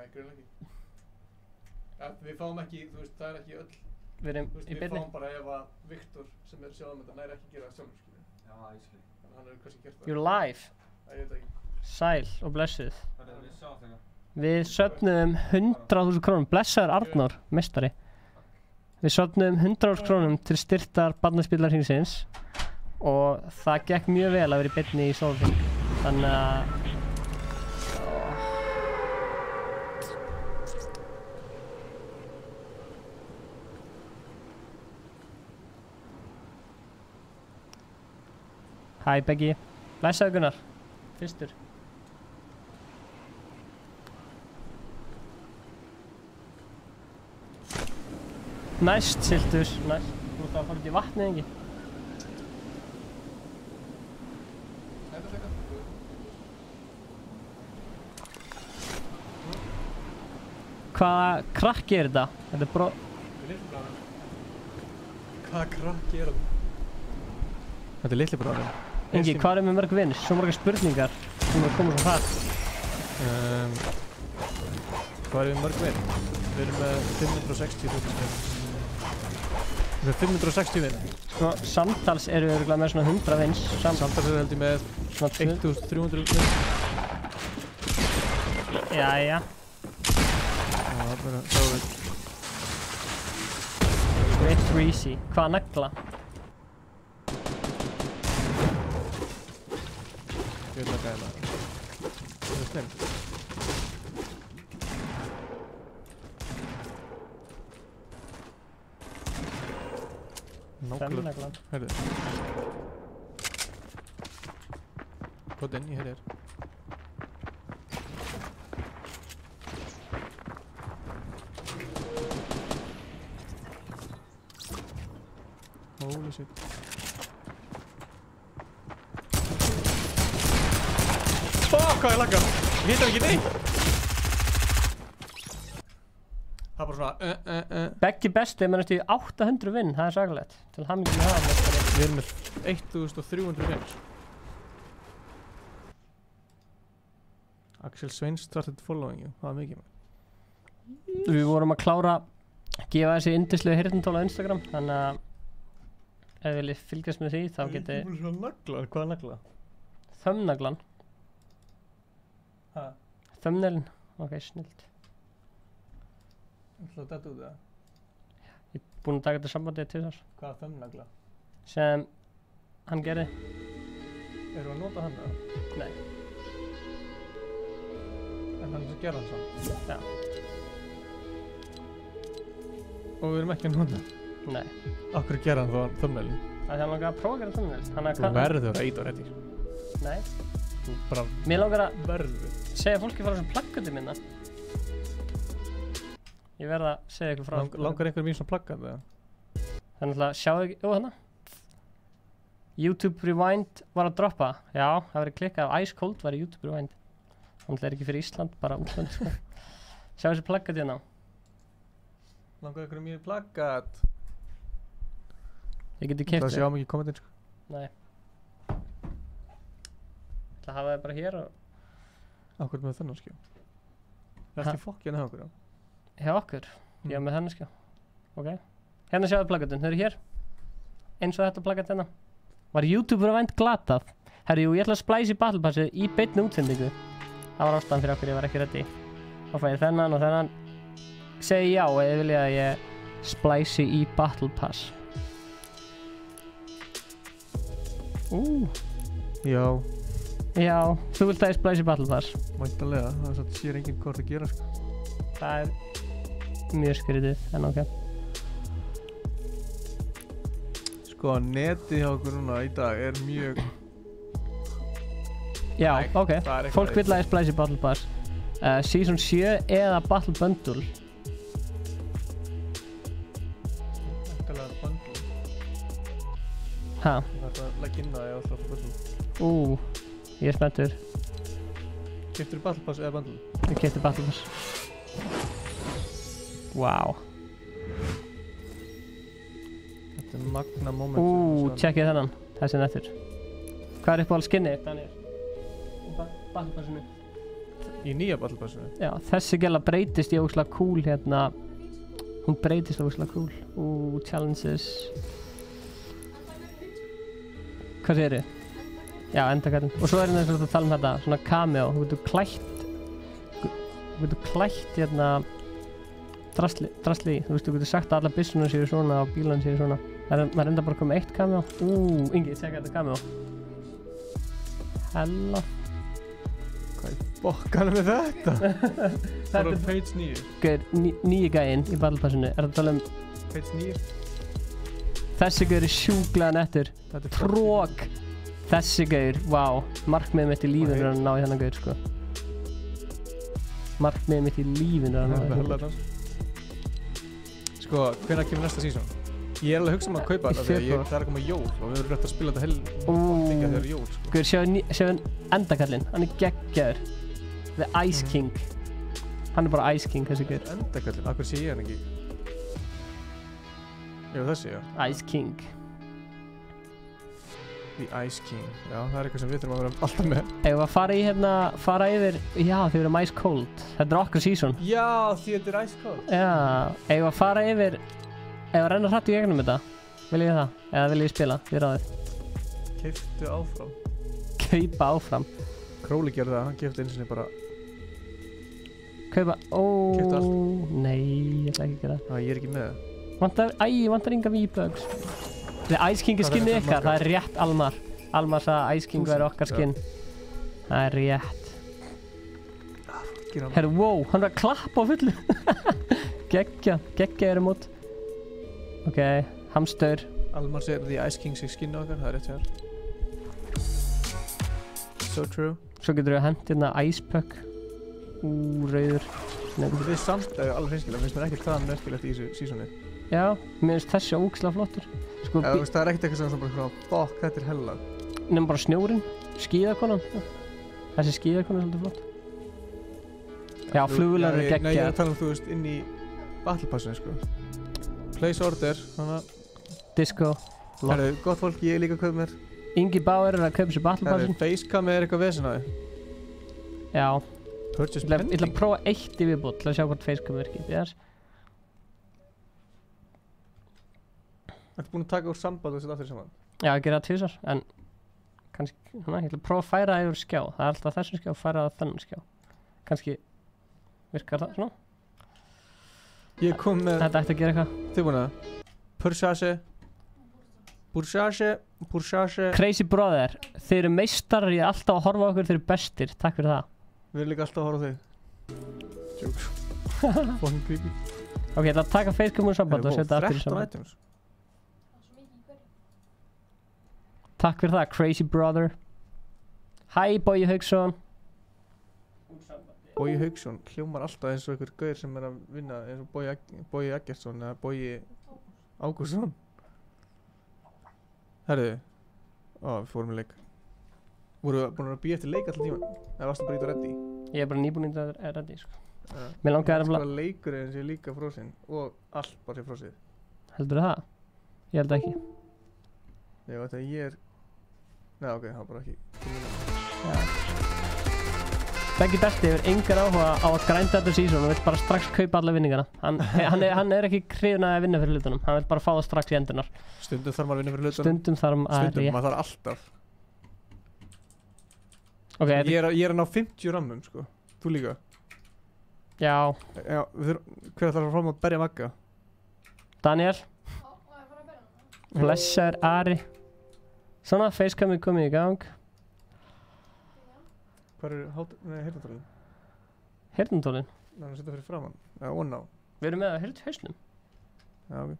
Nei, grunlega ekki. Við fáum ekki, þú veist, það ekki öll. Við erum í Við beinni. fáum bara ef að Viktor sem sjáum þetta næri ekki gera það sjálfur, skilur. Já, ég skil. Þannig hann kannski gert það. You're live. Ég veit ekki. Sæl og blessuð. Við sjáum þegar. Við söfnuðum 100.000 krónum. Blessaður Arnór, meistari. Við söfnuðum 100.000 krónum til styrktar barnaspílar hringsins og það gekk mjög vel að vera í beinni í Sólhring. Þannig að Hæ Beggi. Blessaður Gunnar. Fyrstur. Næst Siltus, næst. Þú ert að fara út í vatnið ekki? Þetta er Hvaða krakki er þetta? Þetta er Hvaða krakki er það? Þetta er litli bráðin. Ingi, hvað er með mörg vinn? Svo margar spurningar sem er komið svo hratt. Hvað er við mörg vinn? Við erum með 560 vinn. Við erum 560 vinn. Sko, samtals eru við örugglega með svona 100 vins. Samtals eru held ég með Svona 1300 vinn. Jæja. Það er bara, þá við. Great Greasy. Hvaða nagla? Ég vil að gæla það. Það er snill. Femnaglan. Hörðu. Hvað inn í hér er? Holy shit. Hvað ég lagga? Ég hittar ekki neitt! Það er bara svona Beggi besti er með næstu í 800 vinn. Það er saklegt. Til hamingju með það, meistari. Við erum með 1300 vins. Axel Sveins started following you. Það var mikið með. Við vorum að klára að gefa þessi yndislegu heyrnartól á Instagram. Þannig að ef þið viljið fylgjast með því, þá getið Þú er svona naglar. Hvaða nagla? Thumbnaglan. Hæ? Thumbnailin. Ok, snilt. Það er þetta út það. Ég er búinn að taka þetta sambandið til þess. Hvaða þömmnagla? Sem hann gerði. Erum við að nota hann eða? Nei. En hann sem gerði hann samt? Já. Og við erum ekki að nota hann? Nei. Af hverju gerði hann þá þömmnailin? Það er hann langar að prófa að gera thumbnail. Þú verður að eita á rétti. Nei. Þú bara Mér langar að verður. segja fólki frá þessum plaggutum minna. Ég verð að segja ykkur frá Langar einhver mín svona plaggat eða? Þannig að sjáu ekki, hana YouTube Rewind var að droppa. Já, það verið klikkað af Ice Cold var í YouTube Rewind. Þannig er ekki fyrir Ísland, bara útland sko. Sjáu þessi plaggat hérna. Langar einhver mín plaggat? Ég geti keypt Það sjá mikið í kommentin sko. Nei. Ég ætla að hafa það bara hér og Akkur með þennan skjá. Það er ekki fokkjan hjá okkur á. hjá okkur. Já, með þennan skjá. Ok. Hérna sjáu plaggatun, þau eru hér. Eins og þetta plaggat hérna. Var YouTube Rewind glatað? Herri, jú, ég ætla að splæsa í Battle Passið í beinni útsendingu. Það var ástæðan fyrir okkur, ég var ekki ready. Þá fæ ég þennan og þennan. Segi já ef þið viljið að ég splæsi í Battle Pass. Já. Já, þú vilt að ég splæsi í Battle Pass. Væntanlega, það er svona sér enginn hvort að gera sko. Það er mjög skrítið, en ok. Sko, netið hjá okkur núna í dag er mjög... Já, Nei, ok. það er eitthvað Fólk vill að ég splæsi í Battle Pass. Season 7 eða Battle Bundle. Væntanlega bundle. Ha? Það er að leggja inn það ef það er bundle. Ég er spenntur. Keyptirðu Battle Pass eða bundle? Ég keypti Battle Pass. Wow. Þetta er magna moment. Tjekkið þennan. Þessi nettur. Hvað er uppáhald skinnið, Daniel? Battle Passinu. Í nýja Battle Passinu? Já, þessi gæla breytist í ógeðslega cool hérna. Hún breytist ógeðslega cool. Challenges. Hvað segirðu? Já, endakallinn. Og svo er hérna að tala þetta, svona cameo. Þú getur klætt hérna drasli í. Þú veist, þú getur sagt að alla byssunar séu svona og bílarnir séu svona. Maður enda bara að koma með eitt cameo. Ingi, tjekka þetta cameo. Hella. Hvað er bokkanum með þetta? Þetta er page 9. Gauður, nýji gæinn í Battle Passinu. Er það að tala Page 9. Þessi gauður er sjúklega nettur. Trók. Þessi gauður, vá. Markmiðið mitt í lífinu er að ná í þennan gauður, sko. Markmiðið mitt í lífinu er að ná í þennan gauður. Sko, hvenær kemur næsta season? Ég er alveg að hugsa að kaupa þetta þegar það er að koma jól og við erum rétt að spila þetta þingja þegar jól, sko. Gauður, sjáu endakallinn. Hann er geggjaður. The Ice King. Hann er bara Ice King, þessi gauður. Endakallinn? Akkur sé ég hann ekki? Jú, þessi, já. Ice King. The Ice King. Já, það er eitthvað sem við þurfum að vera alltaf með. Ef við að fara yfir, já, þið verðum Ice Cold. Þetta er okkar season. Já, því þetta er Ice Cold. Já, ef við að fara yfir, ef við að renna hratt í gegnum þetta, vil ég það? Eða vil ég spila? Þið ráðið. Keiftu áfram. Kaupa áfram. Crowley gerði það, hann keifti einu sinni bara. Kaupa, Keyptu allt. Nei, ég ætla ekki að gera það. Ég er ekki með það. Vantar enga V-bugs. The Ice King er skinnið ykkar, það er rétt Almar. Almar sagði að Ice King væri okkar skinn. Það er rétt. Herru, wow, hann var að klappa á fullu. Geggja eru mót. Ok, hamstur. Almar segir The Ice King sé skinnið okkar, það er rétt hér. So true. Svo getur við hent hérna Ice Puck. Rauður. Þetta er samt alveg hreinskilegt, finnst mér ekkert það merkilegt í þessu seasoni. Já, mér finnst þessi ógeðslega flottur. Sko, það er ekkert eitthvað sem bara svona, fuck, þetta er hella. Nefnum bara snjórinn, skíðakonan. Þessi skíðakonan er svolítið flott. Já, flugvélar eru geggjaðar. Nei, ég er að tala þú veist, inn í Battle Passinu, sko. Place order, þannig Disco. Herru, gott fólk, ég er líka að kaupa mér. Ingi Bauer er að kaupa sér Battle Passin. Herru, Facecam er eitthvað vesen á þig. Já. Purchase Ég pending. ætla að prófa eitt í viðbót til að sjá hvort Facecam virkir. Ertu búinn að taka úr samband og setja aftur saman? Já, ég gera það tvisvar, en kannski, ég ætla að prófa að færa það yfir skjá. Það er alltaf þessum skjá, færa það þennan skjá. Kannski virkar það svona. Ég kom með... Þetta ætti að gera eitthvað. Þið búinn að? Purchase. Crazy Brother, þeir eru meistarar, ég er alltaf að horfa á okkur, þeir eru bestir. Takk fyrir það. Við erum líka alltaf að horfa á þig. Jokes. Fucking creepy. Ok, ég ætla að taka Facecam úr samband og setja aftur í 13 samband. items. Takk fyrir það, Crazy Brother. Hæ, Bogi Hauksson. Bogi Hauksson hljómar alltaf eins og einhver gaur sem er að vinna eins og Bogi Eggertsson eða Bogi Ágústsson. Herðu, við fórum í leik. Voru búin að býja eftir leik alltaf tíma? Eða varstu bara í þetta reddi? Ég er bara nýbúinn í þetta reddi, sko. Mér langaði að sko leikurinn sé líka frosinn og allt bara sé frosið. Heldur það? Ég held ekki. Já, þetta ég er... Nei, ok, það var bara ekki. Beggi Besti hefur engar áhuga á að grænda þetta season og vill bara strax kaupa alla vinningana. Hann er ekki hrifinn að vinna fyrir hlutunum, hann vill bara fá það strax í endunar. Stundum þarf maður að vinna fyrir hlutunum. Stundum þarf maður þarf alltaf. Okay, ég er að ná 50 rammum, sko. Þú líka? Já. Já, hver þarf að fram að berja Magga? Daniel. Blessaður Ari. Svona, Facecam er komið í gang. Hvað er heyrnartólinn? Heyrnartólinn? Nei, hann setja fyrir framann. Já, on á. Við erum með að hausnum. Já, ok.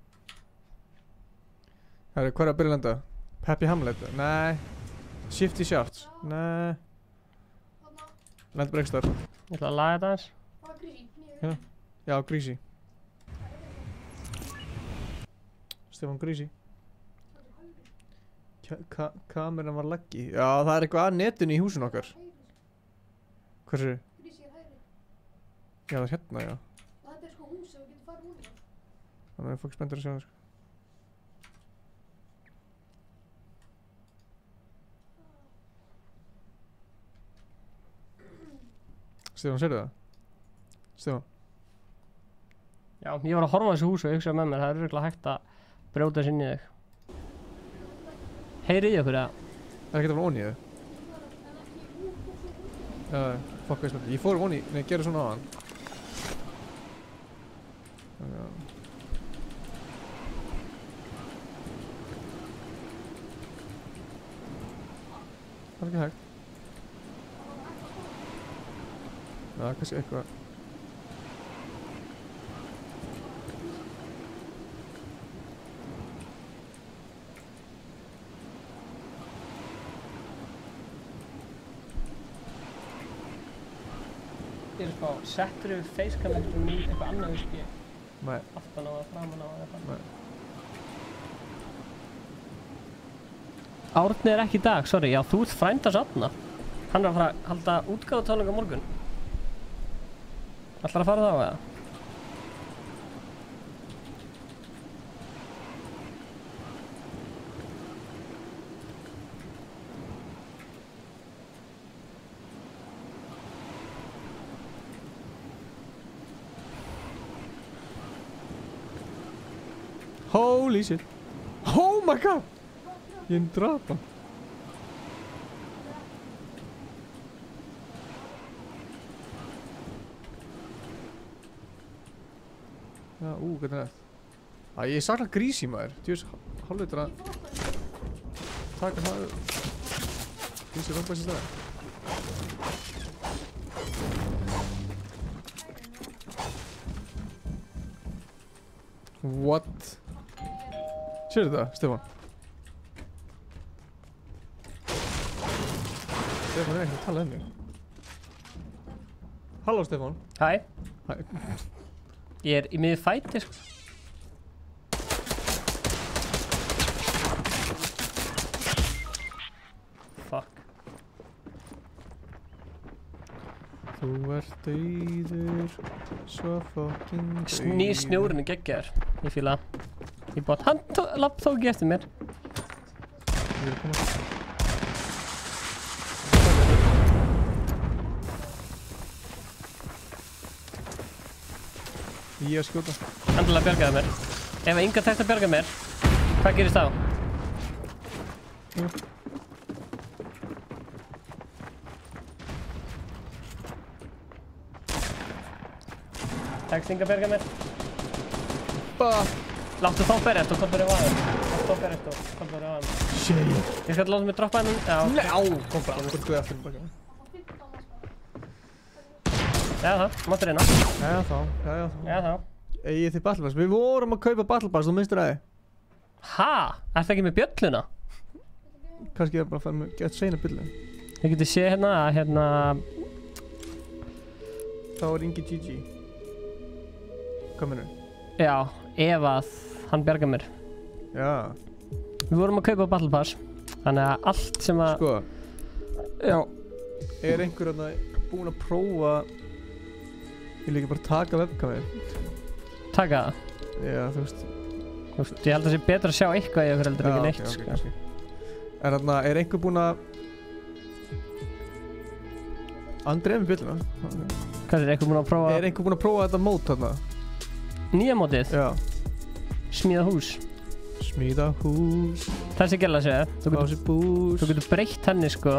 Herru, hvað er að byrja að lenda? Happy Hamlet? Nei. Shifty Shafts? Nei. Lenda bara ekki starf. Ég ætla að laga þetta aðeins. Hérna? Já, Greasy. Stefán Greasy. Kameran var laggi. Já, það er eitthvað að netinu í húsinu okkar. Hversu? Já, það er hérna, já. Þetta er sko hús sem við getum farið úr það. Þannig að fólk spenntur að sjá það, sko. Stefán, sérðu það? Stefán? Já, ég var að horfa á þessu hús og hugsa með mér, það er örugglega hægt að brjóta þessu inn í þig. Heyrið í okkur, eða? Það er ekkert að vera onni í þau. Fuck, veist maður. Ég fór onni, nei, ég gerði svona á hann. Það er ekki hægt. Já, kannski eitthvað. Ég er spá, settur við facecam eftir í eitthvað annað virki? Nei. Aftan á eða framan á eða eitthvað? Nei. Árni er ekki í dag, sorry, já þú ert frændars Árna. Hann er að fara að halda útgáfatónleika á morgun. Ætlar að fara þá eða? Holy shit. Oh my god. Ég draf hann. Já, hvernig er það? Ég sakna grís í maður. Djús, hálfleitur að taka það. Grís er rompað sér stæði. What? Sérðu það, Stefán? Stefán er ekki að tala um mig. Halló, Stefán. Hæ, Hæ. ég er í miði fæti sko. Fuck. Þú ert dauður, svo fucking dauður. Nýr snjórinn er geggjaður. Ég fíla. Ég bótt, hann lapp þó ekki eftir mér. Ég er að koma. Ég er að skjóta. Endilega bjargaði mér. Ef Inga tekst að bjarga mér, hvað gerist þá? Tekst Inga að bjarga mér? Láttu þá berjast og hvað byrja á aðeins. Láttu þá berjast og hvað byrja á aðeins. Shit. Ég skal láta mig droppa hennan. Já, Nei, á, kom bara. Þú ert aftur baka. já það, máttu reyna. Jæja þá. Já þá. Eigið þið Battle Pass? Við vorum að kaupa Battle Pass, þú minnstur aðeins. Ha? Ertu ekki með bjölluna? Kannski ég bara að fara með gett seina byrlu. Þið getið séð hérna að Þá er Ingi GG. Hvað mennur? já, ef að hann bjargar mér. Já. Við vorum að kaupa Battle Pass, þannig að allt sem að... Sko, Já. er einhver þarna búinn að prófa... Ég vil ekki bara taka webkamið. Taka það. Já, þú veist. Þú veist, ég held að það sé betra að sjá eitthvað í okkur heldur ekki neitt, sko. kannski. En þarna, er einhver búinn að... Andri er með bjölluna. Hvað er eitthvað búinn að prófa? Er einhver búinn að prófa þetta mót þarna? Nýja mótið? Já. Smíða hús. Smíða hús. Þessi gæla að segja. Fá sér bús. Þú getur breytt henni, sko.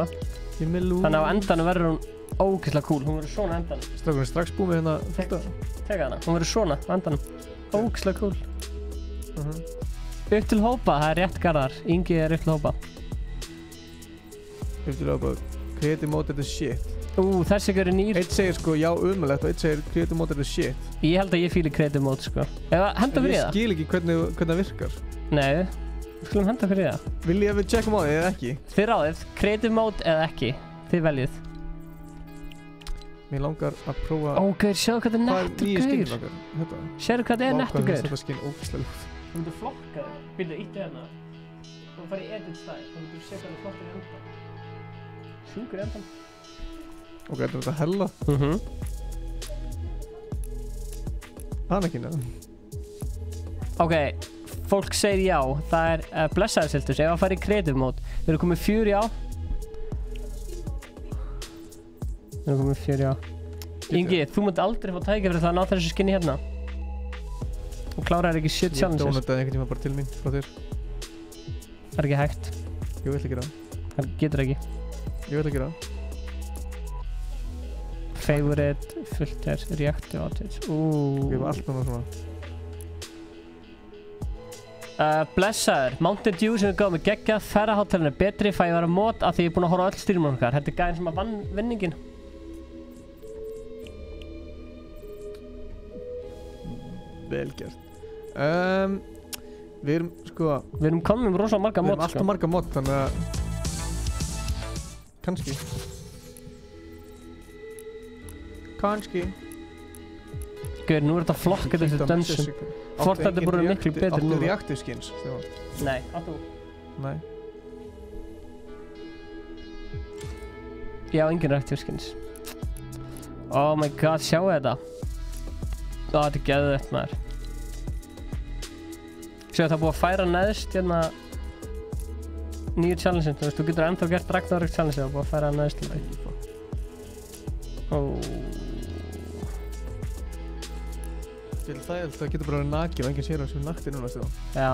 Ég með lús. Þannig að á endanum verður hún ógeðslega cool. Hún verður svona á endanum. Strákurinn, strax búið með hérna þetta. Teka hana. Hún verður svona á endanum. Ógeðslega cool. Upp til hópa, það er rétt Garðar. Ingi er upp til hópa. Upp til hópa. Creative mode er the shit. Þessi ykkur er nýr. Eitt segir sko já umulegt og eitt segir creative mode er the shit. Ég held að ég fíli creative mode, sko. Eða henda fyrir Ég það? skil ekki hvernig það virkar. Nei, við skulum henda fyrir það. Vil ég að við checkum á því eða ekki? Þið ráðið, creative mode eða ekki. Þið veljið. Mér langar að prófa... Gaur, sjáðu hvað það er Hvað er nettur nýju skinn gaur. langar? Þetta? Sérðu hvað það er Vá, nettur hvað finnst gaur. þetta skinn ógeðslega lúgt. Þú myndir flokka þig. Býttu, íttu hérna. Þú farið í edit style. Þú myndir setja það flottur í endan. Sjúkur í endan. Ok, þetta er þetta hella. Anakin eða? Ok, fólk segir já. Það er blessaðarsiltus. Ef að fara í creative mode. Við erum komið 4 já. Ingi, þú munt aldrei fá tækifæri til að ná þessu skinni hérna. Þú klárar ekki shit Ég challenges. dónutaði einhvern tíma bara til mín frá þér. Það er ekki hægt. Ég vil ekki gera það. Það getur ekki. Ég vil ekki gera það. Favorite, filter, reactive outage. Ég var allt með það svona. Blessaður, Mountain Dew sem við gáðum með geggjað, ferðaháttalinn er betri, fæ ég að vera mót af því ég er búinn að horfa á öll stýrmál okkar. Þetta er gæðin sem að vann vinningin. Vel gert. Við erum sko, Við erum komið með rosalega marga við erum mót, alltaf marga mót, þannig að kannski Gauður, nú er þetta flokkað eftir dönsum. Fortnite er bara miklu betri Áttu núna. reactive skins? Nei, áttu. Nei. Ég á engin reactive skins. Oh my god, sjáu þetta. Þetta er geðveikt maður. Séu það er búið að færa neðst hérna nýju challenge-in. Þú veist, þú getur ennþá gert Ragnarök challenge og búið að færa neðst til það. Það getur bara verið nakið og enginn sér á sem nakti núna stöðum. Já.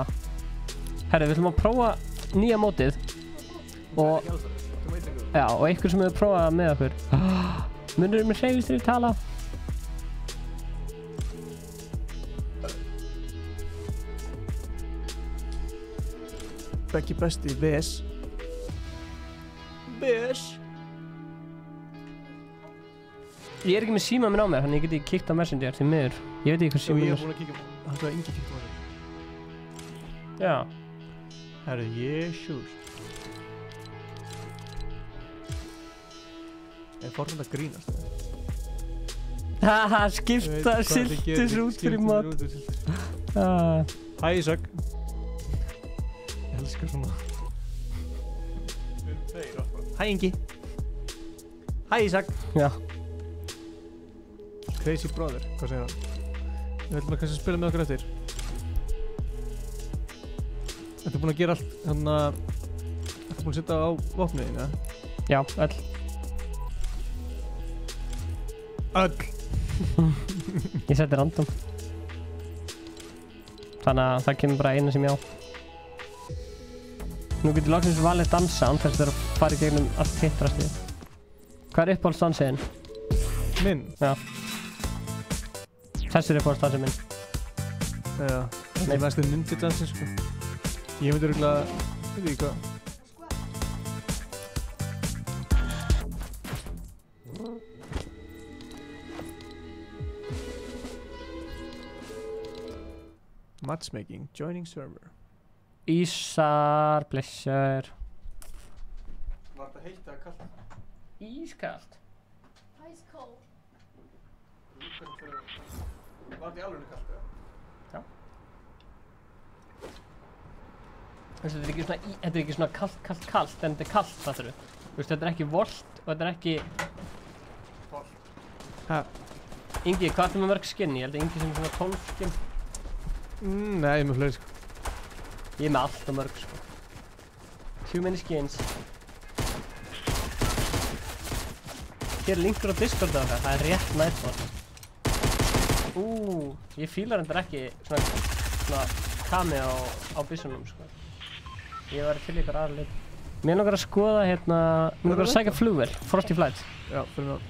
Herri, við ætlum að prófa nýja mótið. Og, já, og einhver sem hefur prófað með okkur. Munur með hreyfistri tala? Beggi besti, VS. Ég er ekki með síma minn á mér, þannig ég geti kíkt á Messenger til miður. Ég veit ekki hvað síma Ég minn er búinn að kíkja á það var Ingi kíkt á það. Já. Herru, jésús. Er Fortnite að grínast? Haha, skipta siltis út fyrir mat. Hæ Ísak. Ég elskar svona. Hæ Ingi. Hæ Ísak. Já. Crazy brother, hvað segir hann? Við ætlum að kannski að spila með okkur eftir. Ertu búinn að gera allt, þannig að ertu búinn að setja á vopniðin, eða? Já, öll. Ég seti random. Þannig að það kemur bara einu sem ég á. Nú getur loksins valið dansa án þess að það er að fara í gegnum allt hittrastið. Hvað er uppáhaldsdansiðin? Minn? Já. Þessi er uppáhaldsdansið minn. Já, þetta er mest ninja dansin, sko. Ég myndi örugglega, veit ekki hvað. Matchmaking, joining server. Ísar, blessur. Var þetta heitt eða kallt? Ískalt. Ice cold. Var þetta í alveg kallt eða? Já. Þetta er ekki svona kallt, en þetta er kallt, fattur þú? Þú veist, þetta er ekki volt og þetta er ekki... Hæ? Ingi, hvað er með mörg skinn? Ég held að Ingi sem svona 12 skinn. Nei, ég er með fleiri, sko. Ég er með allt og mörg, sko. Too many skins. Hér er linkur á Discord á það, það er rétt Nightbot. Ég fílar endar ekki svona kami á byssunum, sko. Ég væri til ykkur aðra lit. Mér er nokkar að skoða hérna, mér er nokkar að sækja flugvél, Frosty Flight. Já, fyrir það.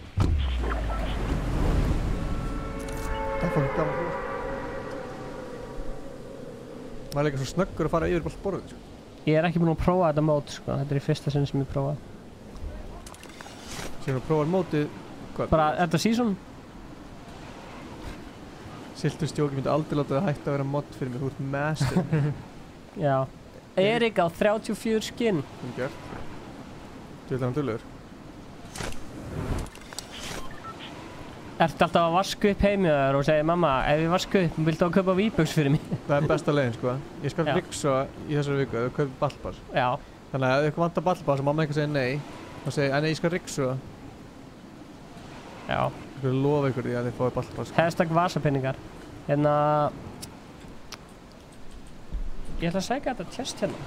Það er fólk gaman flugvél. Maður er líka svo snöggur að fara yfir bara borðið, sko. Ég er ekki búinn að prófa þetta mót, sko. Þetta er í fyrsta sinn sem ég prófaði. Sér að prófa mótið, hvað? Bara þetta season? Siltur stjóki myndi aldrei láta það hætta að vera mod fyrir mig, þú ert master. Já. Erik á 34 skinn. Þú gert. Þú vil hann dullegur. Ertu alltaf að vaska upp heimið þér og segja mamma, ef ég vaska upp, viltu að kaupa V-Bucks fyrir mig? Það er besta leiðin, sko. Ég skal Já. ryksa í þessari viku ef þú kaupir ballpass. Já. Þannig að ef ykkur vantar ballpass og mamma eitthvað segir nei, þá segir ég, nei, ég skal ryksa. Já. Ég skal lofa ykkur því að þið fáið ballpass. Hashtag vasapinningar. Hérna... Ég ætla að segja þetta chest hérna.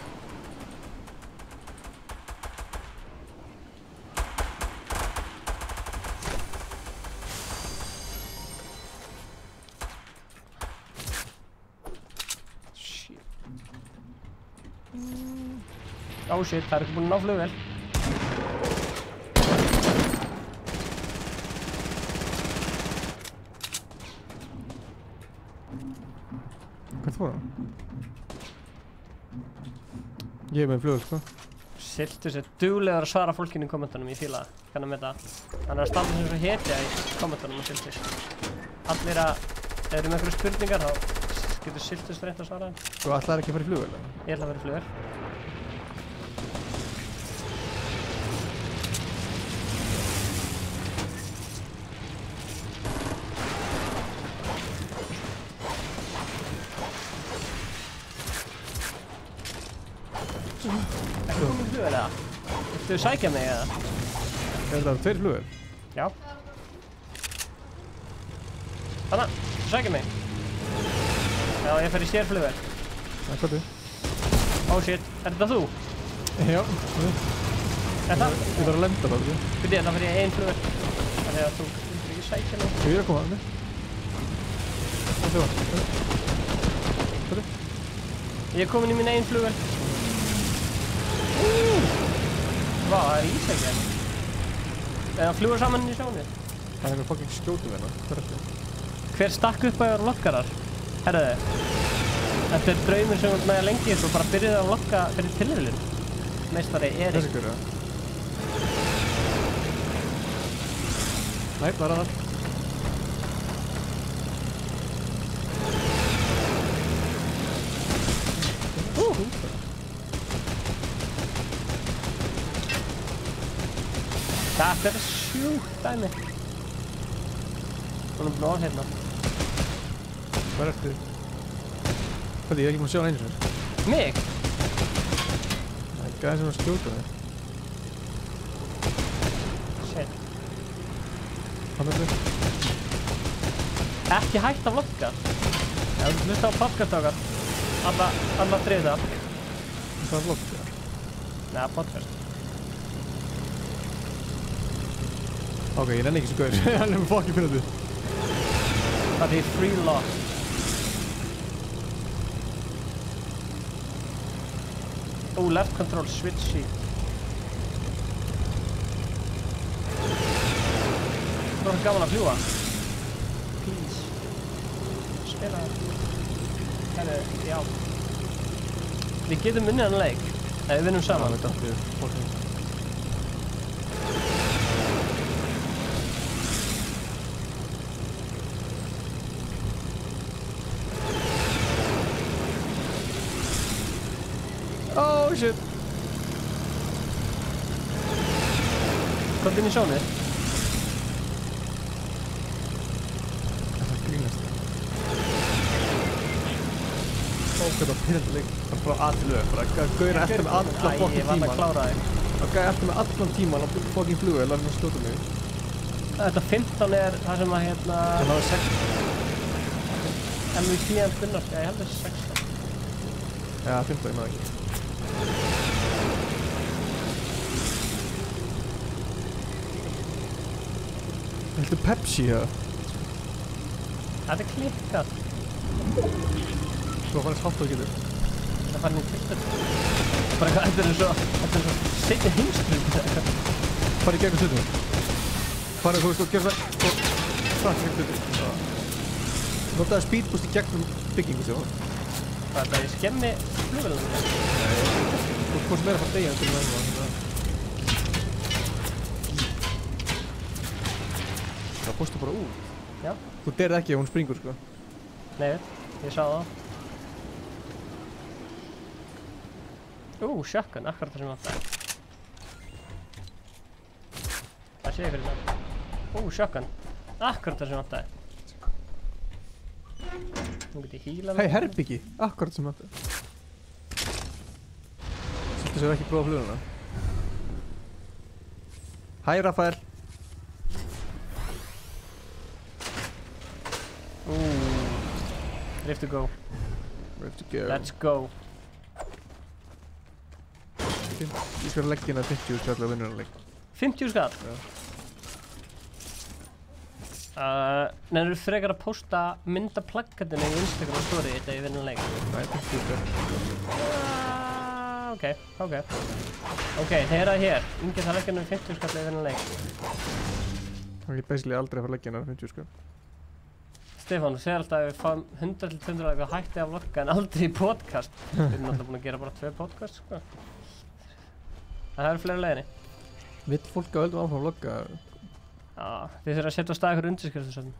Oh shit, það er ekki búin að ná flugvél. Hvert fór hann? Ég er með flugvél, sko. Siltus er duglegur að svara fólkinu í kommentunum, ég fíla það. Kannan með það. Hann er að standa sem svo hetja í kommentunum á Siltus. Allir að, ef þeir eru með einhverju spurningar, þá getur Siltus reynt að svara þeim. Þú ætlaðir ekki að fara í flugvél, eða? Ég ætla að vera í flugvél. Ekki komið í flugvél eða? Viltu sækja mig eða? Það eru 2 flugvél. Já. Þannig, sækja mig. Já, ég fer í sérflugvél. Það er hvað þú? Oh shit, er þetta þú? Já. Er það? Ég þarf að lenda það, ekki? Byrja, þá fer ég ein flugvél. Þannig að þú vildur ekki sækja mig. Ég er að koma að mig. Það er það. Ég er komin í mín ein flugvél. Vá, það er ísækja. Eða flugur saman í sjónu. Það er eitthvað fucking skjótum hérna. Hvað er þetta? Hver stakk upp að vera lokkar? Herðu, þetta er draumur sem við næja lengi svo bara byrjuði að lokka fyrir tilviljun. Meistari Erik. Þessi hverja? Nei, það er annað. Þetta er sjúkt dæmi. Hún er búin að hérna. Hvað er þetta? Hvað er ég ekki múin að sjá hann einu sinni? Mig? Það er gæði sem að skjóta þig. Shit. Hvað er þetta? Ekki hægt að vlogga. Já, þú hlusta á podcast okkar. Alla þriða. Það er vlogg, já. Nei, podcast. Ok, ég nenni ekki svo gauður. Hann er með fucking fyrir þetta. Það er free lock. Oh, left control, switch sheet. Það er gaman að fljúa. Please. Spila það. Herru, já. Við getum unnið hann leik. Ef við vinnum saman. Það er dættið. Oh shit. Komdu inn í sjónu. Það grínast. Þetta pyrrandi bara frá A til Ö. Bara gauðra eftir með allan fokkin Æ, ég var að tíman. klára þig. Og gauðra eftir með allan tíman á fokkin flugvél að hann skjóta mig. Þetta 15 er það sem að hérna... Það var 6. MVP-an Gunnar, já ég held þessi 16. Já, 15, ég maður ekki. Viltu Pepsi eða? Þetta er klikkað. Svo fannst hátt og getur. Það fann ég klikkað. Bara eitthvað, þetta er svo seinni heimsstyrjöld. Farið í gegnum hlutum. Farið, þú veist, og gerð það og strax í gegnum hlutum. Notaði speedboost í gegnum byggingu sjá. Hvað er það, ég skemmi flugvélunum? Nei. Þú fórst meira að fara degja til það. Það fórstu bara út. Já. Þú derði ekki ef hún springur, sko. Nei, ég sá það. Shotgun, akkurat það sem ég vantaði. Það sé ég fyrir það. Shotgun, akkurat það sem ég vantaði. Nú get ég hílað. Hei, herbyggi, akkurat sem þetta. Svolítið sem við ekki prófa fluguna. Hæ, Rafael. Ready to go. Ready to go. Let's go. Ég skal leggja hérna 50 skall að vinnunarleik. 50 skall? Já. Nennirðu frekar að posta myndaplaggatinu í Instagram story þegar ég vinna leik? Nei, 50 skall. Ok, Ok. Ok, þeir eru hér. Ingi það leggja nú 50 skall yfir þennan leik. Það er basically aldrei að fara að leggja hennar 50 sko. Stefán, þú segir alltaf að við fáum 100-200 eitthvað hætti af vlogga en aldrei í podcast. Við erum náttúrulega búin að gera bara 2 podcast, sko. En það eru fleiri leiðinni. Vill fólk að öllum áfram að vlogga? Já, þið þurfum að setja á stað ykkur undirskriftasöfn.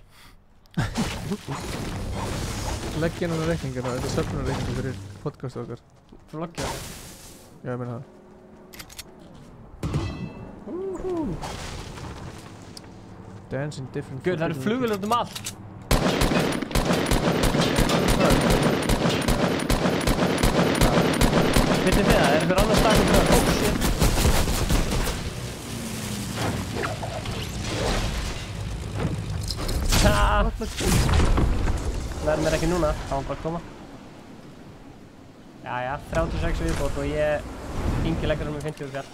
Leggja hennar reikningar það, þetta er söfnarreikningar fyrir podcastu okkar. Vloggja. Já, ég meina það. Dance in different... Guð, það eru flugvélar út um allt. Vitið þið það? Er einhver annar stað fyrir það? Oh shit. Það er mér ekki núna, það var bara að koma. Jæja, 36 viðbót og ég Ingi leggur um með 50 skall.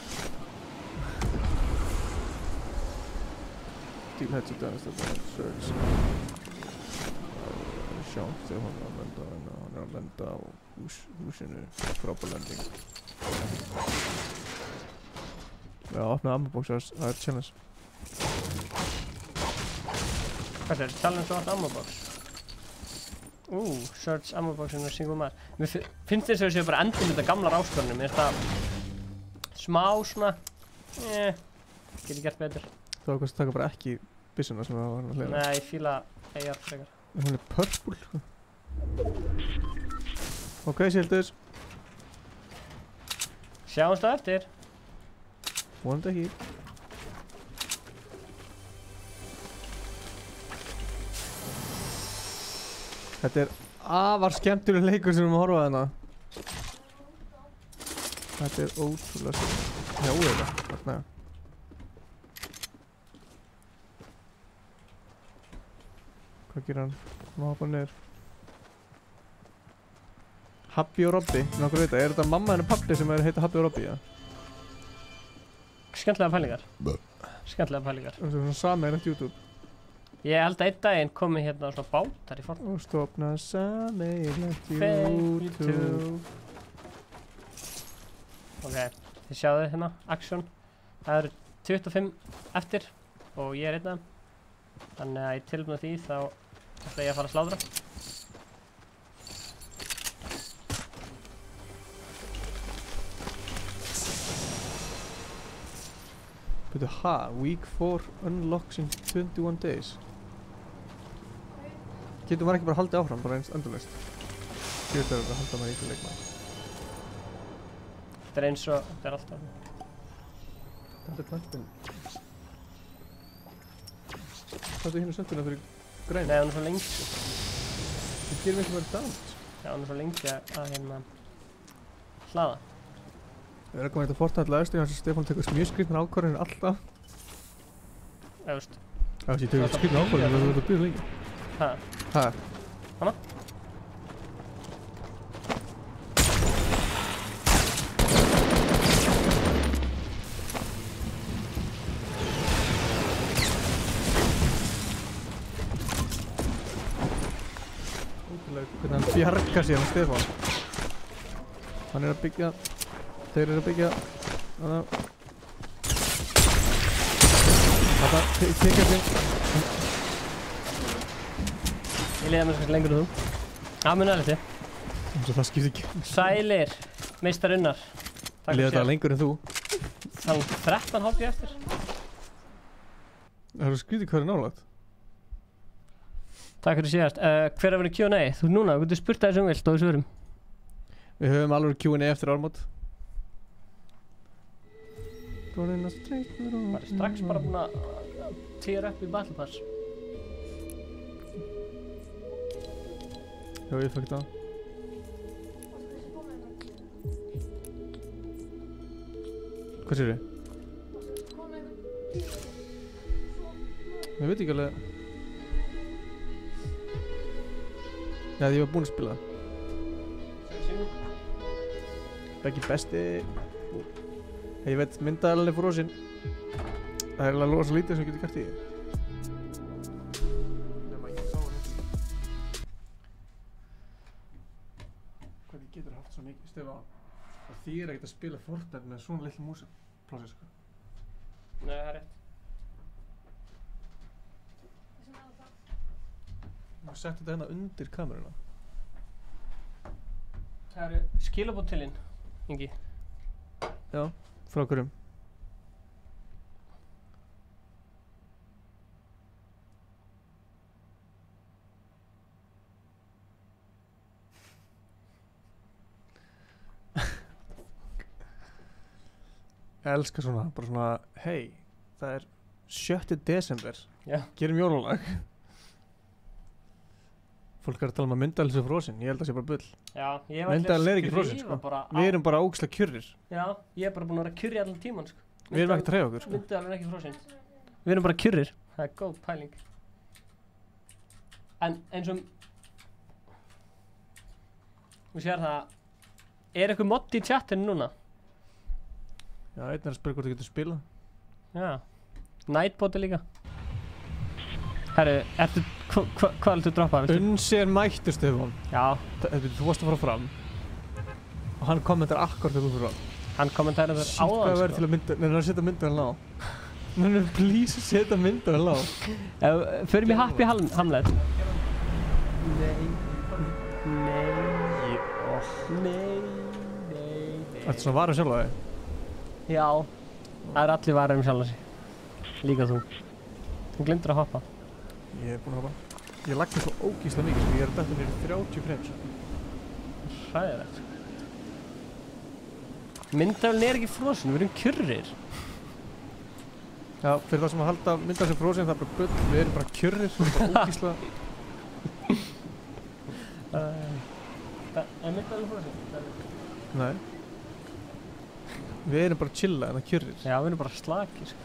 Team heads up down search. Sjá, Stefán hann er að lenda á húsinu. Frábær lending. Já, opnaði ammobox, það er challenge. Hvað er challenge og allt ammobox? Search ammoboxinu og single maður. Mér finnst þess að við séum bara endum þetta gamlar áskorunum. Mér finnst það smá svona, geti gert betur. Það var kannski að taka bara ekki byssuna sem það var að hlera. Nei, ég fíla AR frekar. Hún er purple sko. Ok, Sildur. Sjáumst á eftir. Vonandi ekki. Þetta er afar skemmtileg leikur sem við erum að horfa að hérna. Þetta er ótrúlega skemmt. Já, þarna. Hvað gerir hann? Má hoppa niður. Habbi og Robby, nokkur veit það. Er þetta mamma henni pabbi sem heita Habbi og Robby, ja? Skemmtilega pælingar. Skemmtilega pælingar. Það er svona sameiginlegt YouTube. Ég held að einn daginn komi hérna svona bátar í form. Og stofna sameiginlegt YouTube. Ok, þið sjáðu hérna, action. Það eru 25 eftir og ég er einn af þeim. Þannig að í tilefni af því þá ætla ég að fara að slátra. Byrju, week 4 unlocks in 21 days. Getur maður ekki bara haldið áfram, bara eins endalaust? Getur það að halda maður í ykkur leikmaður? Þetta er eins og, þetta er alltaf. Þetta er plantinn. Þetta er hérna sönduna fyrir græn. Nei, hún er svo lengi. Það gerir miklu verið dans. Já, hún er svo lengi að hérna hlaða. Við erum að koma í þetta Fortnite lægstu, hans að Stefán tekur mjög skrýtnar ákvarðanir alltaf. Eðust. Já, þessi tekur skrýtnar ákvarðanir, það verður að byrja lengi. Hæ? Hæ? Hanna? Ótrúlega hvernig hann bjargar sér á Stefán. Hann er að byggja, þeir eru að byggja, þetta tekja sig. Ég leiði að mér skast lengur en þú. Það mun aðeins þið. Eins og það skiptir ekki. Sælir, meistarunnar. Ég leiði þetta lengur en þú. Þannig 13 hálf ég eftir. Það er skrítið hvað er nálægt. Takk fyrir síðast. Hver að vera Q&A? Þú núna, þú getur spurt það sem vilt og þessu verum. Við höfum alveg Q&A eftir áramót. Var strax bara búin að týra upp í Battle Pass. Já, ég fætti það. Hvað sér þið? Ég veit ekki alveg. Já, því ég var búinn að spila það. Beggi besti. Ég veit myndaðalinn er frosinn. Það er alveg rosa lítið sem ég geti gert í því. Nema ég sá hann ekki. Hvernig getur haft svo mikið Stefán? Það þýðir ekkert að spila Fortnite með svona litlu músaplássi, sko. Nei, það er rétt. Þú settu þetta hérna undir kameruna. Það eru skilabóð til þín, Ingi. Já, frá hverjum? Ég elska svona, bara svona, hei, það er 7. desember, Já. gerum jólalag. Fólk er að tala um að myndalinn sé frosin, ég held að það sé bara bull. Já, ég var Myndalinn er ekki frosin, sko. Við erum bara ógeðslega kjurrir. Já, ég er bara búinn að vera kjurri allan tíman, sko. Við erum ekki að hreyfa okkur, sko. Myndalinn er ekki frosin. Við erum bara kjurrir. Það er góð pæling. En eins og... Þú sér það... Er eitthvað mod í chatinu núna? Já, einn er að spyrja hvort þú getur spilað. Já. Nightboti líka. Herru, hvað viltu droppa? Unsi er mættur, Stefán. Já. Þú varst að fara fram. Og hann kommentar akkord þegar þú fyrir fram. Hann kommentar þetta áðan, hvað verður til að mynda... Nei, hann setja myndavel á. Nei, please, setja myndavel á. Förum í Happy Hamlet. Nei. Ertu svona varum sjálf að þig? Já. Það er allir varum sjálf að sig. Líka þú. Þú glemdur að hoppa. Ég er búinn að hoppa. Ég lagði svo ógeðslega mikið, sko. Ég er að detta niður í 30 frames. Hræðilegt. Myndavélin er ekki frosin, við erum kjurrir. Já, fyrir það sem að halda myndavélin sem frosin, það er bara bull. Við erum bara kjurrir, það er bara ógeðslega. Er myndavélin frosin? Nei. Við erum bara að chilla en það kjurrir. Já, við erum bara slakir, sko.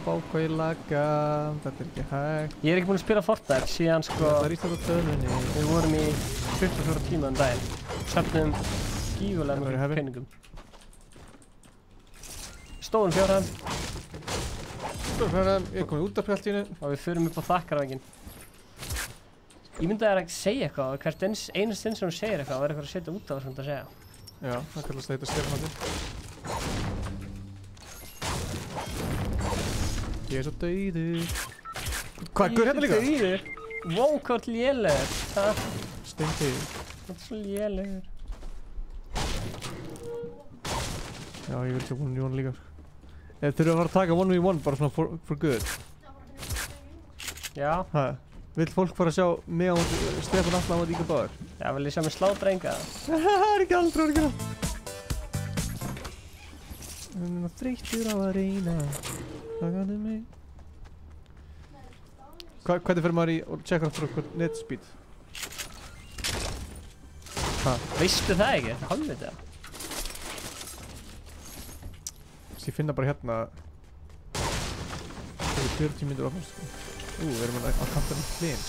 Bá hvað ég laga, þetta er ekki hægt. Ég er ekki búinn að spila Fortnite síðan, sko. Það er ístætt á tölunni. Við vorum í 24 tíma daginn. Söfnum gífurlega mjög peningum. Stóðum fjárhæðum. Stóðum fjárhæðum, ég er komin út af pjáltínu. Og við förum upp á þakkarvængin. Ég myndi að segja eitthvað, hvert einu stund sem hún segir eitthvað, það er eitthvað að setja út á það sem hún að segja. Já, það kallast þetta stjórnandi. Ég er svo dauður. Hvað er guður hérna líka? Dauður? Vó, hvað er lélegur. Steindauður. Það er svo lélegur. Já, ég vil sjá 1v1 líka. Þurfum við að fara að taka 1v1 bara svona for good? Já. Hæ? Vill fólk fara að sjá mig á Stefán Atla á að Íka Báður? Já, vil ég sjá mig slátra enga? Það er ekki aldrei að gera. Það er þreyttur á að reyna. Það gæti mig. Hvernig fyrir maður í og tjekkar frá hvort netspeed? Hæ? Veistu það ekki? Það hafði þetta. Ég finna bara hérna. Það er 40 mínútur ofnast, sko. Við erum á kantanum hlins.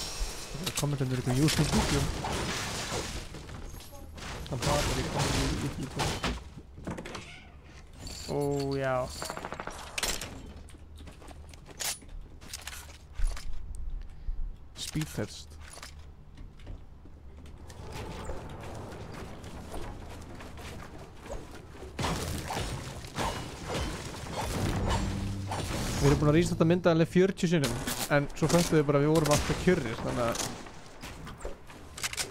Það er kommentandur ykkur YouTube-vídeum. Það hatar í kommentandur í YouTube. Ó, já. Speed test. Við erum búin að rísa þetta myndaðanlega 40 sinnum, en svo föttum við bara að við vorum alltaf kjurrir, þannig að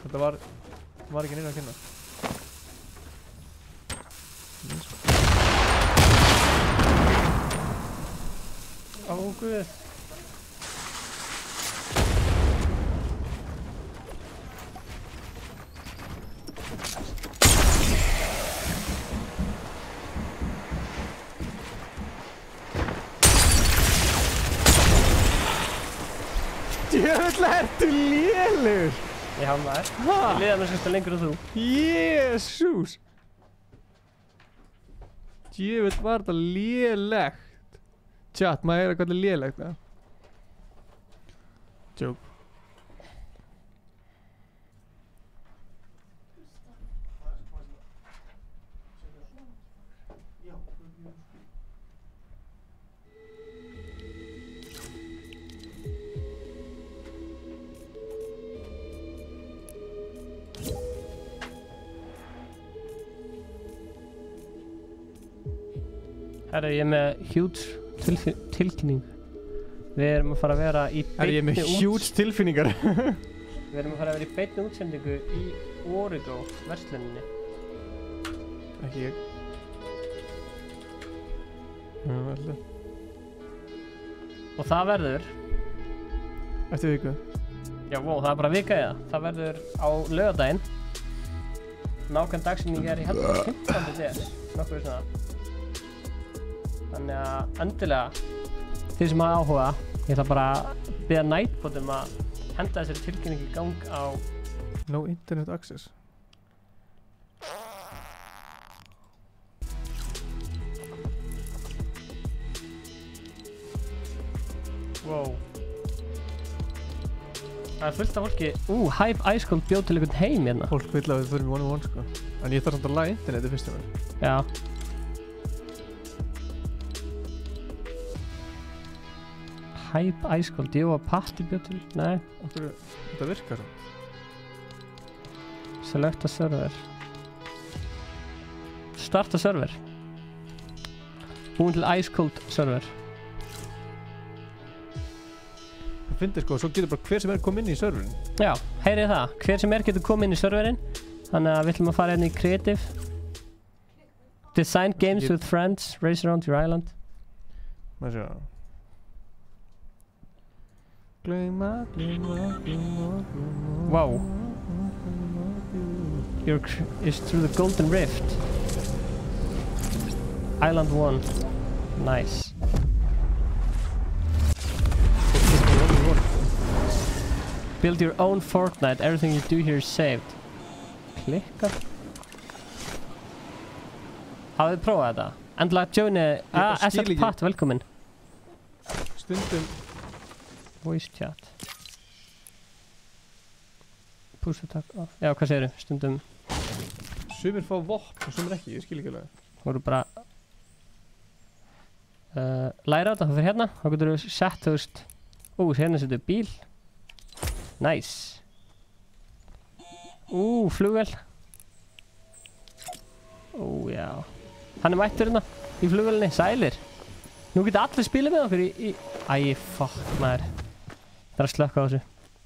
þetta var ekki neina að kynna. Ó, guð. Djöfull ertu lélegur! Ég hafði maður. Ha? Ég liði að mér skilta lengur en þú. Jésús! Djöfull var þetta lélegt. Chat, maður er eitthvað lélegt, eða? Joke. Herra, ég er með huge tilkynning. Við erum að fara að vera í Ég er með huge tilfinningar. Við erum að fara að vera í beinni útsendingu í Origo versluninni. Ekki ég. Alltaf. Og það verður... Eftir viku. Já, það er bara vika í það. Það verður á laugardaginn. Nákvæm dagsetning er í heldur 15. des. Nokkuð svona. Þannig að endilega, þeir sem hafa áhuga, ég ætla bara að biðja Nightbot að henda þessari tilkynningu í gang á... No internet access. Wow. Það er fullt af fólki... Hype Ice Cold bjóð til einhvern heim hérna. Fólk vill að við þurfum í 1-on-1 sko. En ég þarf samt að laga interneti fyrst hjá mér. Já. Hype Ice Cold, ég var Patti bjóð til... Nei. Þetta virkar samt. Select a server. Starta server. Búin til Ice Cold server. Það finnir sko, svo getur bara hver sem komið inn í serverin. Já, heyrið það. Hver sem getur komið inn í serverin. Þannig að við ætlum að fara inn í Creative. Design games with friends, race around your island. Maður sjá. Gleyma. Wow. Is through the Golden Rift. Island 1. Nice. Build your own Fortnite. Everything you do here is saved. Klikka. Hafið þið prófað þetta? Endilega joini... SL Pat, velkomin. Stundum... Voice chat. Push attack off. Já, hvað segirðu? Stundum... Sumir fá vopn og sumir ekki, ég skil ekki alveg. Þú voru bara... læra þetta, þú fyrir hérna. Þá getur þú sett, þú veist... hérna setur við bíl. Nice. Flugvél. Já. Hann er mættur hérna í flugvélinni, sælir. Nú geta allir spilað með okkur í... Æ, fuck, maður. Það er að slökka á þessu.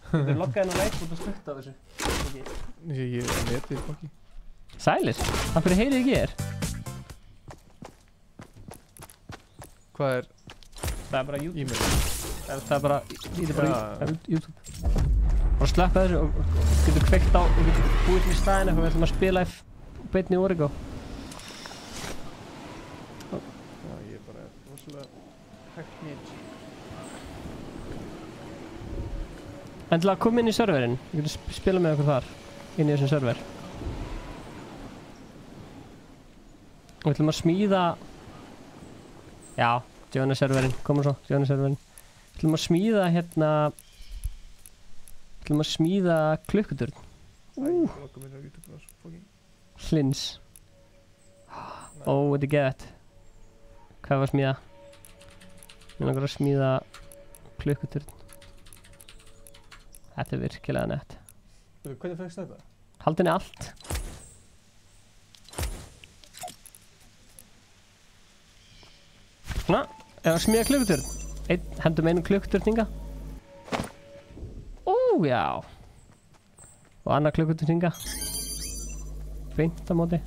Þú getur loggað inn á Nightbot og slökkt á þessu. Ég er netið, fokki. Sælir? Af hverju heyrið ekki þér? Hvað er... Það er bara YouTube. E-mail. Það er bara... YouTube. Bara slökka þessu og getur kveikt á og getur búið til í staðinn eitthvað við ætlum að spila í beinni Origo. Já, ég er bara rosalega hægt nýtt. Endilega kom inn í serverinn. Ég getur spilað með okkur þar. Inn í þessum server. Og við ætlum að smíða... Já, joina serverinn. Komum svo, joina serverinn. Við ætlum að smíða hérna... Við ætlum að smíða klukkuturn. Hlins. Þetta er geðvægt. Hvað var að smíða? Mér langar að smíða klukkuturn. Þetta er virkilega nett. Hvernig fækst þetta? Haldinni allt. Svona, ef að smíða klukkuturn. Hendum einum klukkuturn hinga. Já. Og annar klukkuturn hinga. Beint á móti.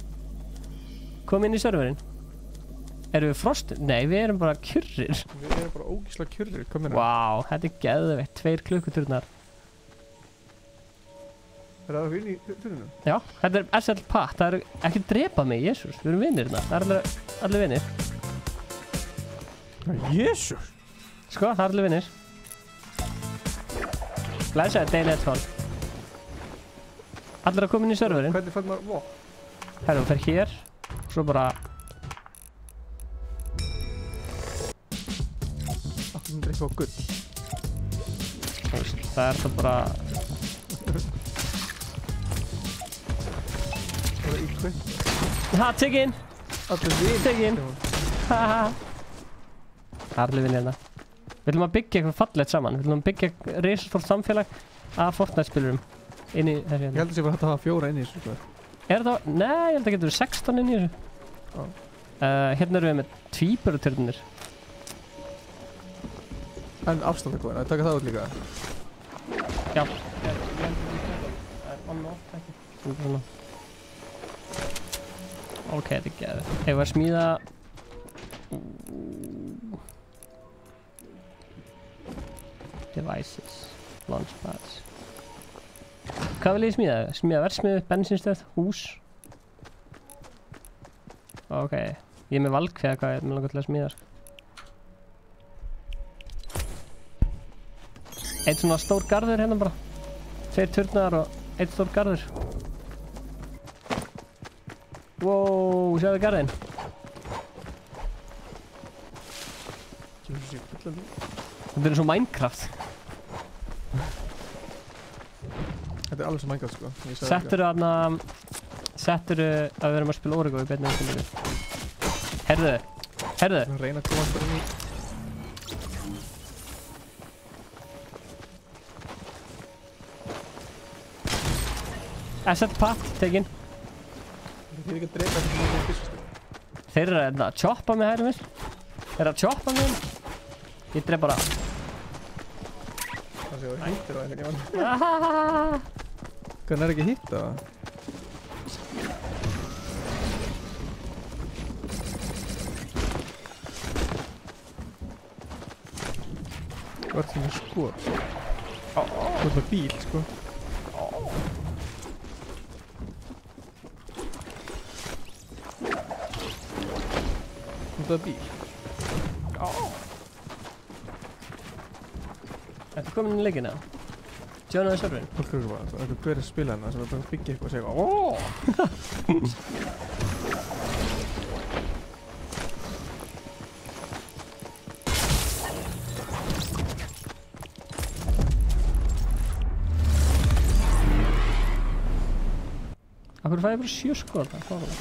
Kom inn í serverinn. Erum við frostin? Nei, við erum bara kjurrir. Við erum bara ógíslega kjurrir, kom hérna. Vá, þetta er geðveikt. 2 klukkuturnar. Er það inn í tunnunum? Já, þetta er SL Pat. Það er ekki drepa mig, Jésús. Við erum vinnir hérna. Það er allir vinnir. Jésús! Sko, það er allir vinnir. Blæsaði Daylight Hall. Allir að koma inn í serverinn. Hvernig fann maður vopn? Herru, hún fer hér. Svo bara... Hún er eitthvað á gull. Það er það bara... Það er íkveð. Ha, tekinn! Allir við. Tekinn! Haha! Það er allir vinnir hérna. Við ætlum að byggja eitthvað fallegt saman. Við ætlum að byggja risastórt samfélag af Fortnite-spilurum inn í þessu hérna. Ég held að það sé bara hægt að hafa 4 inn í þessu. Er það... Nei, ég held að það getur 16 inn í þessu. Hérna erum við með tvíburuturnir. En afstandakon, að taka það út líka. Já. Það er on-off ekki. Svona. Ok, þetta er geðið. Ef við að smíða... Devices. Launchpads. Hvað vil ég smíða? Smíða verksmiðu, bensinstöð, hús. Ok. Ég er með valkveða hvað ég er með langar til að smíða. Eitt svona stór garður hérna bara. 2 turnar og 1 stór garður. Wow, sjáðu garðinn. Þetta er eins og Minecraft. Þetta er alveg sem Minecraft sko. Setturðu þarna... Setturðu að við erum að spila Origo í beinni útsendingu. Heyrðu. Heyrðu. Reyna að komast bara inn í... Asset pack, tekinn. Ég er ekki að drepa þetta með fyrstu. Þeir eru að choppa mig hægri mér. Þeir eru að choppa mig. Ég dref bara. Það séu að hittir á einhvern veginn. Ahahaha. Hvernig er ekki að hitta það? Þú ert sem með skot. Þú ert með bíl sko. Þú ert bíl. Ertu komin í leikina? Joinaðu serverinn? Fólk eru bara, það er hver að spila hérna sem er bara að byggja eitthvað og segja óóóó. Akkur fæði bara 7 skot, það er fárlega.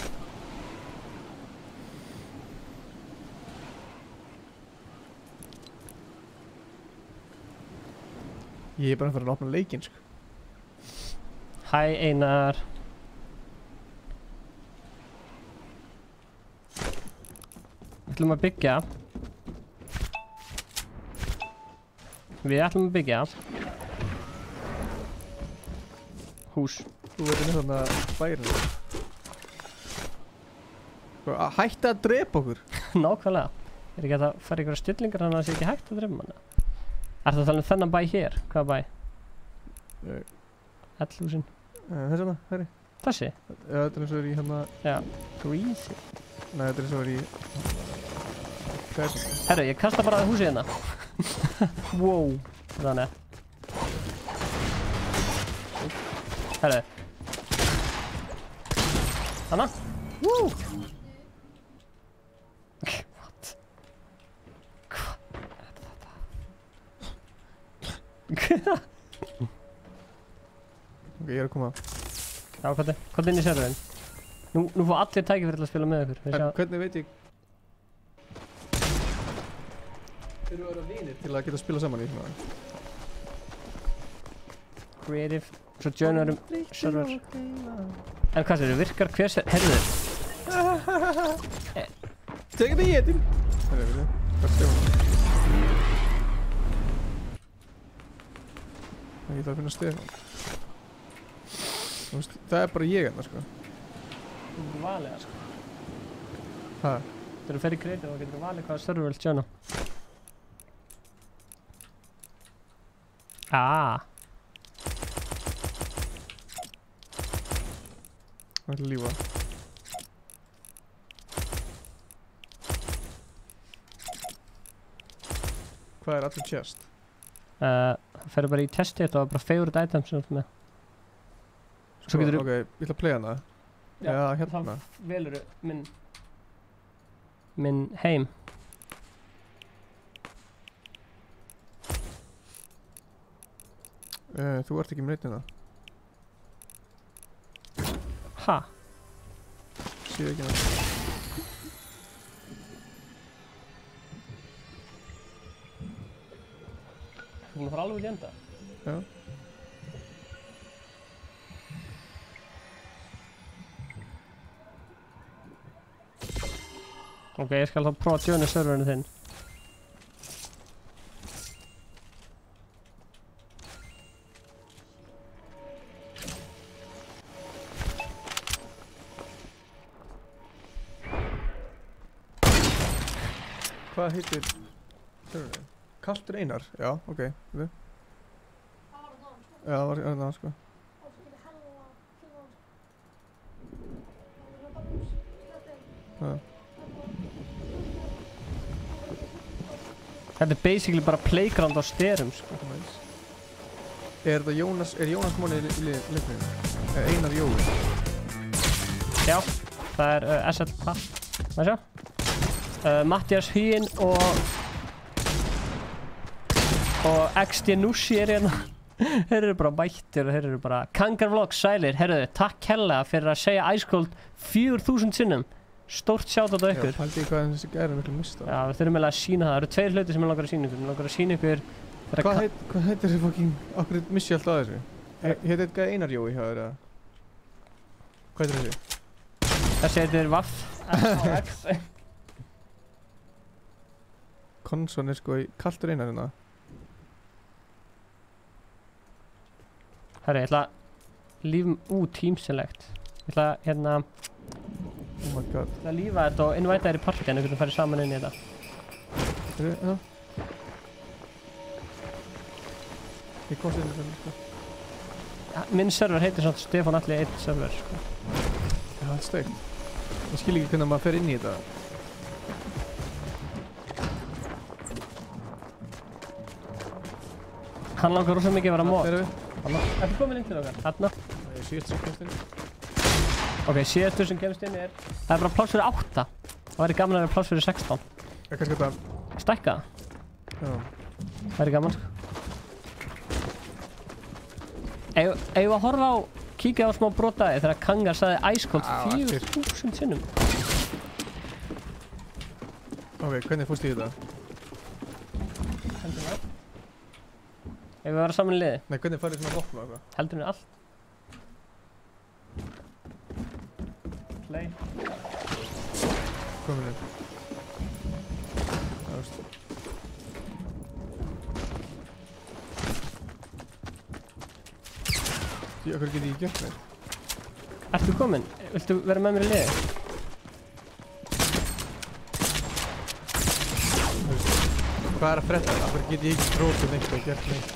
Ég er bara að fara að opna leikinn sko. Hæ Einar. Við ætlum að byggja. Við ætlum að byggja. Hús. Þú veit með þarna bærin. Hætti að drepa okkur. Nákvæmlega. Er ekki hægt að fara ykkur stillingar þannig að það sé ekki hægt að drepa manna? Ertu að tala um þennan bæ hér? Hvaða bæ? Ellhúsin. Þessi hana, herri. Þessi? Já, þetta er eins og er í hérna... Já. Greasy. Nei, þetta er eins og er í... Hvað er þetta? Herru, ég kasta bara húsið hérna. Wow. Þannig. Herru. Hanna? Woo! What? Hvað er þetta? Ok, ég er að koma. Já, hvað inn í serverinn? Nú fá allir tækifæri til að spila með ykkur. En hvernig veit ég... Þurfum að vera vinir til að geta spila saman í svona? Creative. Svo joinarum server. En hvað sér, virkar hver server? Herðu. Take it easy! Herru, við þið. Hvað er Stefán? Ég ætla að finna Stefán. Þú veist, það er bara ég hérna, sko. Þú getur valið það, sko. Hæ? Þegar þú fer í creative þá getur þú valið hvaða server vilt joina. Það er lífa. Hvað er allir chest? Það ferur bara í testið og bara favorite items sem þú ert með. Svo getur þú... Ok, ég ætla að playa hana. Já, hérna. Þá velur þú minn heim. Þú ert ekki með neitt hérna. Ha? Séu ekki hérna. Þú erum að fara alveg út í enda? Já. Ok, ég skal þá prófa að joina serverinu þinn. Hvað heitir serverinu? Kaltur Einar? Já, ok. Við. Það var það, sko. Já, það var það, sko. Og svo getur hella tíma, sko. Það var bara hús, sletta inn. Já. Þetta er basically bara playground á styrum, sko. Nice. Er Jónas Móni í leikninu? Einar Jói? Já, það er SL Papp. Má sjá? Mattias Huginn og XD Nussi er hérna. Þeir eru bara mættir og þeir eru bara Kangar Vlogs, sælir, herruðu, takk hella fyrir að segja Ice Cold 4000 sinnum. Stórt shoutout á ykkur. Já, haldið hvað þessi gæri miklu mista. Já, við þurfum eiginlega að sína það. Það eru tveir hluti sem ég langar að sína ykkur. Ég langar að sína ykkur Hvað heitir þessi fucking, okkur missi alltaf að þessu? Heitir þetta gæði Einar Jói hjá þér eða? Hvað heitir þessi? Þessi heitir Vaff FHX. Konson er sko í Kaltur Einar hérna. Herri, ég ætla að lífum Team Select. Ég ætla að hérna Oh my god. Ég ætla að lífa þetta og invita þér í partí en við getum farið saman inn í þetta. Já. Ég komst inn í þetta sko. Ja, minn server heitir svona Stefán Atli 1 server sko. Já, það er steikt. Ég skil ekki hvernig maður fer inn í þetta. Hann langar rosa mikið að vera mót. Erum við? Hanna. Ertu komin inn til okkar? Hanna. Það er 7 sem komst inn. Ok, 7 sem kemst inn er... Það er bara pláss fyrir 8. Það væri gaman að vera pláss fyrir 16. Er kannski þetta... Stækka það. Já. Það væri gaman sko. Eigum við að horfa á... Kíkja á smá brotaði þegar Kangar sagði Ice Cold 4000 sinnum. Ok, hvernig fórst í þetta? Heldur við allt? Eigum við að vera saman í liði? Nei, hvernig farið svona vopna og eitthvað? Heldur við allt? Play. Komin inn. Það veist. Því, okkur get ég ekki gert mér. Ertu komin? Viltu vera með mér í liði? Hvað er að frétta það? Okkur get ég ekki trókið neitt og gert neitt.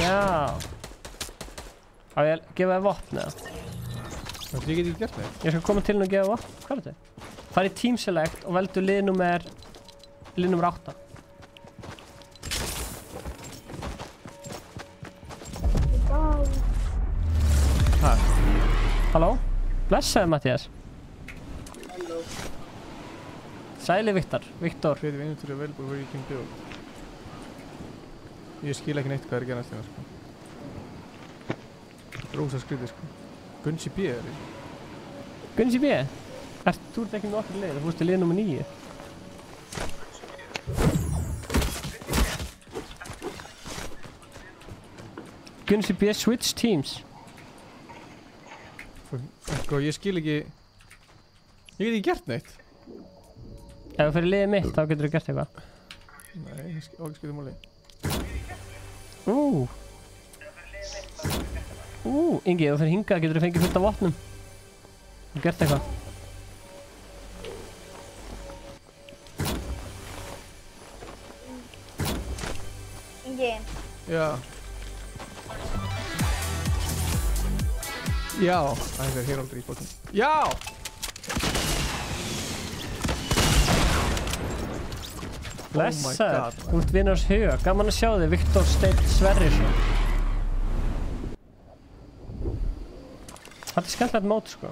Já. Á ég að gefa þér vopn eða? Ég get ekki gert neitt. Ég skal koma til hún og gefa vopn. Hvað er þetta? Fari í Team Select og veldu lið nummer 8. Hæ? Halló? Blessaði Mattias. Sæli Viktor. Creative inventory available where you can build. Ég skil ekki neitt hvað er að gera næst hérna sko. Rósa skrítið sko. Gunsi B er í. Gunsi B? Þú ert ekki með okkur lið, þú fórst í lið nummer 9. Gunsi B switch teams. Sko ég skil ekki. Ég get ekki gert neitt. Ef þú fyrir liðið mitt þá getur þú gert eitthvað. Nei, ég skilði máli. Ingi, ef þú fyrir hingað getur þú fengið fullt af vopnum. Þú gert eitthvað. Ingi. Já. Já. Það er hér aldrei í bóttum. Já! Blessaður, þú ert vinnars huga. Gaman að sjá þig, Viktor Steinn Sverrisson. Þetta er skemmtilegt mót, sko.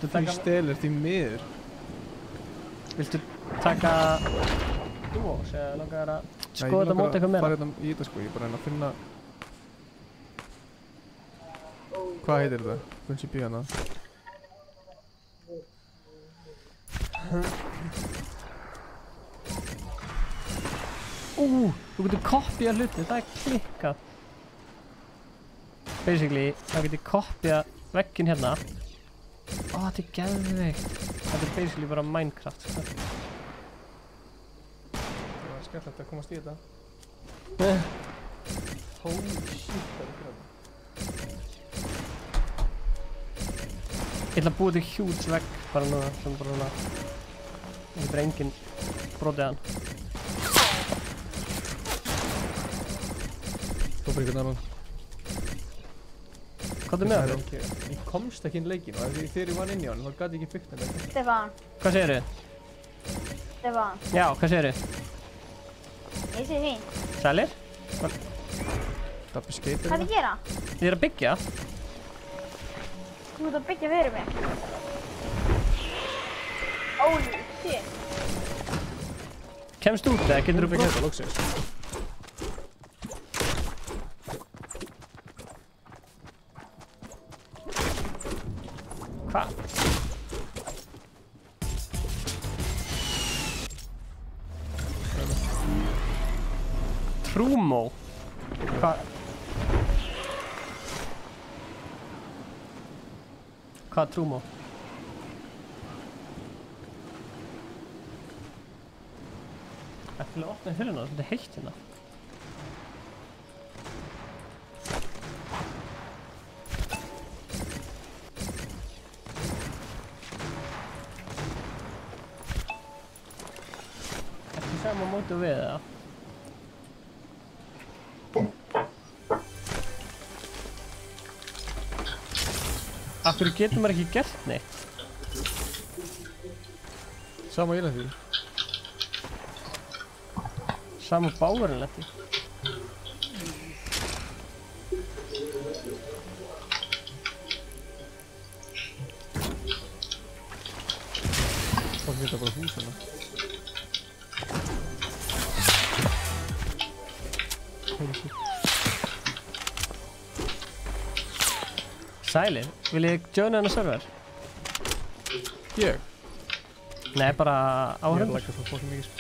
Því stelur því miður. Viltu taka duos eða langar að skoða þetta mót eitthvað meira? Bara hérna í þetta sko, ég er bara að finna... Hvað heitir þetta? Gunsi B hana. Þú getur kopjað hluti, það er klikkað. Basically, þá getur kopjað vegginn hérna Ó, þetta er geðveikt. Þetta er basically bara Minecraft, sko. Það var skemmtilegt að komast í þetta. Holy shit, það er græða. Ég ætla að búa til huge vegg bara núna, sem bara núna. Það getur enginn brotið hann. Þú fyrir einhvern annan. Hvað er með það? Ég komst ekki inn í leikinn og þegar ég vann inn í hann, þá gæti ég ekki byggt hann leikinn. Stefán, Hvað segirðu? Stefán, Já, hvað segirðu? ég sé fín. Sælir? Dabbi skeitir Hvað er að gera? Ég er að byggja. Þú ert að byggja fyrir mig. Holy shit. Kemst út eða getur þú brotið? brotið? Þetta loksins. Hvað? Trúmó? Hvað? Hvað er Trúmó? Ætli að opna hurðina, það er heitt hérna. Ekki sama móti og við það. Af hverju getur maður ekki gert neitt? Sama ég lendi. Sama báurinn lendi. Fólk geta bara húsana. Sælir, vil ég joina hennar server? Ég? Nei, bara Ég áhörundur. lækka svo fólk mikið sko.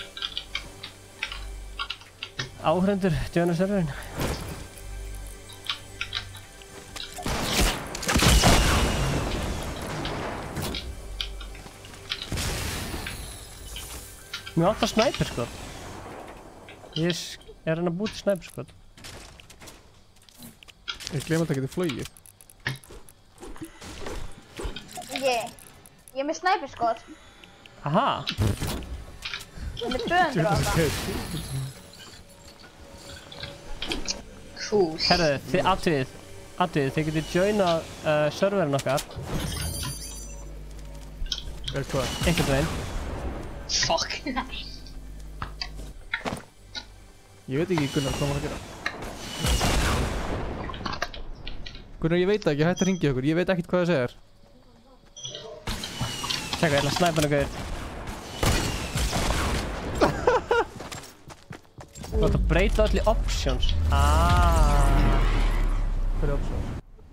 Áhörundur, joina serverinn. Mér vantar snæperskot. Ég er hann að búa til snæperskot. Ég glem alltaf að geta flogið. Ég er með snæperskot. Aha! Ég er með 200 á það. Cool. Herðu, þið atvið, þið getið joinað serverinn okkar. Hvað? Einhvern veginn. Fuck. Ég veit ekki Gunnar hvað maður að gera. Gunnar, ég veit það ekki, hætti að hringja okkur, ég veit ekkert hvað það segir. Tjekka, ég ætla að snæpa hana gauður. Þú ætla að breyta öll í options. Hvað er option?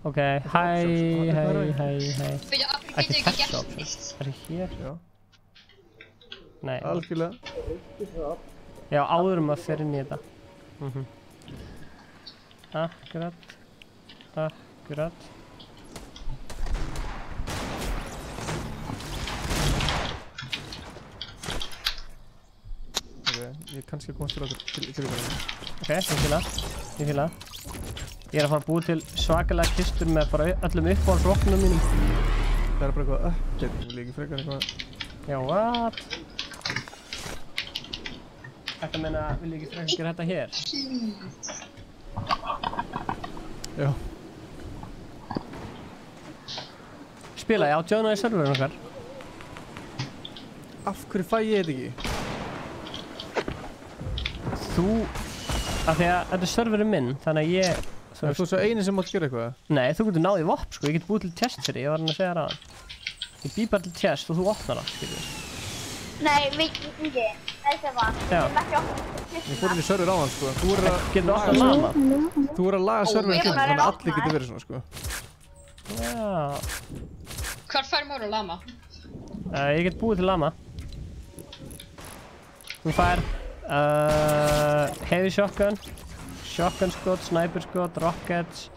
Ok, hæ. Fyrir af hverju Ekki getur ekki þessi gert option. neitt? Er það hér? Já, Nei. algjörlega. Já, áður að fer inn í þetta. Akkurat. Ok, ég er kannski að komast til okkur til ykkur. Ok, ég fíla það. Ég er að fara að búa til svakalega kistur með bara öllum uppáhaldsvopnum mínum. Það er bara eitthvað update, ég vil ekki frekar eitthvað. Já, what? Þetta meina, vil ég ekki frekar gera þetta hér? Já. Spila, já, joinaði serverinn okkar. Af hverju fæ ég þetta ekki? Þú, af því að þetta er serverinn minn, þannig að ég... Þú ert svo eini sem mátt gera eitthvað? Nei, þú getur náðið vopp, sko, ég get búið til chest fyrir, ég var hann að segja það aðan. Ég bý bara til chest og þú opnar það, skiljið. Nei, Ingi, Stefán, Já. ég vil ekki opna Ég fór inn í server á hann sko. Þú er að Getur þú opnað lama? Þú er að laga serverinn ég til er bara að þannig að opna allir getur verið svona sko. Já. Hvar fær maður að lama? Ég get búið til lama. Þú fær heavy shotgun, shotgun skot, sniper skot, rockets.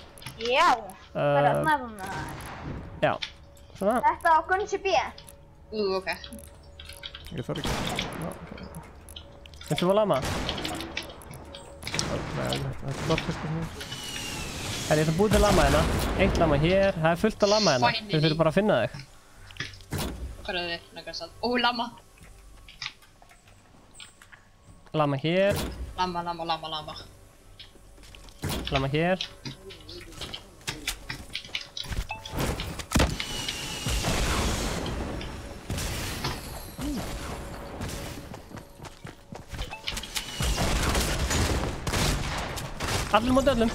Já, það er að Uh, nefna það. já. Svona. Þetta á Gunsi B. Ok. Ég þarf ekki. Já, ok. Viltu fá lama? Nei, þetta er barfisk og svona. Ég ætla að búið til lama hérna. Eitt lama hér. Það er fullt af lama hérna. Þau þurfum bara að finna þig. Hvað er þið? Nægast að... Ó, lama. Lama hér. Lama, lama, lama, lama. Lama hér. Allir móti öllum.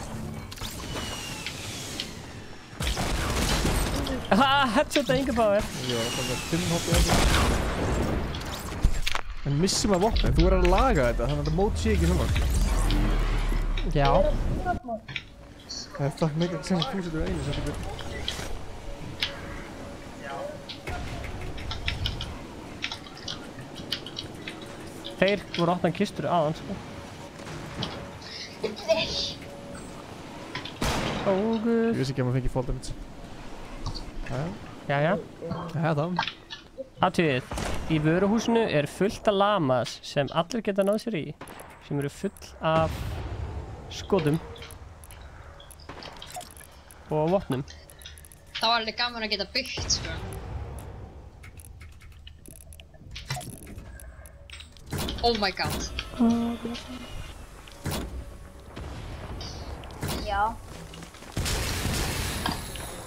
Haha, headshota Inga Power. Já, það er 5 hoppið þessu. En missum að vopna, þú er að laga þetta, þannig að þetta mót sé ekki svona. Já. Það er það mikið sem þú setur einu sem þú Þeir voru opnað kistur aðan, sko. Ó, guð. Ég vissi ekki að maður fengi fall damage. Jæja. Þá. Athugið, í vöruhúsinu er fullt af lamas sem allir geta náð sér í, sem eru full af skotum og vopnum. Það var alveg gaman að geta byggt, sko. Oh my god. Já.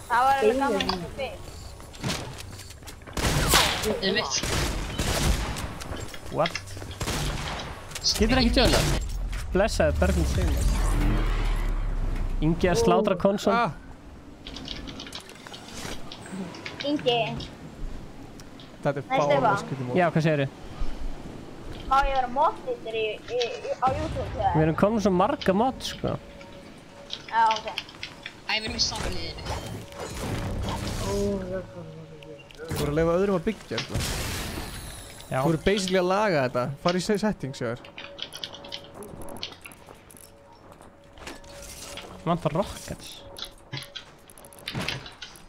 Það var alveg gaman að geta byggt. Einmitt. What? Getur ekki tjóna? Blessaði Berglind Sigmar. Ingi að slátra konsol. Ingi, Þetta er Nei, Stefán. báðaskutið mót. Já, hvað segirðu? má ég vera modditur á YouTube þegar? Við erum komin svo marga mod, sko. Já, ok. Æ, við erum í saman liðinu. Þú voru að leifa öðrum að byggja, sko. Já. Þú voru basically að laga þetta. Fara í settings, hjá þér. Vantar rockets.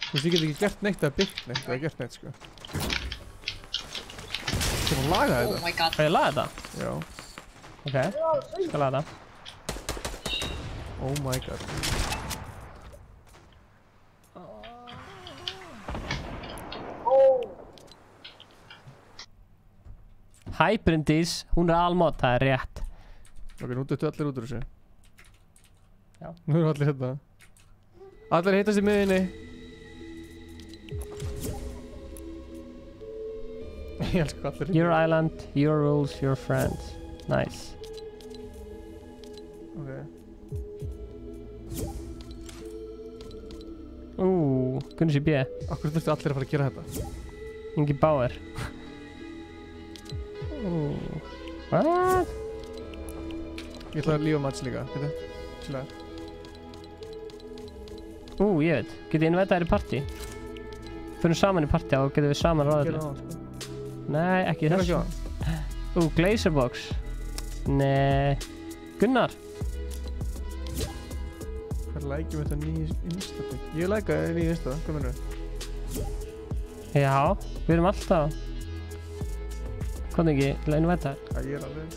Þú veist, ég get ekki gert neitt eða byggt neitt eða gert neitt, sko. Þú voru að laga Oh þetta. my god. Hvað ég laga þetta? Já. Ok, skal laga þetta. Oh my god. Hi Bryndís, hún er almod, það er rétt. Ok, nú duttu allir út úr þessu. Já. Nú eru allir hérna. Allir hittast í miðinni. Ég elskar allir Your island, your rules, your friends. Nice. Ok. Gunnar B. Akkur þurftu allir að fara að gera þetta. Ingi Bauer. What? Ég ætla að lífa Mats líka, veitu? Slæð. Ég veit. Getið ég invitað þér í partí? Förum saman í partí og getum við saman ráðið. Gera það, sko. Nei, ekki Gera þessu. ekki það. Glazerbox. Nei. Gunnar. Hvað lækjum þetta nýja Insta-bygg? Ég lækaði nýja Insta, hvað mennur þau? Já, við erum alltaf. Hvað ekki, til að invita þér? Það ég er alveg.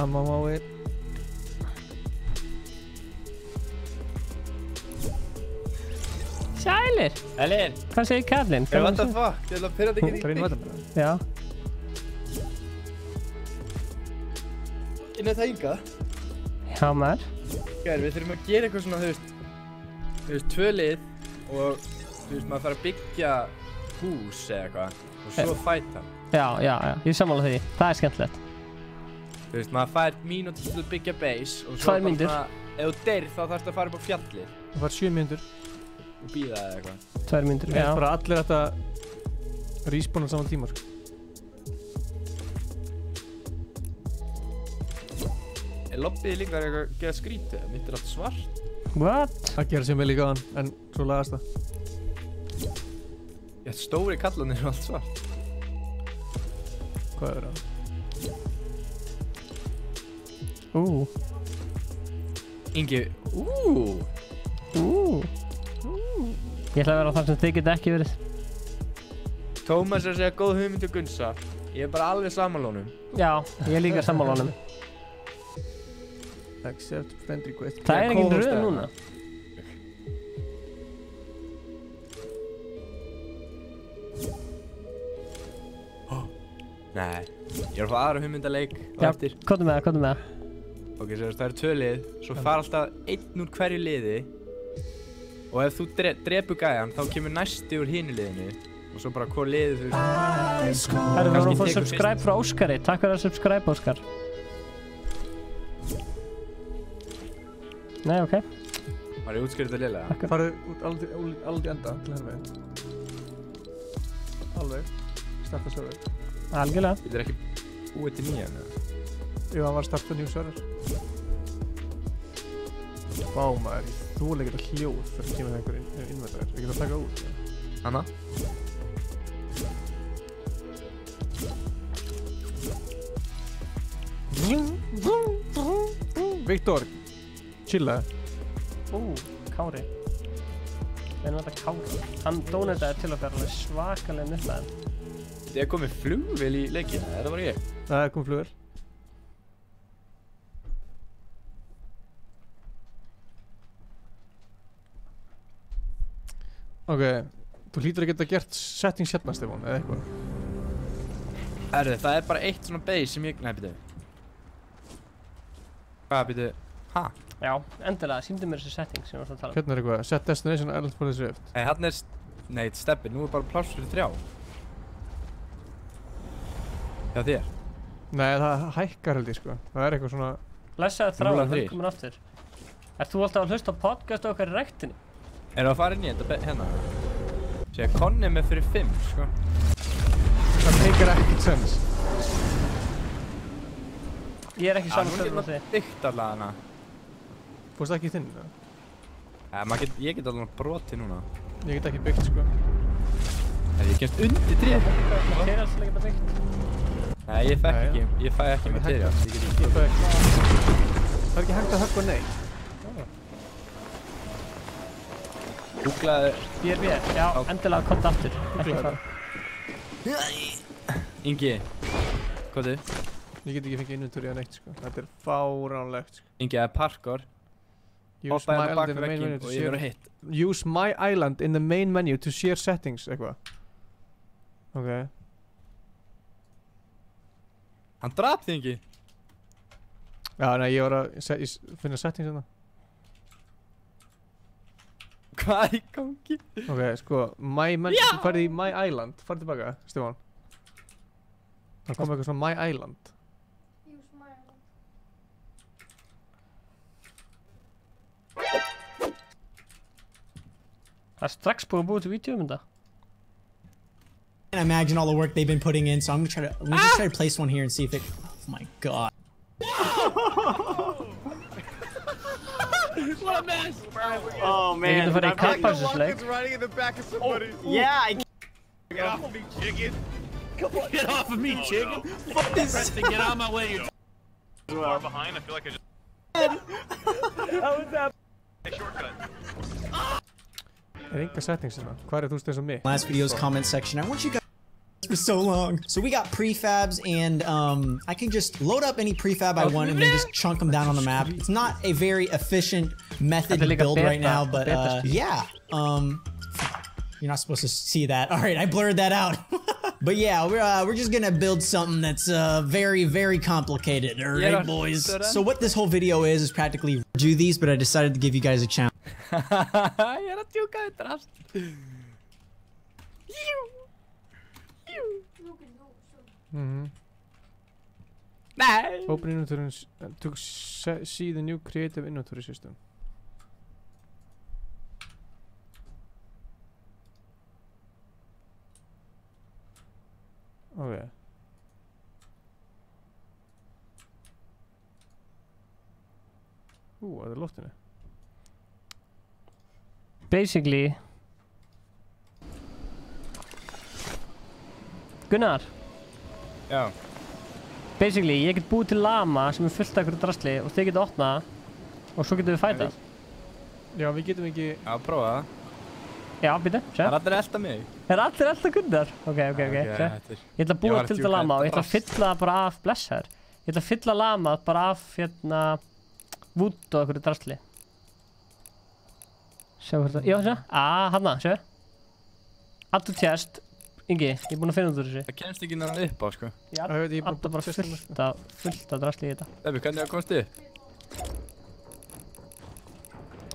Amma mái. Sælir! Elin, Hvað segir Karlinn? hey, what the fuck? Ég ætla að pyrra þetta Það er ekki einu vatn bara. Já. inn að það ynga. Já, maður. Gæri, við þurfum að gera eitthvað svona, þú veist, tvö lið og, þú veist, maður fara að byggja hús eða eitthvað og svo fæta. Já, ég sammála því. Það er skemmtilegt. Þú veist, maður fær mínútur til að byggja base og svo 2 mínútur. ef þú deyr þá þarfst að fara upp á fjallið Það var 7 mínútur. og býða eða eitthvað. 2 mínútur, Ég já. er bara allir þetta respawn á saman tíma, sko. Er lobbyið líka eitthvað að gera skrítið? Mitt er allt svart. What? Það gera sem við líka á hann, en svo lagast það. Ég stóri kallanir er allt svart. Hvað er það? Ingi, Ég ætla að vera þar sem þið geta ekki verið. Tómas er að segja góð hugmynd til Gunsa. Ég er bara alveg sammála honum. Já, ég er líka sammála honum. Accept friend request. Það er engin röð núna. Nei, ég er að fá aðra hugmyndaleik á Já, eftir. komdu með það. Ok, það eru 2 lið, svo fara alltaf 1 úr hverju liði. Og ef þú drepur gæjan, þá kemur næsti úr hinu liðinu. Og svo bara hvað liðið þú veist. Herru, við vorum að fá subscribe frá Óskari. Takk fyrir að subscribe, Óskar. Nei, ok. Var ég útskýrðið þetta liðlega? Farðu út alveg enda til hérna meginn. Alveg. Starta server. Algjörlega. Þetta er ekki búið til nýjan, eða? Jú, hann var starta new server. Vá maður, þú er ekkert að hljóð fyrir að kemur það einhver innverðar. Við getum að taka út. Hanna? Viktor, chilla. Kári. Við erum þetta Kári. Hann dónetaði til okkar alveg svakalega nýttaðan. Þetta er komið flugvél í leikina, er það bara ég? Það kom flugvél. Ok, þú hlýtur að geta gert settings hérna, Stefán, eða eitthvað. Herðu, það er bara eitt svona base sem ég... Nei, býtu. Hvað, býtu? Ha? Já, endilega, sýndi mér þessi setting sem við varst að tala um. Hérna er eitthvað, set destination island for this rift. Nei, hann er... Nei, steppi, nú er bara pláss fyrir 3. Já, þér. Nei, það hækkar held ég, sko. Það er eitthvað svona... Lesaði þráin, 0,3. velkomin aftur. Ert þú alltaf að hlusta á podcast okkar í rektinni? Erum við að fara inn í þetta hérna? Sér, Konni með fyrir 5, sko. Það meikar ekkert sens. Ég er ekki saman stöðum á því. Byggt allavega hana. Fórst ekki í þinn, eða? Ég get allavega brotið núna. Ég get ekki byggt, sko. Ég kemst undir 3. Material sem geta byggt. Nei, ég fæ ekki material. Ég fæ ekki. Það er ekki hægt að höggva nei. Googlaði... BRB, já, endilega komdu aftur. Ekki fara. Ingi. Hvað þið? Ég get ekki fengið inventory að neitt, sko. Þetta er fáránlegt, sko. Ingi, það er parkour. Use my island in the main menu to share... Use my island in the main menu to share settings, eitthvað. Ok. Hann draf þig, Ingi. Já, nei, ég var að finna settings hérna. Hvað er í gangi? Ok, sko, my menu, þú færði í my island. Farðu tilbaka, Stefán. Það kom eitthvað svona my island. Use my island. Það er strax búið að búið til vídeo um þetta. I imagine all the work they've been putting in, so I'm gonna just try to place one here and see if it. Oh my god. What a mess! Oh Við getum farið í kappakstursleik. Riding in the back of somebody. Yeah, I Get off of me, chicken! Get off of me, chicken! Preston, get out of my way! Far behind. I feel like I just. How was that? Shortcut. Er enga settings hérna. Hvað er þú eins og mig? last video's comment section. I want you guys for so long. So we got prefabs, and I can just load up any prefab I want and then just chunk them down on the map. It's not a very efficient method to build right now, but yeah. You're not supposed to see that. All right, I blurred that out. But yeah, we're just gonna build something that's very, very complicated. All right, boys. So what this whole video is practically do these, but I decided to give you gues a challenge. Ég er að djúka þetta rast. Nei! Open inventory to see the new creative inventory system. Ok. Það er loftinu. Basically Gunnar. Já. Basically, ég get búið til lama sem er fullt af einhverju drasli og þið getur opnað og svo getum við fætað. Já, við getum ekki... Já, prófa það. Já, býtu, Það sjá. er allir elda mig. Það allir alltaf Gunnar. Ok, sjá. þetta er... Ég ætla að búa til þetta lama og ég ætla að fylla það bara af blessaður. Ég ætla að fylla lamað bara af hérna vút og einhverju drasli. Sjá hvort það... Já, sjá. Hanna, sjá. Add to chest. Ingi, ég er búinn að finna út úr þessu. Það kemst ekki náttúrulega upp á, sko. Ég adda bara fullt af drasli í þetta. Steffi, hvernig það komst upp?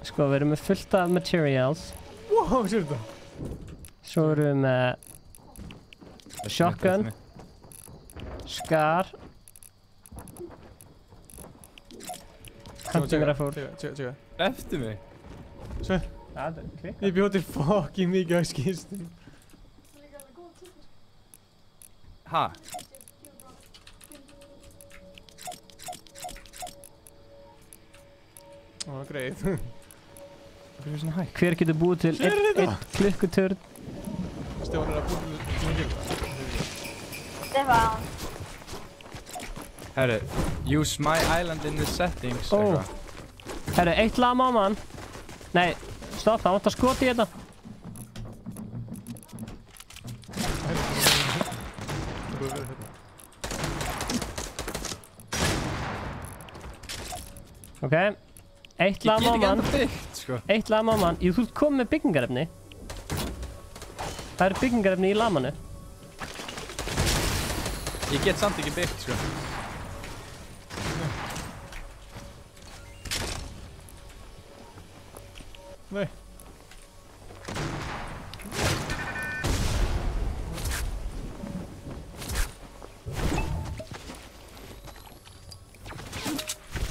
Sko, við erum með fullt af materials. Wow, sér þetta? Svo erum við með shotgun, scar, hunting rifle. Tjekka. Eftir mig? Svo. Ég bjóð til fucking mikið á skýrstum. Ha? Greið. Það er svona hægt. Hver getur búið til einn klukkuturn? Stefán að búið til að gera. Stefán. Herru, use my island in the settings, eitthvað. Herru, eitt lama á mann. Nei, stopp, það vantar skot í þetta. Ok, eitt lama á mann. Eitt lama á mann. Þú ert komið með byggingarefni. Það eru byggingarefni í lamanu. Ég get samt ekki byggt, sko. Nei.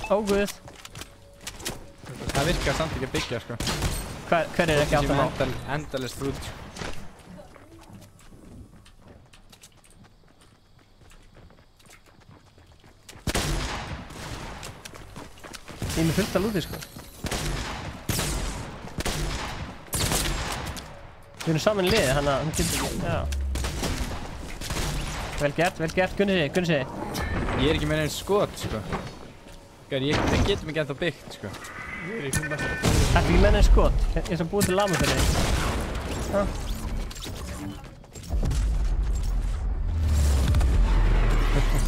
Ó, guð. Það virkar samt ekki að byggja, sko. Hver er ekki alltaf á? Endalist út. Ég er með fullt að lúti, sko. Við erum saman í liði, þannig að hún getur ekki, já. Vel gert, Gunni sig. Ég er ekki með einn skot, sko. Við getum ekki ennþá byggt, sko. Ég er ekki með það. Þetta ekki með einn skot. Ég er svo búið til lama fyrir þig.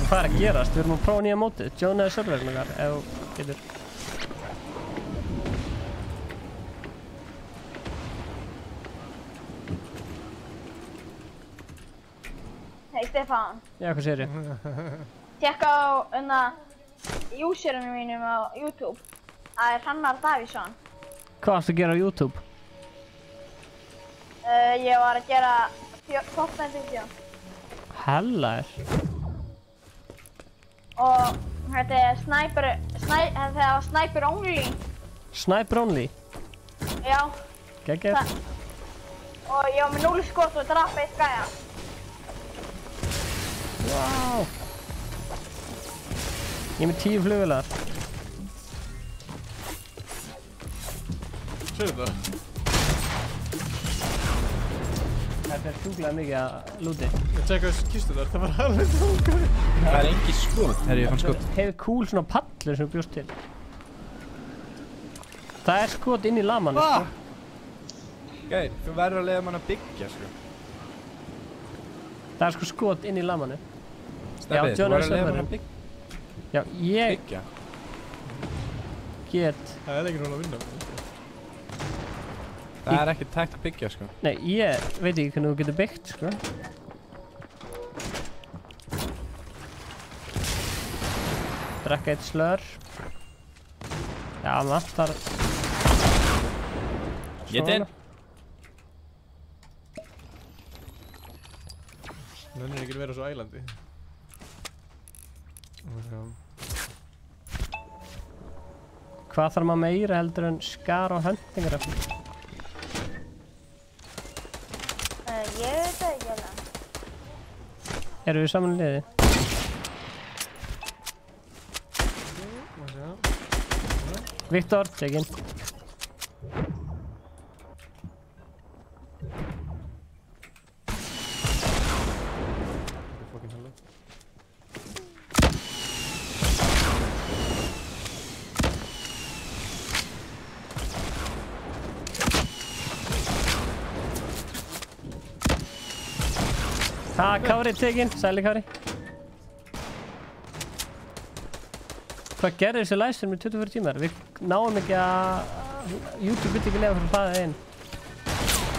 Hvað er að gerast? Við erum að prófa nýja mótið. Jonaði serverinn okkar, ef þú getur. Hei Stefán. Já, hvað segir ég? Tjekka á userinu mínum á YouTube. Það er Hrannar Davíðsson. Hvað varstu að gera á YouTube? Ég var að gera Fortnite-vídeó. Hellar. Og þetta er Sniper Only. Sniper Only? Já. Geggjað. Og ég var með 0 skot og drap eitt gæja. Wow. Ég er með 10 flugvélar. Sér þetta? Þetta er sjúklega mikið að lúti. Ég tjekka þessu kistu þar, það var alveg tókar. Það er engi skot. Herri, ég fann skot. Hefur cool svona pallur sem þú bjóst til. Það er skot inn í lamanum, sko. Gæir, þú verður að leiða mann að byggja, sko. Það er sko skot inn í lamanu. Steffi, þú verður að leiða mann að byggja. Já, ég Byggja. get... Það er ekki núna að vinna. Það er ekki tækt að byggja, sko. Nei, ég veit ekki hvernig þú getur byggt, sko. Drekka eitt slör. Já, maður þar... Get inn. Nennir ekki að vera svo ælandi. Hvað þarf maður meira heldur en skar og hendingarafni? Ég veit það ekki alveg. Erum við saman í liði? Viktor, tekinn. Kári tekinn, sæli Kári. Hvað gerði þessi livestream í 24 tímar? Við náum ekki að... YouTube byrði ekki lega fyrir að hlaða inn.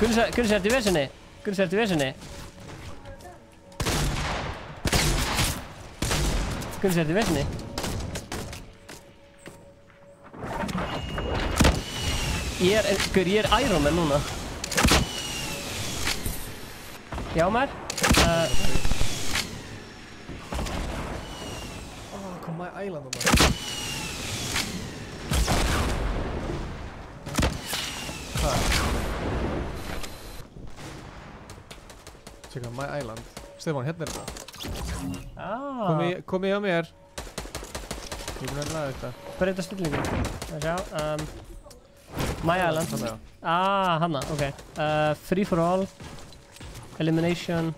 Gunnar ertu í vesinni? Gunnar ertu í vesinni? Gunnar ertu í vesinni? Ég er Iron Man núna. Já maður. Kom My Island maður. Hvað? Tjekka My Island. Stefán, hérna er þetta. Komið hjá mér. Ég er búinn að laga þetta. Breyta stillingu. Það sjá. My Island. Hanna, ok. Free for all. Elimination.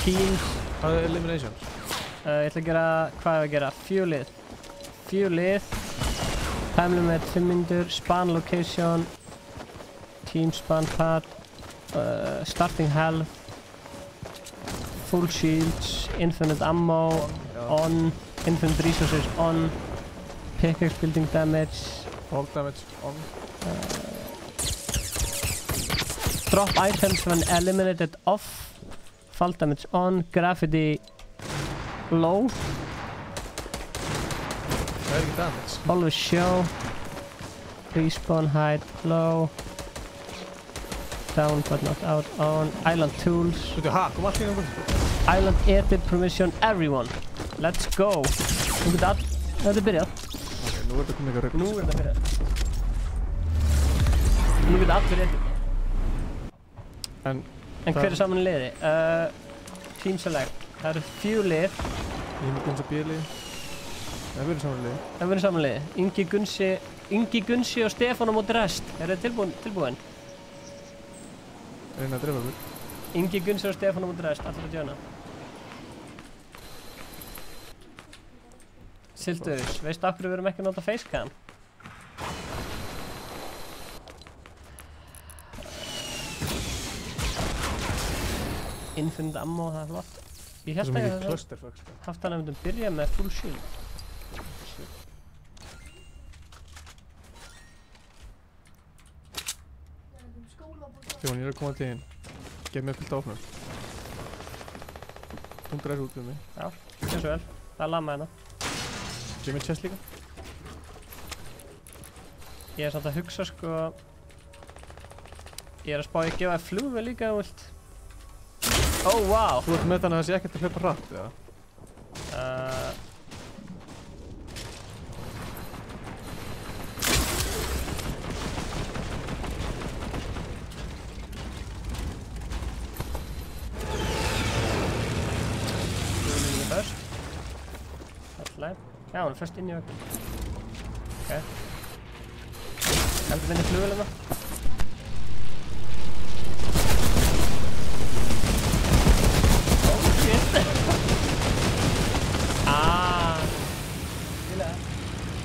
Teams. Hvað er elimination? Ég ætla að gera, hvað er að gera? 4 lið. 4 lið. Time limit 5 mínútur. Span location. Team span pad. Starting health. Full shields. Infinite ammo. On. Infinite resources on. Pickaxe building damage. All damage on. Drop items when eliminated off. Fall damage on. Gravity low. Það er ekki damage. Always show. Respawn height low. Down but not out on. Island tools. Veitu, kom allt í náttúrulega. Island edit permission everyone. Let's go. Nú getur all... Þetta er byrjað. Nú er þetta komið eitthvað rugl. Nú er þetta byrjað. Nú getur allir edit. En hver er saman í liði? Team select. Það eru 4 lið. Ég myndi eins og B-lið. Það verður saman liði. Það verður saman liði. Ingi Gunsi og Stefán á móti rest. Er þið tilbúin? Reyna að drefa okkur. Ingi Gunsi og Stefán á móti rest. Allir að djóna. Sildur, veistu af hverju við erum ekki að nota facecam? Infinite ammo, það er flott. Ég held að ég hef haft hann að myndum byrja með full shield. Stefán, ég er að koma til þín. Gef mér fullt áfnum. Hún dræðir út við mig. Já, eins og vel. Það er lama hérna. Gef mér chest líka. Ég er samt að hugsa sko... Ég er að spá ég að gefa þér flugvél líka ef þú vilt. Oh wow! Þú ert með þannig að það sé ekkert að hlaupa hratt, eða? Flugvélin er först. Alltaf. Já, hún er först inn í vöggun. Ok. Heldur minni flugvélina.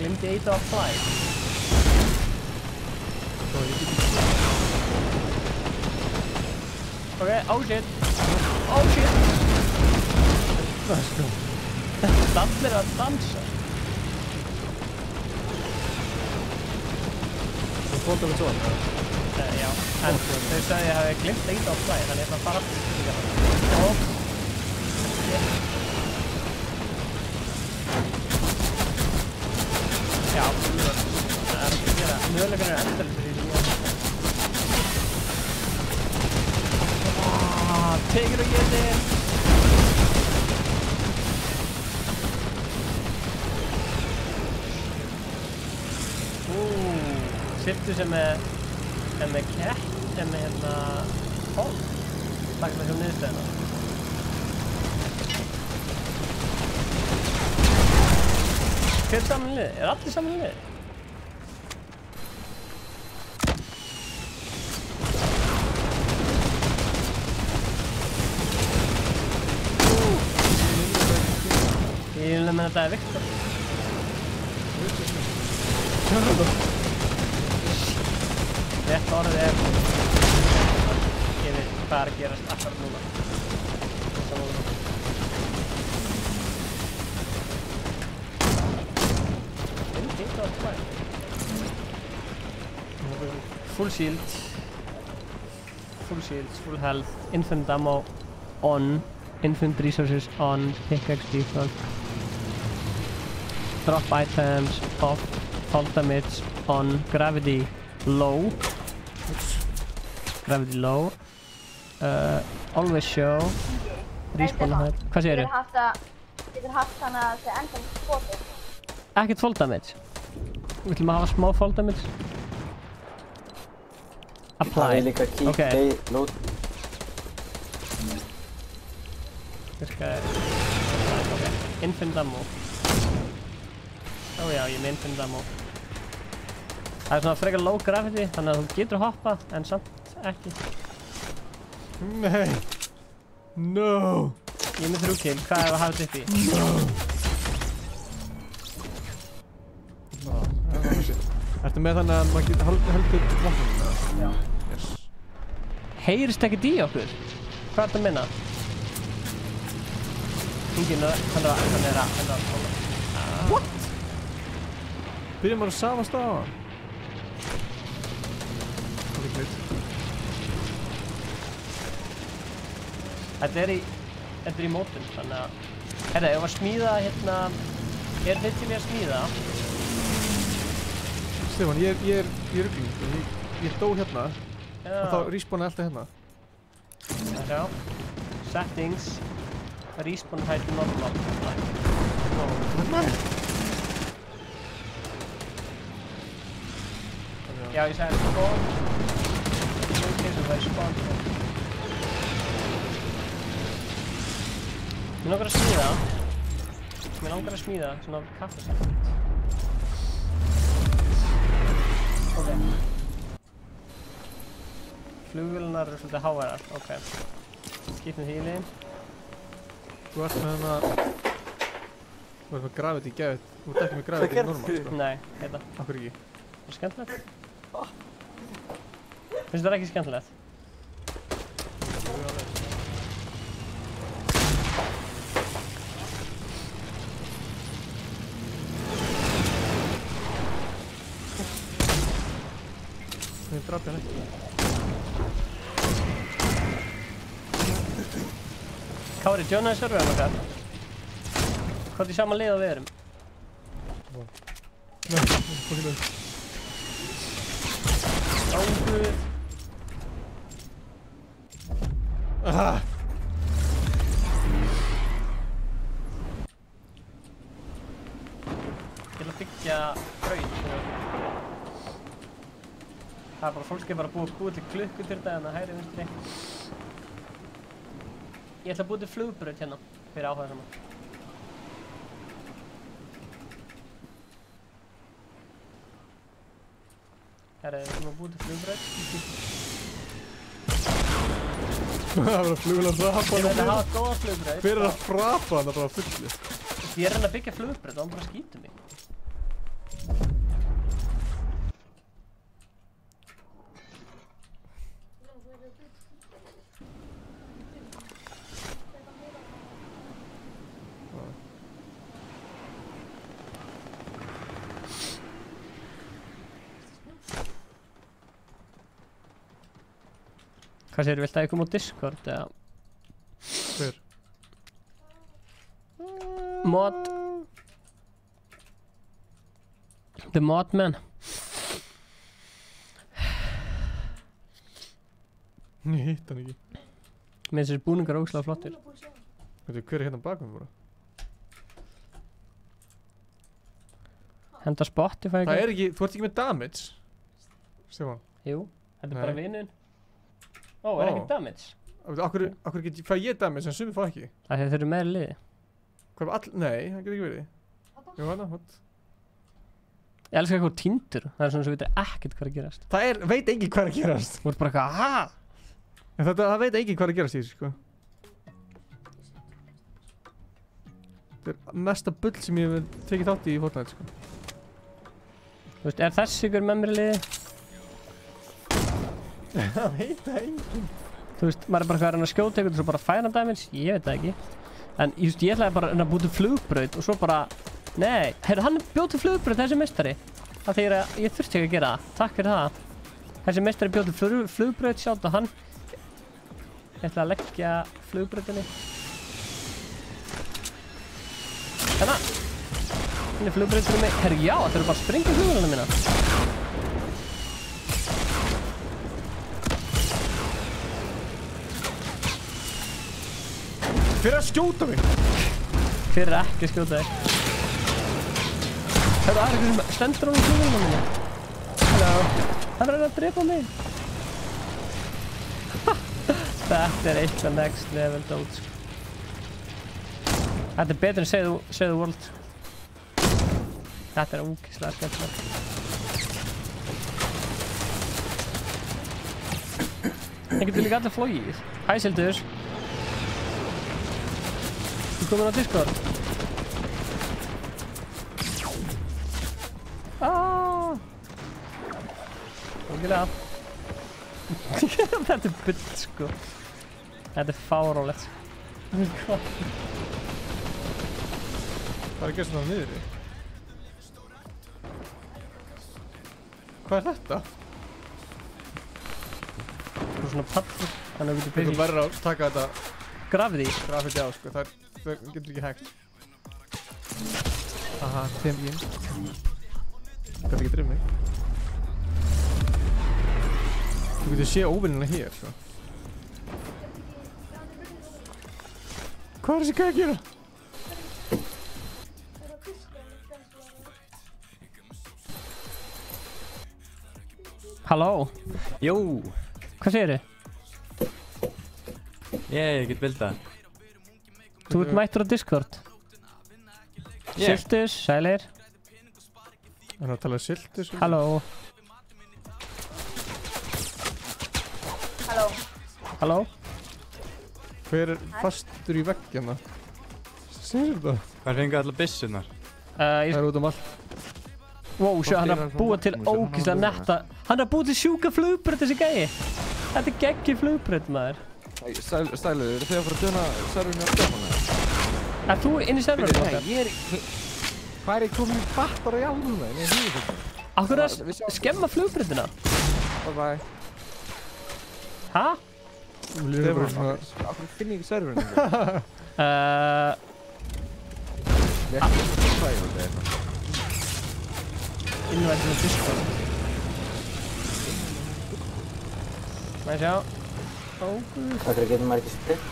Glimti eitt á fly. Ok, oh shit. Oh shit. Allir að dansa. Þú fóttu við svona? Já, en þau sagði að ég hafi glimt eitt á fly, þannig ég ætla að fara aftur. Og... Já, það er ekki að gera. Möguleikar eru endalist fyrir því að... Tegur og getir! Siltu sem er með kett, sem er hérna... Hól. Takk fyrir niðurstöðina. Hver er saman í liði? Er allir saman í liði? Ég vil meina þetta er Viktor. Rétt orðið er... yfir hvað er að gerast akkurat núna. Full shield. Full shields, full health, infinite ammo on, infinite resources on, pickaxe default. Drop items off, fall damage on, gravity low. Gravity low. Always show. Respawn ahead. Hvað segirðu? Getur haft þannig að það enda með skotið. Ekkert fall damage. Við ætlum að hafa smá fall damage. Apply. Okay. Virkaði. Okay. Infinite ammo. Ó já, ég með infinite ammo. Það er svona frekar low gravity, þannig að þú getur hoppa, en samt ekki. Nei. No. Ég er með 3 kill, hvað er að hafa þetta upp í? No. Ertu með þannig að maður getur heldur vopnum? Já. Yes. Heyrist ekkert í okkur? Hvað er þetta að minna? Enginn, hann er að koma. What? Byrjum maður að safast á hann? Þetta er í mótum, þannig að... Herra, ef að smíða hérna... Er þið til ég að smíða? Stefán, ég er ruggling. Ég dó hérna. Já. Og þá respawnaði alltaf hérna. Já. Settings. Respawn heitir normal. Já, ég sagði spawn. Ok, svo það er spawn. Mér langar að smíða svona kaffesett. Ok. Flugvélarnar eru svolítið háværar, ok. Skiptum healin. Þú ert með hérna... Þú ert með gravity í gæðið. Þú ert ekki með gravity í normal, sko. Nei, hérna. Akkur ekki? Það er skemmtilegt. Finnst það ekki skemmtilegt? Ég draf hérna ekki. Kári, joinaði serverinn okkar. Hvað er í sama lið og við erum? Nei, það er fokkin lög. Ánguð. Ah! Ég ætla að byggja braut. Það er bara, fólk er bara búið til klukku til þetta en það hægri vinstri. Ég ætla að búið til flugbraut hérna fyrir áhuga saman. Herra, við erum að búið til flugbraut. Það var að flugvélar frapa Ég vil hafa góða flugbraut. Hver er að frapa hana bara fullu? Ég er að reyna að byggja flugbraut og hann bara skýtur mig. Hvað segir þú, viltu að ég koma á Discord eða? Hver? Mod. The Modman. Ég hitt hann ekki. Með þessir búningar ógeðslega flottir. Veitu, hver er hérna bakum bara? Henda Spotify. Það er ekki, þú ert ekki með damage. Stefán. Jú, þetta er bara Nei. vinnuðinn. Ó, er ekki damage? Akkur fæ ég damage en sumi fá ekki? Það þeir eru meira liði. Hvað er nei, það getur ekki verið. Jú, hana, what? Ég elskar eitthvað týndur. Það er svona sem við veitum ekkert hvað er að gerast. Það veit enginn hvað er að gerast. Þú ert bara eitthvað, ha? En það veit enginn hvað er að gerast í þessu, sko. Þetta er mesta bull sem ég hef tekið þátt í Fortnite, sko. Þú veist, er þessi ykkur með mér í liði? Það veit það enginn. Þú veist, maður er bara að reyna að skjóta eitthvað og svo bara færa damage, ég veit það ekki. En ég ætlaði bara að búa til flugbraut og svo bara, nei, heyrðu, hann bjóð til flugbraut, þessi meistari. Það þegar ég þurfti ekki að gera það, takk fyrir það. Þessi meistari bjóð til flugbraut, sjátt á hann. Ég ætla að leggja flugbrautinni. Hérna. Hérna er flugbrautinu mig. Herru, já, það eru bara að springa flugbrautina mína. Hver er að skjóta mig? Hver er ekki að skjóta þig? Herru, það er eitthvað sem stendur á flugbrautina mína. Halló. Hann er að drepa mig. Þetta er eitthvað next level dót. Þetta er betur en Save the World. Þetta er ógeðslega skemmtilegt. Það getur líka allir flogið. Hæ Sildur. Þú komin á Discord. Ógeðlega. Þetta er bull sko. Þetta er fáránlegt. Það er ekki svona niður í. Hvað er þetta? Það er svona pallur. Þannig að við Þú verður að taka þetta grafið í. grafið á sko, það getur ekki hægt. Aha, TMI-in. Þetta ekki drif mig. Þú getur sé óvinnina hér sko. Hvað er þessi gæði að gera? Halló, Jú, hvað segirðu? ég get bildað. Þú ert mættur á Discord. Ég? Siltus, sælir. Það er að tala um siltu sko. Halló. Halló. Halló. Hver er fastur í veggina? Sér þetta? Hvað fengu allar byssunar? Það er út um allt. Wow, sjá, hann er að búa til ógeðslega netta. Hann er að búa til sjúka flugbraut þessi gæi. Þetta er geggjur flugbraut maður. Stælu, eru þið að fara að döna serverinu á stefnuna? Er þú inn í serverinu okkar? Ég er ekki... Hvað er ég komin í battar í alveg með? Nei, ég er ekki. Akkur að skemma flugbrautina? Bye bye. Hæ? Akkur finn ég ekki serverinu? Ég er ekki að svæða þetta. Innvægt með Discord. Má ég sjá. Óguð. Hvað getur maður ekki spritt?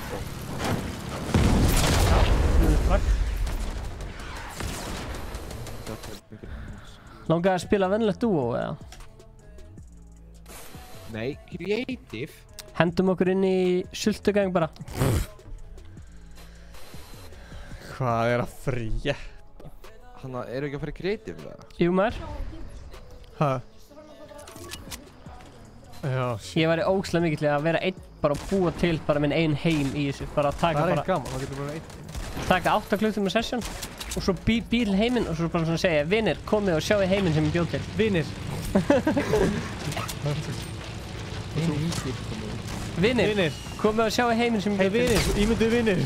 Takk. Langaði að spila venjulegt dúo eða? Nei, creative. Hendum okkur inn í sultugang bara. Hvað er að frétta? Hanna, eru ekki að fara í creative eða? Jú maður. Hæ? Já, shit. Ég væri ógeðslega mikill í að vera einn bara að búa til bara minn einn heim í þessu. Bara að taka Það er bara... ekki gaman, það getur bara einn. Taka 8 klukktíma session og svo bíl heiminn og svo bara svona segja vinir, komið og sjáu heiminn sem ég bjóð til. Vinir. Vinir, komið og sjáu heiminn sem ég bjóð til. Vinir, ímyndu vinir.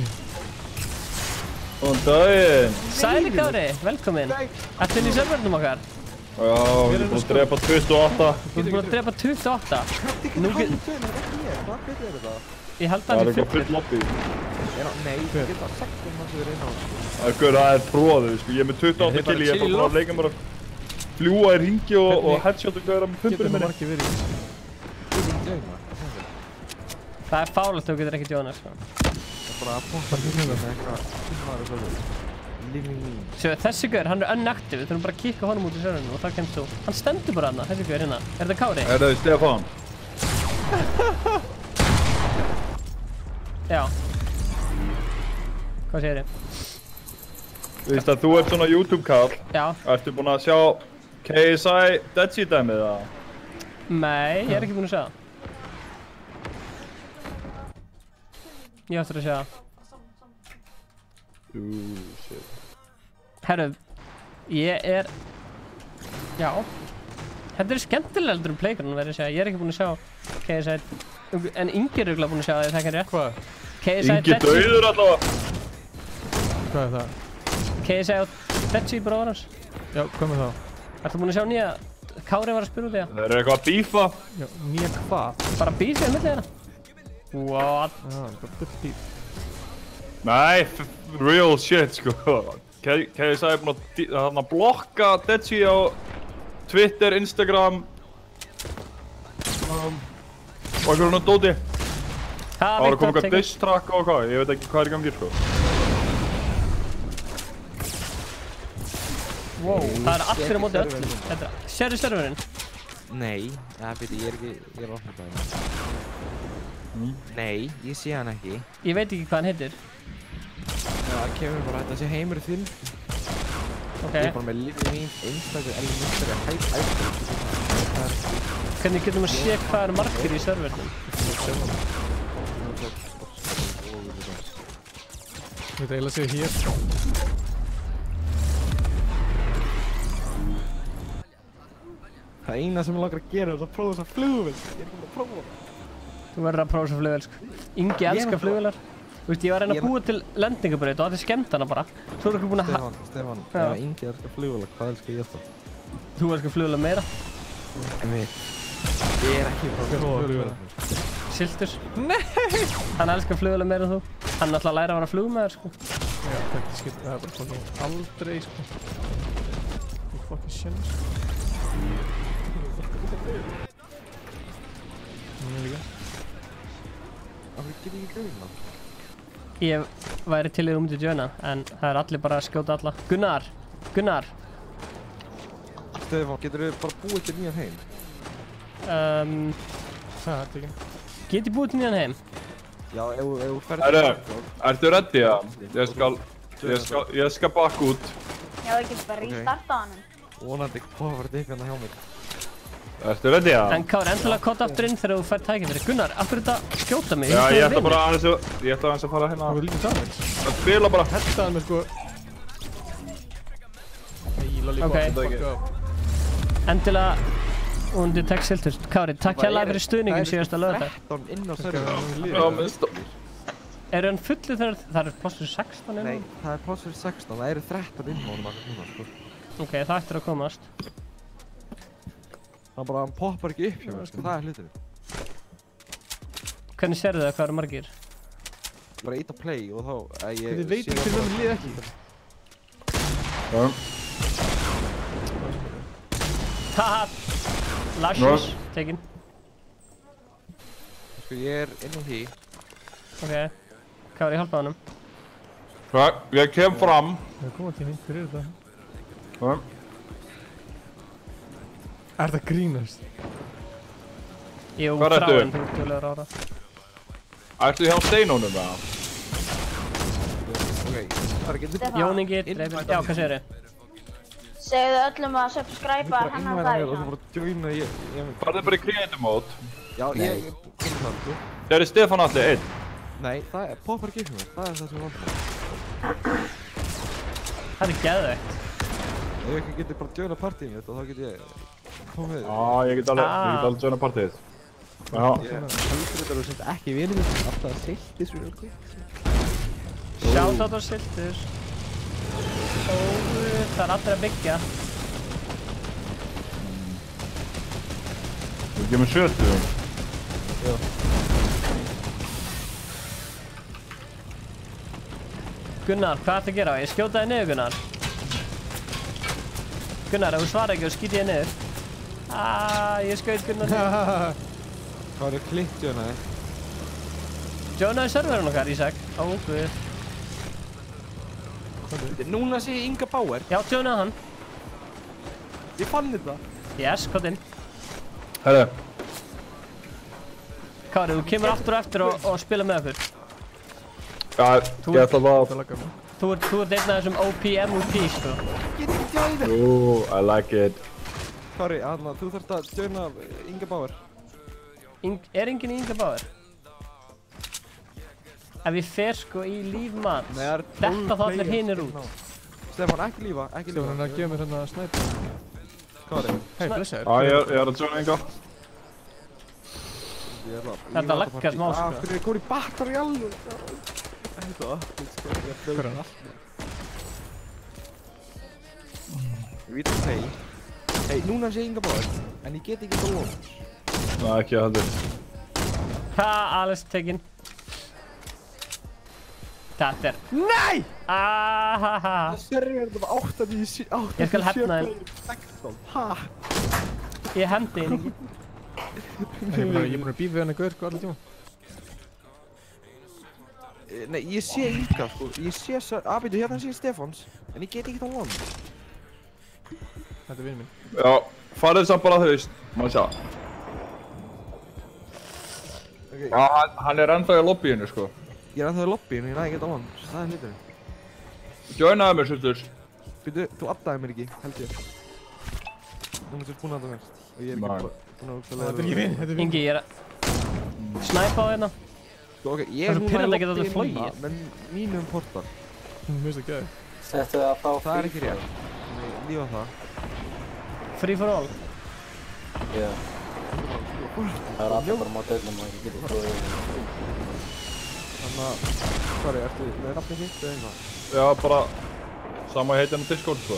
Góðan daginn. Sæli Kári, velkomin. Ertu inn í servernum okkar? Já, ég er búinn að drepa 28. Þú ert búinn að drepa 28? Nú get... Hvað getur þetta? Ég held Það að er eitthvað full lobby. Nei, ég get að 16 manns við reyna á það. Það er tróðið, sko. Ég er með 28 killi, ég er bara að leika mér að fljúa í ringi og headshota gauðra með pumpurinn minni. Getur það margir verið? það er fálegt að þú getur ekki djóna, sko. Það er bara að pompa hérna með eitthvað. Það er svo Sjö, þessi gaur, hann er unactive, við þurfum bara að kikka honum út í serverinu og það kemst þú. Hann stendur bara hana, þessi gaur hérna. Er þetta Kári? Er það Stefán? Já. Hvað segir þið? Þú veist að þú ert svona YouTube-kall. Já. Ertu búinn að sjá KSI Dead Sea dæmið eða? Nei, ég er ekki búinn að sjá það. Ég ætti að sjá það. Shit. Herru, ég er... Já. Þetta er skemmtilega eldur um playground verður ég að segja. Ég er ekki búinn að sjá KSI En Ingi er örugglega búinn að sjá það, það ekki rétt. Hvað? Ingi dauður allavega. Hvað er það? KSI og Detsi bróðar hans. Já, hvað með þá? Ertu búinn að sjá nýja? Kári var að spyrja út í það. Það eru eitthvað að bífa. Já, nýja hvað? Bara bífið milli þeirra. What? Já, bara bull bíf. Nei, real shit sko. KSI er búinn að blokka Detsi á Twitter, Instagram og eitthvað svona dóti. Það var að koma eitthvað diss track og hvað, ég veit ekki hvað er í gangi sko. Wow, það er allir á móti öll. Sérðu serverinn? Nei, beti, ég er að opna það. Nei, ég sé hann ekki. Ég veit ekki hvað hann heitir. Það kemur bara þetta sé heimur þinn. Ok. Ég er bara með lífið mín, einstaklega elmustari að hæpa. Hvernig getum við að sé hvað er margir í servernum? Ég veit eiginlega að segja hér. Það eina sem ég langar að gera er að prófa þessa flugvél. Ég er búinn að prófa það. Þú verður að prófa þessa flugvél sko. Ingi elskar flugvélar. Þú veist, ég var að reyna að búa til lendingabraut og allir skemmt hana bara. Svo er ekki búinn að Stefán, ef Ingi elskar flugvélar, hvað elskar ég þá? Þú elskar flugvélar meira. Ég er ekki frá flugvélar. Siltur. Nei! Hann elskar flugvélar meira en þú. Hann er alltaf að læra að vera flugmaður sko. Já, þetta skilur, það er bara fucking aldrei sko. Ég fucking sjálf sko. Líka. Af hverju getur ég ekki grunna? Ég væri til í til Jöna, en það er allir bara að skjóta alla. Gunnar! Gunnar! Stefán, getur við bara búið til nýjan heim? Það er ekki. Get ég búið til nýjan heim? Já, ef þú ferð Ertu ready það? Ég skal bakka út. Já, ég get bara restarta hann. Vonandi hvað var þetta ykkur hjá mér. Ertu ready það? En Kári, endilega kota aftur inn þegar þú fær tækifæri. Gunnar, af hverju þetta skjóta mig? Já, ég ætla bara aðeins að fara hérna. Það var lítið damage. Það spila bara. Hettaði mig sko. Nei, lollipop, fuck up. Endilega, hún tek siltur. Kári, takk hérlega fyrir stuðningin síðasta lögðar. 13 inn á serverinu. Eru hann fullið þegar það er pláss fyrir 16 inn? Nei, það er pláss fyrir 16. Það eru 13 inn á honum akkur núna sko. Ok, það ættir að komast. Hann poppar ekki upp hjá mér sko, það er hluturinn. Hvernig sérðu það hvað eru margir? Bara ít að play og þá ég... Þið veit ekki hvernig mér líð ekki. Haha! Lashes, tekinn. Sko ég er inn á því. Ok. Kári, hjálpa honum. Hvað? Ég kem fram. Það er komað til mín, hver er þetta? Hvað? Er það grínast? Jú, Hvar ertu? Þráinn, þú ert tjóðlegar ára. Ertu hjá steinunum það? Ok, það er ekki... Jón Ingi, dreifir, já, hvað segir þið? Segðu öllum að subscribe að hann að og svo það. bara joina ég... Farðu bara í creative mode. Já, ég... það sko. Það er Stefán allir einn. Nei, það poppar ekki upp hjá mér, það er það sem ég vantar. Það er geðveikt. Ef ég geti bara joina partíinu þetta, þá get ég... komið. Já, ég get alveg joina partíið. Já. Heldur þetta eru sem ekki vinið mér, alltaf að silti svo vel quick. Shoutout á siltur. Það er allir að byggja. Þú gefur sjötu. Já. Gunnar, hvað ertu að gera? Ég skjótaði niður, Gunnar. Gunnar, ef þú svarar ekki og skýti ég niður. Ég skaut Gunnar niður. Hvað er klikt joinaði? Joinaði serverinn okkar, Ísak. Ó, guð. Núna sé ég Inga Bauer. Já, joinaði hann. Ég fann þetta. Yes, hvað inn? Herru. Kári, þú kemur aftur og eftir og spila með okkur. Já, ég ætla bara... Þú ert einn af þessum OP MVP, sko. Get ekki joina. Ooh, I like it. Kári, þú þarft að joina Inga Bauer. Er enginn í Inga Bauer? Ef ég fer sko í lífmat, þetta þá allir hinir út. Stefán, ekki lífa, ekki lífa. Stefán er að gefa mér hérna snæp. Kári. Hei, blessaður. Já, ég er að joina Inga. Þetta laggar smá sko. Hvernig er góð í batteri alveg? Þetta, ég flögur allt. Ég veit að segja. Hei, núna sé ég enga báð, en ég get ekki það lóð. Nei, ekki að heldur. Ha, Alex tekinn. Þetta er... NEI! Ahaha. Það er þetta bara 8-9... Ég skal hefna þeim. 16, ha? Ég hendi henni ekki. Ég er búinn að bífa við hann að gaur, allir tíma. Nei, ég sé enga sko. Ég sé Abítu, hérna sé Stefáns, en ég get ekki það lóð. Þetta er vinur minn. Já, farið samt bara haust. Má sjá. Já, hann er ennþá í lobbyinu, sko. Ég er ennþá í lobbyinu, ég næði ekki það lóð. Það er hluturinn. Joinaði mér, Sultur. Býtu, þú addaði mér ekki, held ég. Þú mútið búin að það verst. Og ég er ekki búin að Þetta er ekki vinn, þetta er vinn. Ingi, ég er að snæpa á hérna. Sko, ok, ég Það er er svo núna pirrandi í að geta allir lobbyinu flogið. með mínum portal. Mér finnst það gæði. Settu það þá Það er ekki rétt. Lífa það. Free for all. Já. Það er alltaf bara mótellum og ekki getur flóðið. Þannig að, sorry, ertu með nafni hitt eða eitthvað? Já, bara sama heiti hann á Discord, sko.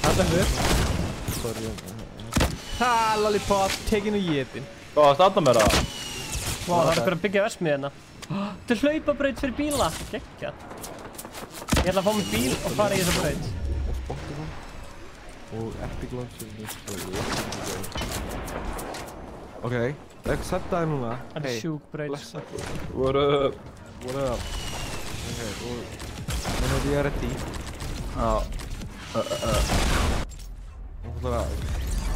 Þetta er þér. Sorry, Ha, lollipop, tekinn og étin. Hvað varst að með það? Vá, það er eitthvað að byggja versmið hérna. Þetta er hlaupabraut fyrir bíla. Geggjað. Ég ætla að fá mig bíl og fara í þessa braut. Og Spotify. Og Epic Launcher. Ok, ég senda þér núna. Þetta er sjúk braut. Blessa. What up? What up? Ok, og þannig að ég er ready. Já. Og þú ætlar að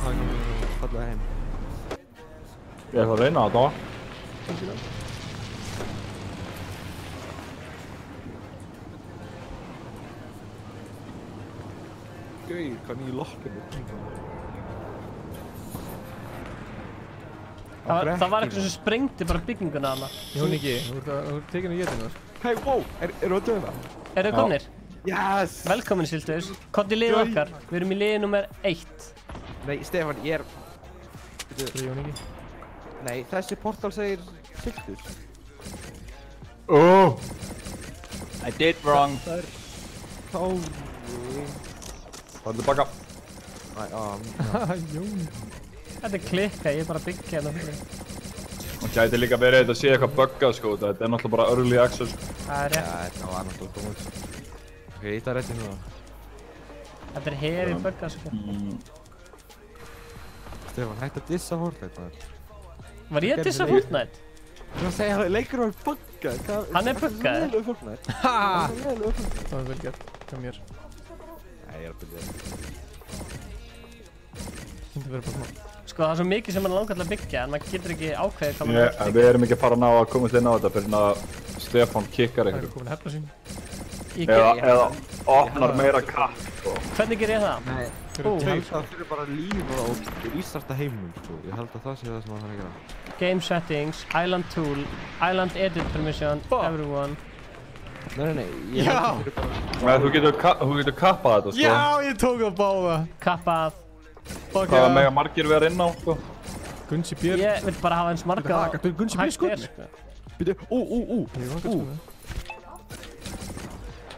taka mig og falla heim. Ég ætla að reyna þetta. Gauð, hvað nýju lokkinu. Það var eitthvað sem sprengdi bara bygginguna hana. Jón ekki, þú ert tekinn og étin þar. Hei, wow, eru að döða? Eru þið komnir? Yes! Velkomin Siltus. Kott í liðið okkar. Við erum í liði nummer 1. Nei, Stefán, ég er... Það er Jón ekki. Nei, þessi portal segir Siltus. Oh! I did wrong. Það er... Kári... Það er tilbaka. Æ, Haha, Jón. Þetta er klikka, ég er bara að byggja hérna fyrir. Það gæti líka verið að þetta sé eitthvað buggað, sko. Þetta er náttúrulega bara early access. Það er rétt. Já, þetta var náttúrulega dómut. Ok, ég það rétti núna. Þetta er herið bugga, sko. Stefán, hætti að dissa Fortnite, maður. Var ég að dissa Fortnite? Þú að segja að leikurinn var buggað. Hann er buggaður. Það er leilugur Fortnite. Ha! Það er leilugur Fortnite. Það var vel gert. Hjá mér. Nei, ég er að byrja. Hindi verið bara smá. Sko, það er svo mikið sem mann langar til að byggja, en maður getur ekki ákveðið hvað maður Við getur byggja. erum ekki að fara að ná að komast inn á þetta fyrir að Stefán kikkar Það er ykkur. komin að hefla sín. Eða opnar meira kapp, sko. Hvernig ger ég það? Nei, Ó, ég held að það fyrir bara að lífa og ístarta heiminum, sko. Ég held að það sé það sem það þarf að gera. Game settings, island tool, island edit permission, everyone. Nei, ég held að það fyrir bara... Nei, þú getur kappað þetta, sko. Já, ég tók það báða. Kappað. Hvað mega margir vera inn á, sko? Gunsi Björn. Ég vil bara hafa eins marga Gunsi Björn sko. Býtu, Ég var sko.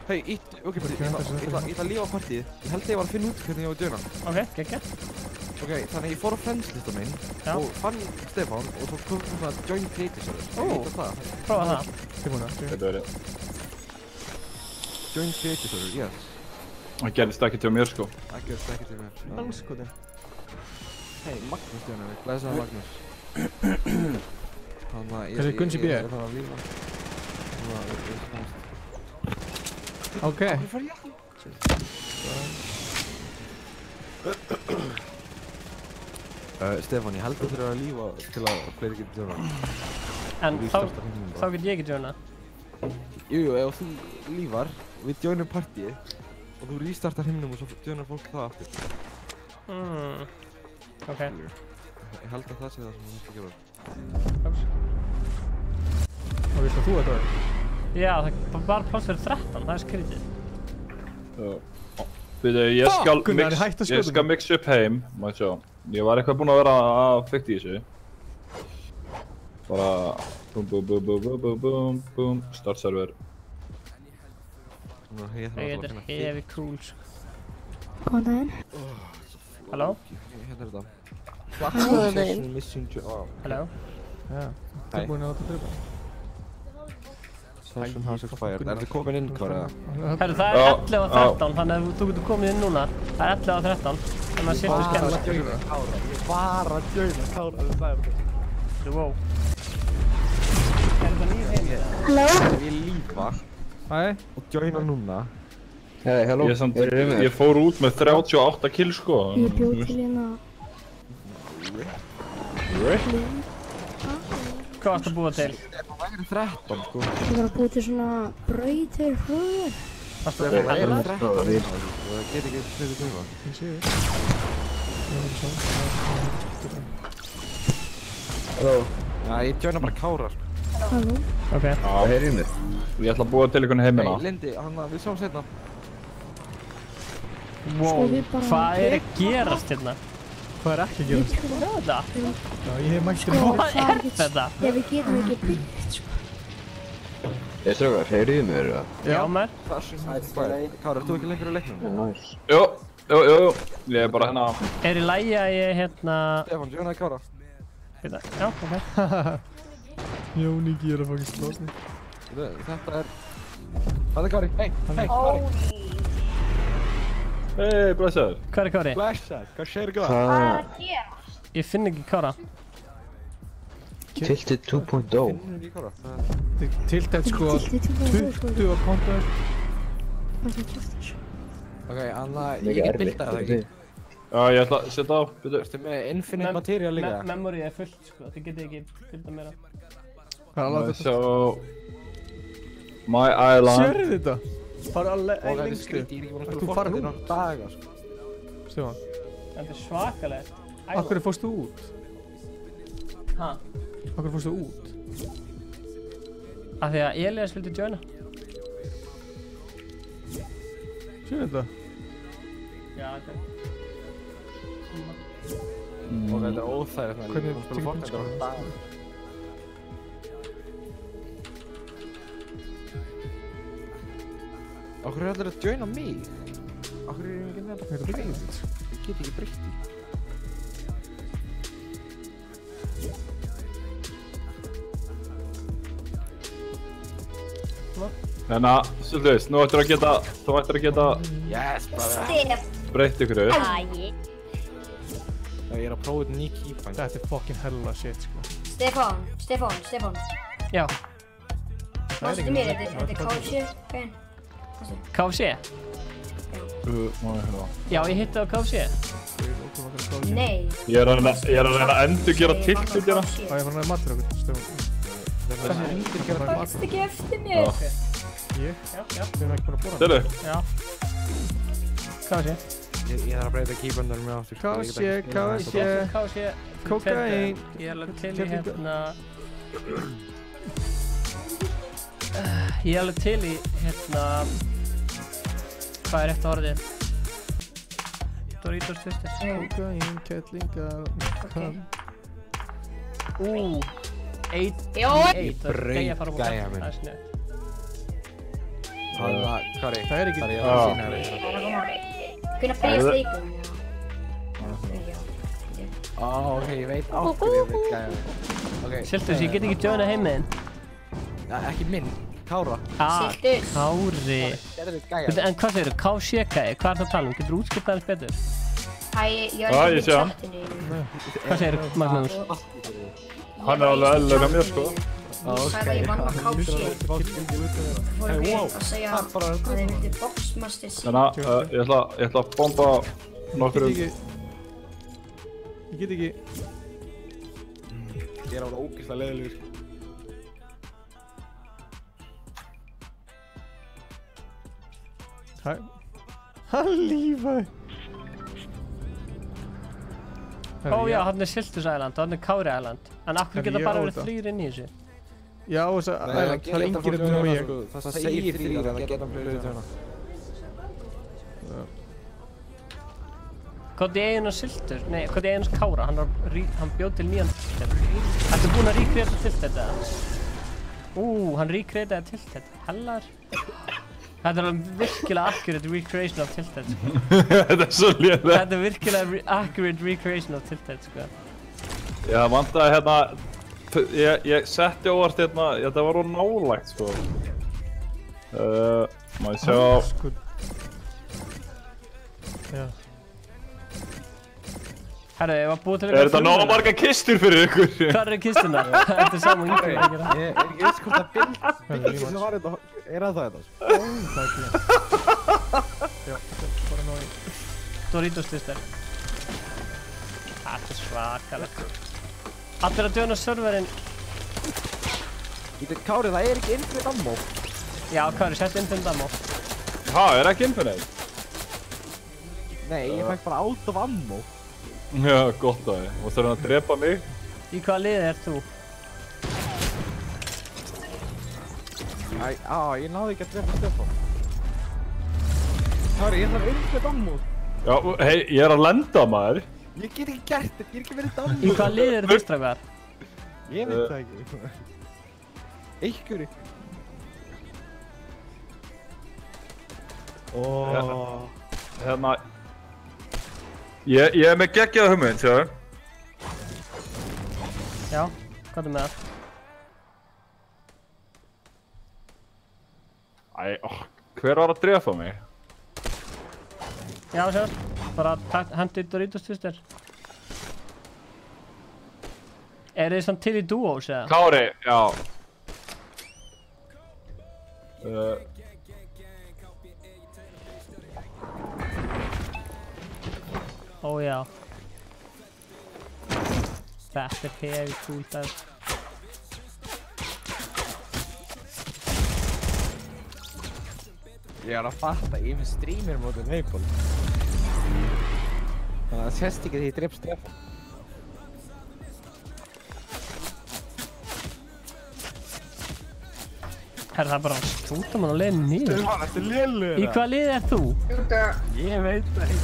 Hei, ok, ég ætla að lífa partíð. Ég held að ég var að finna út hvernig ég var að döna. Ok, geggja. Ok, þannig að ég fór á friendslista minn og fann Stefán og svo kom það að join creator server. Prófa það. Þetta verið. Join creator server, yes. Það gerðist ekki til mér, sko. Það gerðist ekki til mér. Anskotin. Hei, Magnús Djónar, glæsaði Magnús. Þannig að ég Hvað er Gunsi B? Ég þarf að lífa. Ok. Stefán, ég held að þú þurfa að lífa til að fleiri geti djóna. En þá get ég ekki djóna. Jú, ef þú lífar, við djónum partíið og þú restartar himnum og svo djónar fólk það aftur. Ok. Ég held að það sé það sem þú þurft að gera. Og veistu að þú þetta var? Já, það var pláss fyrir 13, það er skrítið. Ég skal mix upp heim, má ég sjá. Ég var eitthvað búinn að vera að fikta í þessu. Bara búm, start server. Þetta er heavy cool sko. Góðan daginn. Halló? Hérna er þetta. Góðan daginn. Halló? Já, þú er búinn að láta gripa. Session has expired. Er þið komin inn hvar eða? Herru, það er 11 og 13, þannig að þú getur komið inn núna. Það er 11 og 13, þannig að sérstu skemmt. Ég bara að joina Kára, það er það. Wow. Er þetta nýr heim? Halló? Ég lífa Hæ? og joina núna. Hei, halló. Ég fór út með 38 kill sko. Ég bjóð til hérna. Hvað varst að búa til? Það væri 13 sko. Ég var að búa til svona brautir hlöður. Varst að búa til það? Það get ekki fyrir tíma. Ég sé Halló. Já, ég joina bara Kára sko. Halló? Ok. Já, heyrið mér. Ég ætla að búa til einhvern heimina. Hey, Lindi, við sjáum setna. Wow, hvað er að gerast hérna? Hvað er ekki að gerast? Hvað er þetta? Já, ég hef mætt til Hvað er þetta? Já, við getum ekki byggt sko. Ég strákar, heyrið mér eða? Já, mér. Kára, ert þú ekki lengur í leiknum? Nice. Jú. Ég er bara hérna. Er í lagi að ég hérna... Stefán, joinaði Kára. Já, ok. Jóni gera fokkin slóðni. Þetta er... Hvað er Kári? Hei, Kári. Hei, blessaður. Hvað er Kári? Blessaður, hvað sér góða? Hvað er að gera? Ég finn ekki Kára. Tilted 2.0. Finnur ekki Kára? Tiltætt sko Tilted 20 á kontoður. Það er kjöftur. Ok, Anna, ég get bildaði það ekki. Já, ég ætla að setja á. Ertu með infinite material líka? Memory er fullt sko, þið getið ekki bilda meira. Hvað er að láta þetta? Sjá... My Island. Sérðu þetta? Fara alveg Og þetta er lengstu. skrítið, ég er ekki búin að Þú spila farið Fortnite í út? daga sko. Stefán, Þetta er svakalegt. akkur fórstu út? Hæ? Akkur fórstu út? Af því að Elias vildi joina. Sérðu þetta? Já, ok. Og þetta er óþægilegt með Hvernig ég er búin að spila Fortnite á daga. Akkur er allir að joina mig? Akkur er ég ekki með Þetta er breytt. Ég get ekki breytt því. Þannig að, Sölduðis, þú ættir að geta Yes, brother. Stef. breytt ykkur upp. Æi. Ég er að prófa þetta ný keybind. Þetta er fucking hella shit sko. Stefán. Já. Mástu mér, þetta er KFC, gæn. KFC? Má ég hérna. Já, ég hitti á KFC. Nei. Ég er að reyna að endurgera tiltið hérna. Já, ég fann að matur okkur, Stefán. Bakst ekki eftir mér. Ég? Já. Við erum ekki búin að bóra. Sérðu? Já. KFC. Ég þarf að breyta keybindarinn mér áttur. KFC. Kokain. Ég er alveg til í hérna... Ég er alveg til í hérna... Hvað er rétt orðið? Doritos Twisted. Kokain, kettlingar. Ok. 8 Jó. í 8. Það er gæja að fara á Gæja bókað. minn. Það er snett. Kári, Það er ekki... ég að sína þér eitthvað. Hvernig bregðast leikum? Ok, ég veit áttur ég veit gæja minn. Ok. Siltus, ég get ekki joina heimiðinn. Ekki minn, Kára. Siltus. Kári. Gerðu gæja. En hvað segirðu? KFC-gæði? Hvað er það að tala um? Getur þú útskipt aðeins betur? Ég Já, ég sé hann. Hvað segirðu, Magnús? Hann er alveg eðlilega mér sko. Hvað ég vann að KFC? Fórum við að segja að þið myndi Boxmasters. Þannig að ég ætla að bomba nokkur Ég get ekki... Ég er alveg ógeðslega leiðilegur. Hæ? Hann lífaði. Ó já, hann er Siltus Island og hann er Kári Island. En af hverju geta bara verið 3 inn í þessu? Já, þess að það er enginn hérna og ég. Það segir 3 að það geta blöðið tjóna. Hvað er eigin hans Siltur? Nei, hvað er eigin hans Kára? Hann bjóð til nýjan Tilted. Ertu búinn að recreata Tilted eða? Hann recreataði Tilted. Hellar. Þetta er virkilega accurate recreation of Tilted, sko. Þetta svo lélega. Þetta virkilega accurate recreation of Tilted, sko. Já, vantaði ég setti óvart þetta var of nálægt, sko. Má ég sjá. Já. Herru, ég var búið til þetta nógu marga kistur fyrir ykkur? Hvar kistuna? Þetta saman yngur að gera. Ég ekki veist hvort það bildið sem var þetta, það þetta? Já, bara nógu. Doritos twister. Þetta svakalegt. Allir að döna serverinn. Kári, það ekki infinite ammo. Já, Kári, sett infinite ammo. Ekki infinite? Nei, ég fæk bara out of ammo. Já, gott að þið. Varstu að drepa mig? Í hvaða liði þú? Ég náði ekki að drepa Stefán. Kári, ég þarf infinite ammo. Já, hei, ég að lenda, maður. Ég get ekki gert þetta, ég ekki verið ammo. Í hvaða liði þú strákar? Ég veit það ekki. Einhverju. Ég er með geggjaða hugmynd, sjáðu. Já, hvað með það? Hver var að drepa mig? Já, sjáðu. Bara hendi Doritos twister. Þið samt til í duos, eða? Kári, já. Já. Þetta heavy cool það. Ég að fatta, ég finn streamer mótið Maple. Þannig að það sést ekki þegar ég drep Stefán. Herra, það er bara stúta mann á leiðinu niður. Stefán, þetta er lélugur. Í hvaða liði þú? Ég veit það ekki.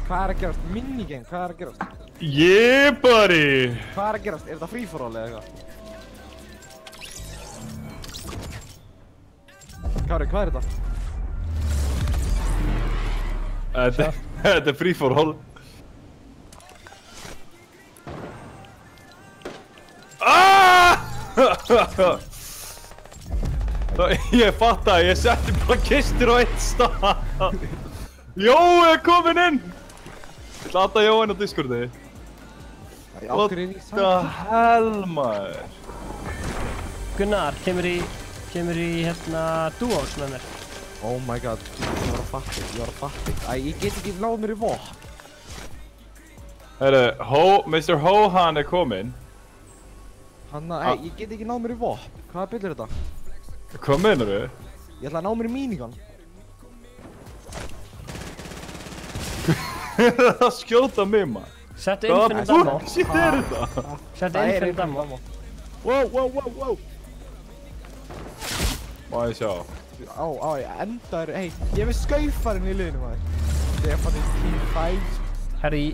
Hvað að gerast? Minigame, hvað að gerast? Yeah, buddy! Hvað að gerast? Þetta free for all eða eitthvað? Kári, hvað þetta? Þetta free for all. Ég fatt að ég setti bara kistur á eitt stað. Jói er kominn inn! Ég ætla að adda Jói inn á Discordi. What the hell, maður? Gunnar, kemur í duos með mér. Oh my god, ég var að fatta. Ég get ekki náð mér í vopn. Herru, Mr. Hohan er kominn. Ég get ekki náð mér í vopn. Hvaða bill er þetta? Hvað meinar þú? Ég ætla að ná mér í minigun. Það skjóta mig, maður. Settu infinite ammo. Hvað shit er þetta? Settu infinite ammo. Wow. Má ég sjá. Ég endar, hei, ég er með skaufarinn í liðinu, maður. Stefán er team 5. Herri,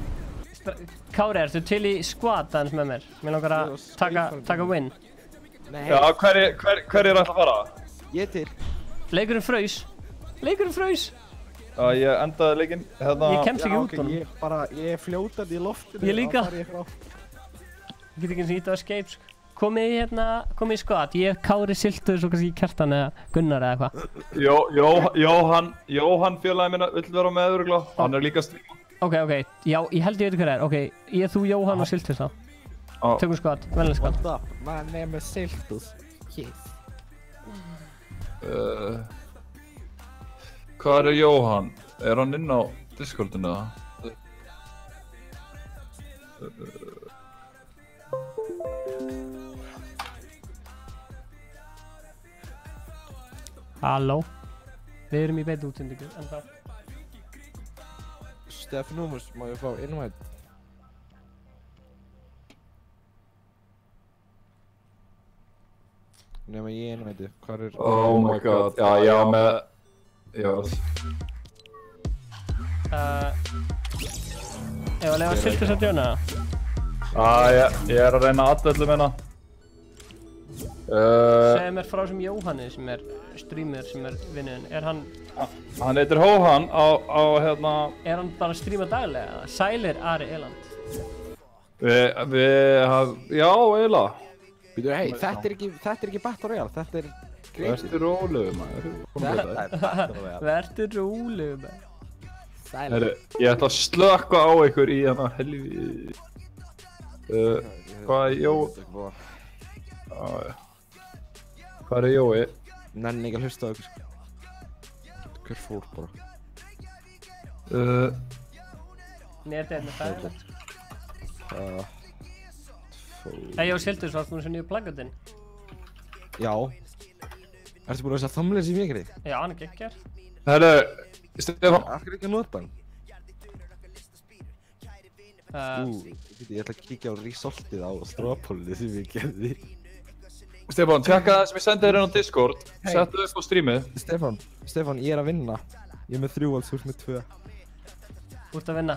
Kári, ertu til í squad aðeins með mér? Mér langar að taka win. Nei. Já, hver er alltaf að fara? Ég er til. Leikurinn fraus. Já, ég endaði leikinn, Ég kemst ekki út honum. Ég er fljótandi í loftinu. Ég líka. Ég get ekki eins og ít á escape, sko. Komið í squad, ég, Kári, Siltur, svo kannski Kjartan eða Gunnar eða eitthvað. Jóhann félagi minna vill vera með öðrugla, hann er líka streama. Ok, já, ég held ég veit hver það er, ok, ég, þú, Jóhann og Siltur þá. Tökum squad, vennileg squad. What up, my name is Siltus. Yes. Hvað er Jóhann? Er hann inn á Discordinu eða? Halló. Við erum í beinni útsendingu, en þá. Stefnúmus, má ég fá invite? Nefna ég invite, hvað er... Oh my god, já, með... Já. Ef að lefa Siltus að djóna það? Ég er að reyna aðöllum hérna. Segðu mér frá sem Jóhanni sem er streamer sem er vinnuðinn. Er hann... Hann heitir Hóhan á hérna... Er hann bara að streama daglega? Sælir Ari Eland. Já, eiginlega. Býtu, hei, þetta er ekki Battle Royale, þetta er... Vertu rólegur maður. Þetta er Battle Royale. Vertu rólegur maður. Herru, ég ætla að slökkva á ykkur í hérna helvi... Hvað er Jói? Hvað er Jói? Nenni ekki að hlusta á ykkur sko. Hver fór bara? Netið er með fæðilegt. Hei, ég og Siltus, varst þú þessu nýju pluggatinn? Já. Ertu búin að þessa thumbnails í mér? Já, hann er geggjar. Herru, Stefán. Af hverju ekki að nota hann? Ég ætla að kíkja á resultið á strópólunni sem ég gerði. Stefán, tjekka það sem ég sendi þér inn á Discord. Settu upp á streamið. Stefán, ég er að vinna. Ég er með 3 alls, þú ert með 2. Þú ert að vinna.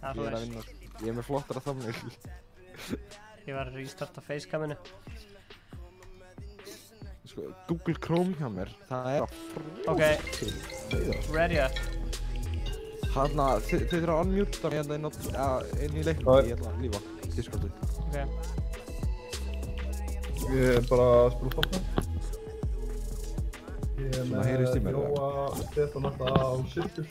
Ég er að vinna. Ég er með flottara thumbnail. Ég var að restarta facecaminu. Sko, Google Chrome hjá mér, það er að Ok, ready up. Hanna, þið þurfa að unmuta mig hérna inn í leiknum, ég ætla að lífa Discordið. Ok. Ég er bara að spila fólk. Svona heyrðist í mér. Jóa, Stefán alltaf á Siltus.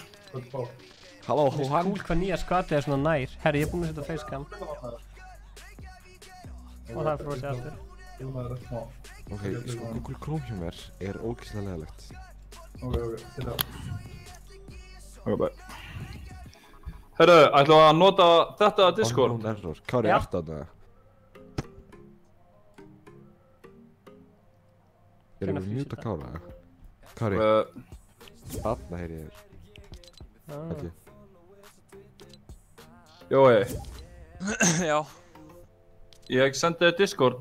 Halló, hann. Cool hvað nýja skatið er svona nær. Herri, ég er búinn að setja facecam. Og það er frosið aftur. Ok, sko, Google Chrome hjá mér er ógeðslega leiðilegt. Ok, þetta. Ok, bæ. Herru, ætlum við að nota þetta Discord? Unknown error. Kári, ertu að það? Erum við mjúta Kára? Kári? Þarna heyri ég þér. Jói. Já. Ég sendi þér Discord.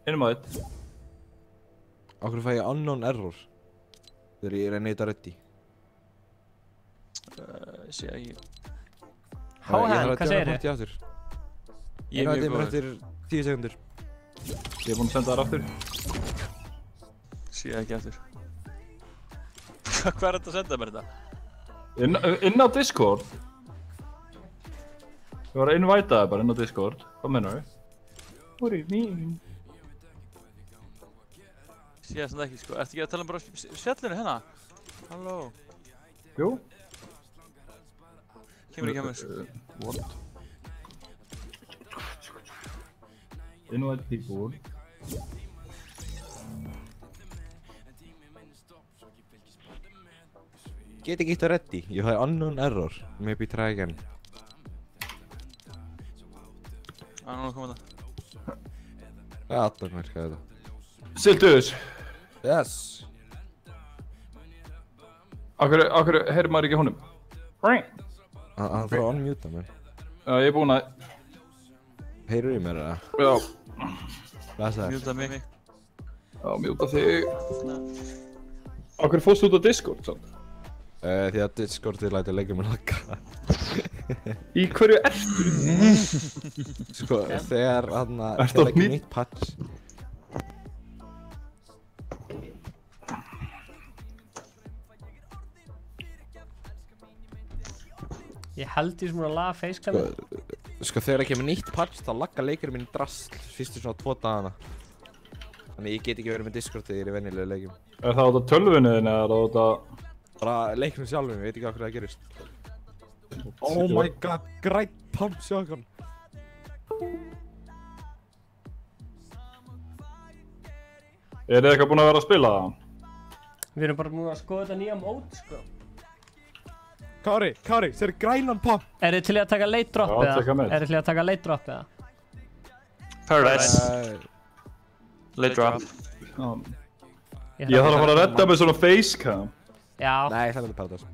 Innum að þitt. Á hverju fæ ég unknown error? Þegar ég er að neyta reddi. Sé ekki. Háhan, hvað segir þið? Ég er mjög góður. Eftir 10 sekundur. Ég er búinn að senda þér aftur. Sé ekki aftur. Hvað er þetta að senda mér þetta? Inn á Discord. Ég var að invita það bara inn á Discord. Hvað mennar þau? What do you mean? Sé það svona ekki sko. Ertu ekki að tala um bara fjallinu hérna? Halló? Jú. Kemur ekki að mér. What? Invite people. Get ekki eitt að reddi. Ég fæ unknown error. Maybe try again. Núna kom þetta. Það er alltaf mér, hvað er þetta? Siltus! Yes! Akkur heyrir maður ekki honum? Hann þarf að unmuta mér. Já, ég er búinn að... Heyrir í mér eða? Já. Blessaður. Mjúta mig. Já, mjúta þig. Akkur fórstu út á Discord samt? Því að Discordið læti að leggja mér lagga. Í hverju ertu? Sko, þegar hann að leggja nýtt patch. Ég held því sem hún að laga facecam. Sko, þegar það kemur nýtt patch þá lagga leikurinn minn drasl fyrstu svona 2 dagana. Þannig ég get ekki verið með Discord þegar ég er í venjulegu leikjum. Er það út á tölvunni þinni eða er það út á... Bara leiknum sjálfum, ég veit ekki hvað það gerist. Oh my god, grænt pump shotgun. Er þið eitthvað búin að vera að spila það? Við erum bara búin að skoða þetta nýja mót, sko. Kári, sér grænan pump. Er þið til að taka late drop eða? Já, taka með. Er þið til að taka late drop eða? Paradise. Late drop. Ég þarf að fara að redda með svona facecam. Já. Nei, það er Paradise.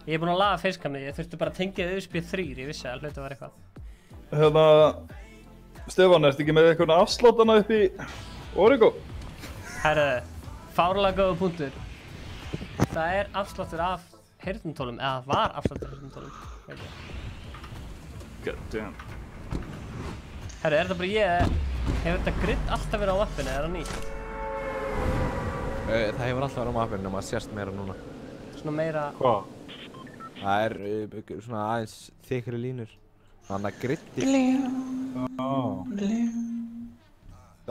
Ég er búinn að laga facecamið, ég þurfti bara að tengja USB 3, ég vissi að hluti var eitthvað. Hérna... Stefán, ertu ekki með eitthvað afslátana upp í... Origo? Herðu, fárlega góða punktur. Það er afsláttur af heyrnartólum, eða var afsláttur heyrnartólum. God damn. Herru, er þetta bara ég, hefur þetta grid alltaf verið á appinu, er það nýtt? Það hefur alltaf verið á mappinu, en maður sést meira núna. Svona meira... Hvað? Það er svona aðeins þykkri línur. Þannig að griddi.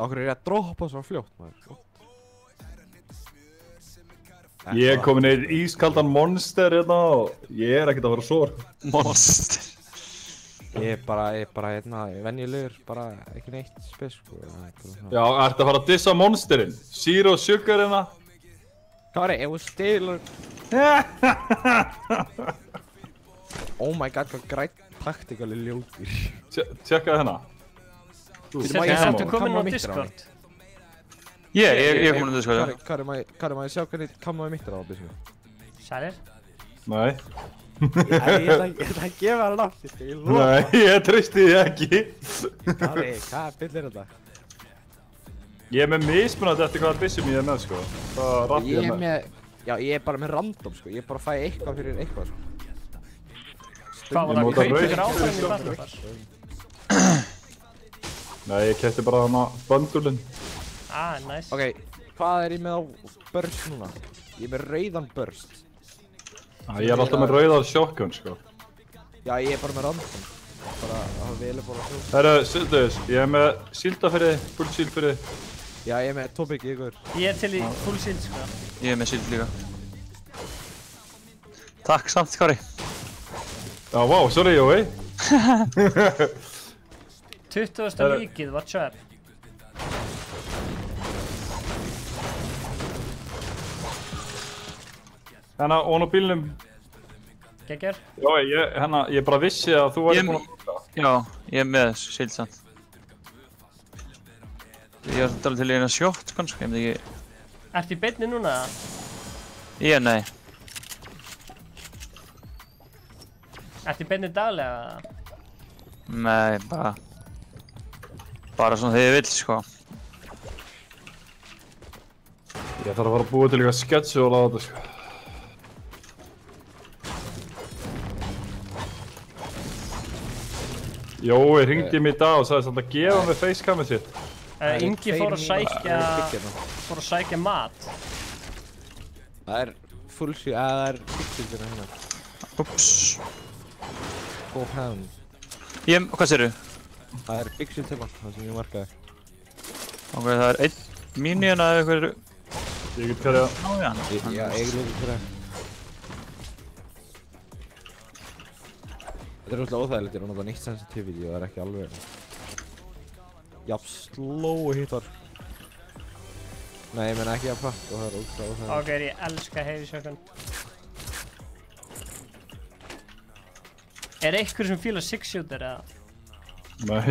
Okkur er ég að droppa svo fljótt, maður. Ég er komin í ískaldan monster hérna og ég er ekkert að fara sór. Monster. Ég er bara hérna, venjulegur, bara ekki neitt spes, sko. Já, ertu að fara að dissa monsterinn? Zero Sugar hérna? Kári, ég var stilur. Oh my god, hvað grænt taktikali ljótir. Tjekkaði hérna. Þú komin á Discord? Ég er komin á Discord, já. Kári, maður sjá hvernig kammaði mitt er á þessu? Sælir? Nei. Ég ætla að gefa það nátt, ég lofa. Nei, ég treysti því ekki. Kári, hvað bill er þetta? Ég er með mismunandi eftir hvaða byssum ég er með, sko. Hvað rapp ég er með? Já, ég er bara með random, sko. Ég bara fæ eitthvað fyrir eitthvað, sko. Hvað var það? Kaupið þér áfram í Battle Pass? Nei, ég keypti bara hana bundulinn. Nice. Ok, hvað er ég með á burst núna? Ég er með rauðan burst. Ég er alltaf með rauðar shotgun, sko. Já, ég er bara með random. Bara að hafa velið bara að Herru, Sildus, ég er með sílda fyrir þig, full síld fyrir þig. Já, ég er með tóbygg í ykkur. Ég er til í full síld, sko. Ég er með síld líka. Takk samt, Kári. Já, vá, sorry, Jói. 20. líkið, what's up? Hérna, ofan á bílnum. Geggjör? Jói, ég bara vissi að þú væri búinn að búka. Já, ég er með síld samt. Ég var alveg til í eina shot, kannski, ég veit ekki. Ertu í beinni núna? Nei. Ertu í beinni daglega? Nei, bara svona þegar ég vill, sko. Ég þarf að fara að búa til eitthvað sketsjól á þetta, sko. Jói hringdi mig í dag og sagði samt að gefa mig facecamið sitt. Ingi fór að sækja mat. Það er full shit, það er pixelina hérna. Ups. Go ham. Hvað segirðu? Það er pixel til það sem ég markaði. Ok, það er einn mini hérna eða eitthvað. Ég get hverja. Já, ég lóti hverja. Þetta er ótrúlega óþægilegt, ég er að nota nýtt sensitivity og það er ekki alveg jafn slow hittar. Nei, ég meina ekki jafn hratt og það er ótrúlega óþægilegt. Ok, ég elska heavy shotgun. Er einhver sem fílar six shooter eða? Nei.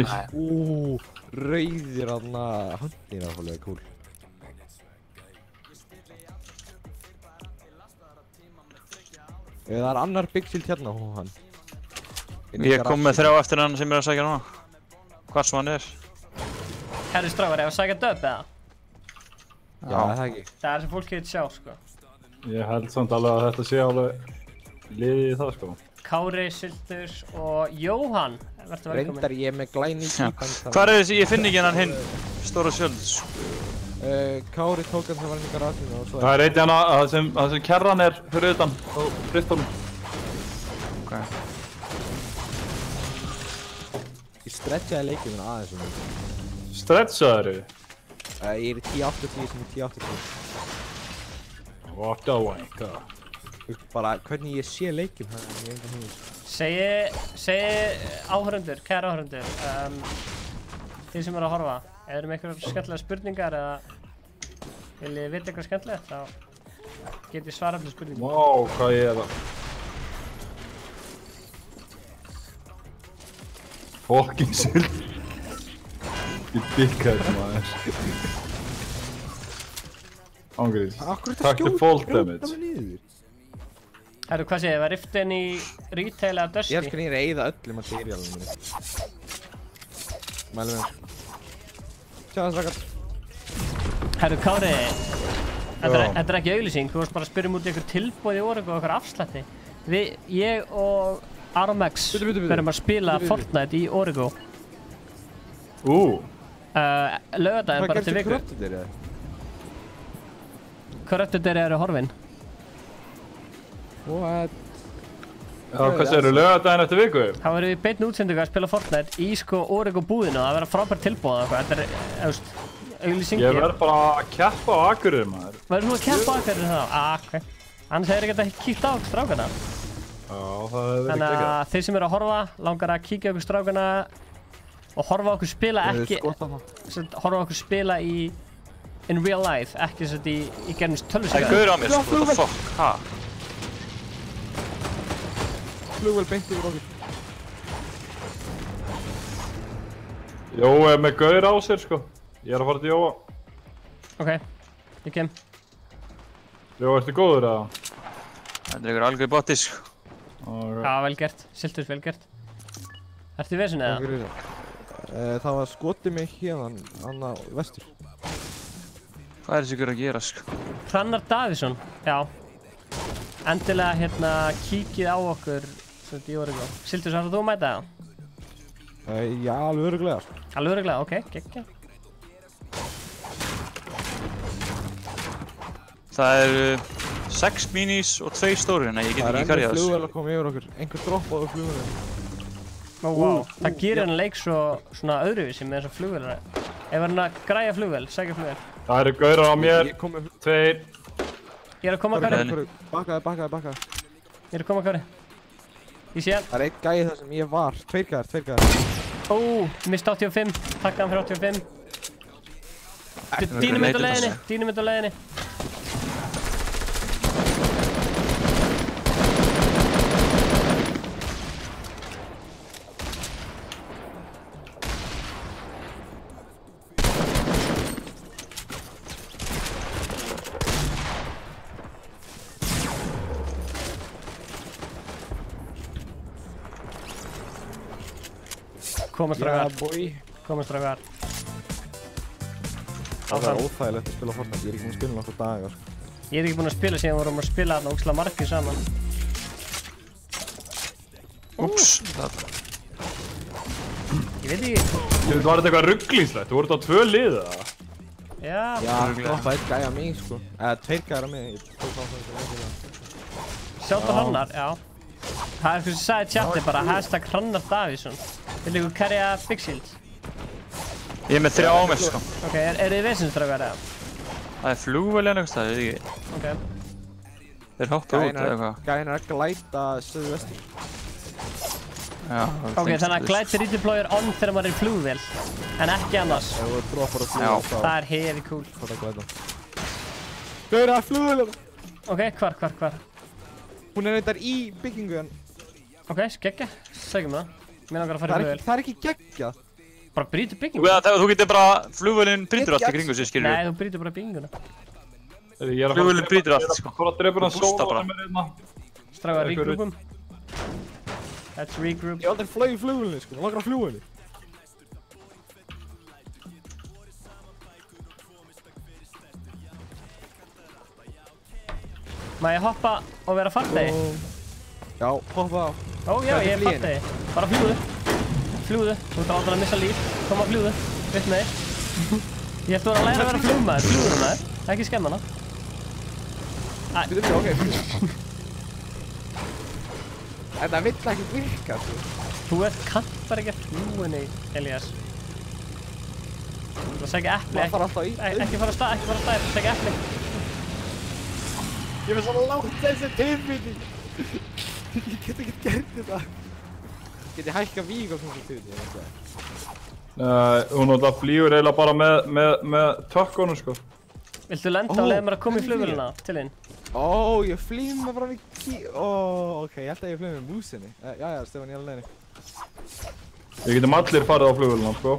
Rauðir aðna handnir að fólega cool. Það er annar byggsíld hérna á hann. Ég kom með 3 eftir hann sem er að sækja núna. Hvað sem hann er. Herri strákar, ef að sækja döp eða? Já, það ekki. Það er sem fólk getur sjá, sko. Ég held samt alveg að þetta sé alveg liðið í það, sko. Kári, Sildus og Jóhann. Vertu velkomin. Reyndar ég með glæni í típan. Hvað er þessi? Ég finn ekki hennan hinn. Stóra Sjöldus. Kári tók hann þegar var hann í garasinu og svo... Það er einn hérna, það sem kerran er fyrir utan á Bristolum. Ok. Ég stretchaði leikið minna aðeins um þetta. Stretchaður þið? Ég er í 1080 sem er 1080. What the wanka? Bara hvernig ég sé leikið, það er einhvern veginn. Segi áhörundur, kæra áhörundur, þið sem eru að horfa, erum með eitthvað skemmtilega spurningar eða viljið þið vita eitthvað skemmtilegt, þá get ég svarað fyrir spurningum. Vá, hvað ég er það? Fucking sild. Ég dikka þetta maður. Ángriðis. Takk til fall damage. Herru, hvað segir þið? Var riftin í retail eða Dusty? Ég elskar nýra að eyða öllum materiálum minni. Mælum við. Tjáðan strakar. Herru, Kári, Þetta er ekki auglýsing, þú varst bara að spyrja út í einhver tilboð í Origo og einhver afslætti. Ég og Aromex verðum að spila Fortnite í Origo. Laugardaginn bara til viku. Corrupted eru horfin. What? Já, hvað segirðu, laugardaginn eftir viku? Þá verðum við í beinni útsendingu að spila Fortnite í sko Origo búðinu og það verða frábært tilboð og eitthvað. Þetta er, auglýsing. Ég verð bara að keppa á Akureyri, maður. Verður þú að keppa á Akureyri þá? Ok. Annars hefur ekki kíkt á strákana. Já, það hefur verið Þannig að þeir sem eru að horfa, langar að kíkja okkur strákana og horfa okkur spila ekki, horfa okkur spila in real life, ekki í gerðum tölvuspila. Það er gaur á mér, sko, what the fuck, ha? Flugvél beint yfir okkur. Jói er með gaur á sér, sko. Ég er að fara til Jóa. Ok, ég kem. Jói, ertu góður, eða? Það er ykkur algjör botti, sko. Já, vel gert. Siltus, vel gert. Ertu í vesinu, eða? Það var skotið mig hérna, á vestur. Hvað er þessi gaur að gera, sko? Hrannar Davíðsson, já. Endilega hérna kíkið á okkur í Origo. Siltus, ætlar þú að mæta það? Já, alveg örugglega, sko. Alveg örugglega, ok, geggja. Það eru 6 minis og 2 stórir, en ég get ekki karjað Það er ennur flugvél að koma yfir okkur. Einhver droppaði flugvélina. Ó, wow. Það gerir hann leik svona öðruvísi með þessar flugvélar. Ef hann að græja flugvél, sækja flugvél. Það eru gaurar á mér. 2. Ég er að koma að Kari. Bakkaði. Ég er að koma að Kari. Ég sé hann. Það er einn gæi þar sem ég var. 2 gæðar. Ó, mist 85. Takk hann fyrir 85. Dínamitt á leiðinni. Komast strákar. Það er óþægilegt að spila Fortnite, ég er ekki búinn að spila nokkuð dagar. Ég er ekki búinn að spila síðan vorum að spila þarna ógeðslega margir saman. Úps. Ég veit ekki. Var þetta eitthvað rugglingslegt? Þú voru þetta á 2 lið, eða? Já. Já, droppaði einn gæi á mig, sko. Eða 2 gæðar á mig. Sjálft á Hrannar, já. Það er eitthvað sem sagði í chati bara #Hrannar Davíðsson. Vil ykkur carrya Big Shield? Ég er með 3 á mér, sko. Ok, eru þið vesinstrákar, eða? Það er flugvél einhvers staðar, ég veit ekki. Ok. Þeir hoppa út eða eitthvað. Gæin er að glæta suðvestur. Já, ok, þannig að glæti redeployer on þegar maður er í flugvél, en ekki annars. Ef þú droppar á flugvél, það er heavy cool. Það er glæta. Gauður, það er flugvél! Ok, hvar? Hún er reyndar í byggingu, en... Ok, geggja. Segjum það. Mér langar að fara í flugvél. Það er ekki geggjað. Bara brýtur byggingu. Þú getur bara, flugvélinn brýtur allt í kringu sig, skilur. Nei, þú brýtur bara bygginguna. Flugvélinn brýtur allt, sko. Fór að drepa hann sóla sem er hérna. Strákar, regroupum. Let's regroup. Ég hef aldrei flög í flugvélinni, sko. Mér langar að fljúga henni. Má ég hoppa og vera farþegi? Já, hoppa á. Ó já, ég er farþegi. Bara fljúðu. Þú ert aldrei að missa líf. Koma að fljúðu. Upp með þig. Ég ætti að læra að vera flugmaður. Fljúðu maður. Ekki skemma hana. Ok. Þetta vill ekki virka, sko. Þú kannt bara ekki að fljúa henni, Elias. Það segja epli. Það fara alltaf í. Ekki fara á stað, það segja epli. Ég er svo langt þessi tilfinning. Ég get ekki gert þetta. Get ég hækka vík á svona tilfinning? Hún náttúrulega flýgur eiginlega bara með tökkunum, sko. Viltu lenda og leiða mér að koma í flugvélina til þín? Ó, ég flýg mig bara við ok, ég held að ég flýg með músinni. Jæja, Stefán, ég er alveg neini. Við getum allir farið á flugvélina, sko.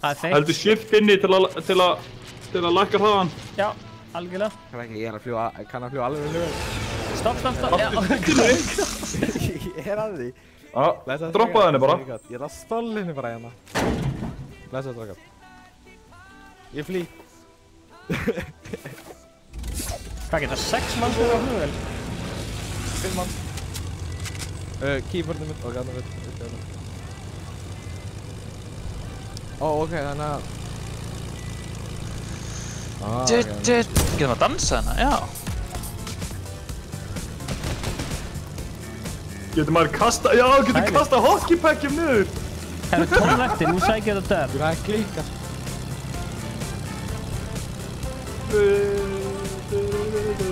Það er feitt. Heldur shift inni til að lækka hraðan? Já, algjörlega. Ég er að fljúa, kann að fljúa alveg með flugvél. Stopp. Ég er að því. Droppaði henni bara. Ég er að stóla henni bara hérna. Blessa, drakar. Ég flýg. Hvað geta 6 mann fyrir á flugvél? 5 mann. Keyboardinu mitt og gætna mitt. Ok, þannig að... Getur maður að dansa hérna? Já. Getur maður kasta... Já, getur kasta hockeypackjum niður! Það eru 12 eftir, nú sækir þetta döf. Það er klíka.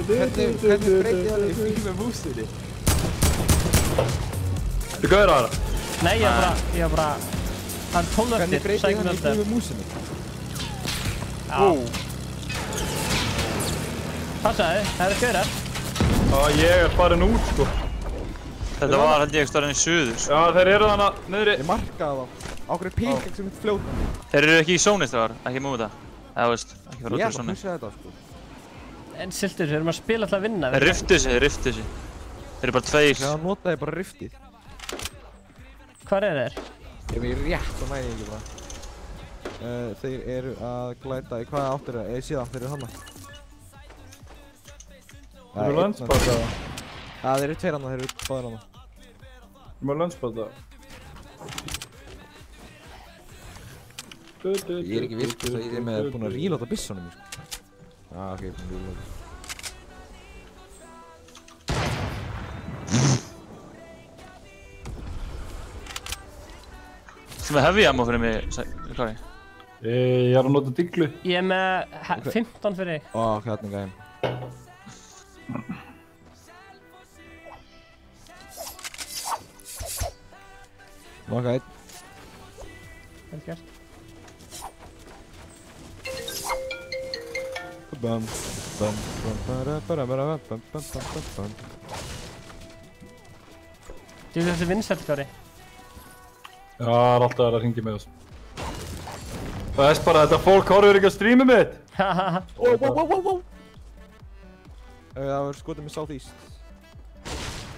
Hvernig breytið það í fílu músinni? Þú gauður það? Nei, ég var bara... Það er 12 eftir, Hvernig breytið sækir það í þetta fílu döf. músinni? Já. Passaði, það eru gaurar. Já, ég er farin út, sko. Þetta var held ég starinn í suður. Já, þeir eru þannig niðri. Ég markaði þá. Ákveður píkæk sem er fljóta. Þeir eru ekki í sónið þar, ekki múið það. Það veist, ekki fara út úr Ég er að sónið. pussa þetta, sko. En Siltur, við erum að spila alltaf að vinna. Þeir riftu sig. Þeir eru bara 2. Já, notaði bara riftið. Hvar er þeir? Ég er rétt og næði ekki bara. Þeir eru að glæta í hvaða áttur er það? Ég sé það, þeir eru hana. Þeir eru landsbáta það? Já, þeir eru 2 hana, þeir eru báðir hana. Þeir eru landsbáta það? Ég er ekki virkur þegar ég er með búinn að reloada byssunum, sko. Já, ok, ég er búinn að reloada. Þú með heavy ammo fyrir mig, Kari? Ég er að nota diglu. Ég er með 15 fyrir þig. Ó, hérna gæðin. Nóka 1. Vel gert. Bum, bum, bum. Þú veist þessi vinsælt, Kari? Já, það er alltaf að hringja með oss. Það er bara að þetta fólk horfir ekki að streama mitt! Hahaha. Wow. Það var skotið með southeast.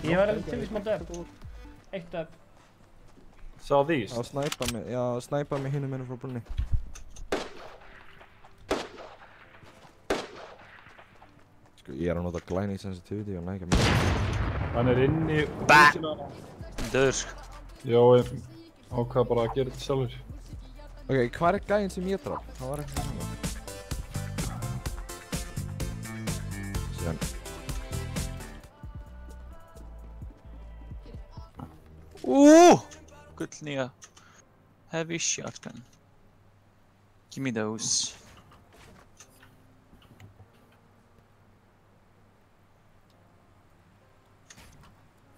Ég var til í smá döf. 1 döf. Southeast? Já, snæpa mig hinum ennum frá brunni. Sko, ég er að nota glæni sensitivity og nægja mér. Hann er inn í... Döður. Já, ég ákvað bara að gera þetta sjálfur. Ok, hvað er gæðin sem ég draf? Það var eitthvað svona. Síðan. Gullnýja heavy shotgun. Give me those.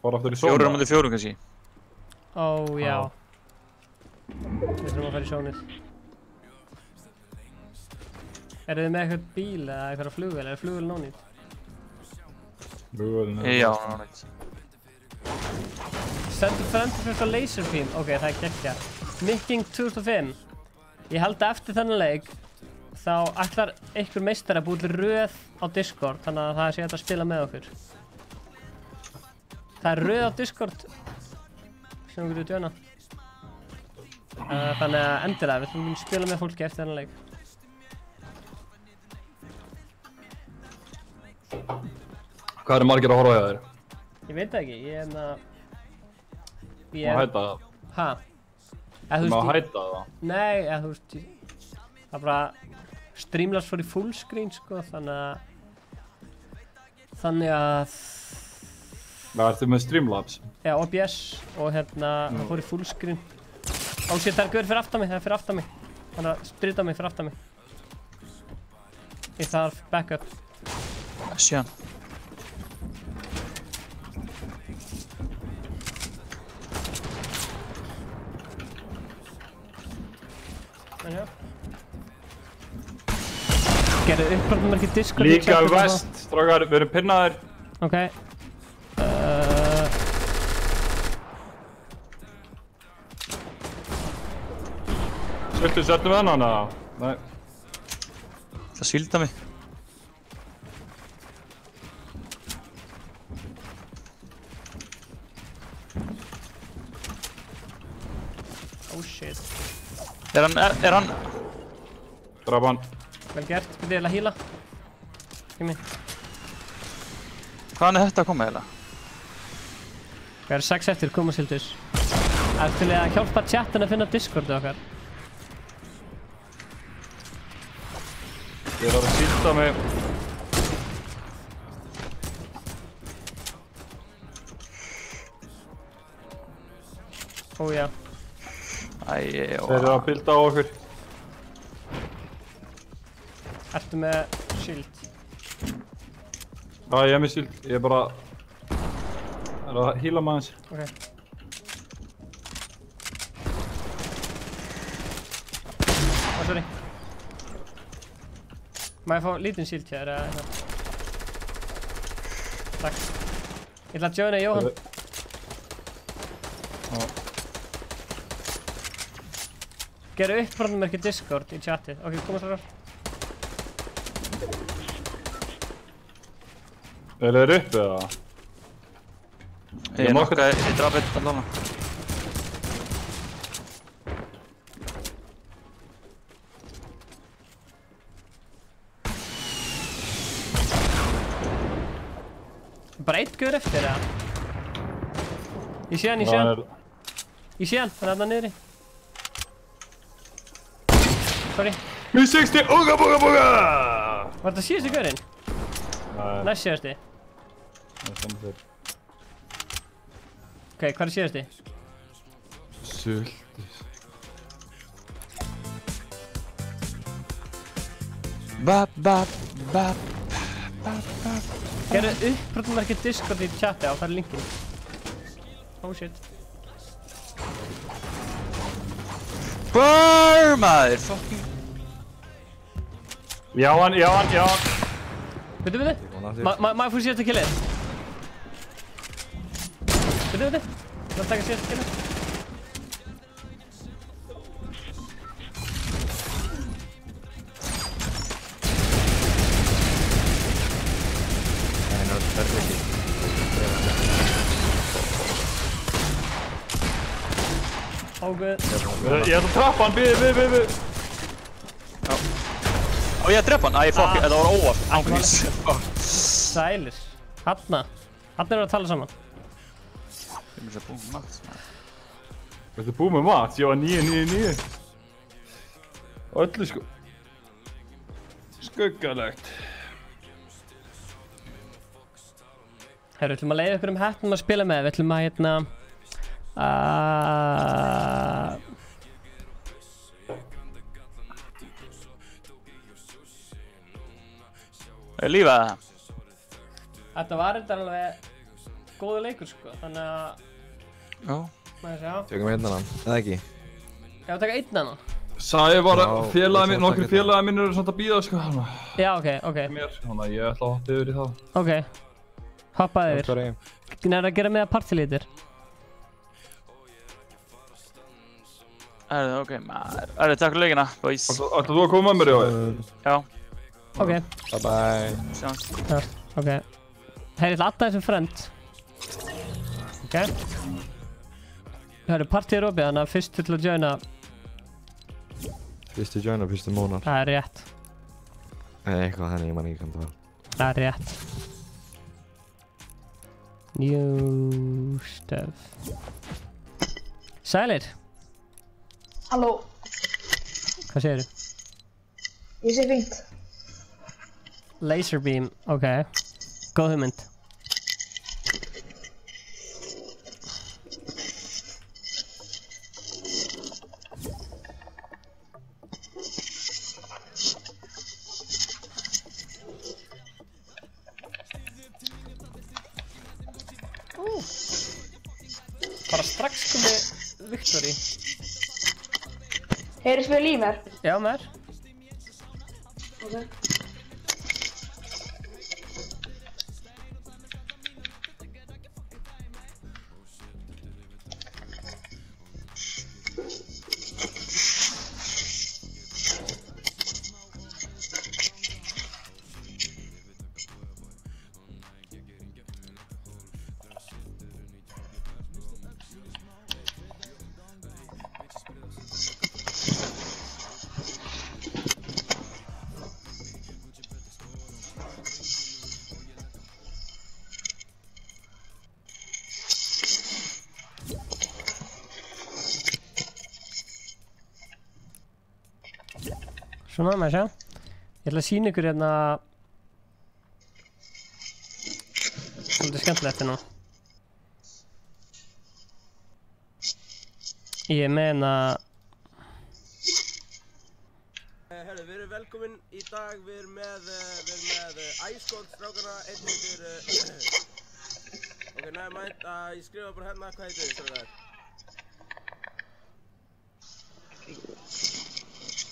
Fór aftur í sóna? 4 á móti 4 kannski. Ó, já. Við þurfum að fara í sjónið. Eru þið með eitthvað bíl eða eitthvað flugvél? Er flugvél nónýtt? Flugvélin er... Já, nónýtt. Sendur frendur fyrir laser beam. Ok, það er geggja. Mikking 2005. Ég held að eftir þennan leik þá ætlar einhver meistari að búið til röð á Discord, þannig að það sé hægt að spila með okkur. Það er röð á Discord sem við getum djöna. Þannig að endilega, við þurfum að spila með fólki eftir þennan leik. Hvað eru margir að horfa á þér? Ég veit það ekki, ég er með... Má hætta það? Hæ? Þú má hætta það? Nei, þú veist... Það er bara... Streamlabs fór í fullscreen, sko, þannig að... Hvað ertu með Streamlabs? Já, OBS og hérna, það fór í fullscreen. Ó, sér, það er gaur fyrir aftan mig, það er fyrir aftan mig. Þannig að strita mig fyrir aftan mig. Ég þarf backup. Sjá. En já. Gerðu uppbrotnumerki Discord. Líka vest, strákar, við erum pinnaðir. Ok. Viltu setja með hann eða? Nei. Það svílda mig. Oh shit. Er hann? Draf hann. Vel gert, við erum að heala. Kimi. Hvaðan er þetta að koma eiginlega? Það eru 6 eftir, koma Sildur. Það til að hjálpa chatin að finna Discordu okkar. Ég að silda mig. Ó já. Æi, Þeir eru að builda á okkur. Ertu með shield? Já, ég er með shield. Ég er bara... Það er að heala maður hans. Ok. Sorry. Má ég fá lítinn shield hér eða eitthvað? Takk. Ég ætla að joina Jóhann. Gerðu uppbrotnumerki Discord í chatið. Ok, koma strákar. Er þeir upp eða? Ég nokkaði, ég draf eitt allan. Bara eitt guður eftir eða? Ég sé hann, ég sé hann. Ég sé hann, hann er þarna niðri. Sorry. Mér 60, óga, bóga, bóga! Var þetta síðustu guðurinn? Nei. Næst síðusti. Það er saman þeir. Ok, hvað er síðusti? Sultis. Bap. Gerðu uppbrotnumerki Discord í chatið á, það er linkinn. Oh shit. Brrrr, maður, fucking... Já hann. Veitu. Má ég fór síðasta killið? Veitu. Það taka síðasta killið. Óguð. Ég ætla að trappa hann, við. Já. Ó, ég að drepa hann? Æ, fuck, þetta var óvart. Ángurís. Sælir. Hanna erum að tala saman. Ég myndi að búið með mat. Þetta er búið með mat? Ég var 9. Öllu sko. Skuggalegt. Herru, við ætlum að leiða ykkur heppnum að spila með. Við ætlum að Er lífið það? Þetta var þetta alveg góður leikur sko, þannig að... Já. Maður sjá. Tökum einn annan, eða ekki? Ég var að taka einn annan. Sagði bara nokkru félagi minn eru samt að bíða sko hana. Já, ok. Mér, þannig að ég ætla að hoppa yfir í það. Ok. Hoppaði yfir. Nær að gera með að partylítir. Ok, maður. Takk fyrir leikina, boys. Ætlaðu þú að koma með mér í áður? Já. Ok. Bye. Sjáumst. Ok. Heyri, ég ætla að adda þessum friend. Ok. Það eru partíð opið, þannig að fyrstu til að joina. Fyrstu joina, fyrstu mónar. Það er rétt. Eitthvað þannig, ég man ekki hvað það var. Það er rétt. New stuff. Sælir. Halló. Hvað segirðu? Ég sé fínt. Laserbeam, ok. Góð hugmynd. Bara strax komið Victory. Heyrðu spil í mér? Já, mér. Ok. Svona, maður sjá. Ég ætla að sýna ykkur hérna svolítið skemmtilegt hérna. Ég meina Herru, við erum velkomin í dag, við erum með Icecold strákana, einn heitir ok, never mind, ég skrifa bara hérna, hvað heitir þið strákar?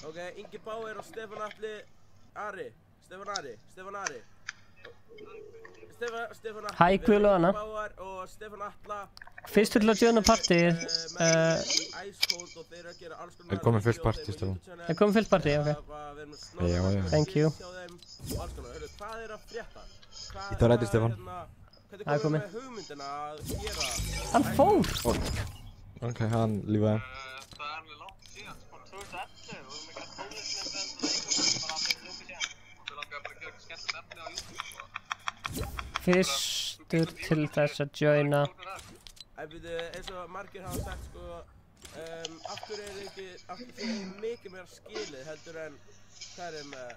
Ok, Ingi Bauer og Stefán Atli Stefán Ari Hæ, Guðlu og Anna. Ingi Bauer og Stefán Atla Fyrst til að joina partíið Er komið fullt partí, Stefán? Er komið fullt partí, ok. Já. Thank you. Hvað er að frétta? Í það rætti, Stefán. Það er komið. Hann fór! Ok, hann lífaði. Fyrstur til þess að joina. Eins og margir hafa sagt sko, af hverju er mikið meira skilið heldur en hvað er með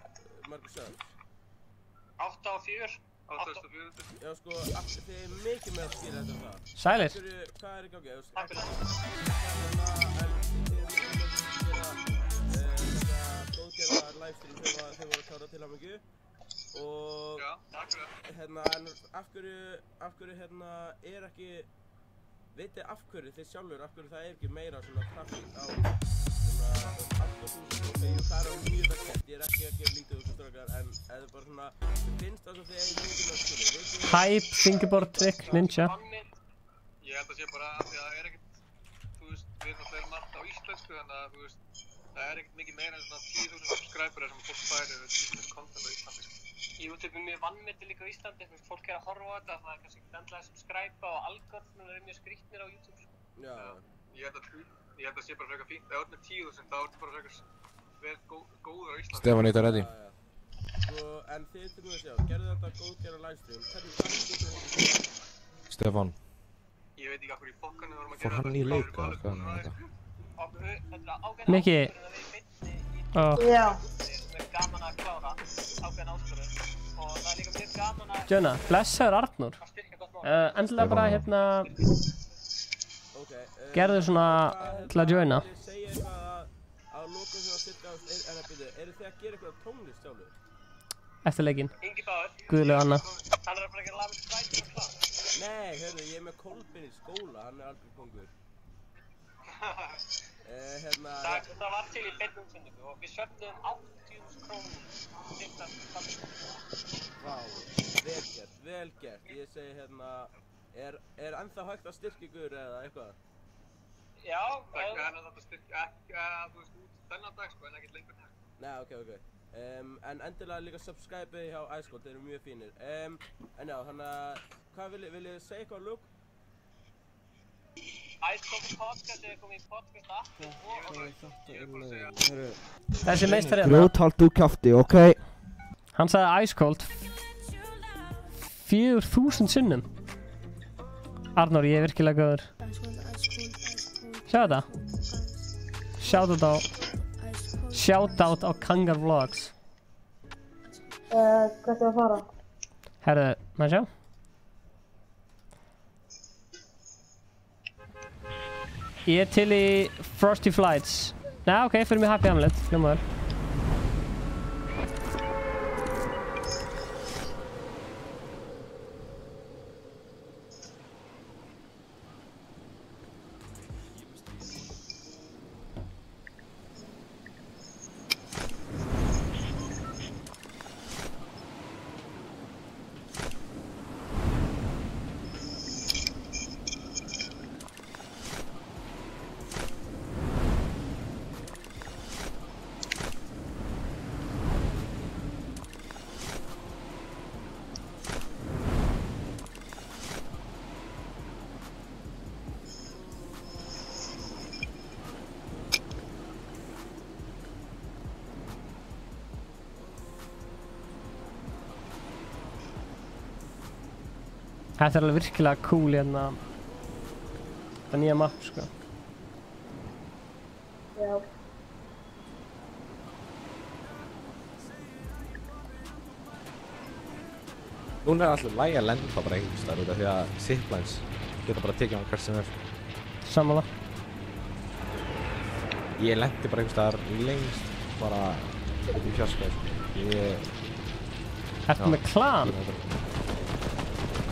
margur sögum? 8 og 4. Já sko, þið er mikið meira skilið heldur en það. Sælir. Hvað er í gangi? Takk fyrir það. Góðgerða livestream þegar þið voru að klára til hamingju. Og hérna, en af hverju hérna er ekki, vitið af hverju þið sjálfur, af hverju það er ekki meira svona trafík á svona allt og húsum og það er mjög verkefnt, ég er ekki að gera lítið úr þessu strákar, en eða bara svona, finnst það svo þið eigin mjög með skilur, Hype, fingerboard, trick, ninja. Ég held að sé bara að það er ekkert, þú veist, við náttúrulega erum allt á íslensku, þannig að þú veist, það er ekkert mikið meira en svona 10.000 subscriberar sem fólk færi við íslensk content á Íslandi. YouTube er mjög vannmetið líka á Íslandi, fólk er að horfa á þetta, það er kannski ekki endilega að subscriba og algoritmur eru mjög skrýtnir á YouTube. Já. Ég held að það sé bara frekar fínt, ef það er með 10.000 þá er þetta bara frekar vel góður á Íslandi. Stefán, ég er ready. Sko, en þið til nú að sjá, gerðu þetta góðgerða livestream, hvernig þetta? Stefán. Ég veit ekki af hverju fokkanum við vorum að gera Fór hann í leika, hvað er þetta? Mikki. Já. Gaman að klára ákveðin áskorun og það er líka mjög gaman að Joina, blessaður Arnór. Endilega bara hérna gerðu svona til að joina. Ég segi eitthvað að lokum svona styrka, eru þið að gera eitthvað tónlist sjálfur? Eftir leikinn. Guðlu og Anna. Hann er bara ekki að laga með strætið og klart. Nei, hörru, ég er með Kolbeinn í skóla, hann er aldrei kongur. Það var til í beinni útsendingu og við söfnum 80.000 krónur. Vá, vel gert. Ég segi hérna, er ennþá hægt að styrkja ykkur eða eitthvað? Já, það er þetta styrkja, ekki þú veist út þennan dag sko, en ekkert lengur hægt. Nei, ok. En endilega líka subscribe hjá Icecold, þeir eru mjög fínir. En já, þannig að, hvað viljið segja eitthvað lúk? Icecold podcast er komið í podcast aftur og Þessi meistar hérna. Grjóthaltu kjafti, ok? Hann sagði Icecold 4.000 sinnum. Arnór, ég er virkilega góður. Sjá þetta. Shoutout á Kangar Vlogs. Hvert er að fara? Herðu, maður sjá. Ég er til í Frosty Flights. Nei, ok, fyrir mig Happy Hamlet, hljómaður. Þetta er alveg virkilega cool hérna. Þetta nýja mapp, sko. Já. Núna alltaf lægi að lenda bara einhvers staðar út af því að ziplines geta bara tekið hann hvert sem Sammála. Ég lendi bara einhvers staðar lengst bara í fjarska. Ertu með klan?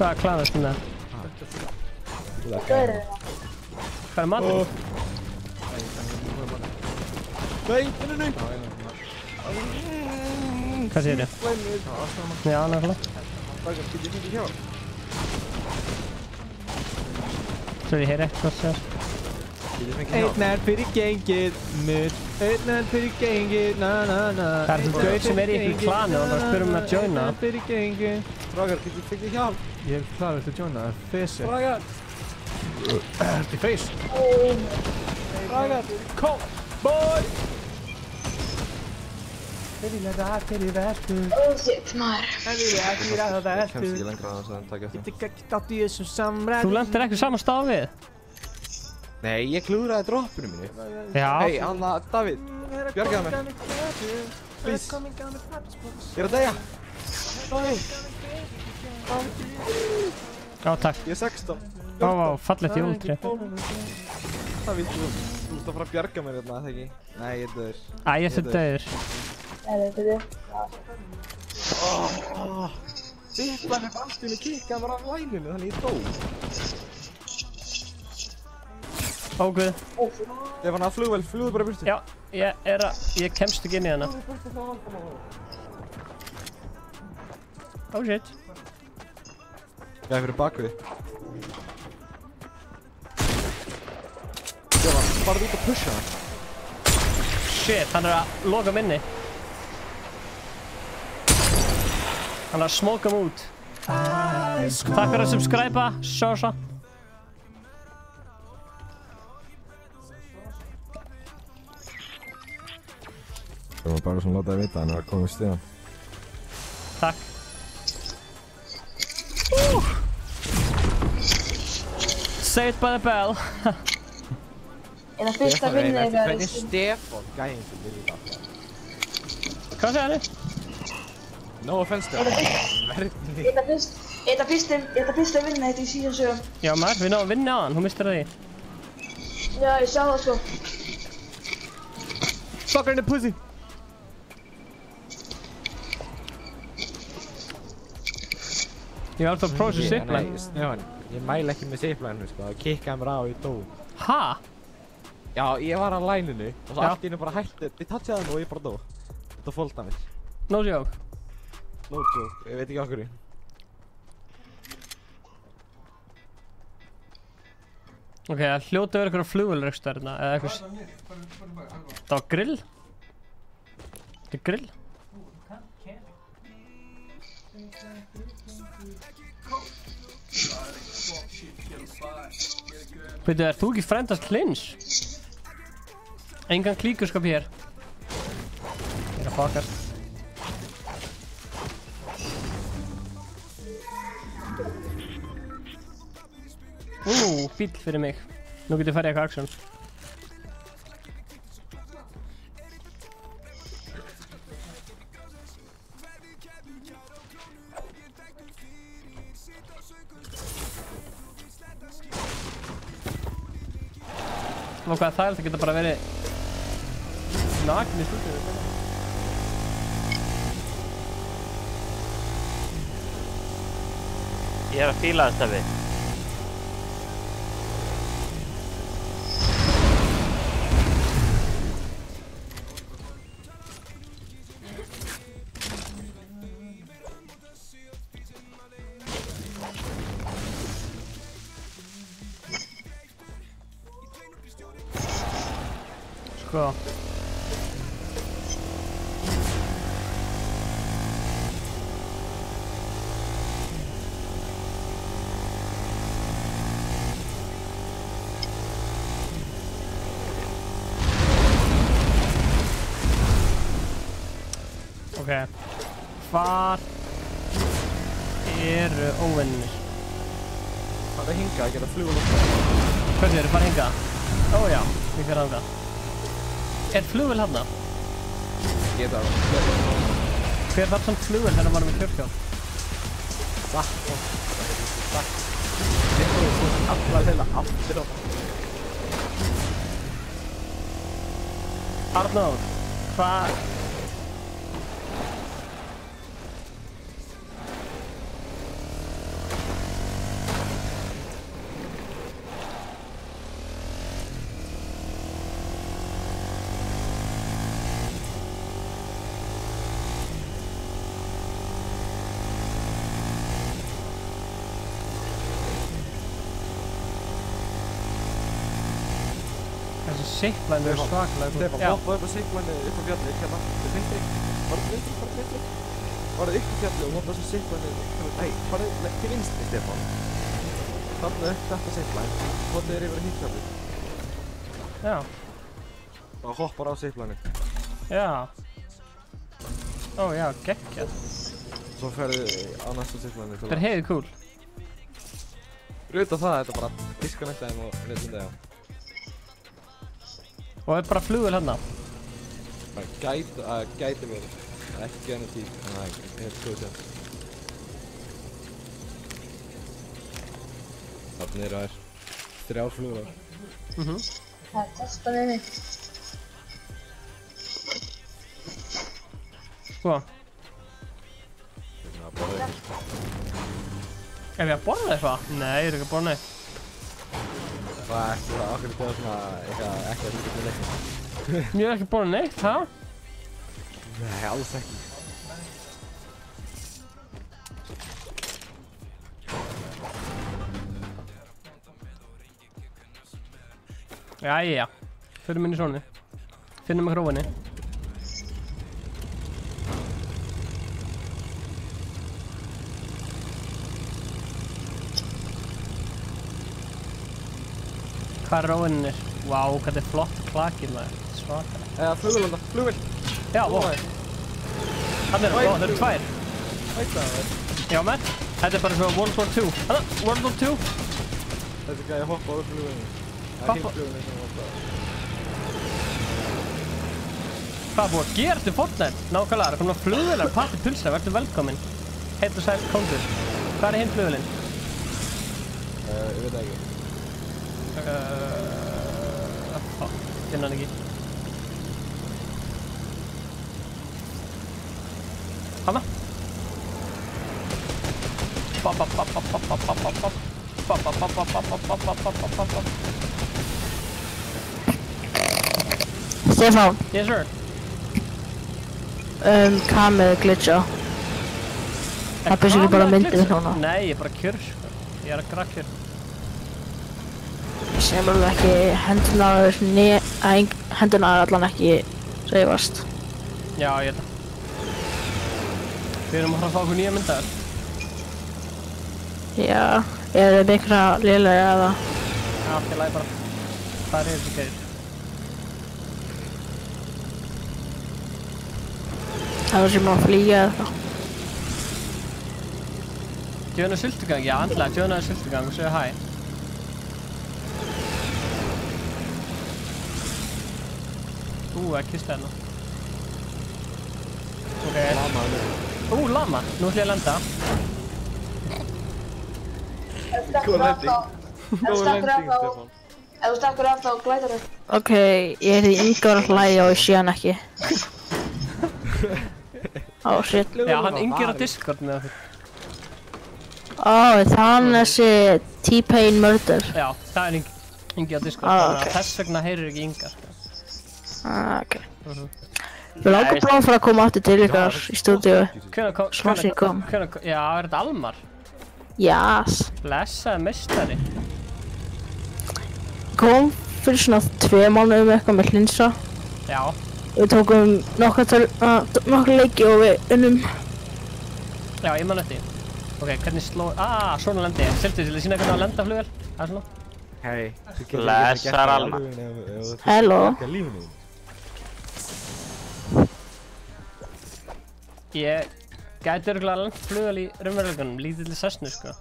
Hvaða klan ertu með? Hvað matur? Nei. Hvað segir þið? Já, nákvæmlega. Svo ég heyri eitthvað sér. Einn er fyrir gengið mitt. Einn er fyrir gengið, na na na. Það er svona gauð sem í ykkur klani og það spyrum að joina. Einn er fyrir gengið. Strákar, getur þið hjálp? Ég er klárið til að joina, það er fesi. Strákar! Ertu í face? Strákar! Kom! Boy! Ég vil að það fyrir verður. Shit, maður. Ég vil að það verður. Kemst ekki lengra að það taka eftir. Ég tek ekki þátt í þessum samræðum. Þú lendir ekki saman stað við? Nei, ég klúðraði droppinu mínu. Já. Hei, Anna, Davíð, bjargaðu mig. Please. Ég er að deyja. Já, takk. Ég er 16. Vá, fallegt jólatrí. Davíð, þú ert að fara að bjarga mér hérna, það ekki? Nei, ég er döður. Æ, ég er döður. Zipplanir fannst ég með kikkaði bara af læninu, þannig ég dó. Óguð. Ég fann að flugðu bara burtu. Já, ég kemst ekki inn í hana. Oh shit. Ég er fyrir bakvið. Ég var bara út að pusha það. Shit, hann er að loka minni. Hann er að smóka mig út. Takk fyrir að subscriba, Sosa. Það var bara sem látaði vita hann að koma í stíðan. Takk. Saved by the bell. Er það fyrsta vinnið þegar Hvernig er Stefán gæinn sem við líka? Hvað segir þið? No offense to Er það fyrsta vinnið þetta í síðan sögum? Já maður, við náðum að vinna á hann, hún mistur það því. Já, ég sá það sko. Fucker in the pussy! Ég var alltaf að prófa þessu zipline. Nei, Stefán, ég mæla ekki með zipline, sko. Það kikkaði mér á og ég dó. Ha? Já, ég var á læninu og svo Já. allt í hennu bara hætti. Ég touchaði hann og ég bara dó. Þetta fólkta mér. No joke. No joke, ég veit ekki okkur. Ok, það hljóti að vera eitthvað flugvélraugstar hérna, eða eitthvað. Það var grill? Þetta er grill? Veitu, er þú ekki frendast klins? Engan klíkurskap hér. Ég er að fuckast. Bíll fyrir mig. Nú getur ég farið eitthvað action. Og hvað það er, það getur bara verið nakn í stúdíu. Ég er að fíla þetta við. Sko. Ok. Hvar eru óvinnir? Það er hingað að geta flugvél. Hvernig eru bara hingað? Ó já, ég fyrir hangað. Er flugvél hérna? Geta það. Hver var samt flugvél þegar maður með kjörkjál? Sakk. Sakk. Þetta er allar heila aftur á. Arnór, hvað? Zipline er svakalega. Stefán, hoppaðu upp á zipline upp á fjallið, hérna, til vinstri. Farðu til vinstri. Farðu upp á fjallið og hoppaðu svo zipline. Nei, farðu til vinstri, Stefán. Þarna upp þetta zipline. Hoppaðu þér yfir hitt fjallið. Já. Og hoppar á zipline. Já. Ó já, geggjað. Svo ferðu á næsta zipline. Þetta er heiði cool. Fyrir utan það, þetta er bara disconnectaðum og neitt já. Og það er bara flugvél hérna? Það gæti verið. Ekki guarantee, en það er helt góð sér. Þarna eru þær 3 flugvélar. Það er testa við mig. Sko. Við erum að borða eitthvað. Er við að borða eitthvað? Nei, ég er ekki að borða neitt. Það er ekki það, okkur er það svona eitthvað ekki að hluta til leiknum. Ég er ekki borða neitt, ha? Nei, alls ekki. Jæja, förum inn í sónu. Finnum við hrófinni. Hvað er róinnir? Vá, hvað þetta er flott klakir maður. Svakalega. Flugvél. Já, vó. Þannig eru, það eru 2. Hættaður. Já, menn. Þetta er bara svo World War II. Hanna, World War II. Þetta er gæði að hoppa á flugvélinu. Það er hinn flugvélinu sem hoppaði. Hvað er búið að gera til Fortnite? Nákvæmlega, það er komin á flugvélar, Patti Pulsa, verður velkominn. Heill og sæl kóngur. Hvað er hinn flugvélinn? Ég veit ekki. Fuck, finn hann ekki. Hanna? Stefán. Yes sir. Hvað með glitcha? Það er basically bara myndið svona. Nei, ég er bara kjör, sko. Ég er að grakjör. Sem alveg ekki hendunar allan ekki reyfast. Já, ég veit það. Við erum að fara að fá okkur nýja myndaðar. Já, er það mikla lélega eða? Já, allt í lagi bara. Hvað er þessi gæðir? Það var sem að flýja eða eitthvað. Djöðna sultugang, já, andlega, djöðna sultugang og segja hæ. Að kista hérna. Ok. Lama. Lama. Nú ætlum ég að lenda. Góð lending. Góð lending, Stefán. Ef þú stekkur af þá glætar þau. Ok, ég heiti Ingar að hlæja og ég sé hann ekki. Shit. Já, hann Ingi er á Discord með okkur. Það er þessi T-Pain Murder. Já, það er Ingi á Discord. Þess vegna heyrir ekki Ingar. Ok. Við langar bara að fara að koma aftur til ykkar í stúdíu. Smansinn kom. Já, er þetta Almar? Jás. Blessaði meistari. Kom fyrir svona 2 mánuðum eitthvað með hlinsa. Já. Við tókum nokkra leiki og við unnum. Já, ég man eftir. Ok, hvernig sló... svona lendi ég. Sildi, til að sína hvernig að lenda flugvél. Það er svona. Hei. Blessar Almar. Hello. Ég gæti örugglega lent flugvél í raunveruleikanum, lítilli Cessnu, sko.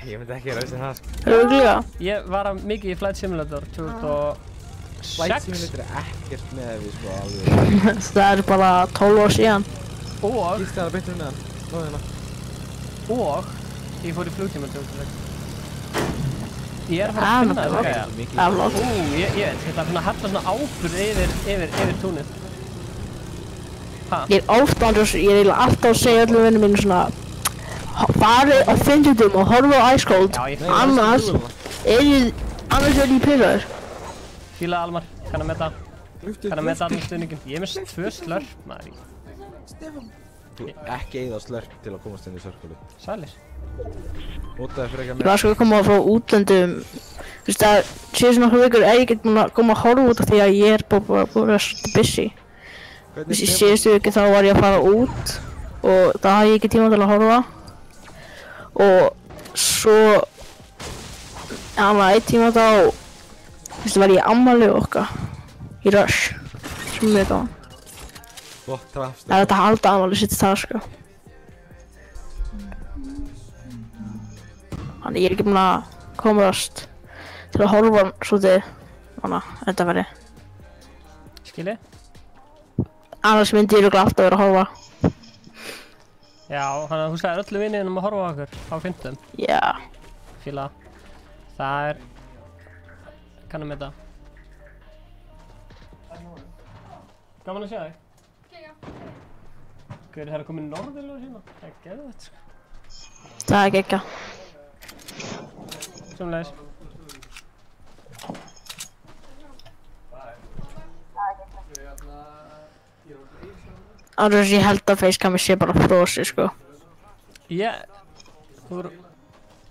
Ég myndi ekki rauðsinn það, sko. Örugglega? Ég var mikið í Flight Simulator 2006. Flight Simulator er ekkert með við, sko, alveg. Það er bara 12 ár síðan. Og... Gísli, það er betur með hann. Náðu hérna. og ég fór í flugtímatöku. Ég að fara að finna þetta gæja. Ég veit, þetta er svona að hella svona áburð yfir túnið. Ég oft alltaf að segja öllum vinnum mínum svona farið á Findutum og horfa á Ice Cold, annars er ég pirraður. Fíla Almar, kann að meta allir stuðningum. Ég er með 2 slurp, maður. Þú ekki eyða slurp til að komast inn í sörkvölu. Sælir. Notaði frekar Ég var sko að koma frá útlöndum. Þú veist að síðan nokkru vikur er ég ekki búinn að koma að horfa út af því að ég er búinn að vera svolítið busy. Þessi síðustu viku þá var ég að fara út og það hafði ég ekki tíma til að horfa. Og svo einn tíma þá var ég í afmæli okkar í Rush sem mjög gaman. Gott trafst. Það er þetta halda afmæli sitt það sko. Þannig ég er ekki búinn að komast til að horfa svolítið þetta verið. Skilji? Annars myndi ég örugglega alltaf vera að horfa. Já, þannig að þú sagðir öllu vinninum að horfa á okkur á Fintum. Já. Fíla. Það er... kannum þetta. Gaman að sjá þig. Guður, það er komið norðurljós hérna. Það er geðvægt sko. Það er geggjað. Sömuleiðis. Annars ég held að facecami sé bara frosið sko.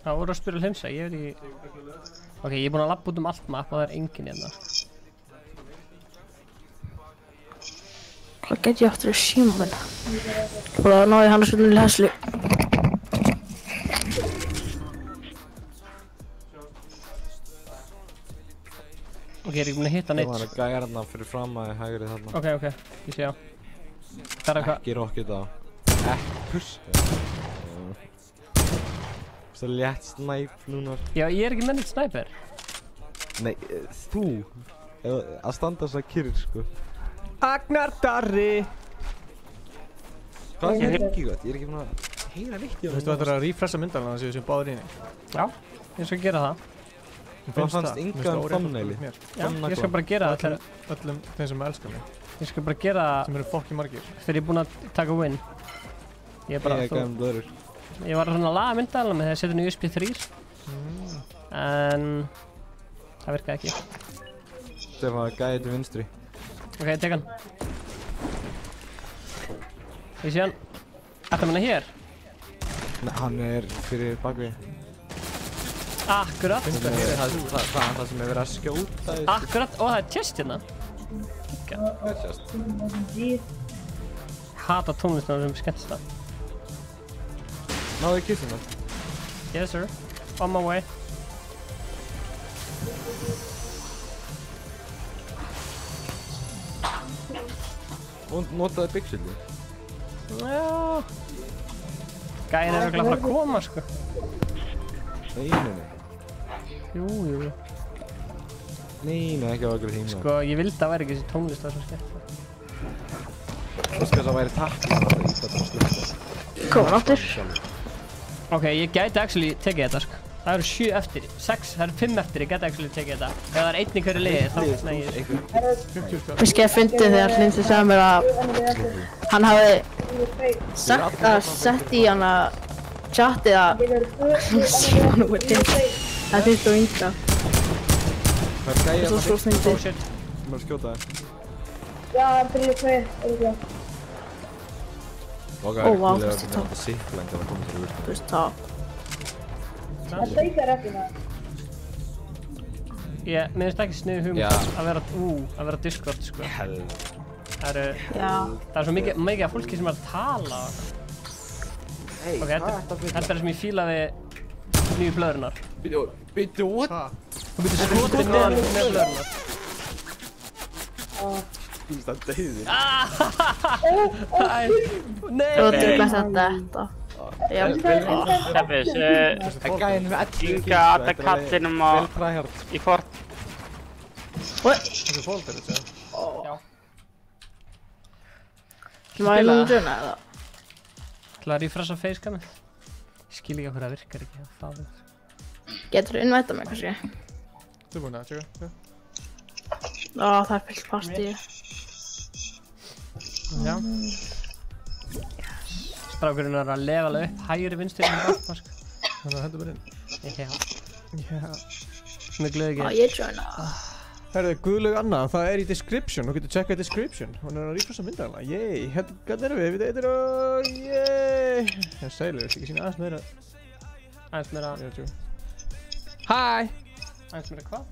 Það voru að spyrja hlimsa, ég veit ekki... Ok, ég er búinn að labba út allt mapp og það er enginn hérna. Hvað get ég aftur í síma minna? Bara að náði hann að skilja heslu. Ok, ég er ekki búinn að hitta neitt. Það var að gæja hérna fyrir fram að hægri þarna. Ok, ég sé á. Það er eitthvað... Ekki rocket á. Ekki push. Það er létt snæp núna. Já, ég er ekki með neitt snæper. Nei, þú. Að standa þess að kyrr, sko. Agnar Darri! Hvað er ekki gott? Ég er ekki búinn að heyra neitt í það. Þú veist, þú ættir að refresha myndalina sem við séum báðir inni. Já, ég skal gera það. Það fannst engan thumbnaili. Já, ég skal bara gera það öllum þeim sem elskar mig. Ég skal bara gera það sem eru fokki margir. Þegar ég er búinn að taka win. Ég er bara ég var svona að laga myndalina með því að setja henni í USB 3 en það virkaði ekki. Stefán, það er gæði til vinstri. Ok, tek hann. Ég sé hann. Ættum hann hér? Nei, hann er fyrir bakvið. Akkurat. Það er það sem er verið að skjóta. Akkurat, og það er chest hérna. Það er chest. Hata tónlistina sem skemmtist það. Náðu kissina? Yes sir, on my way. Og notaði byggsildi? Já. Gæinn er örugglega að fara að koma sko. Nei. Jú. Nei, ekki á okkur tíma. Sko, ég vildi að það væri ekki þessi tónlist það sem skemmt. Svo skal það væri takkinn að það í þetta slutta. Koma aftur. Ok, ég gæti actually tekið þetta sko. Það eru 7 eftir, 6, það eru 5 eftir, ég gæti actually tekið þetta. Ef það er 1 í hverju liði, þá nei ég... Fyrst ég að fyndi þegar Lindsay sagði mér að hann hafi sagt að sett í hana chatið að síðan úr til það þurfti að yngra. Það er gæja Svo fyndið. Oh shit. Þú maður skjóta það. Já, byrja hvað, Ó, vá, það er þetta sikklæng að það komið til að virka. Þú veist það. Það steikar ekki það. Mér finnst ekki sniðu hugmynd að vera Discord sko. Það er svo mikið af fólki sem er að tala. Ok, þetta er sem ég fíla við nýju blöðurnar. Býttu, what? Þú býttu skotið neðan með blöðurnar. Þú veist það deyðir. Nei! Þú veist þetta. Já. Steffis, Inga að kallinum í fort. Þessu folder, þetta? Já. Mælum duna eða? Til að refresha facecamið. Skil ekki okkur að virkar ekki að það er. Getur þú innvæta mig kannski? Þú búinn að tjekka? Það er fullt partí. Já. Strákurinn er að levela upp hægri vinstri með backmask. Þannig að hendur mér inn. Já. Já. Með glöðu ekki. Ég joina. Herðu, Guðlaug Anna, það er í description. Þú getur tjekkað description. Hún er að rífrasa myndaðala. Yey, hérna erum við eittir og yey. Það er sælur, ekki sína aðeins meira. Aðeins meira. Ég er tjóð. Hæ! Aðeins meira hvað?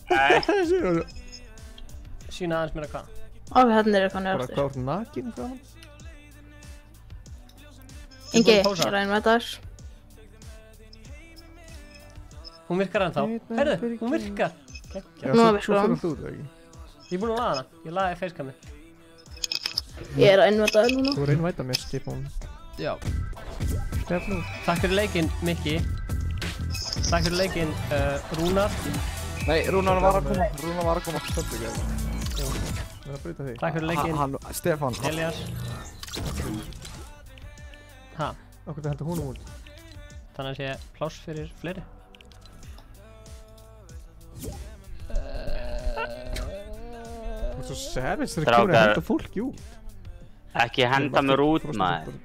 Sína aðeins meira hvað? Hérna er eitthvað Bara hvað úr nakin frá hann? Ingi, ég er að innvæta þess. Hún virkar ennþá. Herðu, hún virkar! Nú er við sko. Ég er búinn að laga hana. Ég lagaði facecamið. Ég er að innvæta þér núna. Þú er að innvæta mér, Stefán. Já. Stefán. Takk fyrir leikinn, Mikki. Takk fyrir leikinn, Rúnar. Nei, Rúnar var að koma. Rúnar var að koma. Jú. Það er að breyta þig. Takk fyrir leikinn. Stefán. Elias. Ha? Okkur það heldur húnum út. Þannig að sé pláss fyrir fleiri. Það er svo savage þegar kemur að henda fólki út. Ekki henda mér út, maður.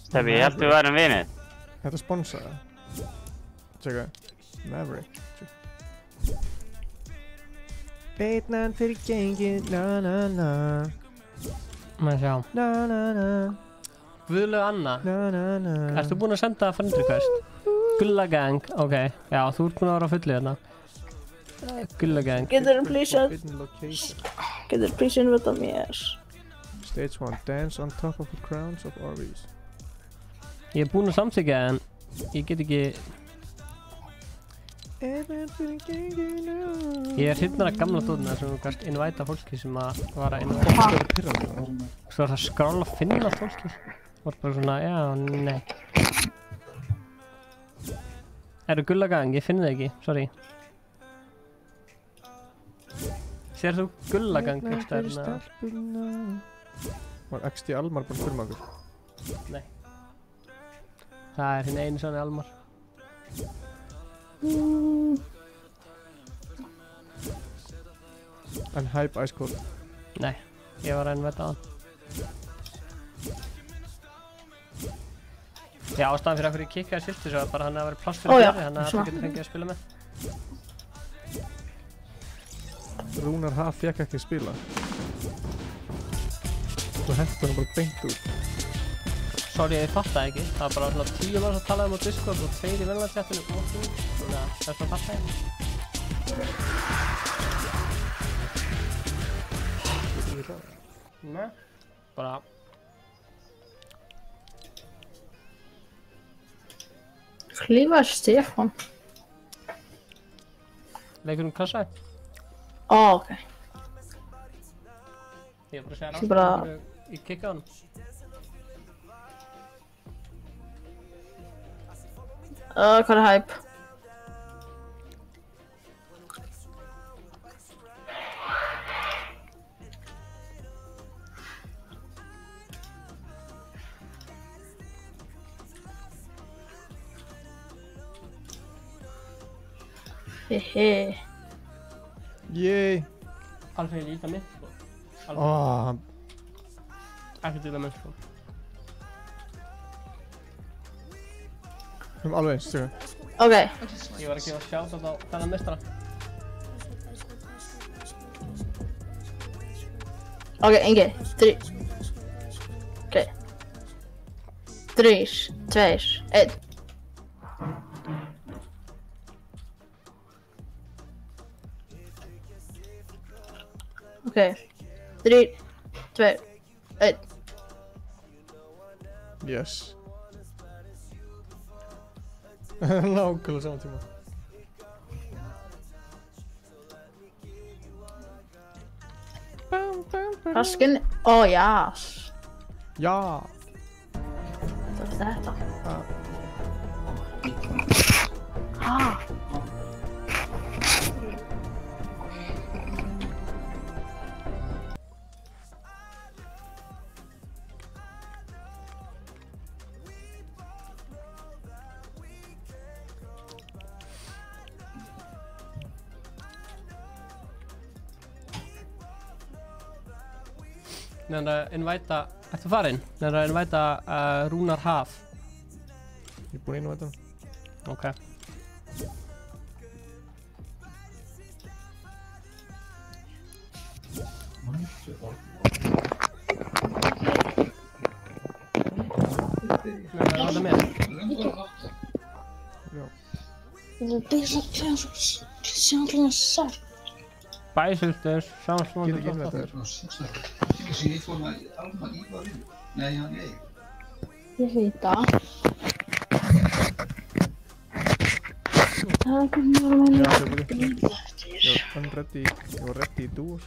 Steffi, ég held við værum vinir. Þetta er sponsaða. Tjekka. Maverick. Beitnan fyrir gengið, na na na. Maður sjá. Na na na. Guðlaug Anna. Na na na. Ertu búinn að senda friend request? Gullagang, ok. Já, þú ert búinn að vera á fullu hérna. Gullagang. Getur þú please innvæta mér? Stage 1. Dance on top of the crowns of Orbeez. Ég er búinn að samþykja en ég get ekki... Ég er hrifnar af gamla dótuna sem þú gast innvæta fólki sem að var að innvæta. Svo var það skrála að finna fólki. Það var bara svona, já, nei. Eru Gullagang? Ég finn það ekki, sorry. Sér þú Gullagang eitthvað hérna? Var XD Almar búinn fyrir maður? Nei. Það er hinn einu sann Almar. En Hype Ice Cold? Nei, ég var að innvæta á hann. Já, ástæðan fyrir að ég kikkaði silti svo að bara hann að vera pláss fyrir fleiri, þannig að það getur fengið að spila með. Rúnar fekk ekki að spila. Þú hendur hann bara beint út. Sorry, ég fattaði ekki. Það var bara svona 10 manns að tala á Discord og 2 í venlaðsléttinu og þú. Þannig að þess að fattaði ég. Nei, bara... Klífa Stefán. Leikur kassaði? Ok. Ég var bara að segja Ég bara- náttúrulega ég kikkaði hann. Hvað er Hype? Hehe. Yey. Alfred er líka mitt, sko. Hann... Ekki til að mitt, sko. Alveg eins, tjóka. Ok. Ég var að gefa shoutout á þennan mistara. Ok, Ingi. 3. Ok. 3, 2, 1. Ok. 3, 2, 1. Yes. Nákvæmlega saman tíma. Hvað skinni? Ó, jás. Já. Hvað er þetta? Nefnir að invita, ættu farin? Nefnir að invita Rúnar Haf. Ég er búinn að invita hann. Ok. Nefnir að invita með. Já. Bæsultur, samsvonandi. Get ekki invita þér. Ég veit það. Það er komið að meina bíl eftir. Ég var ready í dúr.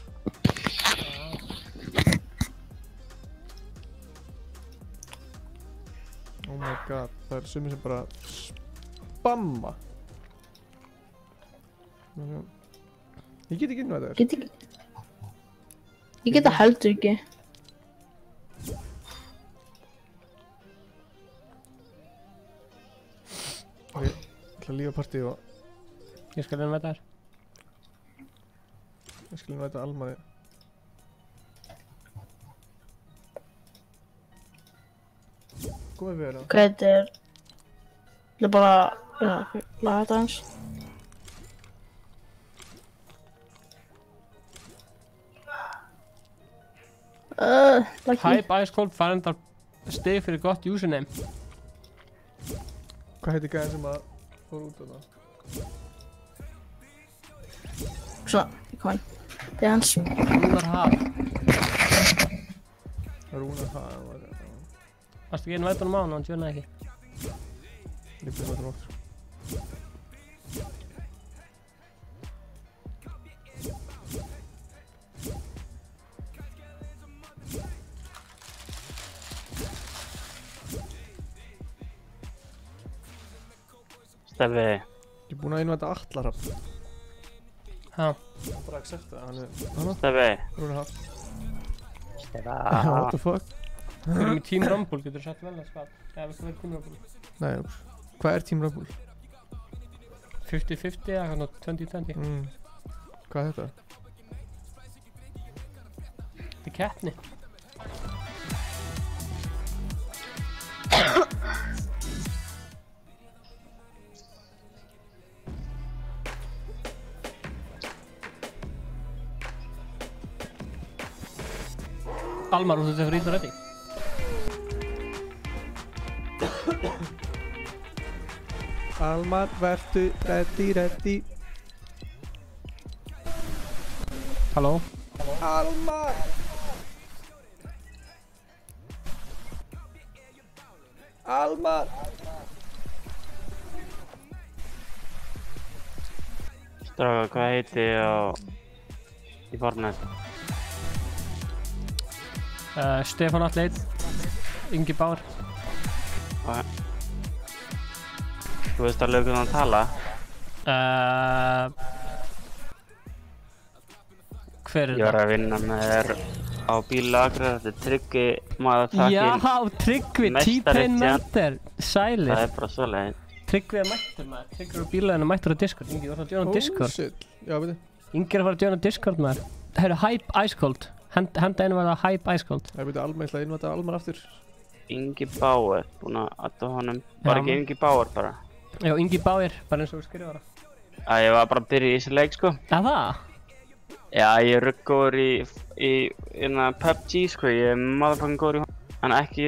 Oh my god, það er sumir sem bara spamma. Ég get ekki innvæða þér. Ég get það heldur ekki. Ég ætla að lífa partí og... Ég skal innvæta þér. Ég skal innvæta Alma þér. Góðið við hérna. Ok, þetta er... Ég ætla bara... Já, laga þetta eins. Hype Ice Cold fær endar stig fyrir gott username. Hvað heitir gæðin sem að fór út af það? Svona, ég kom inn. Það er hans. Rúnar Haf. Rúnar Haf. Varstu ekki einu vætunum á hann og hann tjónaði ekki? Ég byrði vætunum áttur. Steffi. Ég er búinn að innvæta Atlarhafn. Hæ? Bara accepta, hann er... Steffi. Rúnar Haf. Steffi. What the fuck? Við erum í Team Rumble, getur þú sagt vel að skap? Eða viltu vera Team Rumble? Nei, hvað er Team Rumble? 50-50 eða svona 20-20. Hvað er þetta? Þetta er keppni. Almar, þú þurfti að frýta ready. Almar, vertu ready. Halló? Almar! Almar! Stráka, hvað heiti ég í Fortnite? Stefán Atleit, Ingi Bár. Þú veist alveg hvernig hann tala? Hver er Ég var að vinna með þér á bílagri, þetta er Tryggvi motherfucking Já, Tryggvi, T-Pain mættur, sælir. Það er bara svoleiðis. Tryggvi er mættur maður, Tryggvi er á bílaginu mættur á Discord. Ingi, þú ert að joina Discord. Shit, já veitu. Ingi er að fara að joina Discord maður. Það eru Hype Ice Cold, henda einu var það Hype Ice Cold. Já veitu, Almar, ég ætla að innvæta Almar aftur. Ingi Bauer, búinn að adda honum. Var ekki Ingi Bauer bara? Já, Ingi Bauer, bara eins og við skrifa það. Ég var bara að byrja í þessu leik sko. Það? Já, ég er ruggur í PUBG sko, ég er motherfucking góður í honum. En ekki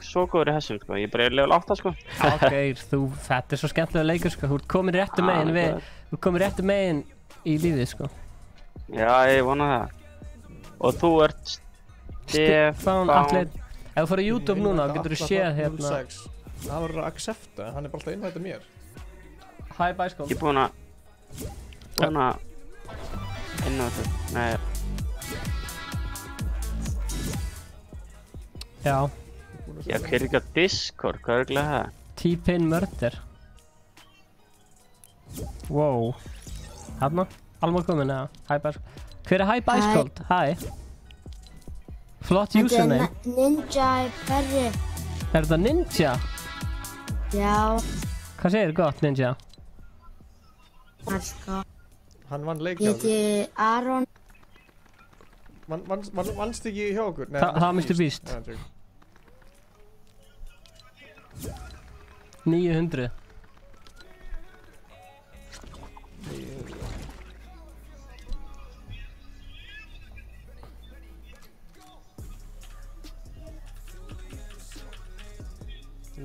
svo góður í þessum sko, ég er bara í level 8 sko. Ok, þetta er svo skemmtilega leikur sko, þú ert komin réttu megin í lífið sko. Já, ég vona það. Og þú ert Stefán Atleit. Ef þú fyrir YouTube núna, getur þú séð hérna. Það var að accepta, hann er bara alltaf að innvæta mér. Hype Ice Cold. Ég er búinn að innvæta, nei. Já. Já, hver er ekki á Discord, hvað er ekki það? T-Pain Murder. Wow. Þarna, Almar komin eða? Hype Ice Cold. Hver er Hype Ice Cold? Hæ. Flott username. Þetta er Ninja í Berri. Er þetta Ninja? Já. Hvað segir gott Ninja? Allt gott. Hann vann leik Ég heiti Aron. Vannst ekki hjá okkur? Nei, Það var Mr. Beast. Já, tjók. 900.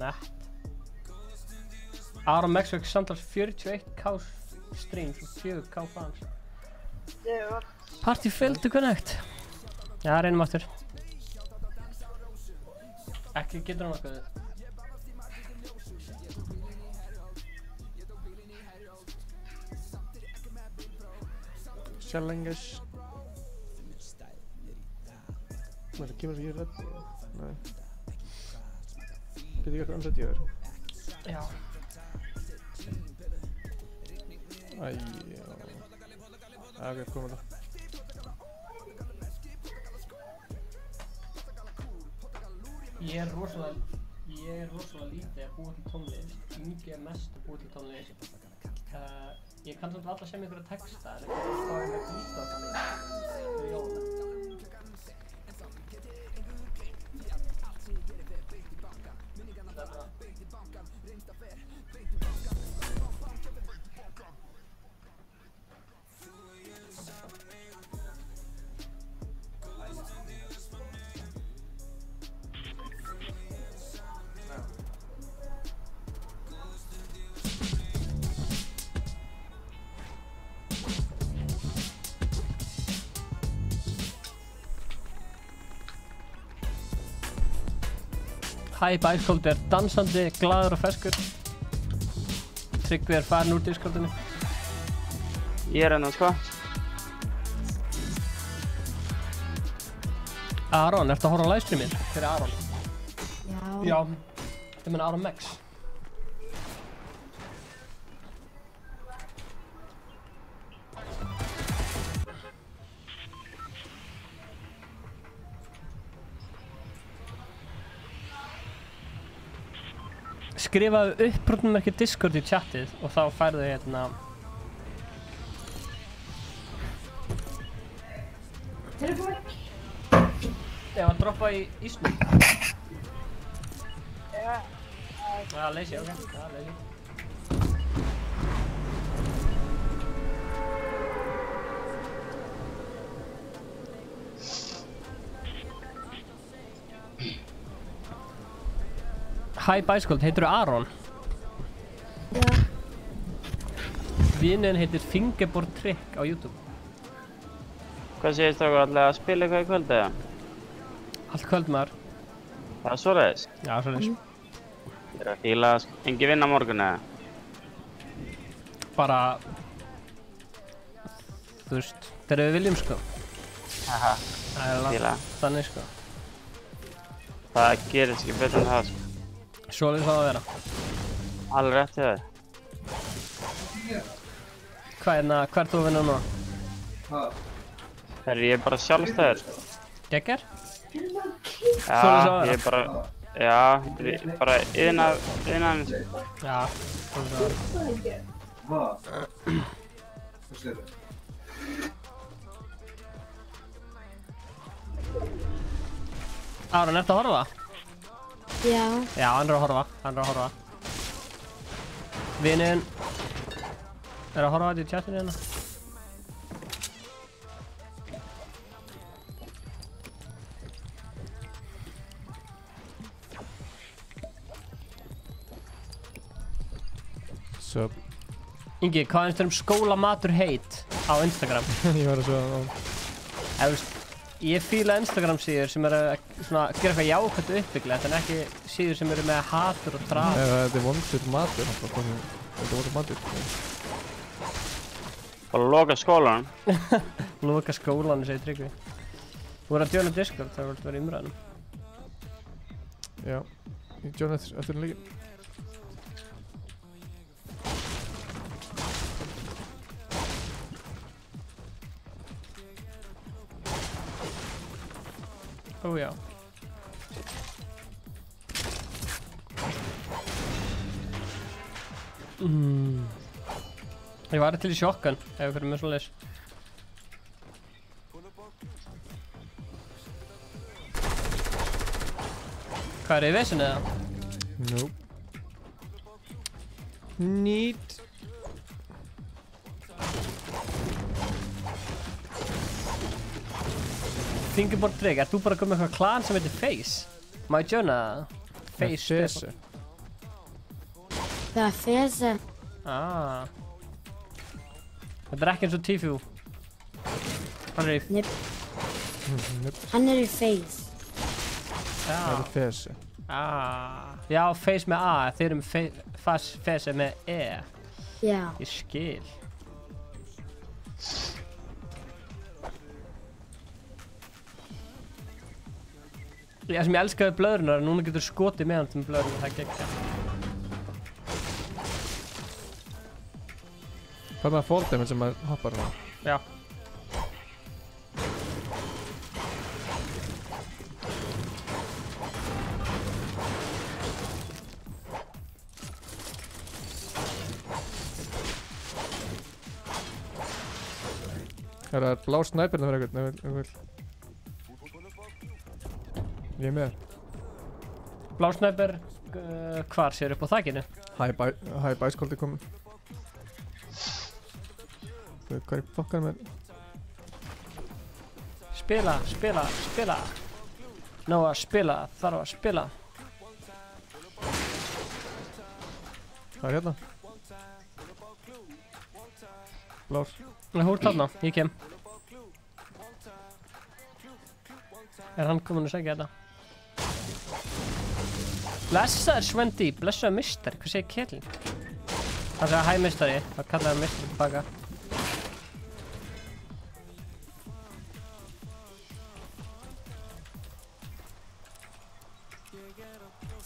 Nett. Aron Max fekk samtals 41k streams og 4k fans. Party failed to connect. Já, reynum aftur. Ekki getur hann okkur. Challenges. Það kemur ekki rétt. Nei. Getur ég eitthvað ansett í þér? Já. Æ, já. Ok, komum það. Ég er rosalega lítið að búa til tónlist. Ingi er mest að búa til tónlist. Ég kann svolítið alla sem einhverja texta, en ekki að spáði með gíta og þannig fyrir jóla. Hype Ice Cold er dansandi, glaður og ferskur. Tryggvi er farin úr Discordinu. Ég er hérna, sko. Aron, ertu að horfa á livestreamin? Hver er Aron? Já. Já. Ég meina Aron Max. Skrifaðu uppbrotnumerki Discord í chatið og þá færðu hérna... Já, að droppa í ísnum. Já, leysi, ok. Já, leysi. Hype Ice Cold, heitirðu Aron? Já. Vinurinn heitir Fingerboard Trick á YouTube. Hvað segir strákur, ætlaðu að spila eitthvað í kvöld eða? Allt kvöld maður. Það er svoleiðis? Já, svoleiðis. Ég er að fíla, engi vinna morgun eða? Bara... Þú veist, þegar við viljum sko. Haha, fíla. Þannig sko. Það gerist ekki betur en það sko. Svoleiðis á að vera. Alveg rétt hjá þér. Hvað ert þú að vinna núna? Herri, ég er bara sjálfstæður. Geggar? Já, ég er bara... Já, bara iðnaðinn. Já, svoleiðis á að vera. Aron, ertu að horfa? Já. Já, hann er að horfa. Vinurinn er að horfa þetta í chatinu hérna. Sup. Ingi, hvað finnst þér skólamatur heit á Instagram? Ég var að sjá það á. Eða, veist, ég fíla Instagram síður sem eru að gera eitthvað jákvæmt uppbyggilegt en ekki síður sem eru með hatur og draf. Þetta er vondur matur. Þetta er vondur matur. Bara loka skólanum. Loka skólanum, segir Tryggvi. Þú verður að joina Discord, það verður að vera umræðanum. Já, ég joina eftir leikinn. Ó já. Ég var til í sjokkan ef við fyrir með svoleiðis. Hvað er í vesinu eða? Nope. Neat. Fingerboard trick, ert þú bara að koma með eitthvað klan sem heitir Face? Má ég joina það? Face Stefán. Það er Fese. Ah. Þetta er ekki eins og Tfue. Hann er í... Hann er í Face. Það er Fese. Ah. Já, Face með A, þeir eru með Fese með E. Já. Ég skil. Það sem ég elskaði blöðrunar, núna getur skotið með hann til blöðrunar, það er geggjað. Hvað með fall damage sem maður hoppar á? Já. Það er blá snæpirna fyrir eitthvað, ef þú vill. Ég er með. Blá snæper, hvar sér upp á þakinu? Hæ bæskóldi komin. Hvað er fokkar með? Spila. Ná að spila, þarf að spila. Það er hérna. Blár. Nei, hú ert þarna, ég kem. Er hann komin að segja þetta? Blessaður Svendi, blessaður mistari, hvað segir Kjellin? Hann segja hæ mistari, það kallaði hann mistari tilbaka.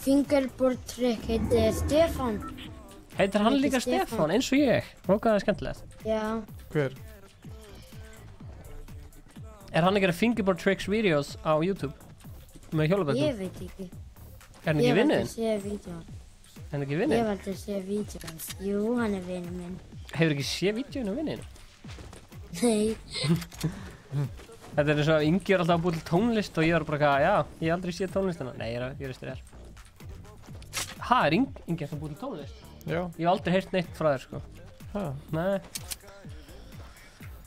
Fingerboard trick heitir Stefán. Heitir hann líka Stefán, eins og ég? Rókaði það skemmtilegt. Já. Hver? Er hann að gera fingerboard tricks videos á YouTube? Með hjólaböndum? Ég veit ekki. Er hann ekki vinnu þinn? Ég valdi að sé vídeo. Er hann ekki vinnu? Ég valdi að sé vídeo hans. Jú, hann er vinnu minn. Hefur ekki séð vídeoinu á vinnu? Nei. Þetta er eins og Ingi er alltaf að búið til tónlist og ég var bara eitthvað, já, ég hef aldrei séð tónlistina. Nei, ég er að styrir þér. Ha, er Ingi alltaf búið til tónlist? Já. Ég hef aldrei heyrt neitt frá þér, sko. Ha? Nei.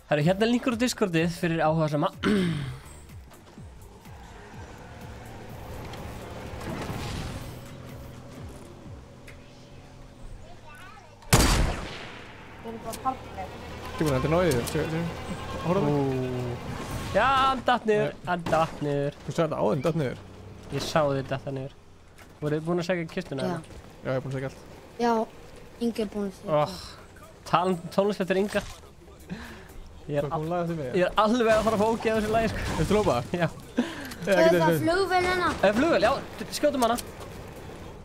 Herru, hérna er linkur á Discordið fyrir áhugasama. Tímur, þetta er náðið. Hóra það? Já, hann datt niður. Þú sagði þetta áðinn, datt niður? Ég sá þið datta niður. Voruð þið búin að segja kistuna? Já. Já, ég er búin að segja allt. Já, Ingi er búin að segja allt. Tónlist eftir Inga. Ég er alveg að fara að fókja þessu lagi, sko. Viltu lópa? Já. Það er flugvél hérna. Flugvél, já. Skjótum hana.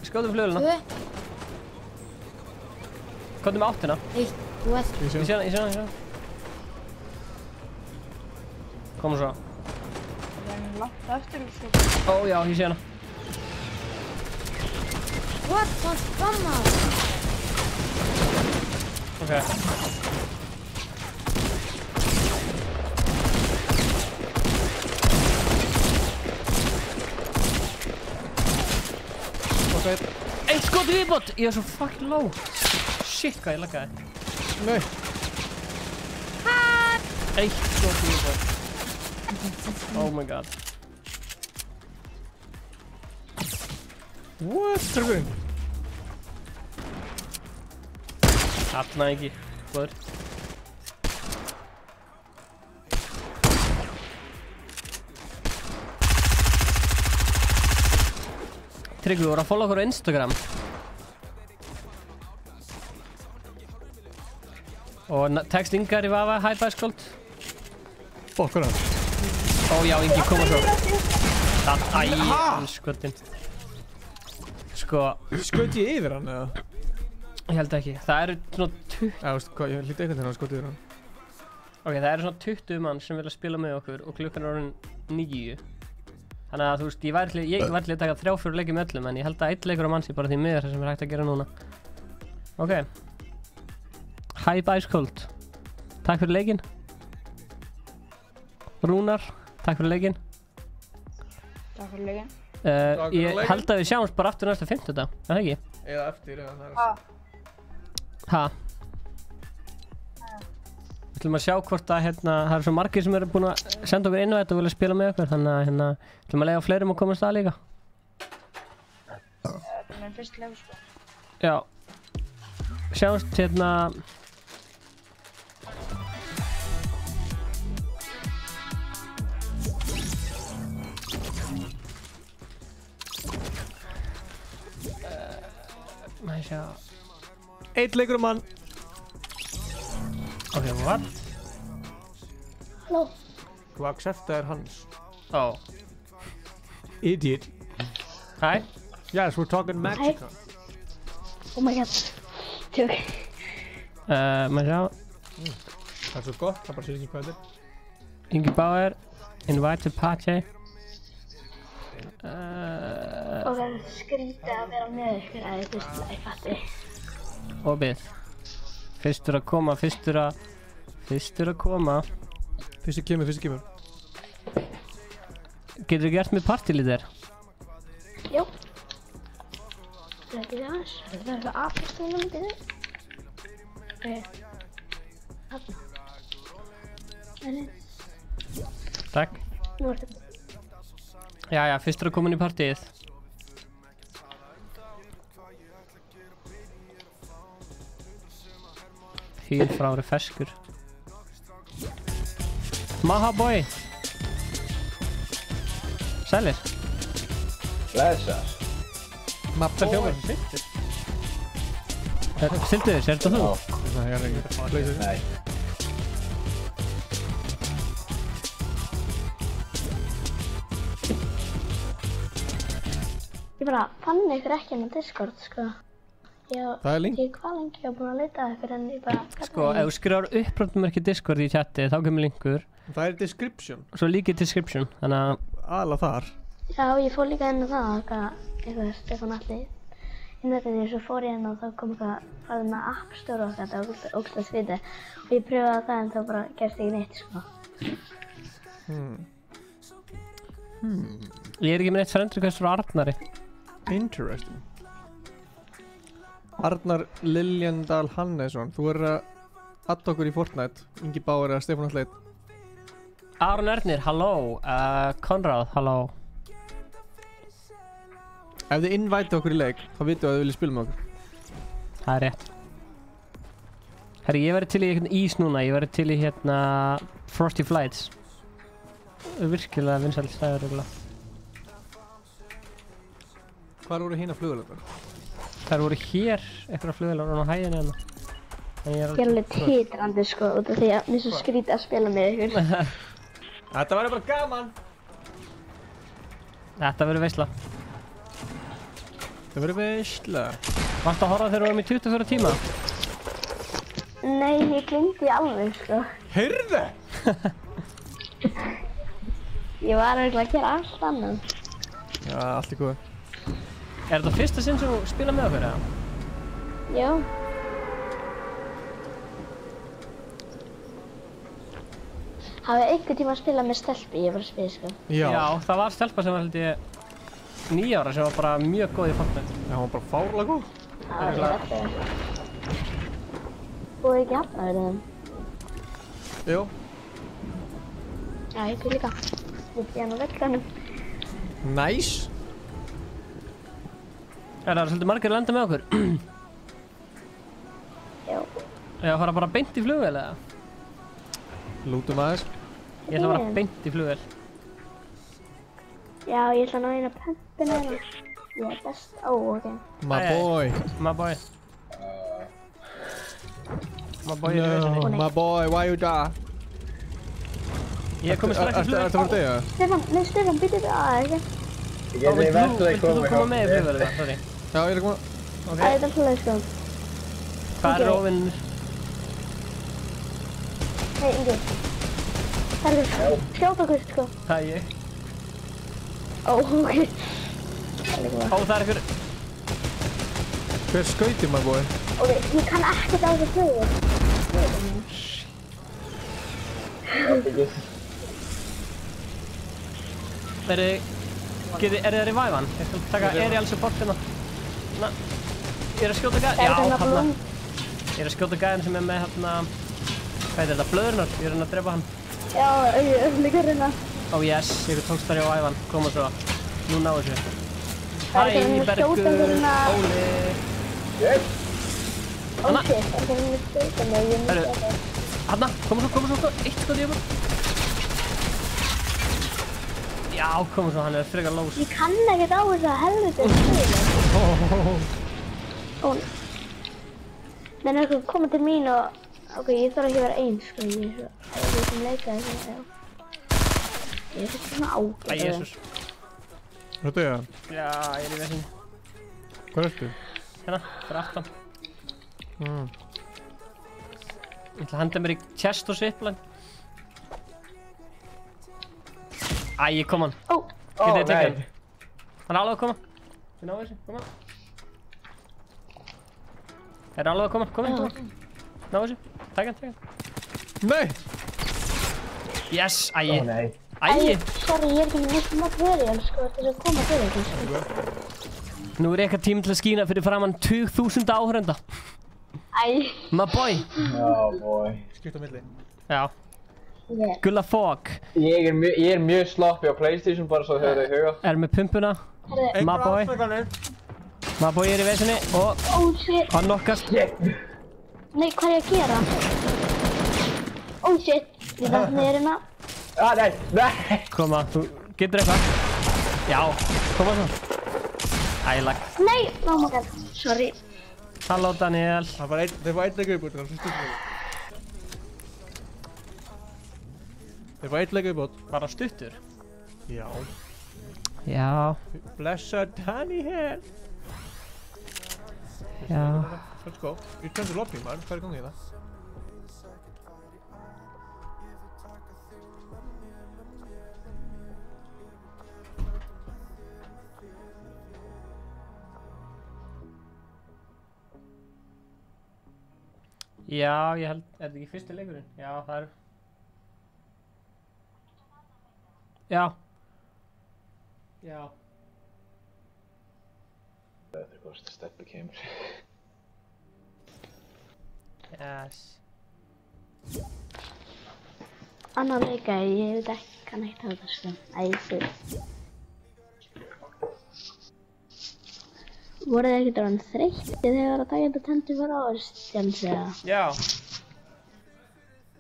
Skjótum flugvélina. Hvað með áttina? Eitt, þú veist. Ég sé hana. Koma svo. Það er langt eftir þessu. Ó já, ég sé hana. What? Það skamma. Ok. Eitt skot í viðbót! Ég er svo fucking low. Shit, hvað ég laggaði. Nei. Eitt skot í viðbót. Oh my god. What? Tryggur. Þarna ekki. Góður. Tryggvi, voru að follow okkur á Instagram. Og text Ingar í Vafa, hi bye skóld. Fokkur hann. Ó já, Ingi, koma svo. Skotin. Sko. Skaut ég yfir hann eða? Ég held ekki. Það eru svona 20... Já, veistu hvað, ég hlýtti einhvern veginn að skauta yfir hann. Ok, það eru svona 20 mann sem vilja spila með okkur og klukkan er orðin 9. Þannig að þú veist, ég væri til að taka 3-4 leiki með öllum, en ég held að 1 leikur á mann sé bara því miður það sem er hægt að gera núna. Ok. Hi bye skóld. Takk fyrir leikinn. Rúnar, takk fyrir leikinn. Takk fyrir leikinn. Ég held að við sjáumst bara aftur næsta 50. Það ekki? Eða eftir, eða það Ha? Við ætlum að sjá hvort að það eru svo margir sem eru búin að senda okkur inn á þetta og vilja spila með okkur, þannig að við ætlum að leyfa fleirum að komast að líka. Þetta er minn fyrst leik, sko. Já. Sjáumst Maður sjá. 1 leikur mann. Ok, what? Hello. Þú acceptaðir hans. Oh. Idiot. Hi. Yes, we're talking Mexican. Oh my god. Tjók. Maður sjá. Það er svo gott, það bara sér ekki hvað þetta er. Ingi Bauer, invite to party. Og það er skrítið að vera með ykkur að ég fatti. Og við. Fyrstur að koma. Fyrstur kemur. Getur þú gert með partylítir? Jú. Það er ekki það aðeins. Það er eitthvað aðfæstum myndið. Þarna. Takk. Nú er þetta. Jæja, fyrstur að koma inn í partíið. Fíl frá ári ferskur. Maha boy. Sælir. Blessar. Mappar hljómar. Sildu þess, er þetta þú? Nei, ég er ekki. Nei. Ég bara fann ykkur ekki inn á Discord, sko. Það er link. Ég var lengi að búin að leita ykkur en ég bara... Sko, ef þú skrifar uppbrotnumerki Discord í chati, þá kemur linkur. Það er description. Svo líka description, þannig að... Aðalega þar. Já, ég fór líka inn á það, eitthvað Stefán Atli. Innrættinni, svo fór ég inn og þá kom eitthvað farið með App Store og þetta og ógstlega sviti. Og ég pröfaði það en þá bara gerst ekki neitt, sko. Ég er ekki með neitt friend request frá Arnari. Interesting. Arnar Liljendal Hannesson, þú er að adda okkur í Fortnite. Ingi Bauer eða Stefán Atli. Aron Ernir, halló. Konráð, halló. Ef þið invite okkur í leik, þá vitum við að þið viljið spila með okkur. Það er rétt. Herri, ég væri til í eitthvað ís núna, ég væri til í Frosty Flights. Virkilega vinsæll stæður regla. Hvar voru hína flugvélarnar? Þær voru hér, eitthvað flugvélar á hæðinu hérna. Ég er alveg titrandi, sko, út af því að mér er svo skrítið að spila með ykkur. Þetta verður bara gaman! Þetta verður veisla. Það verður veisla. Varstu að horfa þegar við vorum í 24 tíma? Nei, ég glemdi alveg, sko. Heyrðu! Ég var örugglega að gera allt annað. Já, allt í góðu. Er þetta fyrsta sinn sem þú spila með okkur, eða? Já. Hafið einhvern tíma að spila með stelpu, ég var að spila, sko. Já, það var stelpa sem var held ég 9 ára sem var bara mjög góð í Fortnite. Já, hún var bara fárlega góð. Það var ekki þetta. Búið ekki hafna verið þeim? Jú. Já, ég til líka. Við hérna á vellanum. Nice. Það eru svolítið margir að lenda með okkur. Já. Ég fara bara beint í flugvél, eða? Lútum aðeins. Ég ætla að fara beint í flugvél. Já, ég ætla að ná eina pömpina hérna. Ég er best. Ó, ok. My boy. My boy. My boy No, my boy, why you die? Ég komi strax í flugvél. Ertu að fara að deyja? Stefán, býttu það, ekki? Viltu þú koma með í flugvél, sorry? Já, ég er að koma. Það er alltaf leið, sko. Hvað er óvinnir? Hei, Ingi. Það er skjóta okkur, sko. Það er ég. Ó, ok. Ó, það er einhver... Hver skauti, my boy? Ok, ég kann ekkert á þessu flugvél. Verði... Er þið revive-an? Ég skal taka aerial support hérna. Ég er að skjóta gæðin. Já, hérna. Ég er að skjóta gæðin sem með hérna... Hvað heitir þetta? Blöðurnar. Ég er að drepa hann. Já, ég líka hérna. Oh yes, ég tókst þar hjá Ævan. Koma svo. Nú náðu þessu. Hæ, Bergur, Óli. Yes! Hanna? Herru, hanna, koma svo. Eitt skot í okkur. Já, koma svo, hann er frekar lós. Ég kann ekkert á þess að helviti. Óli. Menn er eitthvað koma til mín og... Ok, ég þarf ekki að vera einn, sko. Ég er sem leikaði svona, já. Ég er svona ágæð. Æ, Jesús. Hvað er það? Já, ég er í vesinni. Hvað ertu? Hérna, fyrir aftan. Ég ætla að henda mér í chest og zipline. Æ, kom hann. Nei. Hann er alveg að koma. Þið náðu þessu, koma. Er alveg að koma. Náðu þessu. Takk hann. Nei! Yes, æ. Æ, sorry, ég er ekki með neitt material, sko, til að koma til ekki, sko. Nú er eitthvað tími til að skína fyrir framann 20.000 áhörenda. Æ. My boy. Oh boy. Skipt á milli. Já. Gulla fog. Ég er mjög sloppy á PlayStation bara svo þau í huga. Er með pumpuna. My boy. My boy er í vesinni og hann nokkast. Nei, hvað er ég að gera? Oh shit, ég dætt niður hérna. Nei. Koma, þú getur eitthvað. Já, koma svo. Ælag. Nei, oh my god, sorry. Halló Daniel. Þeir var einn leika viðbót, það var svo stuttur. Þeir var einn leika viðbót. Var það stuttur? Já. Já. Blessa Daniel. Já. Let's go. Return to lobby, maður. Hvað er gangið það? Já, ég held, er þetta ekki fyrsti leikurinn? Já, það er... Já. Já. Það er hvort steppi kemur. Yes. Annar leikaði, ég veit ekki, kann ekkert á þetta, sko. Æsir. Voruð þið ekkert orðin þreytti þegar þið var að taka þetta tentu fyrir ástjans, eða? Já.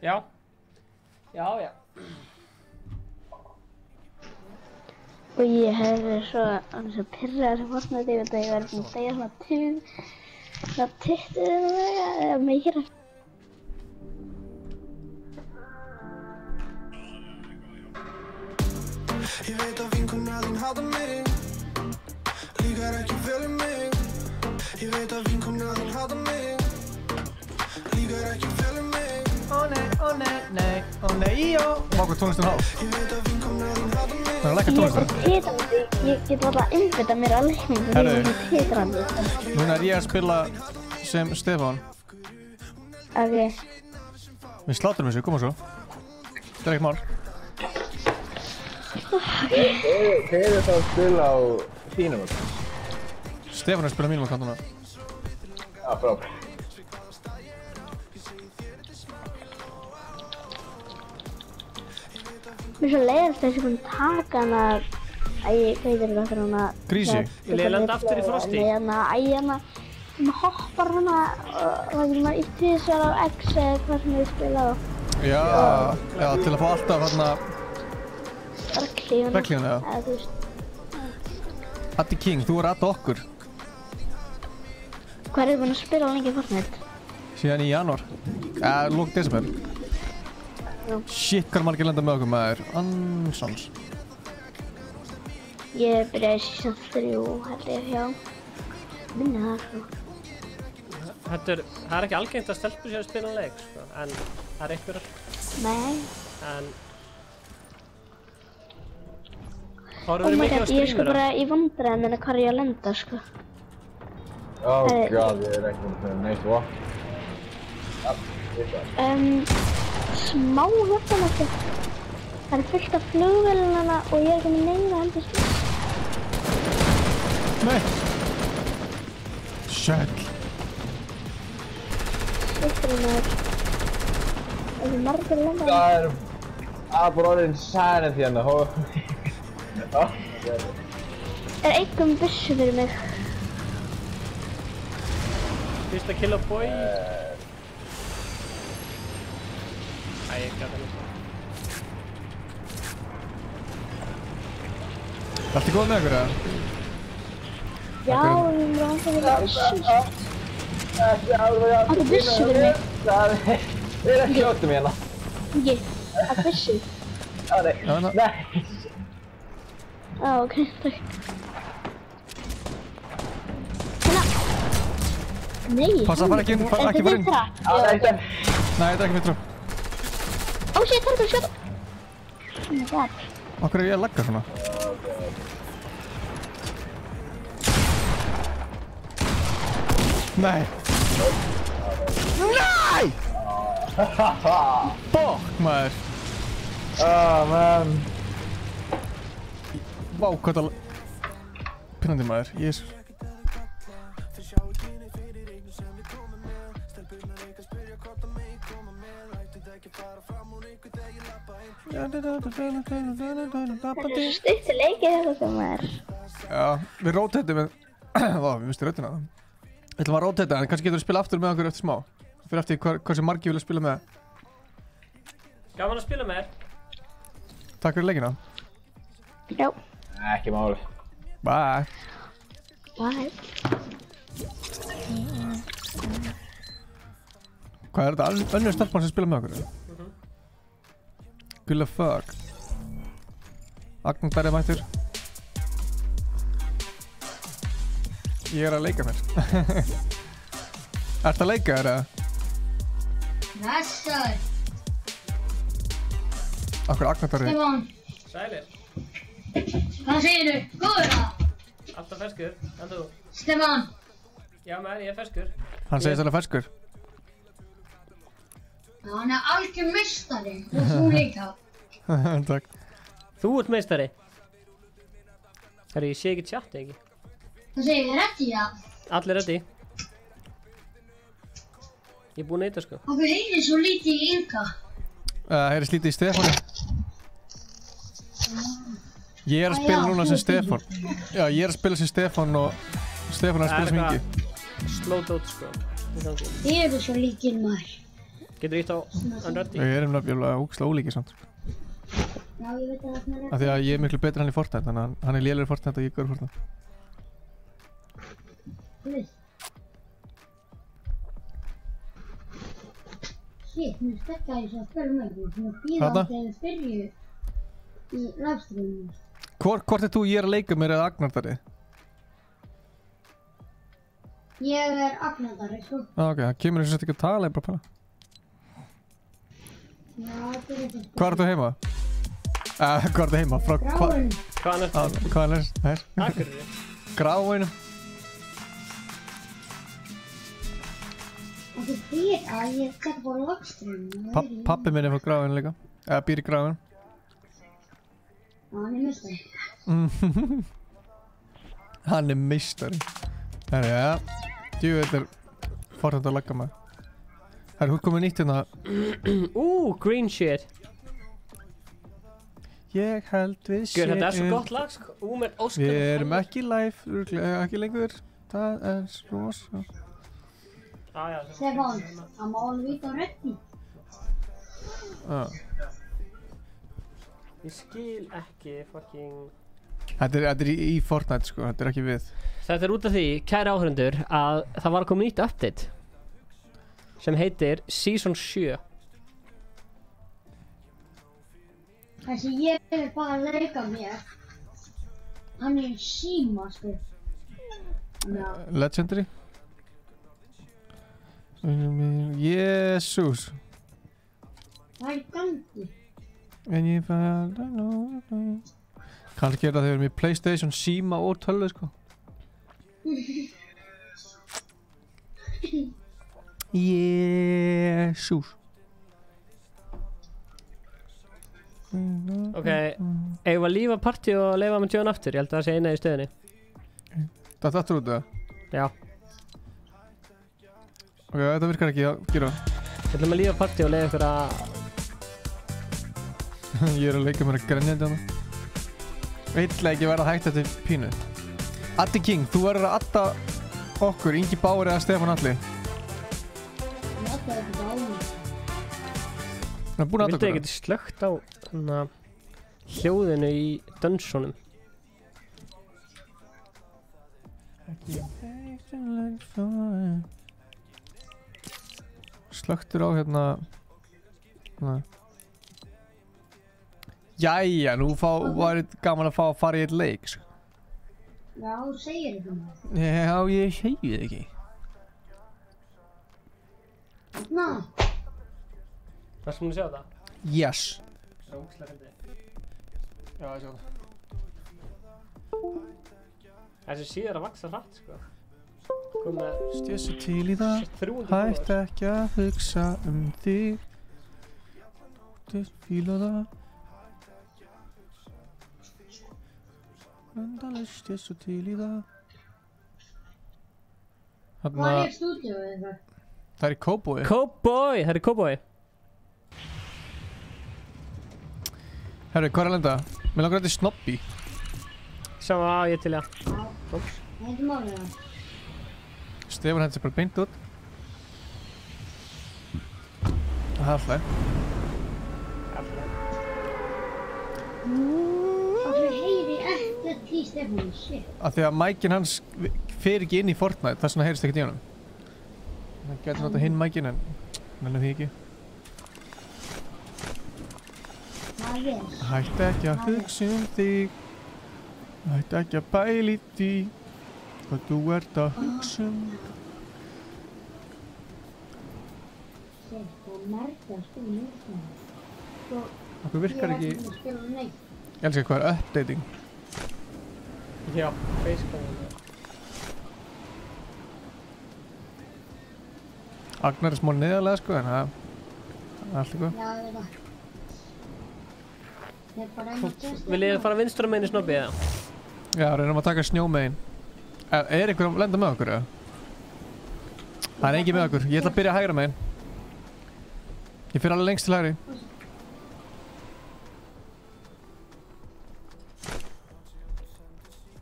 Já. Já. Og ég hef verið svo pirraður sem Fortnite, ég veit að ég var búinn að deyja svona 20 eða meira. Ég veit að vinkona þín hata mig, líkar ekki vel mig. Ég veit að vinkona þín hata mig, líkar ekki vel mig. Ó nei, jó. Mákur tónlistin hálf. Ég veit að vinkona þín hata mig. Það er lækkar tónlistin. Ég er titrandi, ég get alltaf að einbytta mér að leiknum þegar ég er titrandi. Núna er ég að spila sem Stefán. Ok. Við sláturum þessu, koma svo. Það er ekkert mál. Hver er það að spila á þínum account? Stefán er að spila mínum account núna. Já, frábært. Mér er svo leiðast þessi búinn taka hana... Æ, hvað heitir þetta hana? Grísi? Vil ég lenda aftur í Frosti? Nei, hana, hún hoppar hana og það getur maður ítt tvisvar á X eða hvað sem við spila á. Já, til að fá alltaf hérna... Reglíðuna, já. Eða þú veist. Addi King, þú er adda okkur. Hvað er þið búinn að spila lengi Fortnite? Síðan í janúar. Lók desember. Shit, hvað er margir lenda með okkur maður. Ansons. Ég byrjaði í season 3 held ég hjá. Minna það sko. Það er ekki algengt að stelpur sér að spila leik, sko. En það er einhverjar. Nei. En... Horfðu mikið á ég er sko streamera? bara í vandræðum með hvað ég að lenda sko. Oh god, ég er ekki með neist walk. Smá hjálpar ekki. Það er fullt af flugvélina og ég er ekki með neina hendur sko. Nei. Shit. Það margir landa. Það bara orðin sænið hérna, einhver með byssu fyrir mig. Fyrsta kill á boy. Æ, ég gæti hann. Ertu góð með ykkur, eða? Já, við erum ráðið að vera byssu. Áttu byssu fyrir mig. Við erum ekki áttum hérna. Ekki, að byssu. Nei. Ok, takk. Nei, passa að fara ekki inn, ekki fara inn. Nei, þetta er ekki vittra. Oh shit, það er skjóta. Oh my god. Akkur er ég að lagga svona? Nei. Nei! Bokk, maður. Man. Vá, hvað það... Pinnandi maður, jésus. Það er stutt leikið þetta sem er. Já, við rotatum við... Vá, við mistum röddina það. Við ætlum að rotata, en kannski getur við spila aftur með okkur eftir smá. Fyrir eftir hversu margir vilja spila með. Gaman að spila með þér. Takk fyrir leikina. Já. Ekki máli. Bye. Bye. Hvað er þetta? Önnur stelpan sem spila með okkur? Gulla fuck. Agnarberg er mættur. Ég er að leika mér. Ertu að leika þér eða? Þessar. Akkur Agnarberg? Stefán. Sælir. Hvað segirðu? Góður það? Alltaf ferskur, en þú? Stefán. Já maður, ég er ferskur. Hann segist alveg ferskur. Já, hann er algjör meistari og þú líka. Takk. Þú ert meistari. Herri, ég sé ekki tjatti ekki. Það segir þið rétt í það. Allir reddi. Ég er búinn að eitthvað sko. Okkur heyrir svo lítið í Inga. Heyri slítið í Stefáni. Ég er að spila núna sem Stefán. Já, ég er að spila sem Stefán og Stefán er að spila sem Ingi. Slow dot sko. Þið eru svo líkir maður. Getur ítt á unready? Við erum nefnilega ógeðslega ólíkir samt. Já, ég veit að það er rétt. Af því að ég er miklu betri hann í Fortnite, þannig að hann er lélegur í Fortnite og ég er góður í Fortnite. Shit, mér stekka ég svo að spila með þú sem að býða á þegar þið byrju í livestreaminu. Hvort er þú ég er að leika mér eða Agnardari? Ég er Agnardari, sko. Ok, það kemur eins og þetta ekki að tala, ég bara pæla. Já, þetta er þetta. Hvað er þú heima? Hvað er þú heima? Frá Gráin. Hvaðan ertu? Hvaðan er það? Akureyri. Gráin. Og þú býr að ég tekka bara livestreaminu. Pappi minn er frá Gráin líka. Eða býr í Gráin. Já, hann er meistari. Hann er meistari. Herri, ja. Þetta er Fortnite að lagga maður. Herri, hún komið nýtt hérna. Green shit. Ég held við séum. Þetta er svo gott lag sko. Við erum ekki live, ekki lengur. Það er rosa. Stefán, það má alveg vita á reddi. Ég skil ekki fucking... Þetta er í Fortnite sko, þetta er ekki við. Þetta er út af því, kæri áhörundur, að það var að koma nýtt update sem heitir Season 7. Þessi ég er bara að leika mér. Hann er í síma, sko. Legendary. Jésús. Það er í gangi. En ég fæði kannski er það þegar við erum í PlayStation, síma og tölvu sko. Jésús. Ok, eigum við að lífa partí og leifa með John aftur? Ég held að það sé eina í stöðinni. Það aftur út það? Já. Ok, þetta virkar ekki að gera. Við ætlum að lífa partí og leiða ykkur að... Ég er að leika mér að grenjandi hana. Vill ekki verða hægt þetta pínu. Addi King, þú verður að adda okkur, Ingi Báir eða Stefán Alli. Ég addaði þetta á hann. Það er búin að adda okkur. Viltu ekki slögt á hljóðinu í dönsunum? Slögtur á hérna... Jæja, nú var gaman að fá að fara í eitt leik, sko. Já, þú segir þetta maður. Já, ég segi það ekki. Ná. Varstu búin að sjá það? Yes. Það er ógeðslega fyndið. Já, ég sjá það. Þessi síða er að vaxa hratt, sko. Komið... Stjössu til í það, hætt ekki að hugsa þig. Þú fíla það. Vandalega stjössu til í það. Hvað er stúdíóið eitthvað? Það er í Kópavogi. Kópavogi, það er í Kópavogi. Herru, hvað er að lenda? Mér langar þetta í Snobby. Sama að ég til, já. Óps. Það er ekki málið það. Stefán hendur sér bara beint út. Það er alltaf. Það heyri ekkert í Stefáni, shit. Af því að mækin hans fer ekki inn í Fortnite, þess vegna heyrist ekkert í honum. Það getur notað hinn mækin en nefnum því ekki. Hætti ekki að hugsa þig. Hætti ekki að pæla í því hvað þú ert að hugsa. Shit, það er merkt að spila neitt. Okkur virkar ekki... Ég er ekki að spila neitt. Ég elskar hvað er updating. Já, facecam. Agnar er smá neðarlega sko, en það er allt eitthvað. Já, ég veit það. Ég er bara einnig testa. Viljið þið fara vinstra meginn í Snobby, eða? Já, reynum að taka snjómegin. Er einhver að lenda með okkur, eða? Það er engin með okkur. Ég ætla að byrja að hægra megin. Ég fyrir alveg lengst til hægri.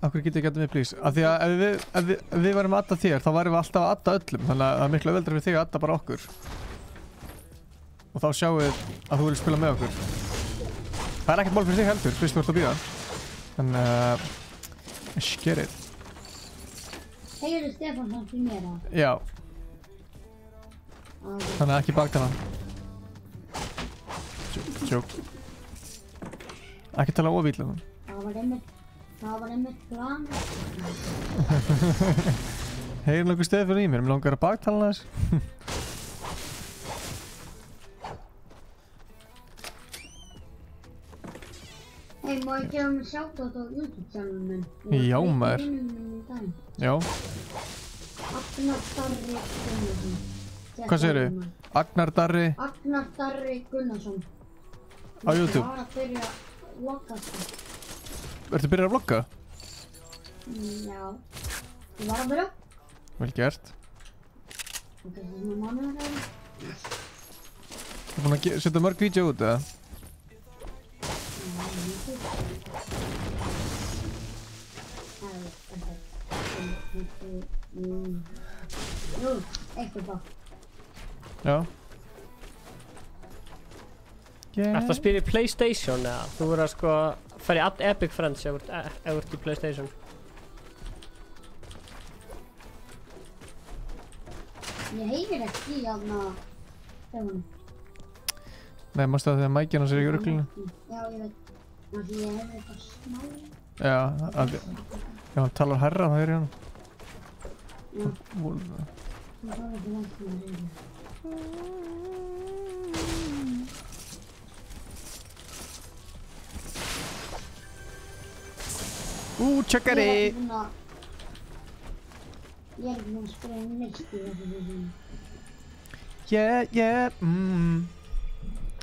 Akkur getur ég gætið mig, please? Af því að ef við varum að adda þér, þá varum við alltaf að adda öllum. Þannig að það er miklu auðveldara fyrir þig að adda bara okkur. Og þá sjáum við að þú viljið spila með okkur. Það er ekkert mál fyrir þig heldur, fyrst þú ert að bíða. En skerið. Heyrðu Stefán samt í mér það? Já. Þannig að ekki baktala. Tjók. Ekki tala ofíðlega. Það var einmitt plan. Heyr nokkuð Stefán í mér, mér langar að baktala þess. Hei, má ég gefa mér shoutout á YouTube-channelum minn? Já, maður. Já. Agnar Darri Gunnarsson. Hvað segirðu? Agnar Darri? Agnar Darri Gunnarsson. Á YouTube? Ég var að byrja að vlogga það. Ertu að byrja að vlogga? Já. Ég var að byrja. Vel gert. Ok, það er svona mánuðar það. Þú er búinn að setja mörg vídeo út, eða? Jú, eitthvað bá. Já. Ertu að spila í PlayStation eða? Þú verður að sko fara í Epic Friends ef þú ert í PlayStation. Ég heyrir ekki í aðna Stefáni. Nei, mástu það þegar mækina sér í öruglinu? Já, ég veit. Þannig ég heyrir eitthvað smá. Já, ef hann talar herra þá heyrir hann. Já. Það var ekki langt með að heyra. Tjökkari! Ég er ekki búinn að spila neitt í þessu vídeó. Yeah.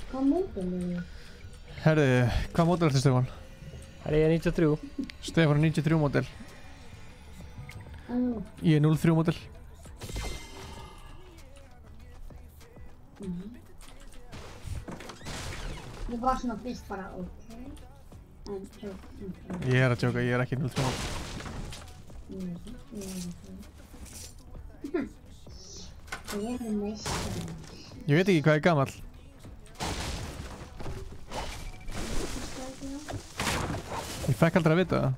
Hvað módel er þið? Herðu, hvað módel ertu Stefán? Herri, ég er 93. Stefán er 93 módel. Ég er 03 módel. Ég var svona fyrst bara, ok. En svo... Ég er að djóka, ég er ekki 03 módel. Ég er meistari. Ég veit ekki hvað ég er gamall. Ég fekk aldrei að vita það.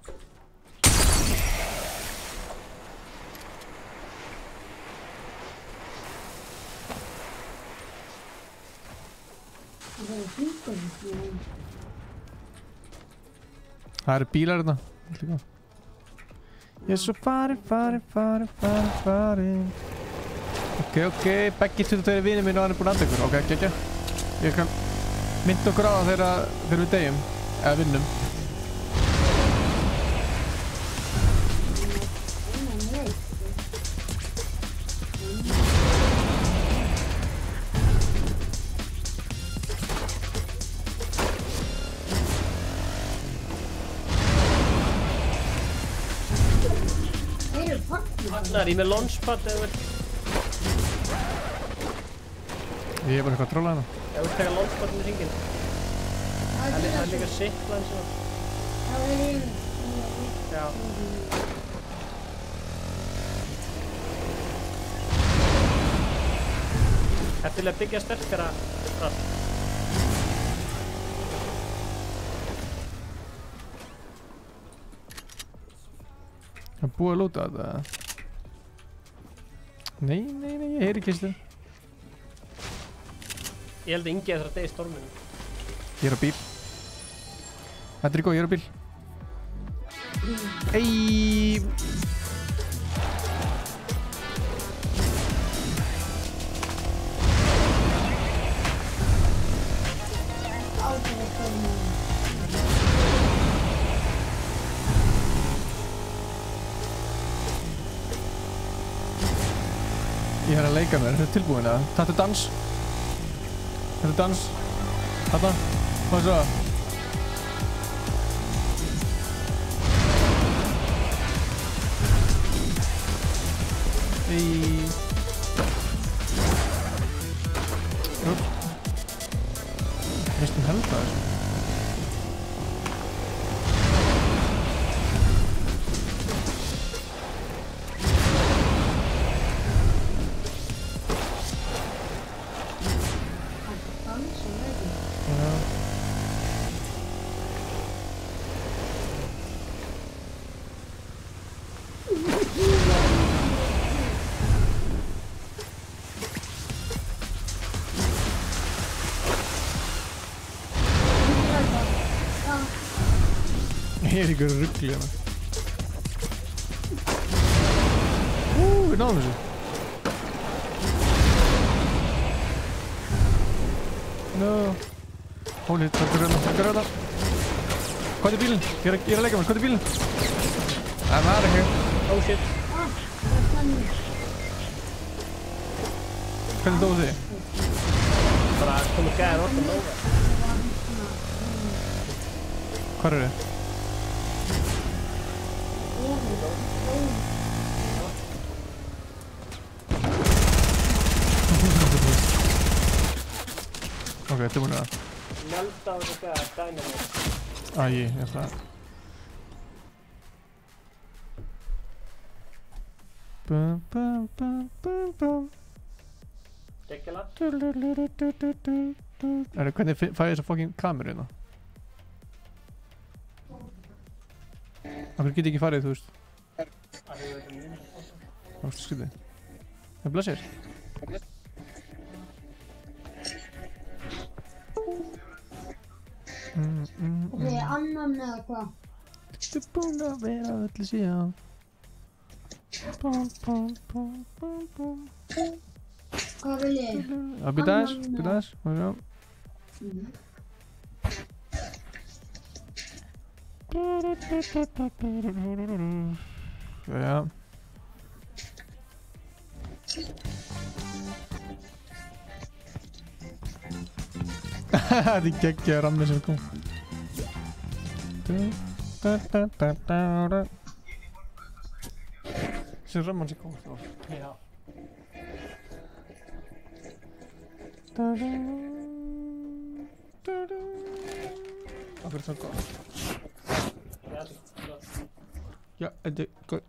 Það eru bílar hérna. Ég er svo farin. Ok, Beggi 22 vinið minn og hann er búinn að anda ykkur. Ok, gekkja. Ég kann mynda okkur á það þegar við deyjum. Eða vinnum. Agnar, ég með launchpad eða vel. Ég er bara eitthvað að trolla hana. Ef þú taka launchpad með hringinn. Það er líka sikla eins og. Já. Það er til að byggja sterkara allt. Það er búið að lúta þetta. Nei, ég heyri kistu. Ég held að Ingi þarf að deyja í storminu. Ég er á bíl. Þetta er góð, ég er á bíl. Eyy. Ég er að leika mér, þetta er tilbúin eða? Þetta er dans. Þetta er dans. Þetta. Hvað svo? Mistum helda þessu. Ég er ykkur ruggli hérna. Við náðum þessu. No. Holy, takk fyrir þetta. Hvað er bílinn? Ég er að leika mér, hvað er bílinn? I'm out of here. Oh shit. Hvernig dóðu þið? Bara komið gæðir orðan nóga. Hvar eru þið? Ok, tilbúin að Melda á þetta dynamite. Æ, ég ætla að Gekkjala. Hvernig fæ ég þessa fucking kameru hérna? Akkur get ég ekki farið, þú veist? Það varstu skyldið. Það er blessir. Ok, annan eða hvað? Þú er búinn að vera öllu síðan. Hvað vil ég? Býta aðeins. Má sjá. Jæja. Þetta er geggjaður rammi sem kom. Sem ramman sér góð þá. Já. Af hverju er það góð? Já, þetta er góð.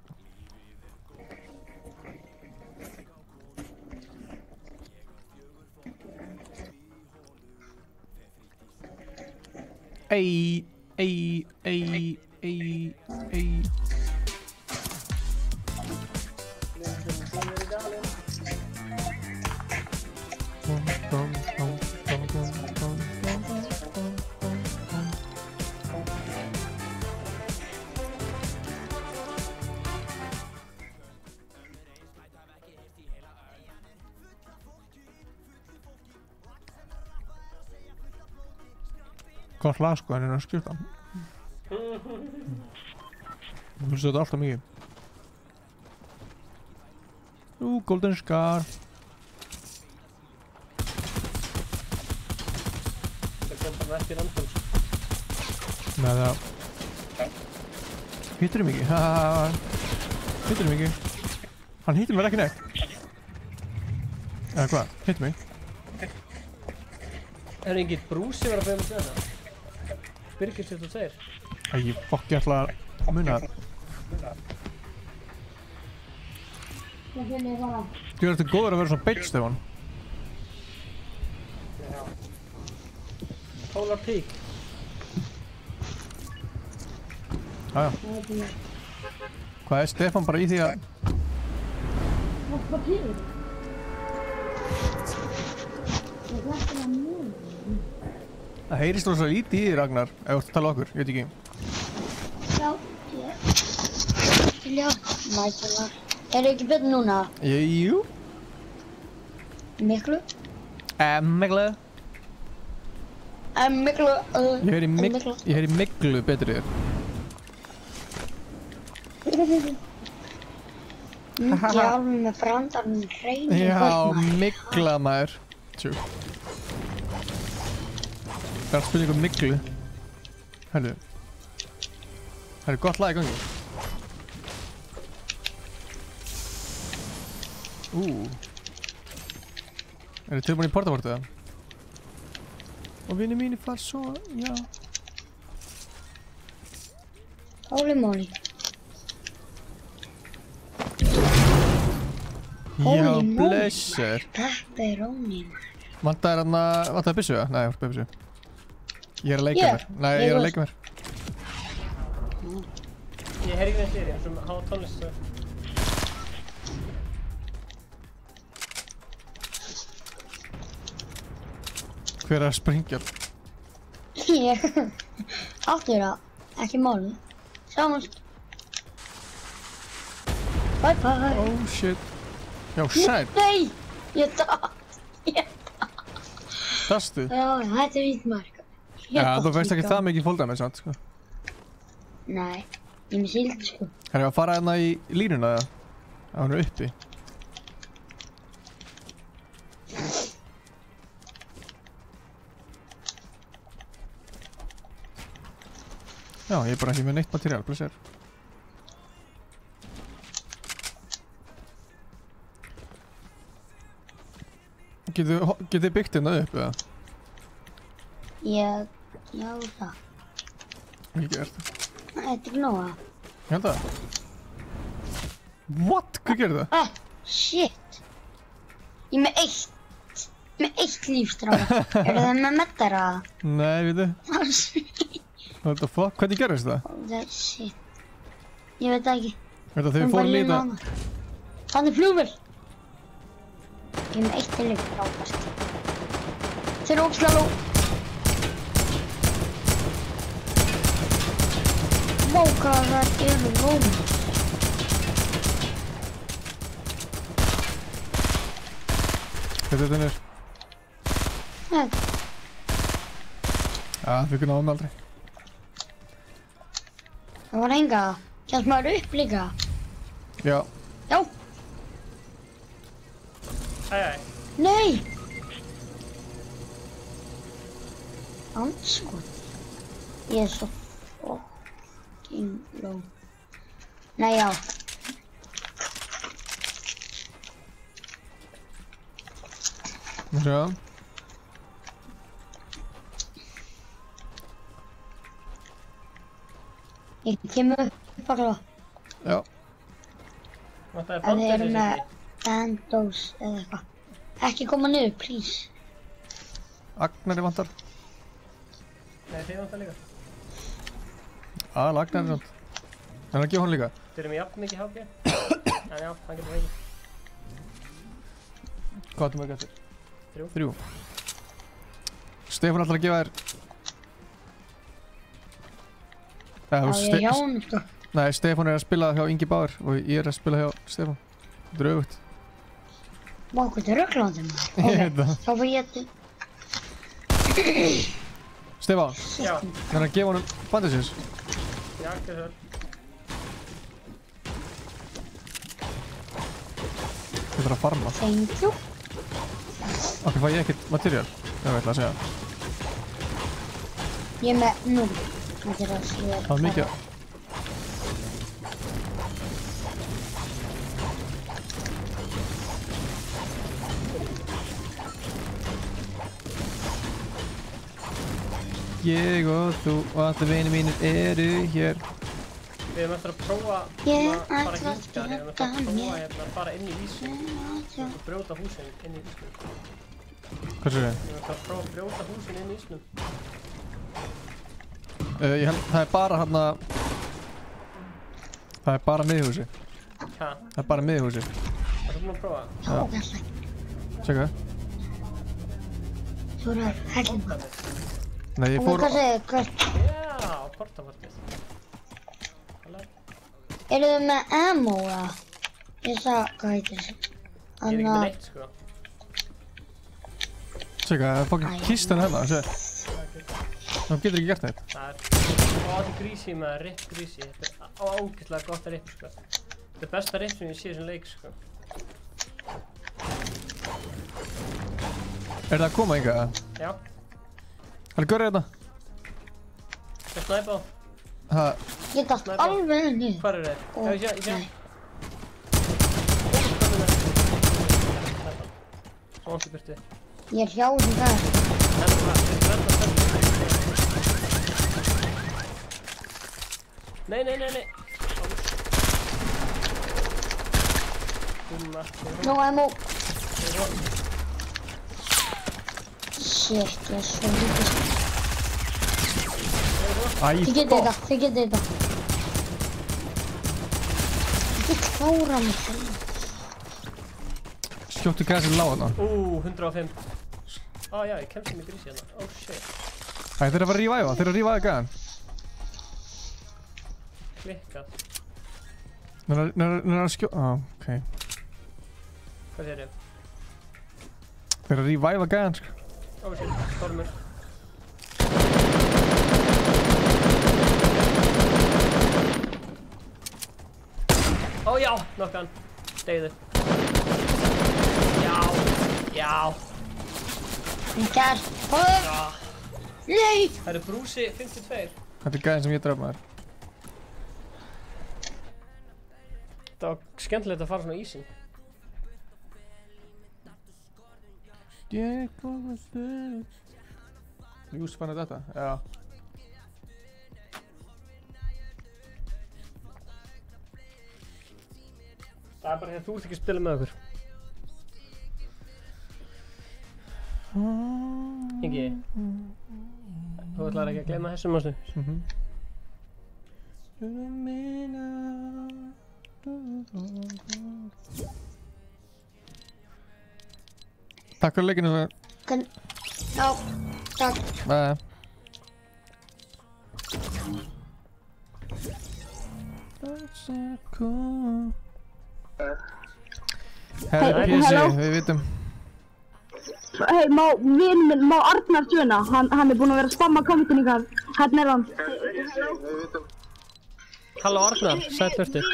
Ey. Gott lag sko, en að skjóta. Þú finnst þetta alltaf mikið. Golden Scar. Það kom bara eftir random. Nei það... Hittir mig ekki, hittir mig ekki. Hann hittir mér ekki neitt. Eða hvað, hittir mig. Er enginn brúsi verið að beða með þetta? Birgir 72. Æ, fokk, ég ætla að muna það. Þú ert góður að vera svona beitt, Stefán. Polar Peak. Jájá. Hvað er Stefán bara í því að... Hvað gerir þið? Ég glætti það mjög. Það heyrist rosa lítið í því, Ragnar, ef þú ert að tala okkur, ég veit ekki. Já, ég... Já, mætunar. Er það ekki betur núna? Jú. Miklu? Miklu. Miklu. Ég heyri miklu betur í þér. Ég er alveg með brandarinn hreinu. Já, mikla maður. Tjú. Það er að spila ykkur miklu. Herru. Það er gott lag í gangi. Er þið tilbúin í portaportið það? Og vinni mínir far svo, já. Holy moly. Já, blessur. Pepperoni. Vantaði byssu það? Nei, ég byssu. Ég er að leika mér. Nei, ég er að leika mér. Ég heyri ekki neitt í þér, sem hafa tónlist. Hver er að springja? Ég. Aftur það. Ekki máli. Sjáumst. Bye bye. Oh shit. Já, sæl. Nei! Ég datt. Dastu? Já, þetta er vítmark. Já, þú veist ekki það mikið fólkdæmi, sant, sko. Nei, ég er með síld, sko. Herri, að fara hérna í línuna, eða? Að hún er uppi. Já, ég er bara ekki með neitt materiál, blessir. Getið þið byggt hérna upp, eða? Já, það. Ekki gert. Þetta er ekki nóga. Ég held það. What? Hvað gerir það? Shit. Ég er með eitt lífstráð. Eru það með meddara? Nei, veitu. What the fuck? Hvernig gerðist það? Shit. Ég veit það ekki. Veit það, þegar við fórum í þetta. Þannig flugvél. Ég er með eitt til líf, ráðast. Þeir eru ókslega ló. Vá, hvað það eru lóma. Hvað þetta er? Nei. Já, við náðum aldrei. Það var enga. Kjæst maður upp líka. Já. Já. Æ. Nei! Andskot. Ég er svo fucking low. Nei, já. Sjá. Ég kemur upp að klá. Já. Ef þið eru með bandós eða eitthvað. Ekki koma niður, please. Agnari vantar. Nei, þið vantar líka. Agnari er svona. En að gefa hann líka. Þið erum með jafn mikið HP. En já, hann getur veginn. Hvað áttum við að geta? 3. Stefán ætlar að gefa þér... Já, ég hjá hann sko. Nei, Stefán er að spila hjá Ingi Bauer og ég er að spila hjá Stefán. Þetta er auðvitað. Vá, hvað er rugglandi maður? Ég veit það. Þá fyrir ég til... Stefán, Já. þannig að gefa honum bandisins. Já, ekki svo. Þetta er að farma. Thank you. Ok, fæ ég ekkert materiál? Það ætla að segja. Ég er með 0. Þetta er að segja... Það er mikið. Ég og þú og allir vinir mínir eru hér. Við erum eftir að prófa að fara hingað, við erum eftir að prófa að fara inn í vísum og brjóta húsin inn í vísnum. Hvað sér þið? Við erum eftir að prófa að brjóta húsin inn í vísnum. Ég held, það er bara hérna... Það er bara miðhúsi. Hæ? Það er bara miðhúsi. Það er búin að prófa? Já. Tjekka það. Þú eru að hellum það. Nei, ég fór... Hvað segir hvert? Já, portafortið. Eru þið með ammo eða? Ég sagði, hvað heitir þessi? Ég er ekki með neitt sko. Tjekka, það er fokkin kistan hérna, sé. Það getur ekki gert neitt. Það er átti grísi með ripp grísi. Þetta er ágætlega gott ripp sko. Þetta er besta ripp sem ég sé sem leik sko. Er það að koma ykkar? Já. Það er görrið hérna. Það er snæpa á. Ha. Ég dætt alveg niður. Hvar er þeir? Já, ég sé. Svo vant í byrtu. Ég er hjá því það. Nei. No ammo. Shit, ég er svo lítið. Þið getið þetta. Þið klára mig fyrir. Skjóttu græsið lág hérna. 105. Já, ég kemst með grísi hérna. Oh shit. Æ, þeir eru að fara að reviva, þeir eru að reviva gæðan. Klikkað. Þeir eru að skjóta... ok. Hvað sér ég? Þeir eru að reviva gæðan, sko. Oh shit, stormur. Ó já, nokkan. Deyðu. Já. Ingar. Nei. Það eru brúsi 52. Þetta er gæðin sem ég draf maður. Það var skemmtilegt að fara svona í ísinn. Ég kom að stöðu. Jús fann þetta? Já. Það er bara því að þú ert ekki að spila með okkur. Ingi, þú ætlar ekki að gleyma þessum ástu. Takk fyrir leikinu. Já, takk. Bye. Herri PC, við vitum. Hei, vinur minn, má Arnar tjöna? Hann er búinn að vera að spamma kommentin ykkar. Hérna er hann. Halló Arnar, sætt verður.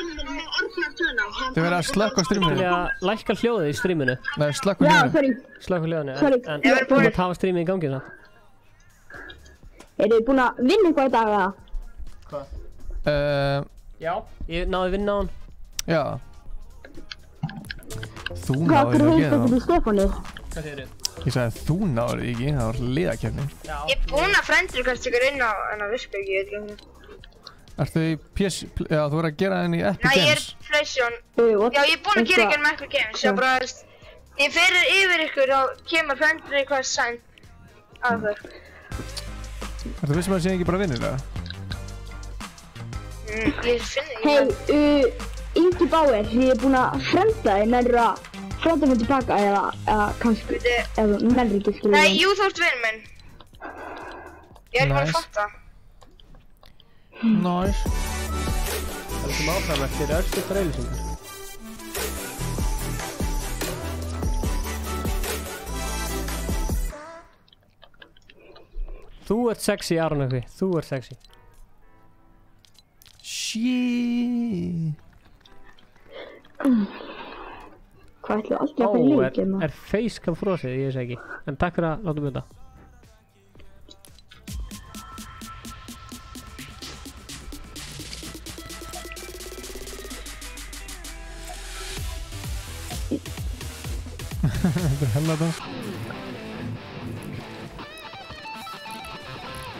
Þið verða að slökka á streaminu. Vilja lækka hljóðið í streaminu? Nei, slökka hljóðinu. Slökka hljóðinu, en þú mátt hafa streamið í gangi samt. Eru þið búin að vinna eitthvað í dag eða? Hvað? Já, ég náði að vinna á hann. Já. Þú Hvað náði að gera það? Hvað Stefáni? Hvað segir þið? Ég sagði þú náður því ekki, það var liðakefni. Ég er búinn að friend request ykkur inn á Visku, ég veit ekki. Ertu í PS... Já, þú er að gera henni í Epic Games? Nei, ég er PlayStation. Já, ég er búinn að gera ykkur með Epic Games. Já, bara, ég fyrir yfir ykkur og kemur friend request send að þau. Ertu vissum að það sé ekki bara vinnir, eða? Ég finn ekki. Hey, Ingi Bauer, ég er búinn að frenda þig, nennir að frenda mig tilbaka eða kannski, eða nennir ekki skilja. Nei, jú, þú ert vinur minn. Ég er ekki bara að fatta. Nice. Það sem áfram eftir örstuttar auðlýsingar. Þú ert sexy, Aron Ökvi. Þú ert sexy. Shit. Hvað ætlum aldrei að fyrir leikið maður? Er facecam frosið? Ég veist ekki. En takk fyrir að láta mig þetta. Þetta er helladans.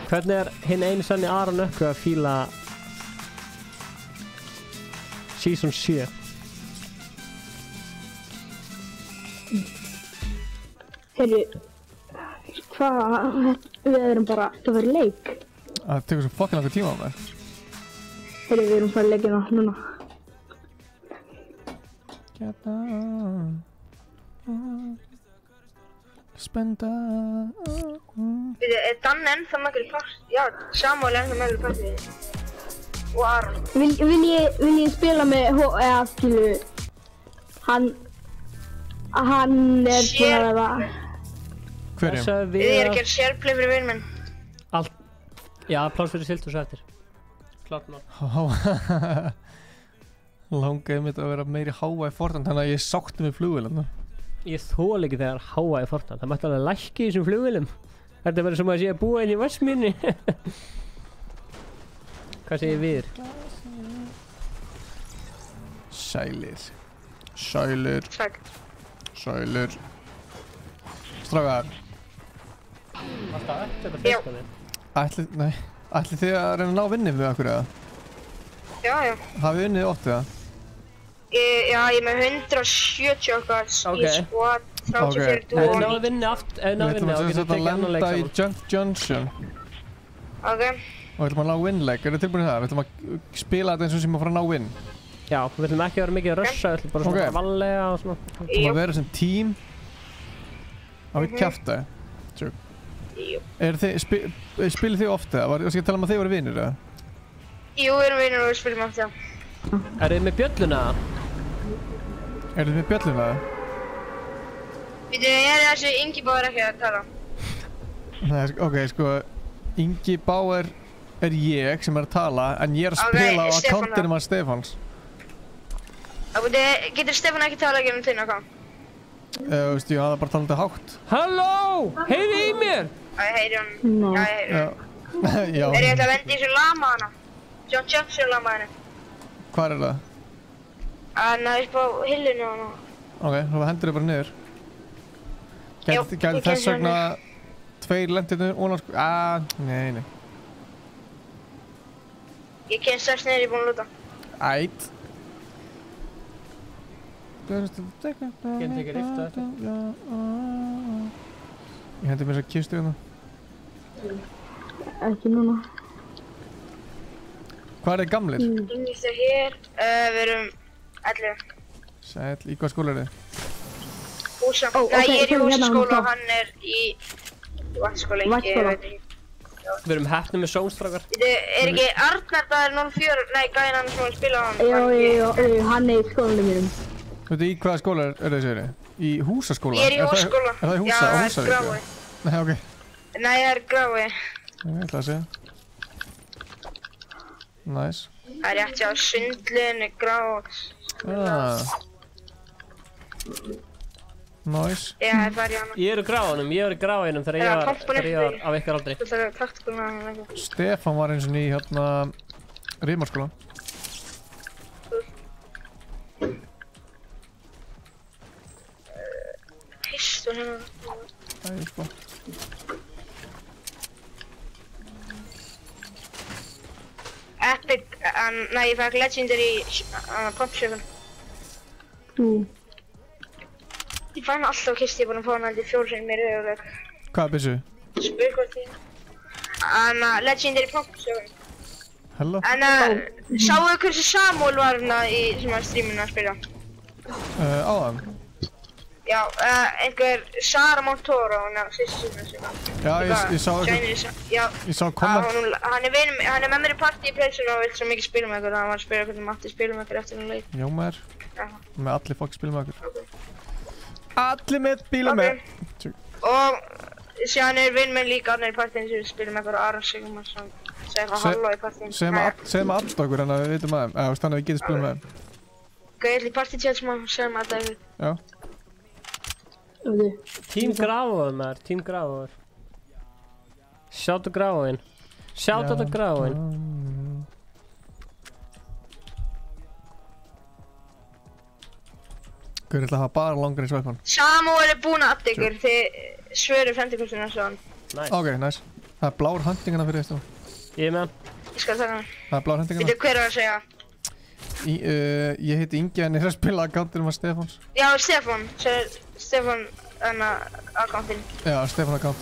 Hvernig er hinn einu sanni Aron Ökvi að fíla Season 7? Heyrðu, hvað, við erum bara, það verður leik. Það tekur svo fucking langur tíma á mér. Heyrðu, við erum farið leikina núna. Spenda. Er Danni ennþá með ykkur í part? Já, Samuel er ennþá með ykkur í partí. Og Aron. Vil ég spila með, eða skilu, hann er búinn að vera. Hverjum? Við erum að gera shareplay fyrir vinn minn. Allt. Já, pláss fyrir Sildur svo eftir. Klart ná. Langaði mitt að vera meiri háa í Fortnite, þannig að ég sátti með flugvélina. Ég þól ekki þegar háa í Fortnite. Það mætti alveg lækki í þessum flugvélum. Þetta er bara sem að sé að búa inn í Vatnsmýrinni. Hvað segir við? Sælir. Sælir. Sæl. Sælir. Strákar. Alltaf eftir þetta fyrsta þig. Ætlið þið að reyna að ná vinni með okkur eða? Já. Hafið unnið oft eða? Já, ég er með 170 okkar í squad, 34 dúo. Ef þið náðu vinni aftur, ef þið náðu vinni, þá getur þið tekið annan leik saman. Við ætlum að lenda í Junk Junction. Ok. Og við ætlum að ná win-leg, eru þið tilbúin í það? Við ætlum að spila þetta eins og sem að fara að ná win. Já, við ætlum ekki að vera mikið að rössa, við ætlum bara svona vallega og svona. Við ætlum að vera sem team. Á við kjafta. Spilið þið oft eða? Ég skal tala um að þið voru vinir eða? Jú, við erum vinir og við spilum oft, já. Er þið með bjölluna? Er þið með bjölluna? Býtu, er þessi Ingi Bauer ekki að tala? Nei, ok, sko, Ingi Bauer er ég sem er að tala, en ég er að spila á akkántinum hans Stefáns. Getur Stefán ekki tala ekki um þinn akkán? Þú veist, ég hafði bara talað þetta hátt. Halló! Heyri í mér! Já, ég heyri hann. Já, ég heyri hann. Já. Er ég ætla að venda í þessu lama hana? John Johnson lama henni. Hvar er það? Hann er upp á hillinu hana. Ok, þá hendur þið bara niður. Gæti þess vegna tveir lendirnir ónátt sko... Nei. Ég kem strax niður, ég er búinn að lúta. Ætt. Getur ekki rifta þetta? Ég hendi mér þess að kistu hérna. Ekki núna. Hvað er þið gamlir? Yngist er hér, við erum 11. Sæll, í hvað skóla er þið? Húsa. Nei, ég er í húsaskóla og hann er í vatnsskóla, ég veit ekki. Við erum heppnir með sjónstrákar. Er ekki Arnar dagar 04, nei, gæðin hann sem var að spila á hann? Já, hann er í skólanum mínum. Veitu, í hvaða skóla er þið, segir þið? Í húsaskóla? Ég er í húsaskóla. Er það í húsa? Já, það er Grái. Nei, ok. Nei, það er Grái. Ég ætla að segja. Næs. Það er rétt hjá Sundlunni, Grái. Næs. Já, það er bara í hana. Ég er í Gráinum þegar ég var á ykkar aldri. Þú þarf taktikuna hann ekki. Stefán var eins og í hérna Rimarskóla. Piston Það er sko. Epic, nei, ég fæk Legendary Pumpshotgun. Ég fæ hann alltaf á kistu, ég er búinn að fá hann aldrei 4 sinnum í rauðarleik. Hvað byssu? Spyr hvort ég. Legendary Pumpshotgun. Hello? Sáu hversu Samuel var hérna í streaminu að spila? Áðan? Já, einhver Sara Montoro, hún er sýstu sinna. Já, ég sá eitthvað. Ég sá komment. Hann er með mér í partí í Playstation og vill svo mikið spila með ykkur. Hann var að spila hvernig Matti spila með ykkur eftir hún leik. Já maður. Með allir fólk spila með ykkur. Allir með bíla með. Og síðan er vinn minn líka aðnir í partíinu sem spila með ykkur og Aron Sigmarsson. Segði eitthvað halló í partíinu. Segð maður allt okkur en að við vitum að þeim. Eða þannig að við getum spila með þeim. Gauðli partítjátt sem að segja maður að Já. Team Grafóður maður, Team Grafóður. Shoutout Grafóðinn. Shoutout á Grafóðinn. Guður ætla að hafa bara langar í svæpan. Samuel er búinn að adda ykkur, þið svöru fremdikostuna svo hann. Ok, nice. Það er blár handingana fyrir þetta. Ég er með hann. Ég skal taka hann. Það er blár handingana. Veitu hver er að segja? Ég heiti Ingi en ég er að spila akkántinum að Stefáns. Já, Stefán. Stefán, akkántin. Já, Stefán akkánt.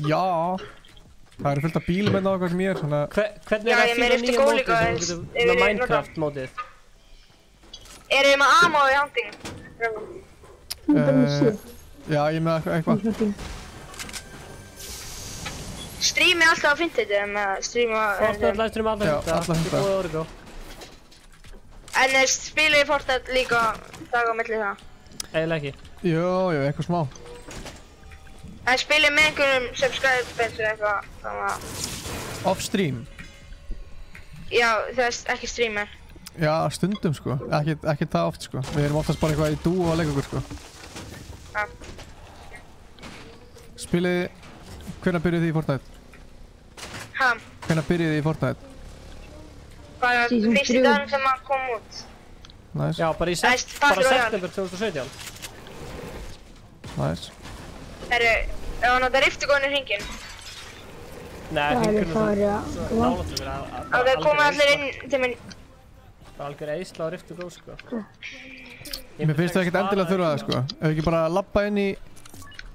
Já. Það eru fullt af bílum hérna á okkar sem ég er, svona... Hvernig er það fyrir nýja mótið sem þú getur með Minecraft mótið? Eru þið með ammo í handingum? Já, ég er með eitthvað. Streami alltaf á Fintech með streama... Fortnite livestream alltaf Já, alltaf Þetta er góð orðið góð. En spilið í Fortnite líka dag á milli það? Eiginlega ekki. Jó, eitthvað smá. En spilið með einhverjum subscribers eða eitthvað, þannig að... Off-stream? Já, það er ekki streamer. Já, stundum sko. Ekki það oft sko. Við erum oftast bara eitthvað í dúo að leika okkur sko. Já. Spilið... Hvenær byrjuð þið í Fortnite? Hæ? Hvenær byrjuð þið í Fortnite? Bara fyrstu daginn sem hann kom út. Nice. Já, bara í september 2017. Nice. Herru, ef hann átt að riftegóðin í hringinn? Nei, hringurinn er svo nálægt við að... Það komið allir inn til minn. Það er algjör eisla á riftegóð sko. Mér finnst það ekkert endilega þurfa það sko. Ef ekki bara labba inn í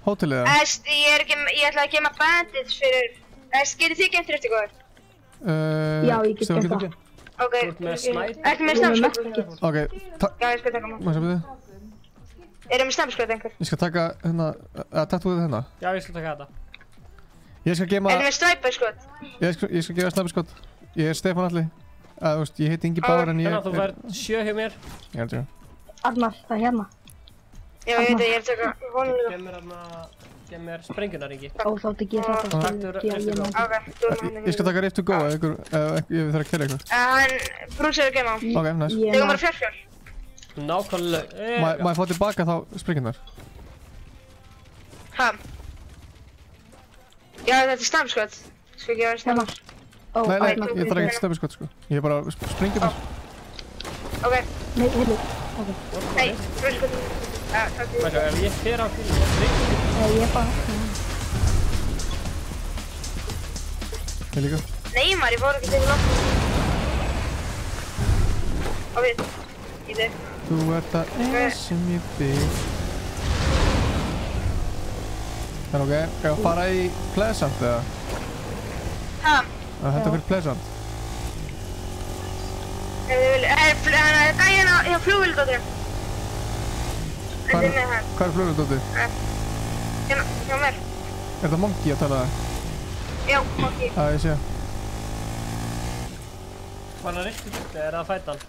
hótelið það? Ég ætla að gema bandits fyrir... Gerir þið geimt riftegóður? Já, ég get gert það. Ok, ekki með snabskot? Ok, Já, ég skal taka maður. Má ég sjá við þið? Erum við snabskot einhver? Ég skal taka hérna, takk þú þið hérna? Já, ég skal taka þetta. Ég skal gema... Erum við stræpaskot? Ég skal gefa snabskot. Ég er Stefán Alli. Þú veist, ég heiti Ingi Báður en ég... Þannig að þú fær 7 hjá mér. Ég held ég. Arnar, það er hérna. Já, ég veit að ég er að taka vonulega. Gef mér sprengjurnar, Ingi. Ó, þá tekið ég þetta. Ég skal taka Rift to Go ef ég þarf að kæra eitthvað. Hann brúsir að gema á. Ok, nice. Tegum bara 4. Nákvæmlega. Má ég fá tilbaka þá sprengjurnar? Hæ? Já, þetta er snabskot. Skal ég gefa snabskot? Nei, ég þarf ekki snabskot sko. Ég er bara sprengjurnar. Ok. Nei, heyrðu. Nei, brúskot. Ef ég fer á því, ég er bara... Ég líka. Nei maður, ég fór ekki til langt. Ok, í þig. Þú ert það sem ég bygg. Það er ok, ég að fara í Pleasant eða? Hæ? Það henda fyrir Pleasant. Gæjan á flugvildóttir. Hvað er flugvildóttir? Hjá mér. Er það Monkey að tala það? Já, Monkey. Já, ég sé. Var hann riktigt út eða er það að fæta hann?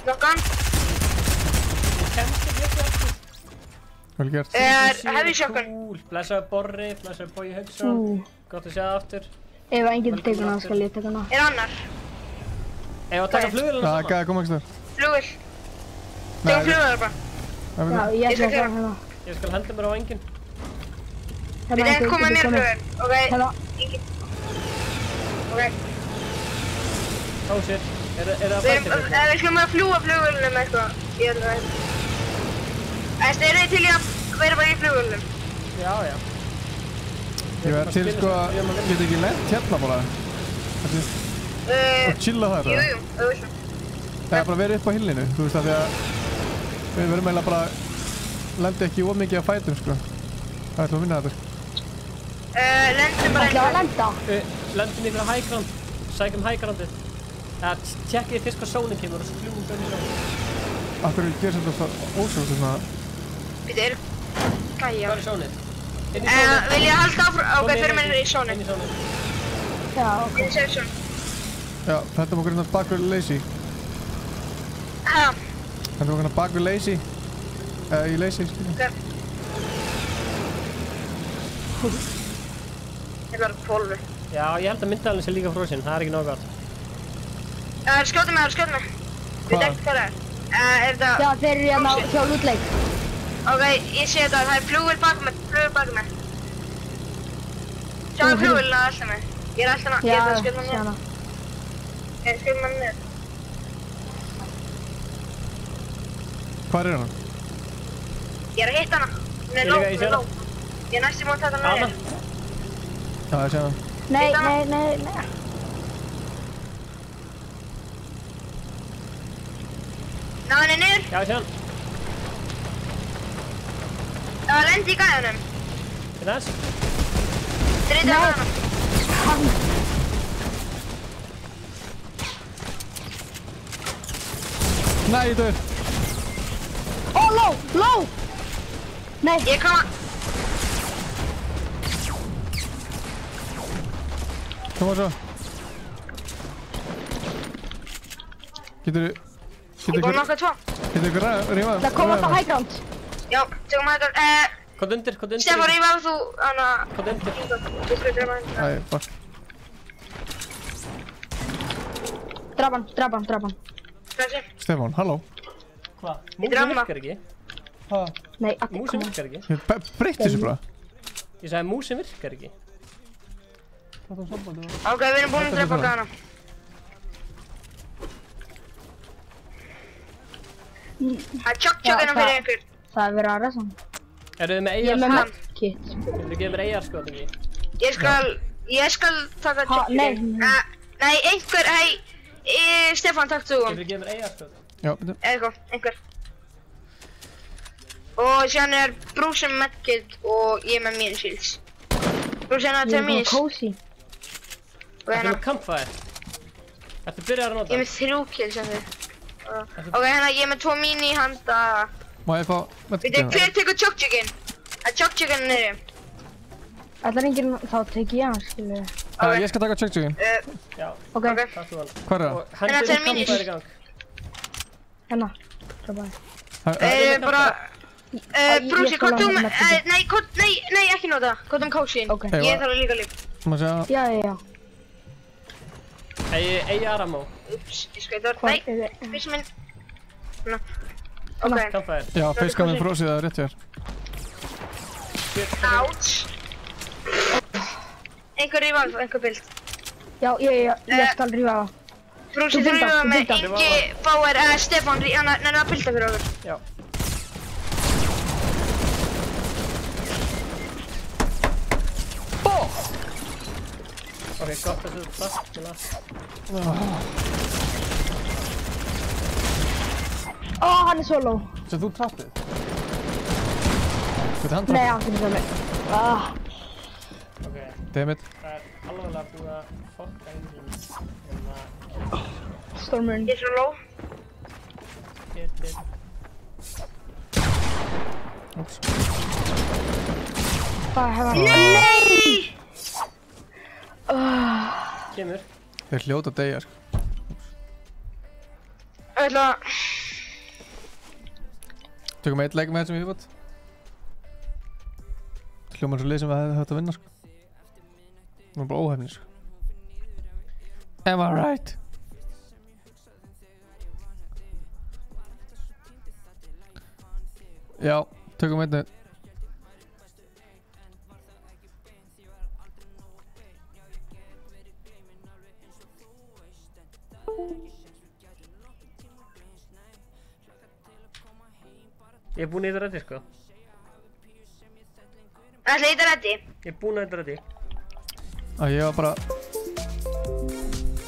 Lokkan. Ég kemst ekki eftir. Vel gert. Heavy shotgun. Blessaði Borri, blessaði Bogi Hauksson. Gott að sjá það aftur. Ef enginn tekur hana, skal ég taka hana. Er annar? Ef að taka flugvélina saman? Það kom ekki stöður. Flugvél. Tegum flugvélar bara. Já, ég ætla að gera hérna. Ég skal henda mér á enginn. Við erum komið mér flugvél. Ok, enginn. Ok. Oh shit. það að bæta ykkur? Við skulum að fljúa flugvélunum eitthvað. Ég held að það. Eru þið til í að vera bara í flugvélunum? Já. Ég verð til sko að geta ekki lent hérna bara. Og chilla þar eða? Jú, auðvitað. Það er bara að vera upp á hillinu, þú veist, af því að við verðum eiginlega bara lendi ekki ómikið að fætum sko. Það ætlum að vinna þetta. Lendum bara Ætlaðu að lenda? Lendum ykkur á high ground. Sækjum high groundið. Tjekkið fyrst hvað sónin kemur og svo fljúum við í sónin. Af hverju gerir þetta ósjótt svona? Býta, gæja. Hvað er sónin? Inn í sónin. Vil ég halda áfram? Ok, fyrir mér í sónin. Inn í sónin. Já, ok. Inn í safe zone. Já, þetta var hérna bak við lazy. Hæ? Þetta var hérna bak við lazy. Í lazy, skilja. Ég var á pólfi. Já, ég held að myndalinn sé líka frosinn, það er ekki nóg gott. Skjótu mig. Veit ekki hvað það er. Er þetta... Já, þeir eru hérna hjá lútleik. Ok, ég sé þetta, það er flugvél bakum mig, Sjáðu flugvélina alltaf mig. Ég er alltaf hana, ég er að skjóta mig niður. Ég er að skjóta mig niður. Hvar er hann? Ég er að hitta hana. Hún er low. Ég er næstum að taka hana niður. Já, ég sé hann. Nei. Ná henni niður. Já, ég sé hann. Það lendi í gæðanum. Þetta er þess? Dreytið á hana. Nei, ég dör. Ó, low. Nei. Ég koma. Koma svo. Getur Ég nokkuð tvo. ykkur rífað? Það kom alltaf high ground. Já, tökum high ground. Hvað undir? Stefán, rífað þú hana... Hvað undir? Ég skal drefa hann. Æ, fuck. Draf hann. Stefán, halló. Hvað? Músin virkar ekki? Nei, músin virkar ekki? Breytti þessu bara. Ég sagði músin virkar ekki. Ok, við erum búin að drepa hana. Það er tjokk-tjokkina fyrir einhver. Það er verið að resa hann. Eru þið með Ég er eigar með skot? medkit. Getur þið gefið mér eigar skot ekki? Ég skal taka tjokk-tjokkina. Nei, einhver, Stefán, takk þú. Getur þið gefið mér eigar skot? Já, betur. Eitthvað, einhver. Og síðan er Bruce með medkit og ég með mini shields. Bruce hérna Ég er tveir með minis. cozy. Ertu með campfire? Ertu byrjar að nota? Ég er með 3 kills sem þið. Ok, hérna ég er með 2 mini handa. Má ég fá Veitu, hver tekur tjokk-tjokkinn? Það er tjokk-tjokkinn niður. Ætlar enginn, þá tek ég hann, skilur við. Ég skal taka check-checkinn. Já. Ok. Takk þú hann. Hvar er það? Og hendur campfire í gang. Hérna, trappaði. Bara... Brúsi, hvað þú með... Nei, ekki nota. Hvað um coaching? Ég þarf líka líf. Má sjá. Já. Eigi Aramo. Ups, ég skauði það. Nei, fyrst minn. Svona. Ok. Campfire. Já, fiskar minn frósið það rétt hér. Ouch. Einhver rífa alveg, einhver bild. Já, ég skal rífa það. Brúsi, þú rífa með Ingi, Bauer, Stefán, hann er að bilda fyrir okkur. Já. Ok, gott að þú fast til að... Hann er solo. Svo þú trappið? Hvað er hann trappið? Nei, hann finnir það mig. Ok. Dammit. Það er alveg búið að fokka enginn. Stormurinn. Ég er svo low. Úps. Hvað hefur hann? Nei! Kemur. Þeir hljóta degja, sko. Ætla... Tökum eitt leik með þessum í viðbót. Hljómar svo lið sem við hefði hægt að vinna, sko. Það var bara óhefni, sko. Am I right? Já, tökum einn neitt. Ég er búinn að hita reddi, sko. Ætli að hita reddi? Ég er búinn að hita reddi. Ég var bara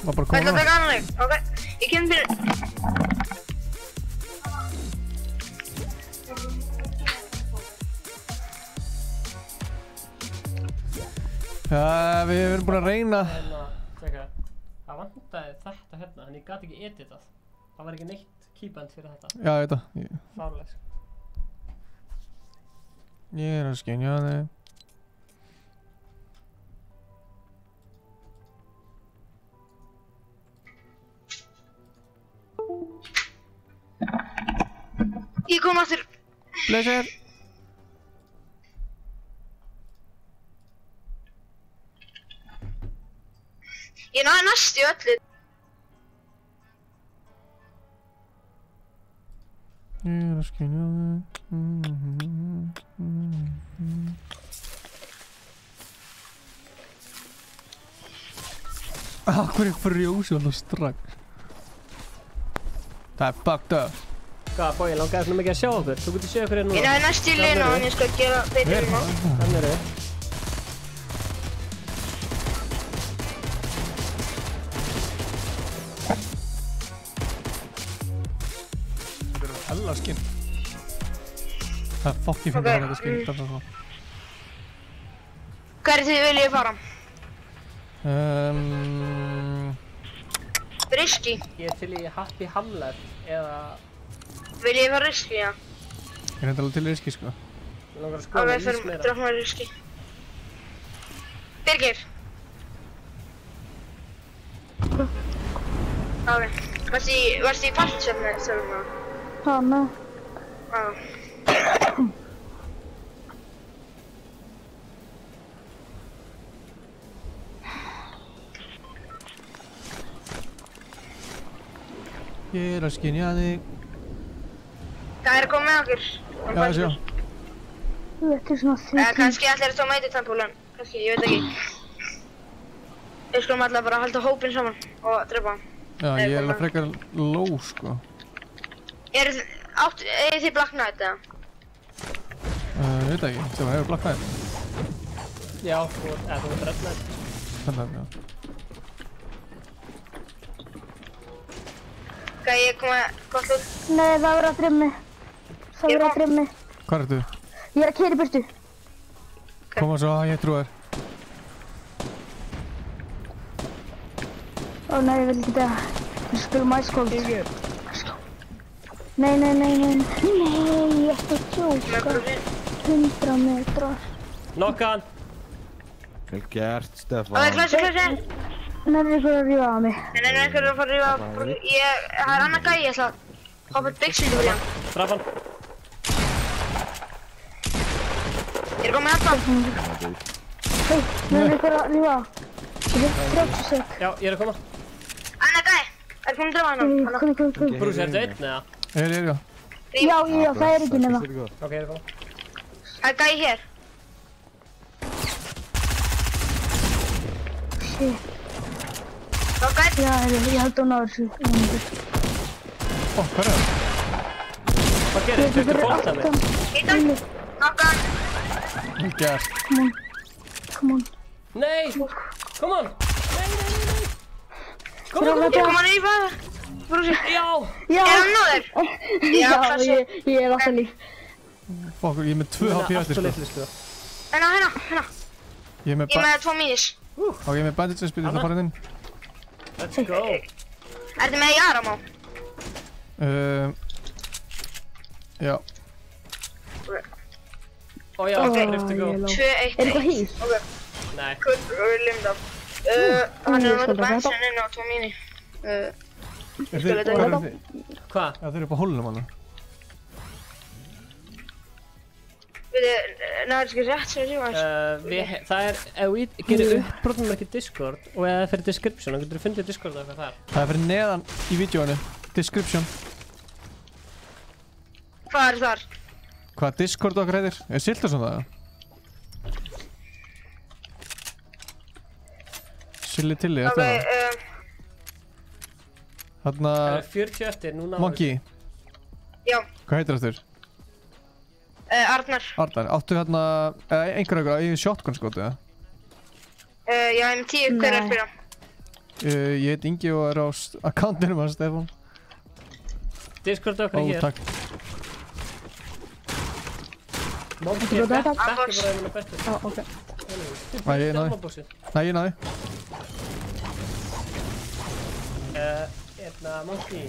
Ætli að taka annan leik? Ok, ég kem fyrir... Við erum búin að reyna. Það vantaði þetta hérna, en ég gat ekki editað. Það var ekki neitt keybind fyrir þetta. Já, ég veit það. Fárlega, sko. Ég er að skynja þig. Ég kom aftur. Blessir. Ég náði næst í öllu. Ég er að skynja þig. Hverju frjósi hann strax? Það er fucked up. Hvað, bói, ég langaði svona mikið að sjá okkur. Þú getur séð okkur hérna núna. Ég náði næst í liðinu og ég skal gera betur núna. Þannig eru þið. Hella skinn. Það er fokki fyrir að þetta skinn. Þetta er svo. Hverju þið viljið fara? Risky. Ég er til í Happy Hamlet eða... Viljið fara risky, já? Ég er enda alveg til risky, sko. Ég langar að skoða ís meira. Drafum að risky. Birgir. Ok. Varstu í partisöfni, sögum það? Hanna. Já. Ég er að skynja þig. Það er að koma með okkur. Já, sjá. Þetta er svona því. Kannski allir að tóma eitutempúlan. Kannski, ég veit ekki. Við skulum allir bara halda hópinn saman og drepa hann. Já, ég er alveg frekar low, sko. Eigið þið Black Knight, eða? Ég veit ekki. Sjá, hefur Black Knight? Já, þú ert Red Knight. Þannig, já. Hvað, ég kom að gott út? Nei, það verður að drifmi. Það verður að drifmi. Hvað ertu? Ég er að keyra í burtu. Koma svo, ég trú þér. Ó nei, ég vil ekki það. Við spilum Ice Cold. Nei, ég ætti að tjóka. 100 metrar. Nokka hann. Vel gert, Stefán. Það er klasi. Nærri ykkur að rífa á mig. Nei, ykkur að fara að rífa. Það er annar gæi, ég ætla að hoppa upp byggsvítu fyrir hann. Draf hann. Ég er komið með þetta. Hei, nærri ykkur að rífa á. Ég er 30 sek. Já, ég er að koma. Annar gæi. Það er komið að drafa hann. Kom. Brús, er þetta einn, eða? Já. Já, það er ekki nema. Ok, ég er að koma. Það er gæi hér. Shit. Ok. Já, ég held að náður þessu. Hvað er það? Hvað gerir þið? Þetta er fólkað mig. Ítan. Nokka. Vel gert. Come on. Nei! Come on! Nei! Kom að rífa það. Brúsi. Já! Er hann náður? Já, ég er alltaf líf. Fuck, ég er með 2 HP eftir, sko. Hérna. Ég er með 2 mínus. Ok, ég er með bandage spil, það farið inn. Let's go. Ertu með Jaramá? Já. Ó já, drift to go. 2-1. Er eitthvað hýr? Ok. Nei. Limdaf. Hann er að nota bensin inn á 2 mínu. Hvað? Já, þeir eru upp á hólunum hann. Náður ekki rétt sem ég sé það er, ef við gerum upp brotummerki Discord og eða fyrir description, þá getur við fundið Discord eitthvað þar. Það er fyrir neðan í vídeóinu. Description. Hvað er þar? Hvað Discord okkar heitir? Er Sildarsson það? Silli Tilli, eftir það. Þarna... Það er 40 eftir, núna... Monkey. Já. Hvað heitir það þurr? Arnar. Arnar, áttu hérna einhverja í shotgun skotu, eða? Já, M10, hver er að spila? Ég heit Ingi og er á accountinu með Stefán. Discord okkar hér. Takk. Monki er backbræðinu bestur. Já, ok. Nei, ég náði. Nei, ég náði. Monki.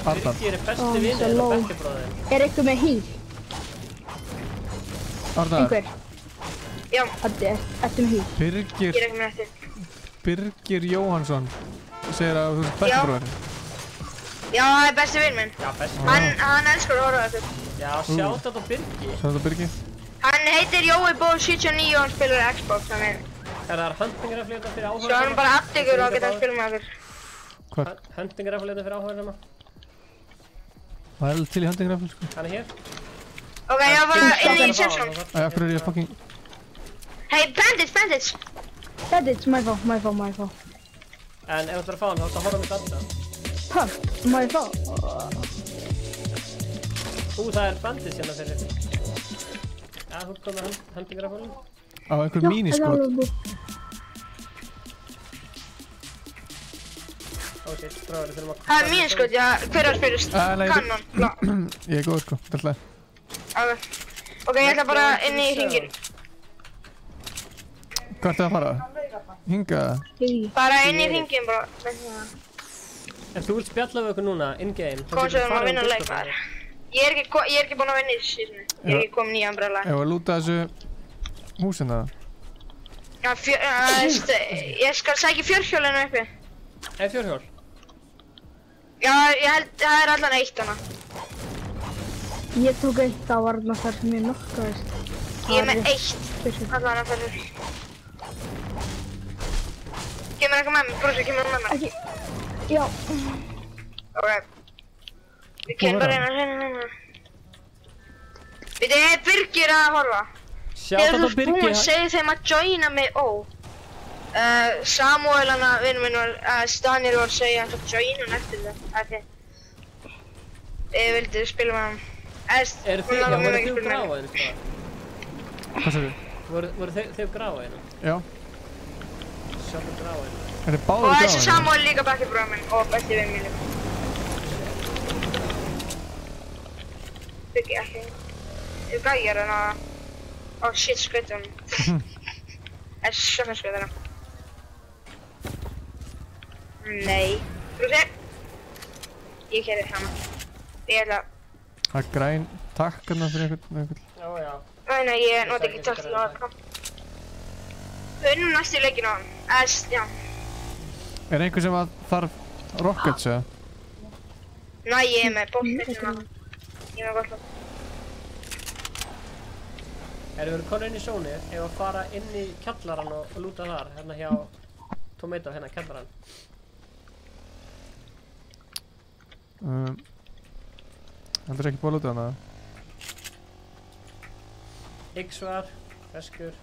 Arnar. Birgir er besti vinur og backbræðin. Er eitthvað með heal? Arnar. Einhver? Já. Addi, ertu með heal? Birgir. Ég er ekki með eftir. Birgir Jóhannsson. Segir að þú ert backbræðin. Já, það er besti vinn minn. Já, besti vinn. Hann elskar að horfa þetta. Já, sjátt þetta á Birgi. Sjátt þetta á Birgi. Hann heitir Jói Ból 79 og hann spilar Xbox, þannig. Það hunting-rifle fyrir áhuga. Svo hann bara aftekur og geta að spila með okkur. Hvað? Hunting-rifle fyrir áhuga sama. Það er til í hunting-rifle, sko. Hann er hér. Ok, ég var bara inn í session. Æ, akkur er ég fucking... Hey, bandits! Bandits, my fault. En ef þú ætlar að fá hann, þá ætlar að horfa mitt alltaf. Huh, my fault. Það er bandits hérna fyrir. Já, þú kom með hunting-rifle. Á, einhver míniskot. Shit, stráður, þurfum að... Það er míniskot, já. Hver er að spila? Kannon. Ég er góður, sko. Þetta er hlæð. Ok, ég ætla bara inn í hringin. Hvað ertu að fara? Hinga? Bara inn í hringin, bara. Ef þú vilt spjalla við okkur núna, in-game... Kom svo við að vinna leik, maður. Ég er ekki búinn að vinna í þessu síðan. Ég er ekki komin í umbrella. Ef að lúta þessu... húsina? Já, ég skal sækja fjörhjólinu uppi. Fjörhjól? Já, ég held, það er allan eitt hana. Ég tók eitt á varna þar sem ég nokkaðist. Ég er með eitt. Allan að fyrir. Kemur eitthvað með mér, brúsið, kemur með mér. Ekki, já. Ok. Við kemum bara inn að hérna. Við þið Birgir að horfa. Sjátt þetta á Birgi. Segðu þeim að joina mig Samuel hana, vinnur minn var, Daniel var að segja að joina hann eftir það. Ég vildi spila með hann. Eru þið gráðaðinu? Hvað sagði? Voru þið gráðaðinu? Já. Sjátt þetta gráðaðinu. Er þið báðir gráðaðinu? Og þessi Samuel líka backbræður minn og besti vinn minn. Byggi ekki. Ég gæjar hana. Oh shit, skauti hann. Svona skauti hana. Nei. Brúsi. Ég keyri hana. Ég ætla... Það er græn takk hérna fyrir einhvern. Já. Nei, ég nota ekki takk til að taka. Við unnum næstu í leikinu á hann. Já. Er einhver sem að þarf rockets eða? Nei, ég er með bóttið hérna. Ég er með gott lótt. Erum við konur inn í sóni, ef að fara inn í kjallarann og lúta þar, hérna hjá Tomato, hérna kjallarann. Heldur ekki búið að lúta hana? X-var, veskur.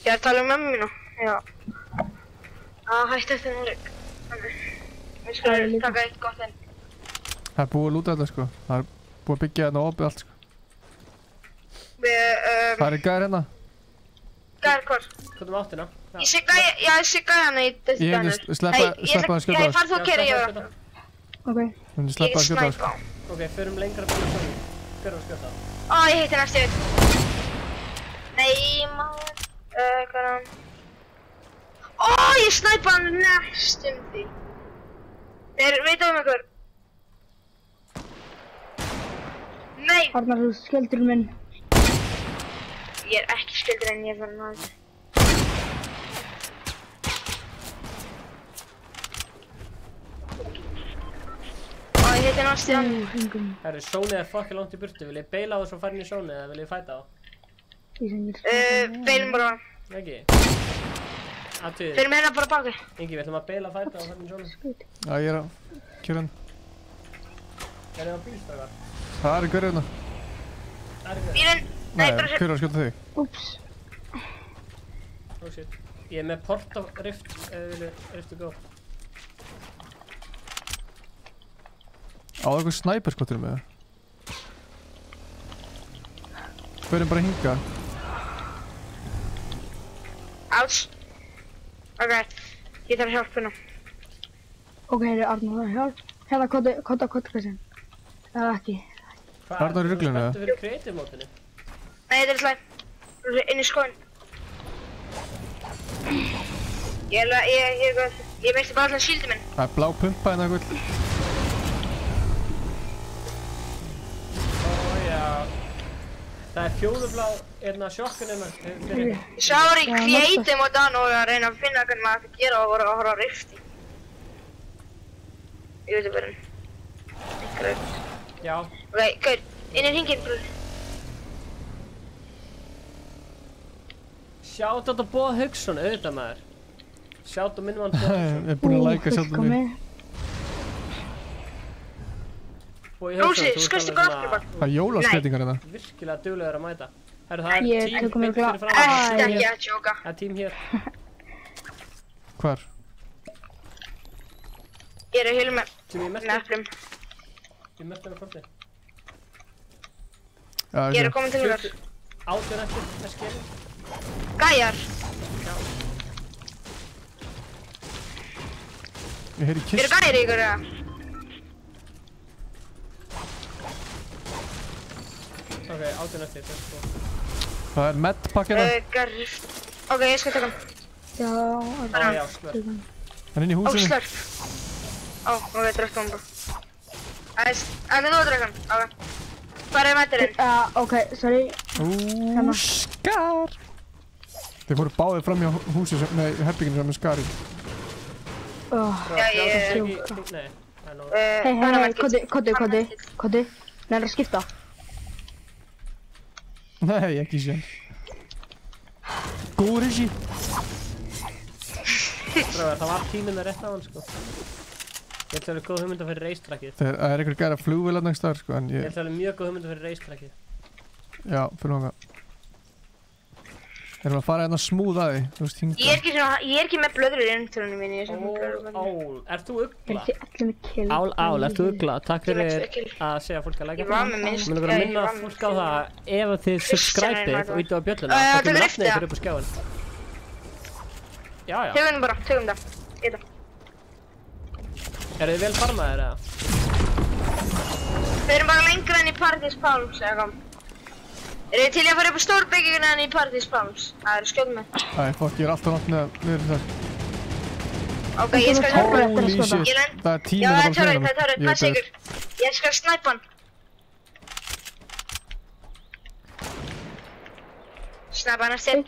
Ég er að tala um mömmu mínu, já. Hætti eftir núleik. Við skulum taka eitt gott enn. Það er búið að lúta þetta, sko. Það er búið að byggja hérna og opið allt, sko. Það er gæðir hérna. Gæðir hvort? Hvað um áttina? Ég sé gæðina í þessu dænur. Ég sleppa að skjóta á. Hei, farð þú að keyra ég á. Ok. Ég sleppa að skjóta á. Ok, förum lengra fyrir sóni. Hver er að skjóta á? Ég hitti næstu upp. Nei, maður. Hvað er hann? Ég snæpa hann næstum því. Þeir veit um ykkur. Nei! Arnar, þú skildur minn. Ég er ekki skildur en ég er bara náður. Ég heiti næstu hann. Herru, sónið er fucking langt í burtu. Vil ég beila á þess að fara inn í sónið eða vil ég fæta á? Beilum bara. Ekki? Fyrir mig hérna bara baki. Ingi, við ætlum að beila fæta á fara inn í sónið. Já, ég er að kjöra hann. Er það bílstöðar? Það er hverju hérna. Bílinn. Nei, hver er að skjóta þig? Úps. Oh shit. Ég er með port á rift, eða vilju rift to go. Á það eitthvað snæperskottur með það? Förum bara hinga. Áts. Ok, ég þarf hjálp hérna. Ok, Arnór, það er hjálp. Hérna, kodda, eða ekki. Arnór í ruglunu, eða? Þetta fyrir creative mótinu? Nei, þetta er slæm. Inn í skóin. Ég meisti bara allan shieldið minn. Það er blá pumpa hérna, gull. Það er fjólublá, sjokkunum hérna. Ég sá í creative mótan og að reyna að finna hvernig maður ætti að gera og voru að horfa á Rifti. YouTuberinn. Já. Ok, gaur, inn í hringinn, bror. Sjátt átt að Boða Hauksson, auðvitað maður. Sjátt á minn mann Boða Hauksson. Ég er búinn að læka sjátt á mig. Rósi, skaustu hvað aftur bara. Það er jólaskreitingar hérna. Virkilega duglegur að mæta. Herru, það er Ég tím tökum mig fyrir fram. Ekki að tjóka. Það er tím hér. Hvar? Ég er að hylma Tím ég með merti. eplum. Ég merti með korti. Ég er að koma til ykkar. 18 eftir, það skilur. Gæjar. Ég heyri kiss. Eru gæjar í ykkur eða? Ok, 18 eftir, það er sko. Það er medpack hérna. Garrif. Ok, ég skal taka hann. Já, já, slurp. Hann er inn í húsinu. Slurp. Ok, drekka hann bara. Það þú að drekka hann. Ok. Hvað er mættirinn? Ok, sorry. Skar. Þeir fóru báðið fram hjá húsi með herbygginu sem er skari. Hei, koddi. Nærðu að skipta? Nei, ekki sér. Góður þessi. Það var tíminn rétt á hann, sko. Ég ætla að vera góð hugmynda fyrir racetrackið. Það er einhver gæra flugvél annars staðar, sko, en Ég ætla að vera mjög góð hugmynda fyrir racetrackið. Já, fyrir hanga. Erum við að fara hérna smúð að því, þú veist, hinga. Ég er ekki með blöður í inntrunum minni. Ál, ert þú ugla? Allir með kill. Ál, ert þú ugla? Takk fyrir að segja fólk að læka. Ég var með minnst. Mér langar að minna fólk á það ef þið subscribe-ið og ítið á bjölluna, þá kemur nafnið ykkur upp á skjáin. Já. Tökum það. Þetta. Eru þið vel farmaðir eða? Við erum bara lengra enn í Paradise Palms, eða kom. Eru þið til í að fara upp á stórbygginguna enn í Paradise Palms? Það eru skjóðum með. Æ, fokk, ég er alltaf nátt með þar. Ok, ég skal hjálpa. Holy shit, það er tíminn Já, að það er törrið, hvað sigur? Ég skal snæpa hann. Snæpa hann eftir.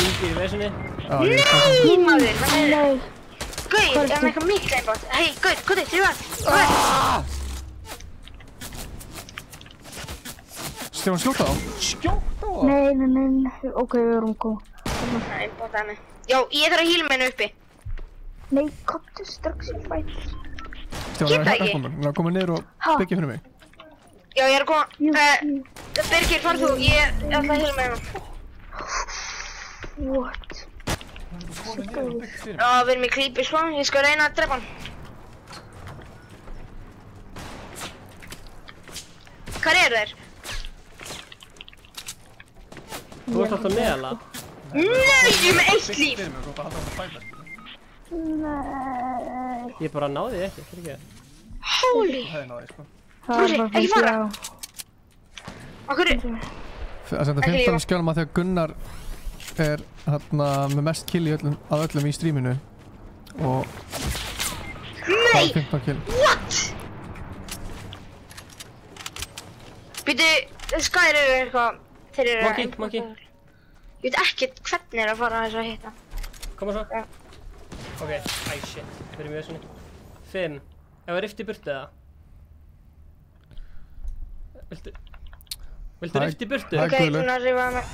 Syngi í vesinni. Nei, maður, hann er... Gauð, ég hef með eitthvað mikið einbátt. Hei, Gauð, koddi, þið var. Stefán, skjóta á. Nei, ok, við erum góð. Það er einbátt að mig. Já, ég þarf að hýla mig henni uppi. Nei, komdu strax í fætt. Stefán, það er að koma niður og byggja fyrir mig. Já, ég er að koma. Birgir, far þú, ég ætla að hýla mig henni. What? Já, við erum í klípi, sko. Ég skal reyna að drepa hann. Hvar eru þeir? Þú ert alltaf meðala. Nei, ég er með 1 líf. Nei. Ég bara náði þig ekki, fyrir ekki. Holy. Brúsi, ekki fara. Okkur. Það senda 15 skjálum að þegar Gunnar er hérna með mest kill af öllum í streaminu og Nei! 15 kill. What? Býtu, þessi gæðir eru eitthvað, þeir eru... Monkey. Ég veit ekkert hvernig er að fara að þess að hitta. Koma svo. Ok, shit, við erum í vesinni. 5. Ef við rift í burtu eða? Viltu rift í burtu? Ok, svona rifa með...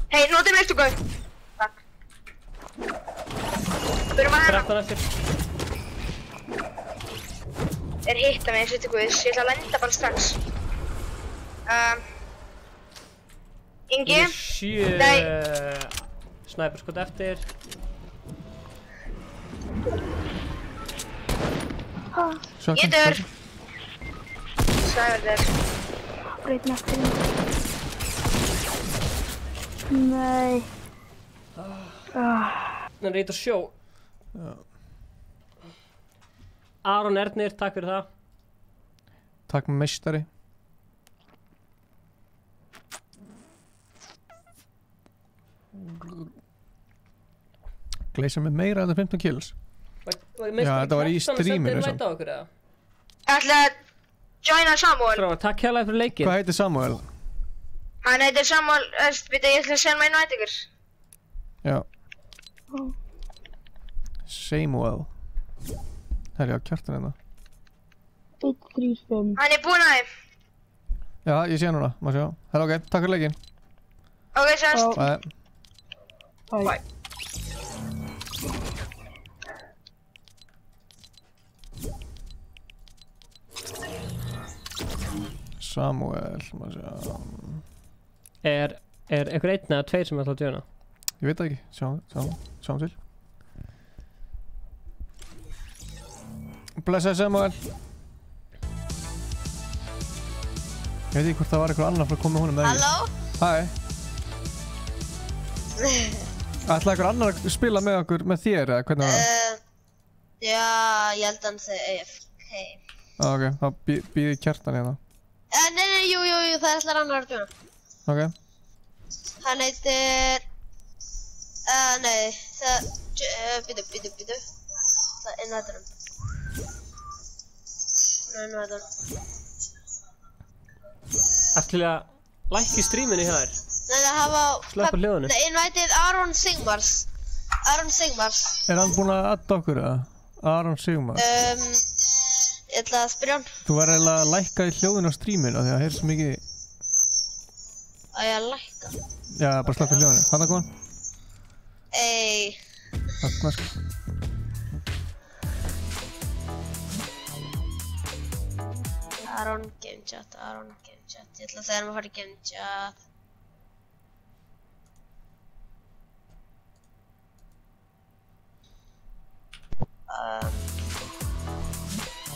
Hei, notum eftir gauð. Takk. Byrjum að hérna. 13 eftir. Er hitta mig, sveitir guðs. Ég ætla að lenda bara strax. Ingi? 7 snæperskot eftir. Ég dör. Sæður. upgrade nættin. Nei. Þannig reyta sjó. Já. Aron Ernir, takk fyrir það. Takk meistari. Gleisa með meira en 15 kills. Já, þetta var í streaminu samt. Ætla að joina Samuel. Strákar, takk hérlega fyrir leikinn. Hvað heitir Samuel? Hann heitir Samuel, veit ég ætla að segja maður nætt ykkur. Já. Samuel. Herri á kjartan hérna. 135. Hann er búinn að þeim. Já, ég sé hann núna, má sjá. Herra, ok, takk fyrir leikinn. Ok, sérst. Bye. Bye. Samuel, má sjá. Er einhver einn eða tveir sem ætla að djöna? Ég veit það ekki, sjáum til. Blessaði Samuel. Ég veit ekki hvort það var einhver annar fyrir að koma með honum eða ekki. Halló? Hæ. Ætlaði einhver annar að spila með okkur, með þér eða hvernig var það? Já, ég held að hann segi AFK. Ok, þá býði kjartan hérna. Nei, jú, það ætlar annar að djöna. Ok. Hann heitir... Nei, það... Býtu. Það er nætturum. Ætli að lækki streaminu hjá þér? Nei, það hafa... Slöppa hljóðinu. Nei, invitið Aron Sigmars. Er hann búinn að adda okkur eða? Aron Sigmars. Ég ætla að spyrja hann. Þú var eiginlega að lækka í hljóðinu á streaminu af því að heyrst mikið... Að ég að lækka? Já, bara slöppa hljóðinu. Hanna kom hann? Þarna sko. Aron Game Chat. Ég ætla að segja hann að fara í Game Chat.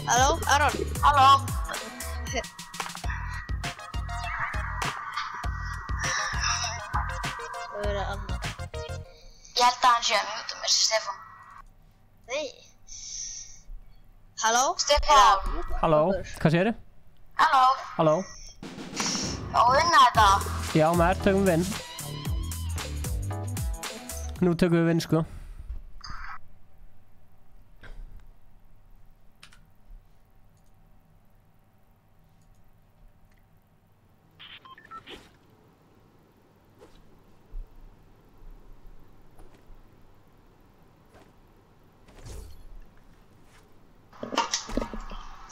Halló, Aron? Halló? Það verður annað. Ég held að hann sé að mjúta mér, Stefán. Nei. Halló? Stefán? Halló, hvað segirðu? Halló? Já, vinna þetta. Já, maður, tökum vinn. Nú tökum við vinn, sko.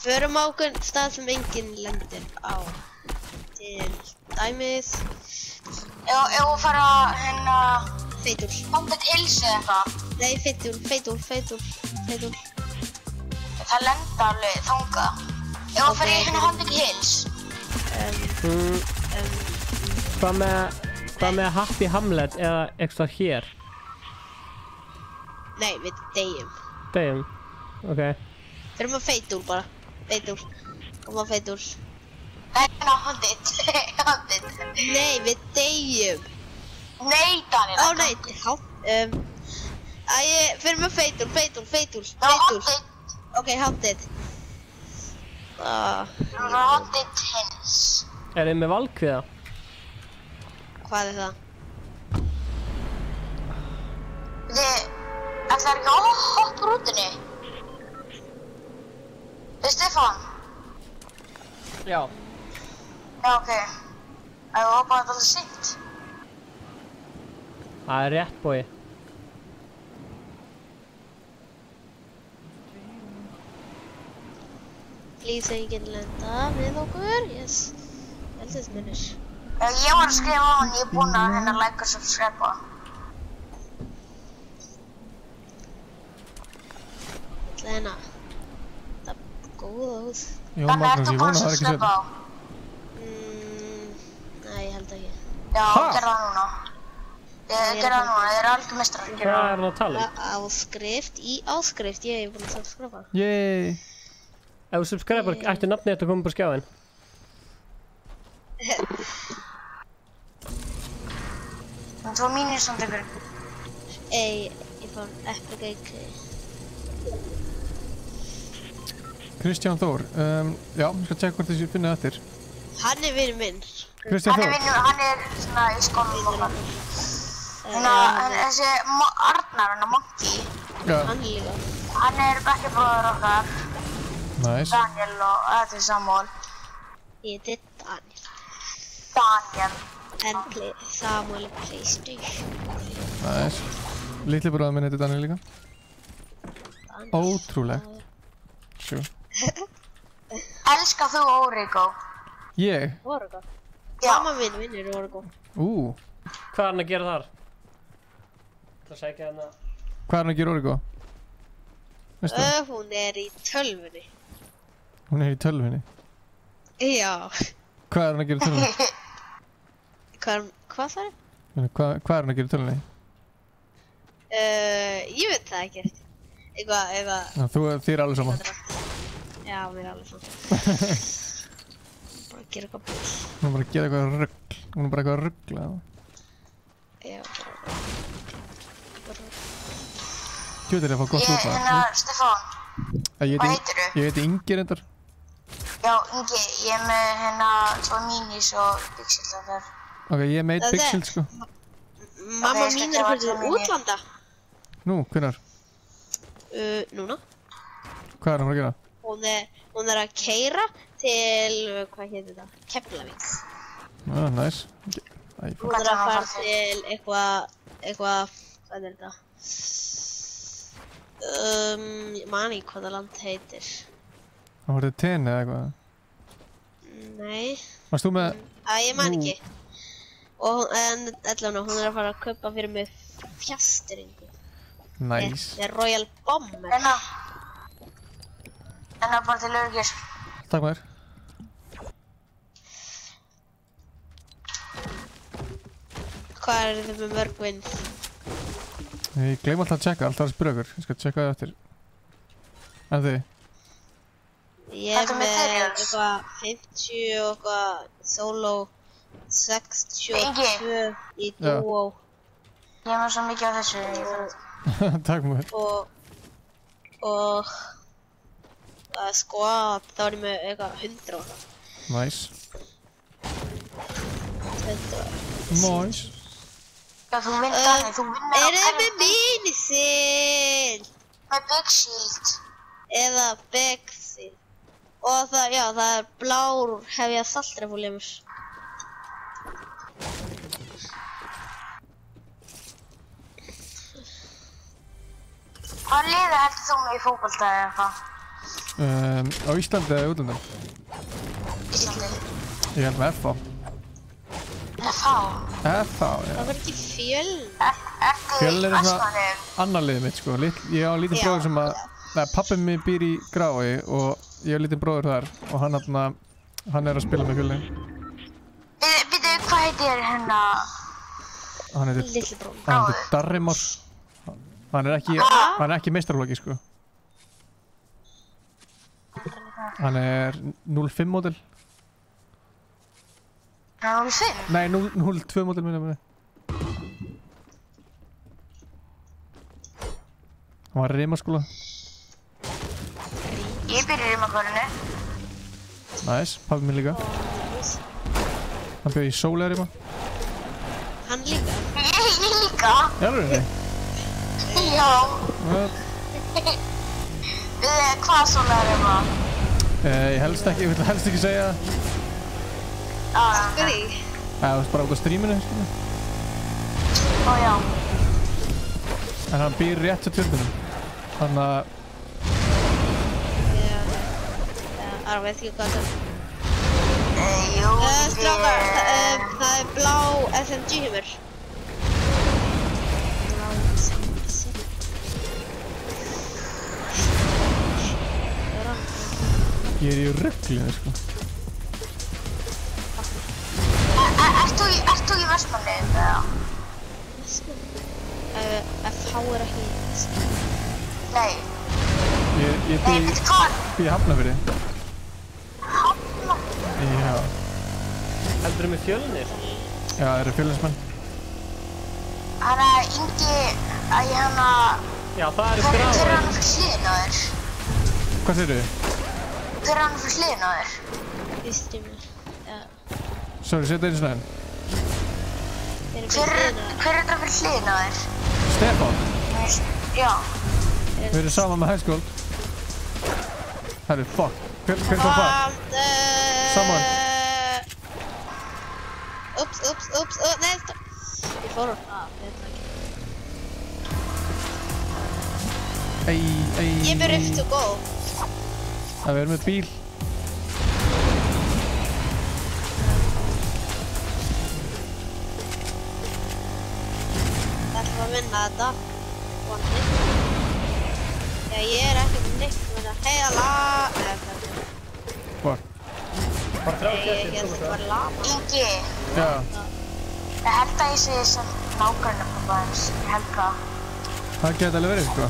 Förum á okkur stað sem enginn lendir á. Til dæmis. Ef við fara hérna... Feitul. Haunted Hills eða eitthvað? Nei, Feitul. Það lenda alveg þangað. Ef við fara í hérna Haunted Hills? Hvað með Happy Hamlet eða eitthvað hér? Nei, við deyjum. Deyjum? Ok. Förum á Feitul bara. Koma Feitul. Nei, Haunted. Nei, við deyjum. Nei, Daniel. Ó, nei. Förum á Feitul. Ok, Haunted. Haunted Hills. Er þið með valkviða? Hvað er það? Ætlar ekki að hoppa rútunni? Stefán? Já. Já, ok. Ég hoppa þetta alveg seint. Það er rétt, bogi. Please enginn lenda við okkur. Yes. Heldur þetta minnir. Ég var að skrifa á hann, ég er búinn að hérna like og subscribe. ætla hérna. Það er góð út. Jó, Magnús, ég vona það er ekki setna. Nei, ég held ekki. Já, gerðu það núna. Gerðu það núna, þið eru alveg mestrar. Hvað er það að tala um? Áskrift í áskrift, ég hef búinn að subscriba. Yey! Ef þú subscribar, ættu nafnið þetta að koma på skjáin? En 2 mínus samt ykkur. Ég fór Epic Egg. Kristján Þór, já, ég skal tjekka hvort þessi finnið eftir. Hann er vinur minn. Kristján Þór? Hann er svona í skólanum okkar. Þessi Arnar, Monkey. Já. Hann líka. Hann er bekkjarbróður okkar. Nice. Daniel og þetta er Samuel. Ég heiti Daniel. Daniel. En Samuel er PlayStation. Nice. Litli bróðar minn heitir Daniel líka. Ótrúlegt. Sjú. Elskar þú Origo? Ég? Origo? Mamma mín vinnur Origo. Hvað er hann að gera þar? Það sækja hann að... Hvað er hann að gera Origo? Veistu? Hún er í tölvunni. Hún er í tölvunni? Já. Hvað er hann að gera í tölvunni? Hvað það er? Hvað er hann að gera í tölvunni? Ég veit það ekkert. Eitthvað... Þið er alveg saman. Já, við erum alveg saman. Bara að gera eitthvað bull. Hún er bara að gera eitthvað rugl. Hún er bara eitthvað að ruggla. Já, Tjóðir ég að fá gott út af það. Stefán, hvað heitirðu? Ég heiti Ingi reyndar. Já, Ingi, ég er með 2 minis og Pixel þar. Ok, ég er með 1 Pixel sko. Mamma mín er fyrir útlanda. Nú, hvenær? Núna. Hvað er hann að gera? Hún er að keyra til, hvað heitir þetta? Keflavík. Nice. Hún er að fara til eitthvað, hvað er þetta? Ég man ekki hvað það land heitir. Það var þetta tenni eða eitthvað? Nei. Varst þú með... Ég man ekki. En allavega, hún er að fara að kaupa fyrir mig fjastringu. Nice. Þetta er Royal Bomber. En bara til öryggis. Takk maður. Hvað er þið með mörg vinn? Ég gleym alltaf að checka, alltaf að spyrja okkur. Ég skal checka það eftir. En þið? Ég er með eitthvað 50 og eitthvað solo 62 í duo. Ég er með svo mikið á þessu. Takk maður. Og squad, þá er ég með eitthvað 100 og það. Nice. Nice. Já, þú vinnir þannig, þú vinnir á Eruð þið með minisil? Með Big Shield. Eða Big Shield. Og það, já, það er blár hefja saltrefúlimur. Hvað liði heldur þú með í fótbolta eða eitthvað? Á Íslandi eða útlöndum? Íslandi. Ég held með FH. FH? FH, já. Það var ekki Fjöll. Fjöll er svona annar liðið mitt sko. Ég á lítinn bróður sem að... Nei, pabbi minn býr í Grái og ég hef lítinn bróður þar og hann er að spila með Fjölni. Býtu, hvað heitir hérna? Hann heitir Darrimor. Hann er ekki meistarflokki sko. Hann er 05 módel. 05? Nei, 02 módel minna. Hann var í Rimaskóla. Ég byrja í Rimakórinu. Nice, pabbi minn líka. Hann byrja í Sólegarima. Hann líka? Ég líka. Jálfurinni? Já. Hvað Sólegarima? Ég vil helst ekki segja það. Akkur í? Það var bara út á streaminu, skilja. Ó já. En hann býr rétt hjá tjöldunum. Þannig að... Það veit ekki hvað það er. Jú, Strákar, það er blá SMG hjá mér. Ég er í rugglinu, sko. Ert þú í Vestmanni, eða? FH er ekki í Vestmanni. Nei. Ég bý í Hafnarfirði. Hafnarfirði? Já. Heldurðu með Fjölnir? Já, það eru Fjölnismenn. Hanna, Ingi, að ég hanna... Já, það eru skráðar. Hver er hann fyrir hliðin á þér? Hvað segirðu? Hver er hann fyrir hliðin á þér? Vistu mér, já. Sorry, setja einu snæðin. Hver er þetta fyrir hliðin á þér? Stefán? Já. Við erum saman með High School. Herri, fuck. Hver tók það? Saman. Ups, nei, stopp. Ég fór úr það, ég veit ekki. Ég er með Rift to go. Það við erum með bíl. Það ætlum að vinna þetta. Vonandi. Já, ég er ekki með neitt með það. Heila! Hvor? Ég held að var lama. Ingi. Já. Ég held að ég sé sem nákvæmlega pappa hans. Ég held það. Það geti alveg verið, sko.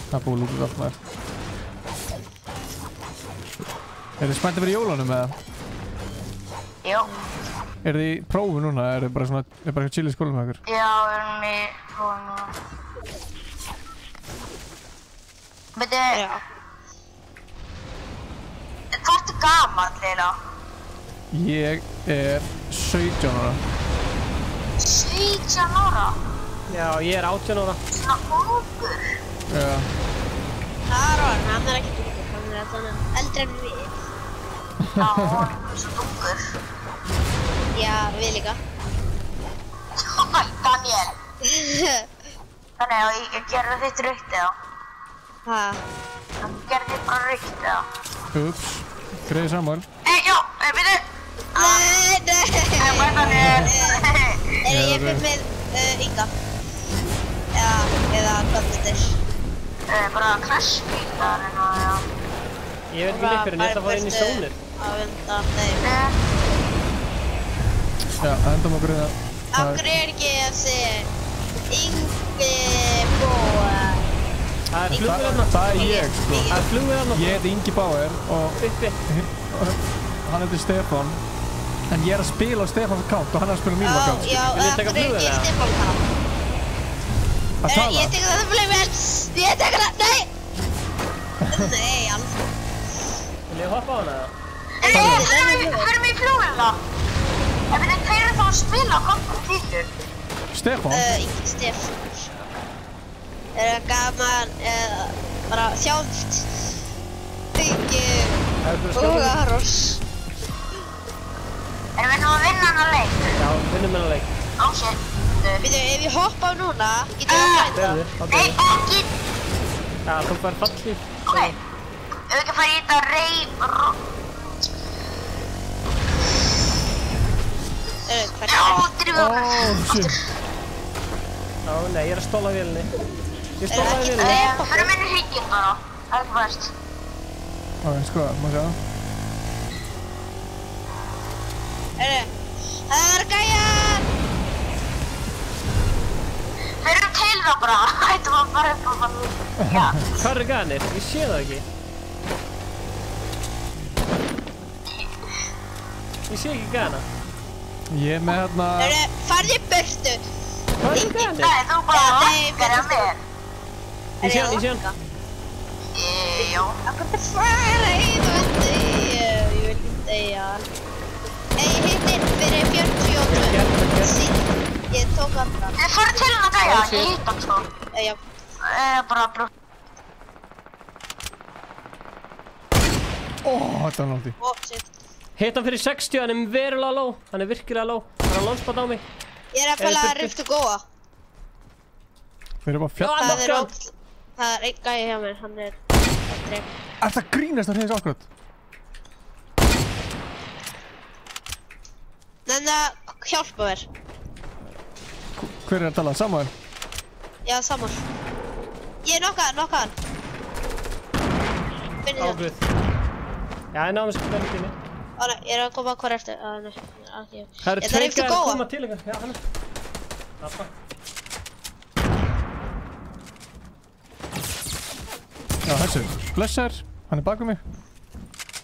Það er búið lútið allt maður. Er þið spenntið fyrir jólunum eða? Jú. Er þið í prófu núna? Er þið bara svona, er bara chill í skólum með ykkur? Já, við erum í prófum núna. Veitu... Já. Hvað ertu gamall, Leila? Ég er 17 ára. 17 ára? Já, ég er 18 ára. Svona ungur? Já. Aron, hann er ekki ungur, hann er alltaf eldri en við. Já, hann er svo ungur. Já, við líka. Daniel. Þannig að ég gerði þitt raukt eða? Hæ? Ég gerði þitt bara raukt eða? Ups. Greið Samuel. Já, byrju. Nei. Hvað Daniel? Ég fyrir með Inga. Já, eða hvað þetta er. Bara Clash-bílar en það, já. Ég veit ekki neitt fyrir en ég ætla að fara inn í sónir. Að venda þeim. Já, hendum okkur í það. Af hverju er ekki þessi Ingi Bóer? Það er flugvél þarna. Það er ég, sko. Það er flugvél þarna. Ég heiti Ingi Bauer og hann heitir Stefán. En ég er að spila á Stefáns account og hann er að spila á mínum account. Já, af hverju er ekki Stefán tala? Að tala? Ég tekur þetta flugvél. Ég tekur það, nei! Nei, alls. Vil ég hoppa á hana eða? Förum við í flugvélina? Ef við erum þá að spila komum títur. Stefán? Ingi Stefán. Er það gaman eða bara þjált? Ingi og Aros. Erum við nú að vinna hana leik? Já, við vinnum hana leik. Ásér. Býtu, ef ég hoppa á núna, getur ég að Nei, ekki! Já, þú fær fallið. Ok, ef við ekki fara í þetta shit. Já, nei, ég er að stóla vélinni. Ég stólaði vélinni. Förum inn í hrygginn bara, það er best. Ok, sko, má sjá. Það er gæjar! Förum til það bara, hættum að bara upp á það. Hvað er ganir? Ég sé það ekki. Ég sé ekki gana. Ég er með hérna... Farðu í burtu! Hvað er ganir? Nei, þú bara lankar að mér. Ég sé hann. Jó. Hvað er fara í þetta? Ég vil ekki deyja. Ég hittir fyrir 42. Ég tók alltaf. Þið fóru til hann að gæja, ég hitt hann sko. Já. Bara brú. Þetta var nátti. Shit. Hitt hann fyrir 60, hann er verulega low. Hann er virkilega low. Hann er að launchpad á mig. Ég er að fæla að Rift to Goa. Við erum bara fjall. Það er einn gæi hjá mér, hann er að dreg. Er það grínast að hreins akkurat? Þannig að hjálpa mér. Hver er að tala? Samuel? Já, Samuel. Ég er nokkaðan. Finnir það. Águð. Já, ég náðum sér fyrir tími. Ó nei, ég er að koma að hvað eftir. Nei, ekki. Það eru tveir gæðir að koma til ykkar. Já, hann er. Lappa. Já, þessu. Blessaður. Hann er bak við mig.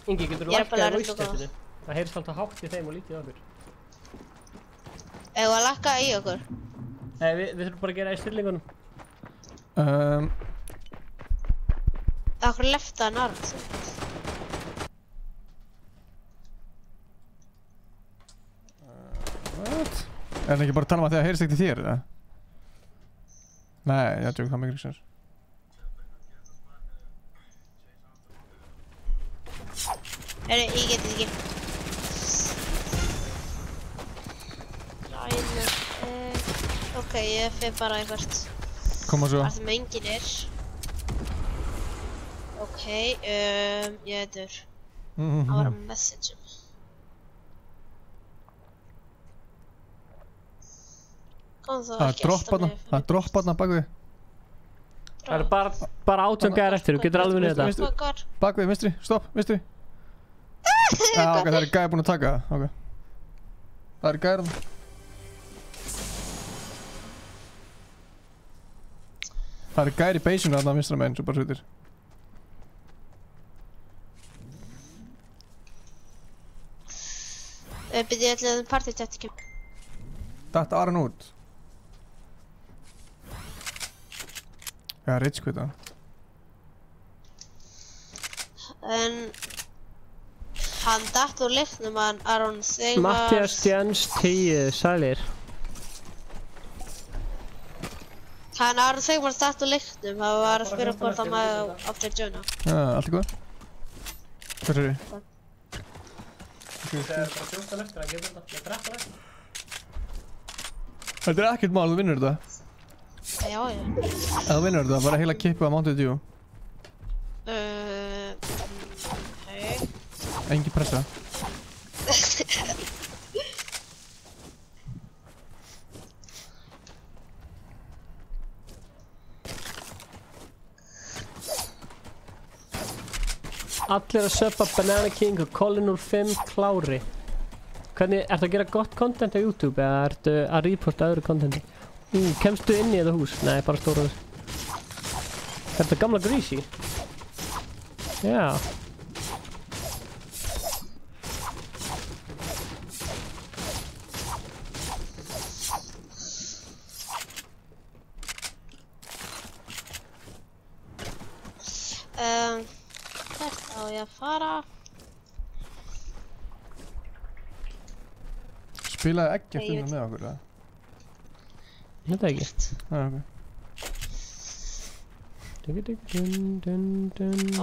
Ingi, getur þú lækkað voice-chatinu? Það heyrst alltaf hátt í þeim og lítið á okkur. Eigum við að lækka í okkur? Nei, við þurfum bara að gera í stillingunum. Akkur lefta hann arð. What? Er hann ekki bara að tala um að það heyrist ekkert í þér, eða? Nei, ég tjók, það mikið sens. Herri, ég get þetta ekki. Ræður, ok, ég fyrir bara eitthvað. Koma svo. Það með enginir. Ok, ég heitur. Það var að message-um. Það er dropp þarna bak við. Það eru bara 18 gæðir eftir, þú getur alveg niður þetta. Bak við, vinstri, stopp, vinstri. Já, ok, það eru gæðir búin að taka það, ok. Það eru gæðir þarna. Það eru gæðir í beisinu þarna vinstra meginn, svo bara hlutir. Byrði ég ætlaði partytaktikum. Datt Aron út. Já, rich quita. En hann datt úr leiknum hann Aron þegar Mattias Jens 10, sælir. Hann Aron þegar var datt úr leiknum, það var að spyrja hvort hann maður átti að joina. Já, allt er góð. Hvað er þið? Það er bara 14 eftir, hann getur þetta, ég 13 eftir. Þetta er ekkert mál, þú vinnur þetta. Já. Ef þú vinnur þetta, bara heila kippu að Mountain Dew. Hei. Engi pressa. Allir að söpa Banana King og Colin úr 5 klári. Hvernig, ertu að gera gott content á YouTube eða ertu að reposta öðru contenti? Kemstu inn í þetta hús? Nei, bara stóra þess. Er þetta gamla Greasy? Já. Hvert á ég að fara? Spilaði ekki eftir með okkur, eða? Ég veit það ekki. Já, ok. Oh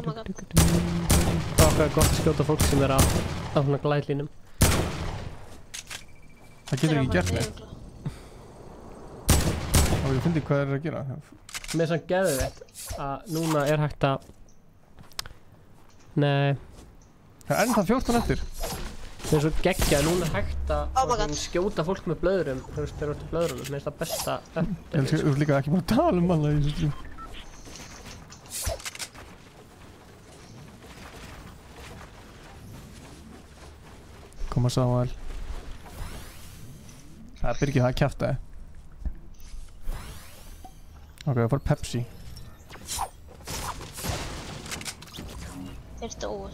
my god. Það er gott að skjóta fólk sem er á svona glæðlínum. Það getur ekki gert neitt. Og ég fyndi hvað það er að gera. Mér er samt geðveikt að núna er hægt að... Nei. Það er ennþá 14 eftir. Það er svo geggjað, núna er hægt að skjóta fólk með blöðurum, þú veist, þegar þú ert í blöðurunum, mér finnst það besta Þú ert líka ekki bara að tala um alla í þessu stríð. Koma Samuel. Það er Birgir, það er kjaftaði. Ok, það fór Pepsi. Þeir dói.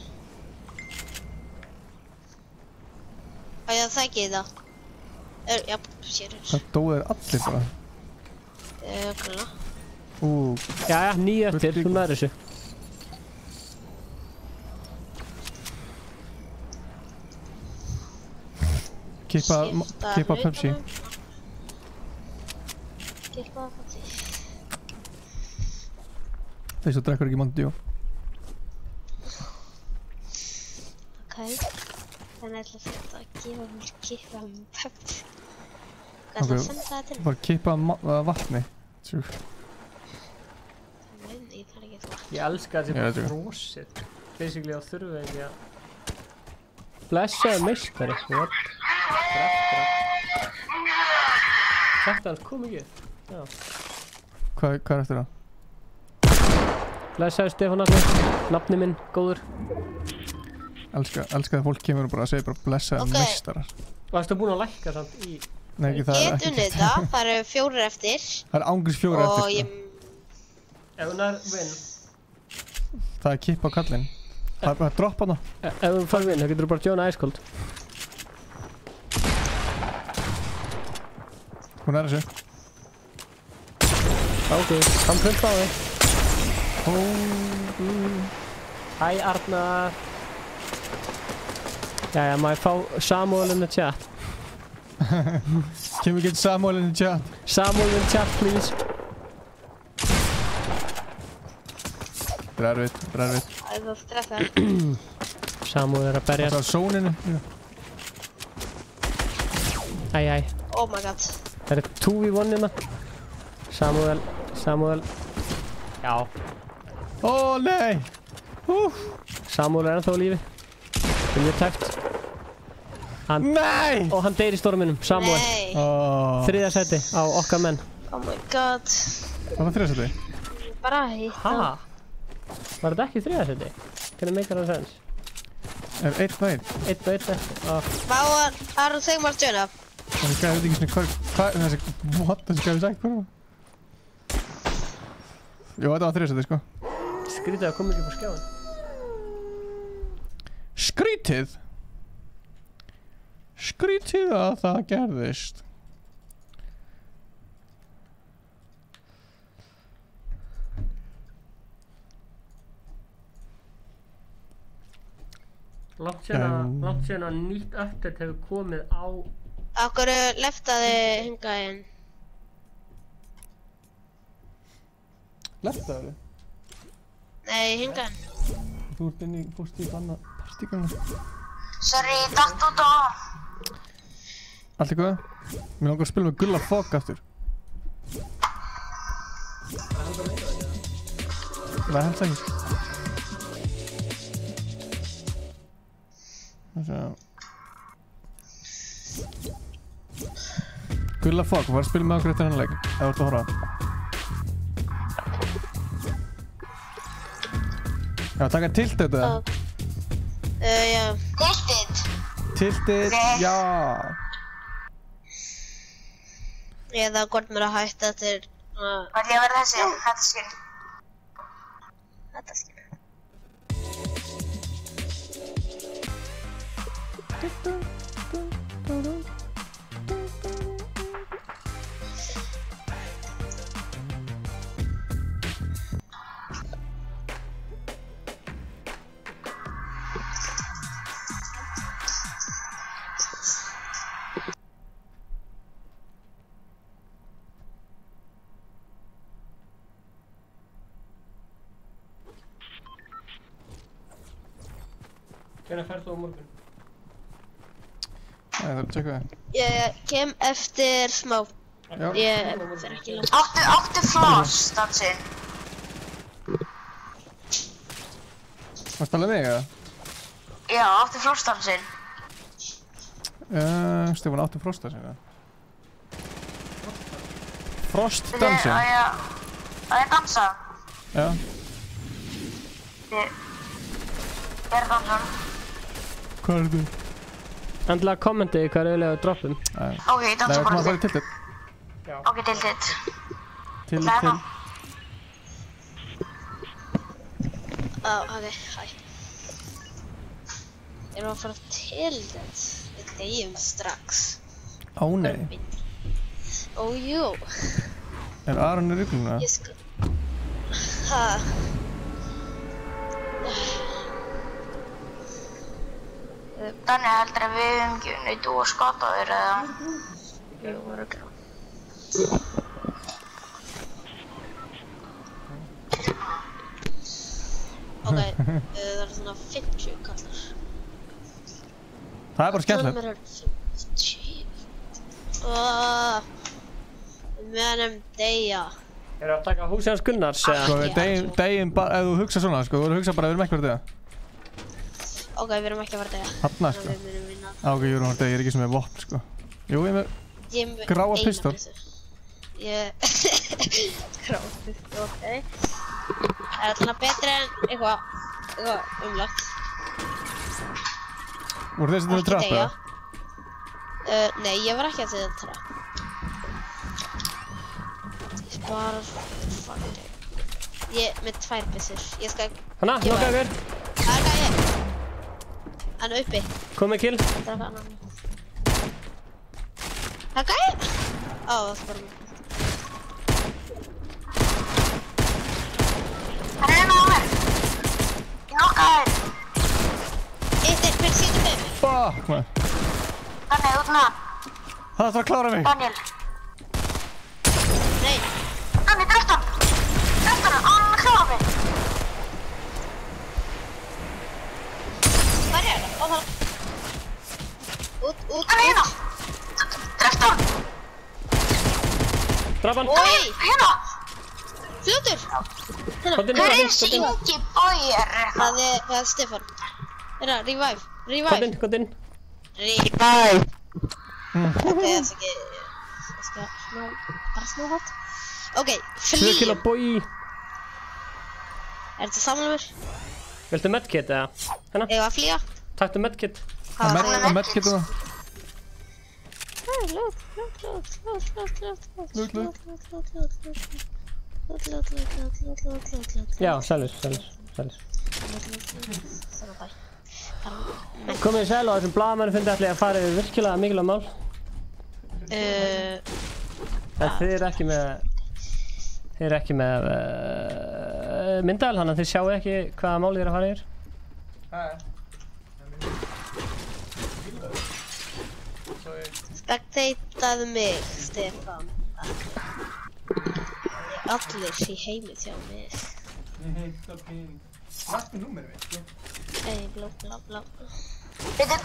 Já, það ekki það. Já, sérur. Það dóið allir bara. Grunna. Jæja, 9 eftir, þú nær þessu. Kippa Pepsi. Kippa Pepsi. Þessu drekkur ekki Mountain Dew. Ok. Þannig ætla þetta að gefa mér kippa Pepsi. Hvað ætla að senda það til? Bara kippa vatni. Það meina ég þarf ekki það. Ég elska þessi bara frosið. Basically á þurfu ekki að... Blessaði meistari, what? Þetta hans kom ekki upp. Já. Hvað er eftir það? Blessaði Stefán Alli, nafni minn, góður. Elska þegar fólk kemur og bara segir bara blessaði meistarar. Varstu búinn að lækka samt í... Nei, ekki það er ekki. Get unnið það, það eru 4 eftir. Það er ángriðs 4 eftir. Ef hún er vinn. Það er kipp á kallinn. Það er bara að droppa hana. Ef þú farið inn, þá getur þú bara joina Ice Cold. Hún er þessu. Ok, hann prönt á þig. Hæ Arnar. Jæja, má ég fá Samuel in the chat? Can we get Samuel in the chat? Samuel in the chat, please. Það er erfitt. Það er það stressað. Samuel er að berja. Það er á sóninu. Æ. Oh my god. Það er 2v1 hérna. Samuel. Já. Ó nei! Samuel er ennþá á lífi. Það er mjög tæft. Nei! Og hann deyr í storminum, Samuel. Nei. Þriðja sæti á okkar menn. Oh my god. Hvað var þriðja sæti? Bara hitt. Ha? Var þetta ekki þriðja sæti? Hvernig meikar það sens? Er 1-1? 1-1 eftir. Hvað var þeim að joina? Það gæði ekki svona hvað þessi... What? Þessi gæði sætt hvað? Jú, þetta var þriðja sæti, sko. Skrítið að koma ekki upp á skjáin. Skrítið? Skrítið að það gerðist. Langt síðan að nýtt update hefur komið á... Akkur leftaði hingað inn. Leftaði? Nei, hingað inn. Þú ert inn í fórst í banna partíkana. Sorry, datt út á. Allt í góða? Mér langar að spila með Gulla Fog aftur. Það helst ekki. Gulla Fog, var að spila með okkur eftir hennar leik. Það vart að horfa. Já, taka tilted eða? Já. Tilted, já. Eða hvort mér að hætta til... Var ég að vera þessi? Þetta skil. Hvernig ferð þú á morgun? Það er að tjekka það. Ég kem eftir smá. Já. Ég fer ekki langt. Áttu floss, dansinn? Varstu alveg mig eða? Já, áttu floss, dansinn? Stefán, áttu frostdansinn eða? Frostdansinn? Á ég dansa? Já. Ég er dansan. Hvað er þú? Endilega kommentiði hvað er auðvitað droppum. Ok, ég dansa bara þig. Tilted. Ok, tilted. Til. Ok, hæ. Erum að fara til þess? Við deyjum strax. Ó nei. Ó jú. Er Aron í rugluna? Ég skal... Ha? Þannig heldur að við höfum ekki unnið þú að skata þér eða? Jú, örugglega. Ok, það er svona 50 kallar. Það er bara skemmtilegt. Mér er 50. Við munum deyja. Eru að taka húsið hans Gunnars eða? Sko við deyjum bara, ef þú hugsa svona sko, þú hugsa bara að við erum ekki verið að deyja. Ok, við erum ekki að fara að deyja. Þarna sko. Við munum vinna. Ok, ég er ekki sem með vopn sko. Jú, ég er með gráa pistol. Gráa pistol, ok. Það er alltaf betri en eitthvað umlagt. Voru þeir sem þið trapp eða? Nei, ég var ekki að þið trapp. Ég bara fuck it. Ég með 2 byssur. Ég skal... Hanna, nokka ykkur. Það er gæi. Hann er uppi. Komið kill. Það er gæi. Ó, það er bara mér. Hann er með mér. Ég nokkaði þér. Hver sýnir með mig? Fuck, man. Þannig, út með hann. Það þarf að klára mig. Daniel. Nei. Þannig, dreft hann. Dreft hann, hann klára mig. Hvað er það? Ó, það. Út. Hann er hérna. Dreft hann. Draf hann. Oi. Hérna. Fljótur. Hver er þessi Ingi Bauer? Það er Stefán. Hérna, revive. Kott inn. Revive. Ok, það er ekki... Ég skal bara snú hátt. Ok, 2 kill á Bogi. Er þetta samlumur? Viltu medkit eða? Hérna? Ég var að flýja. Taktu medkit. Medkit það. Já, sælir. Komið í sæl og þessum blaðamennu fundi ætla ég að fara yfir virkilega mikilvæg mál. En þið eru ekki með myndavél, þannig að þið sjáu ekki hvaða mál þið eru að fara yfir. Spectateaðu mig, Stefán. Allir í heimi hjá mig. Rættu númerið mitt. Ei, blá. Veitu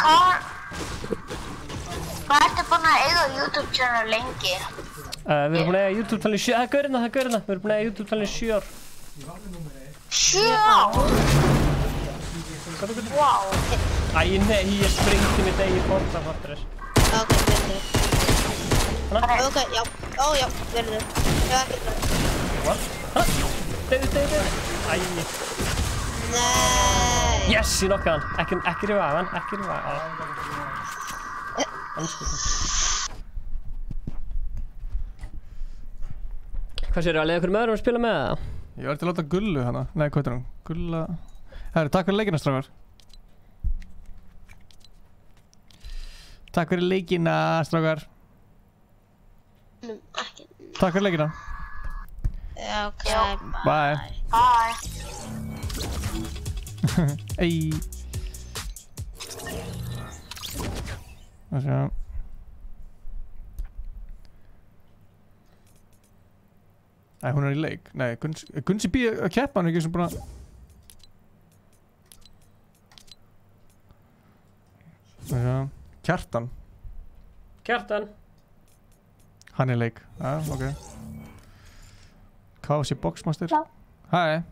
hvað ertu búinn að eiga YouTube channel lengi? Við erum búin að eiga YouTube talið 7, það er gaurinn. Við erum búin að eiga YouTube talið 7 ár. 7 ár? Wow. Æ, nei, ég sprengti mitt eigið Forza Fortress. Ok, verður. Ok, já. Ó, já, verður. Já, ekki það. What? Hæ? Deyðu. Æ. Nei. Yes, ég nokkaði hann. Ekki revive hann, ekki revive. Hvað séu, að leiða ykkur með öðrum að spila með það? Ég var til að láta Gullu hana. Nei, hvað er hún? Gulla... Herri, takk fyrir leikina, strákar. Takk fyrir leikina, strákar. Takk fyrir leikina. Já, ok. Bye. Bye. Ei. Það sjá. Nei, hún er í leik. Nei, Gunsi B að keppa hann ekki sem bara... Það sjá. Kjartan. Hann er í leik. Já, ok. KFC Boxmaster. Hæ.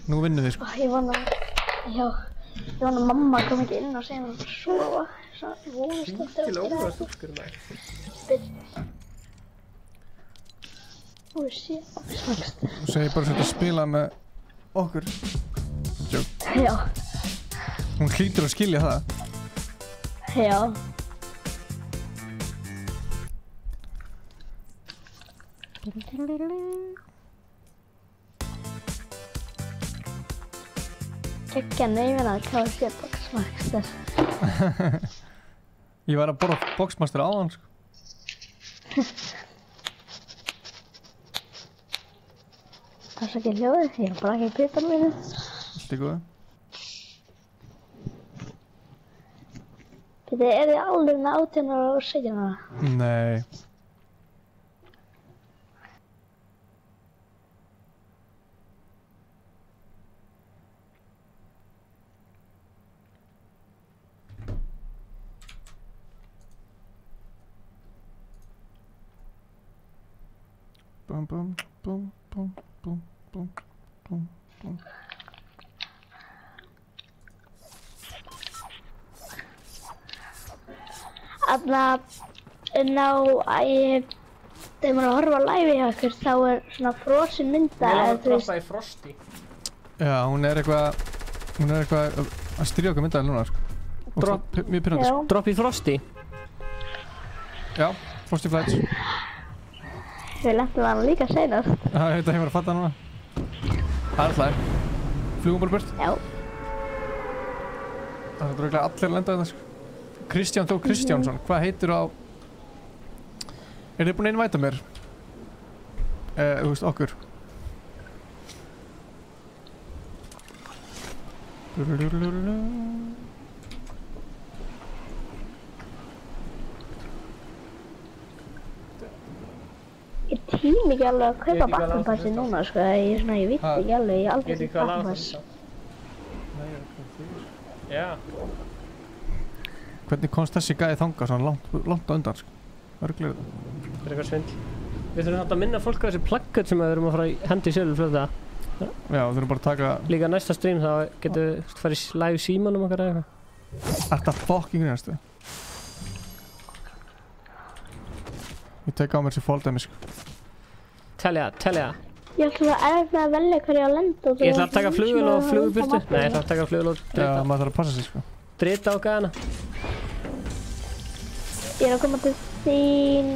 Nú vinnum þið sko. Ég vona að mamma kom ekki inn og segja mér að sofa. Ég vonast að það Til ólega stúlkur með. Ó, shit. Þú segir bara að spila með okkur. Joke. Já. Hún hlýtur að skilja það. Já. Gekkja neyfina að KFC Boxmaster. Ég var að borða Boxmaster áðan sko. Það er svo ekki hljóðið, ég er bara ekki í pipan mínu. Allt í góðu. Þið þið alveg með 18 ára og 17 ára? Nei. Bum bum bum bum bum bum bum bum. Þegar maður er að horfa á live hjá ykkur þá er svona frosin mynda. Ég er að droppa í Frosty. Já, hún er eitthvað að stríða okkar myndaðil núna sko. Mjög pyrrandi sko. Drop í Frosty? Já, Frosty Flights. Við lentum hann líka seinast. Já, ég veit að ég var að fatta núna. Það er alltaf. Flugum bara burt. Já. Það er dröglega allir að lenda þetta sko. Kristján Þór Kristjánsson, hvað heitir á... Er þið búin að innvæta mér? Þú veist, okkur. Ég tími ekki alveg að kaupa battlepassi núna sko, ég veit ekki alveg, ég aldrei sett battlpass. Já. Hvernig komst þessi gæði þangað svona langt á undan sko? Örglega þetta. Það er eitthvað svindl. Við þurfum að minna fólk á þessi plugget sem við erum að fara í hendi í sölu fljóta. Já, við þurfum bara að taka... Líka næsta stream þá getum við farið í live símanum okkar eða eitthvað. Er það fucking grínast þið? Ég tek á mér þessi fóldæmi sko. Telja. Ég ætla að erfa að velja hverju að lenda og... Ég ætla að taka flugvél og flugburtu. Nei, ég ætla að taka flugvél og drita. Já, maður þarf að passa sig sko. Drita á gæðana. Ég er að koma til þín...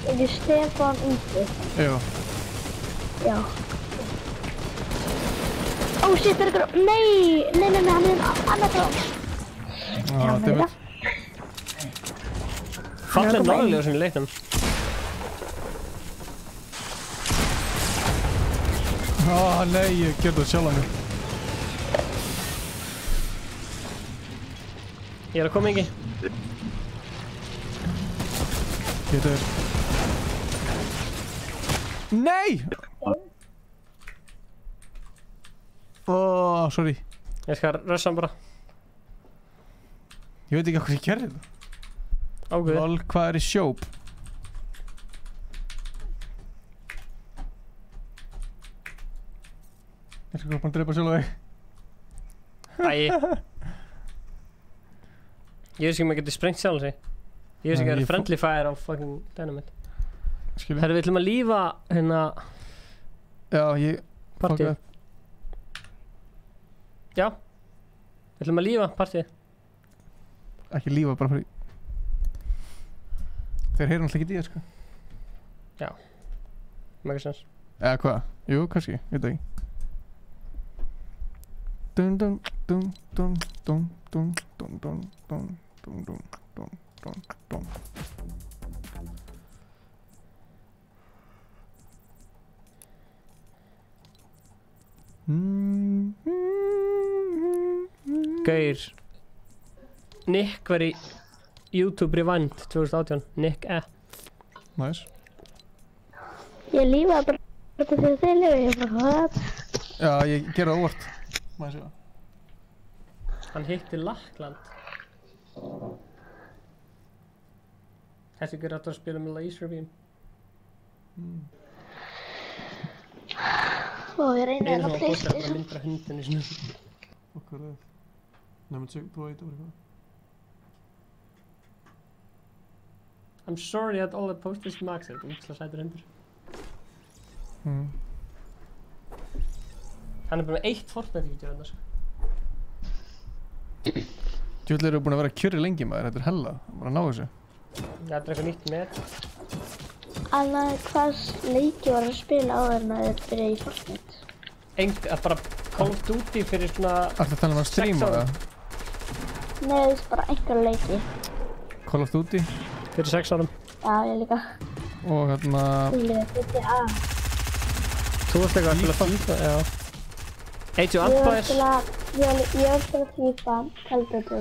ekki Stefán Ingi. Jú. Já. Ó, shit, það er eitthvað... Nei, hann er annað frá. Já, David. Fallin náðulega sem í leiknum. Nei, ég gerði það sjálf á mig. Ég er að koma ekki. Getur. Nei! Sorry. Ég skal rössa hann bara. Ég veit ekki hvað ég gerði þetta. Ágúð. Lol, hvað er í sjóp? Ég skal bara drepa sjálf á þig. Æ. Ég veist ekki maður getur sprengt sjálf sig. Ég veist ekki að það er friendly fire á fucking dynamite. Skilji. Herru, við ætlum að lífa hérna... Já, ég... Partíð. Já. Við ætlum að lífa partíð. Ekki lífa, bara fyrir... Þeir heyra náttúrulega ekki í þér, sko. Já. Mega sens. Eða hvað? Jú, kannski, ég veit ekki. Dun dun dun dun dun dun dun dun dun dun dun dun dun dun. Gaur. Nick var í YouTube Rewind 2018. Nick E. Nice. Ég lífaði bara þegar þeir lifa, ég bara hvað? Já, ég gerði það óvart. Maður sé það. Hann hitti Lakkland. Þessi gaur átt að spila með Laserbeam. Ó, ég reyndi að PlayStation. Einu sem var PlayStation. myndra hundinni sinni. Hvað er það? Nefnum þú að eitthvað eitthvað? I'm sorry that all the posters maxed. Úksla sætur hundur. Hann er bara með 1 Fortnite-vídeó hérna sko. Djúvill eru búin að vera kjörri lengi maður, þetta er hella. Bara að ná þessu. Þetta er eitthvað nýtt með. Alveg hvað leiki var að spila áður en að þetta byrja í Fortnite? Bara Call of Duty fyrir svona... Ætli að tala um að streama það? Nei, það er bara einhver leiki. Call of Duty? Fyrir 6 árum. Já, ég líka. Og hérna... GTA. Þú varst eitthvað að spila FIFA, já. Age of Empires. Ég var að spila FIFA, Call of Duty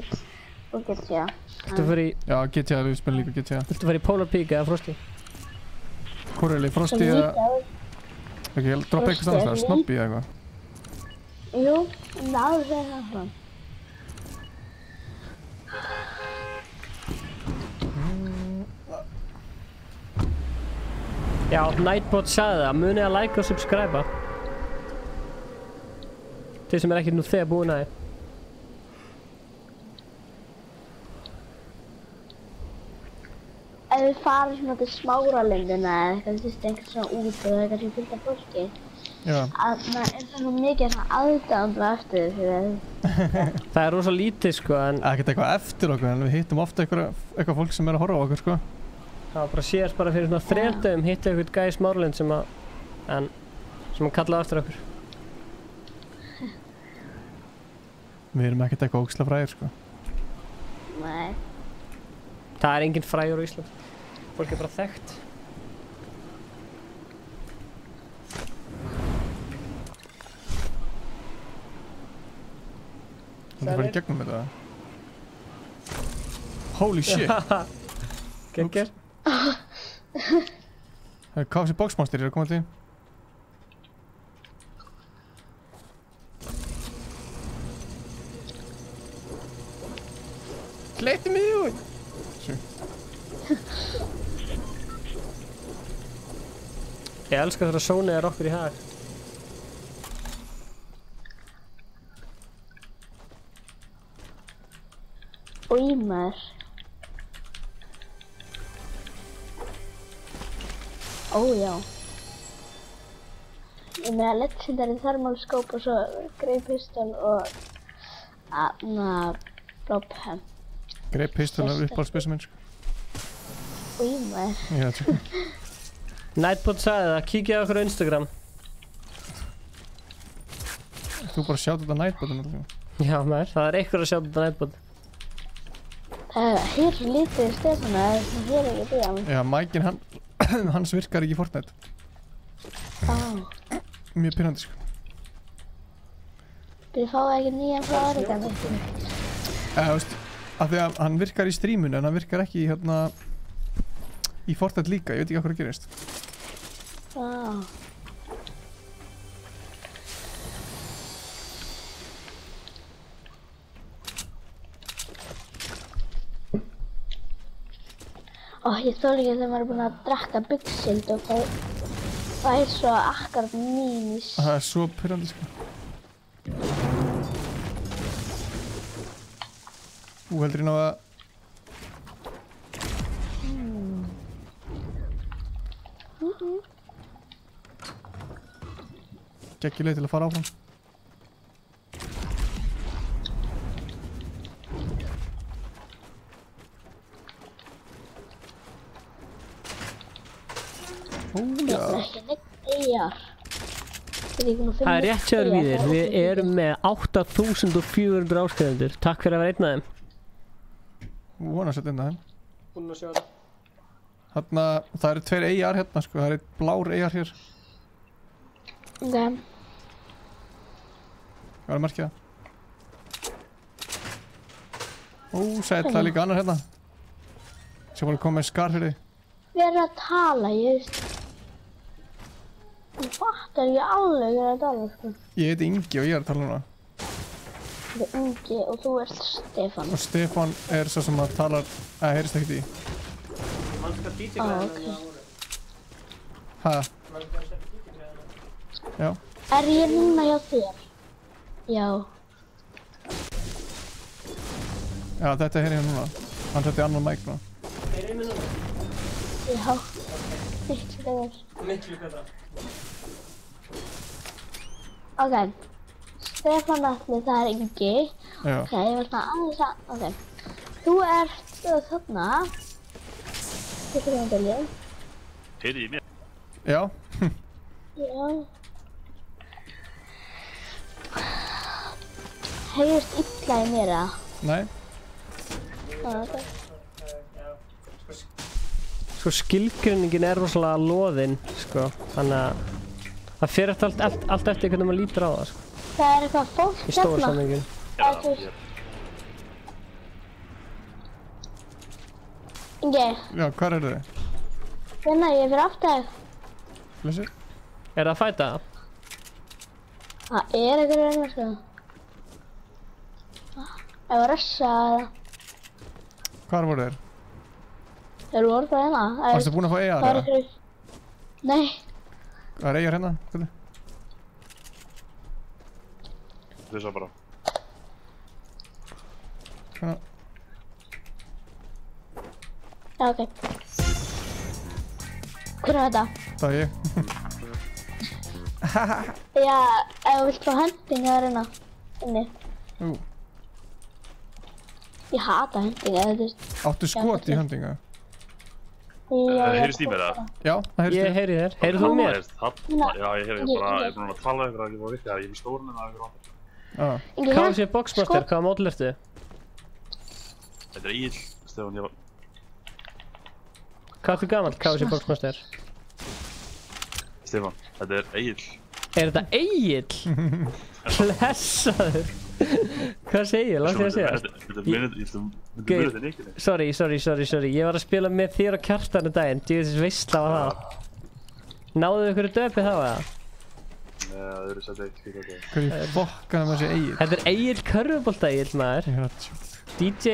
og GTA. Viltu fyrir í... Já, GTA, við spilum líka GTA. Viltu fyrir í Polar Peak eða Frosty? Hvor er það? Frosty eða... Ok, ég droppa eitthvað annars það, Snobby eða eitthvað. Jú, en það segir það frá. Já, Nightbot sagði það, munið að like og subscribe. Þeir sem er ekki nú þegar búin að þið. Ef við farum svona til Smáralindina eða eitthvað, þú veist, einhvern svona út og það er kannski fullt af fólki. Já. Það er svona mikið svona aðdáðandu eftir því að... Það er rosa lítið sko, en... Ekkert eitthvað eftir okkur, en við hittum ofta eitthvað fólk sem er að horfa á okkur, sko. Það var bara síðast bara fyrir svona 3 dögum hitti eitthvað gæi í Smáralind sem að kallaði eftir okkur. Við erum ekkert eitthvað ógeðslega frægir, sko. Nei. Það er enginn frægur á Íslandi. Fólk er bara þekkt. Það er bara í gegnum þetta. Holy shit. Geggjör. Það er KFC Boxmonster, ég er að koma til því. Gleypti mig út! Sjö. Ég elska þegar Sóni er okkur í hag. Új maður. Ó já. Ég með legendary thermal scope og svo grey pistol og blobhem. Grey pistol af uppáhaldsbyssumenn, sko. Új maður. Já, tjók. Nightbot sagði það, kíkja á okkur á Instagram. Þú bara sjátt þetta Nightbotinn alltaf. Já maður, það er einhver að sjátt þetta Nightbot. Hér lítið í Stefana, hér ekki bíðan. Já, mækinn hans virkar ekki í Fortnite. Mjög pyrrandi, sko. Við fáum ekki nýjan frá Oregon. Veist, af því að hann virkar í streaminu en hann virkar ekki í í Fortnite líka, ég veit ekki hvað það gerist. Ég þoli ekki þegar maður er búinn að drekka Byggshield og það er svo akkurat mínís. Það er svo pyrrandi, sko. Þú heldur ég ná að... Geggjur leið til að fara áfram. Ég er ekki neitt eyjar. Það er rétt sér við þér, við erum með 8400 áskrifendur. Takk fyrir að vera einn af þeim. Þú vonar að setja inn að þeim. Búinn að sjá það. Þarna, það eru 2 eyjar hérna, sko, það eru blár eyjar hér. Ok. Hvað er að merkja það? Sæll, það er líka annar hérna. Svo bara koma með skar fyrir þig. Við erum að tala, ég veist. Ég fattar ekki alveg hvað að tala, sko. Ég heiti Ingi og ég er að tala núna. Þú er Ingi og þú ert Stefán. Og Stefán er svo sem að talar, heyrist ekkert í. Ok. Hæ? Já. Er ég núna hjá þér? Já. Já, þetta er hérna núna. Hann setti annan mic núna. Er ég með núna? Já. Miklu betur. Miklu betra. Ok. Stefán Atli, það er Ingi. Já. Ok, ég vil það aðeins að... Ok. Þú ert þarna. Þetta er byrjun. Heyrðu í mér? Já. Já. Heyrist illa í mér, eða? Nei. Ok. Sko skilgreiningin er rosalega loðinn, sko. Þannig að það fer allt eftir hvernig maður lítur á það, sko. Það er eitthvað fólk Í stóra samhenginu. Ingi. Já, hvar eru þið? Hérna, ég er fyrir aftur. Blessu. Er það að fæta það? Það er eitthvað hérna, sko. Ef að rössa eða... Hvar voru þeir? Þeir voru bara hérna. Varstu búinn að fá eyjar, eða? Nei. Það er eyjar hérna, hvernig? Þess að bara. Hérna. Já, ok. Hver er þetta? Það er ég. Já, ef þú vilt fá hendinga þar hérna. Inni. Ég hata hendinga, þú veist. Áttu skot í hendinga? Heyrist í mér það? Já, það heyrist í Ég heyri þér. Heyrðu þú mér? Já, ég heyri bara, ég er búinn að tala ykkur að ég var virkið að ég er með stórun en það er ykkur vandur. KFC Boxmaster, hvaða módel ertu? Þetta er Egil, Stefán, ég var... Hvað ertu gamall, KFC Boxmaster? Stefán, þetta er Egil. Er þetta Egil? Blessaður. Hvað segir ég? Látt ég að segja. Þetta munið þetta nýkkinni. Sorry. Ég var að spila með þér og Kjartan daginn. Djöfisins veistla var það. Náðu ykkur döpið þá eða? Nei, það eru sett eitt fyrir þetta. Hverju fokkaðum þessi Egil? Þetta er Egil Körfubolta Egil maður. DJ.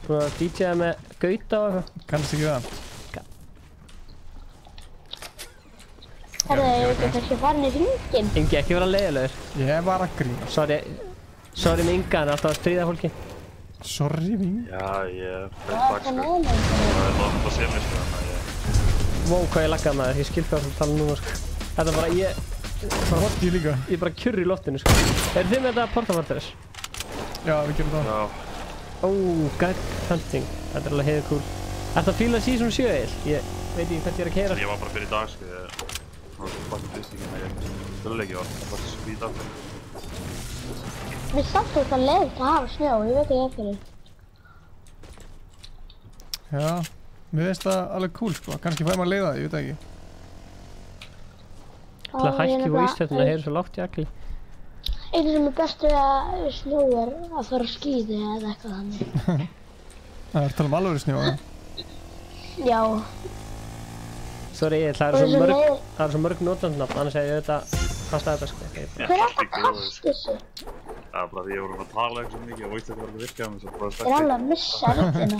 Svona DJ með Gauta og eitthvað. Kannast ekki það. Herðu, ég veit ekki farin í hringinn. Ingi, ekki vera leiðilegur. Ég var að grína. Sorry með Inga, hann er alltaf að stríða fólki. Sorry með Inga? Já, ég er bak sko. Það er náttúrulega semni sko, þannig að ég... Wow, hvað ég laggaði maður, ég skil hvað þú tala núna sko. Þetta er bara, ég líka. Ég er bara kjurr í loftinu sko. Eru þið með þetta portavartaris? Já, við gerum það. Já. God hunting. Þetta er alveg heiður cool. Ertu að fíla Season 7 Egil? Ég veit ekki hvert ég er að keyra. Ég var bara fyrir í dag sko, Það var bara fyrstingin að ég spilaleiki var bara spýt af það. Mér samt þetta leiðilegt að hafa snjó, ég veit ekki fyrir. Já, mér finnst það alveg cool sko, kannski fæði maður að leiða það, ég veit ekki. Það hækki voice þetta, það heyrir svo lágt í agli. Einu sem er best við að snjó er að fara á skíði eða eitthvað þannig. Það er að tala alvöru snjó, Já. Sorry, það eru svo mörg notandnafn, annars hefði ég auðvitað kastað þetta sko. Hver er þetta kast þessu? Það er bara því ég voru að tala eitthvað svo mikið og veist þetta var að virka á mig svo bara Ég er alveg að missa röddina.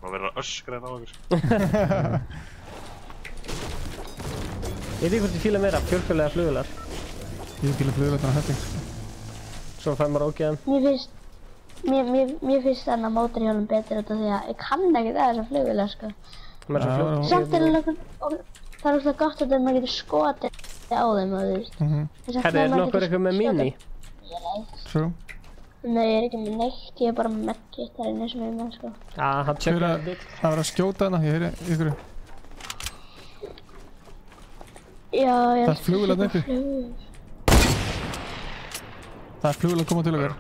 Það verður að öskra hérna á okkur. Ég veit ekki hvort ég fíla meira, fjórhjóli eða flugvélar. Ég fíla flugvélar þannig að höfting. Svo fær maður ógeðan. Mér finnst þarna mótorhjólum betur út af því að ég kann ekki þessa flugvélar sko. Samt er það óslega gott að maður getur skotið á þeim og þú veist. Herri, er nokkur eitthvað með mini? True. Nei, ég er ekki með neitt, ég er bara með medkit þar inni sem ég er með sko. Já, hann tjökkaði þitt. Það var að skjóta hana, ég heyri ykkur. Já, ég Það er flugvél að uppi. Það er flugvél að koma til okkar.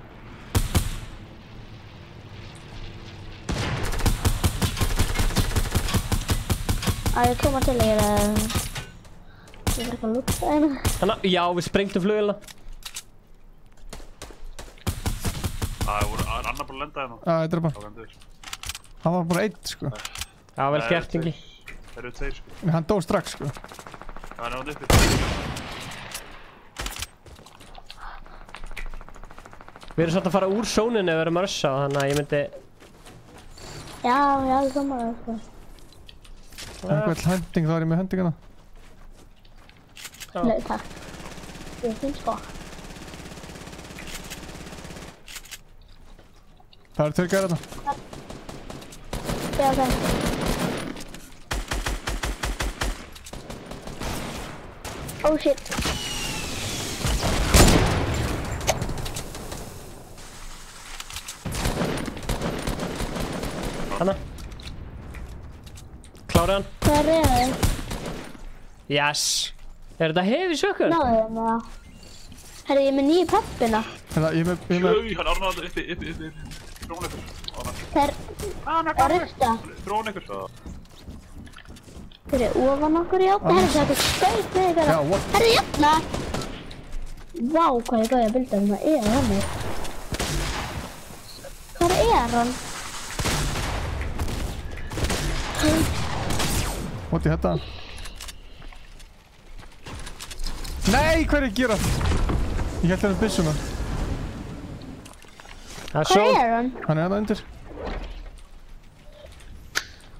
Að ég koma til þér að... Ég er eitthvað að lúta hérna. Já, við sprengtum flugvélina. Það voru annar bara að lenda hérna. Já, þetta er bara. Hann var bara einn sko. Já, vel gert Ingi. Það eru tveir sko. Men hann dó strax sko. Já, hann er hann uppi. Við erum svolítið að fara úr sóninu ef við erum að rössa, þannig að ég myndi... Já, það koma það sko. Eitthvað hending, þá er ég með hendingana. Nei, takk. Ég finn sko. Það eru tveir gæðir þarna. Já, það. Oh shit. Hanna. Klára hann. Hvað er það? Yes. Er þetta heavy sökkur? Náðu það með það. Herri, ég er með nýju pappina. Ég er með... Hann árnaði þetta uppi. Drón ykkur. Það er rifta. Drón ykkur. Þeir eru ofan okkur í átna. Herri, það er skaut með ykkur. Já, what? Herri, jafna. Vá, hvað ég gæði að bilda um það. Er hann mig? Hvað er hann? Móti þetta. Nei, hvað er ég að gera? Ég held hérna byssuna. Hvað er hann? Hann er hérna undir.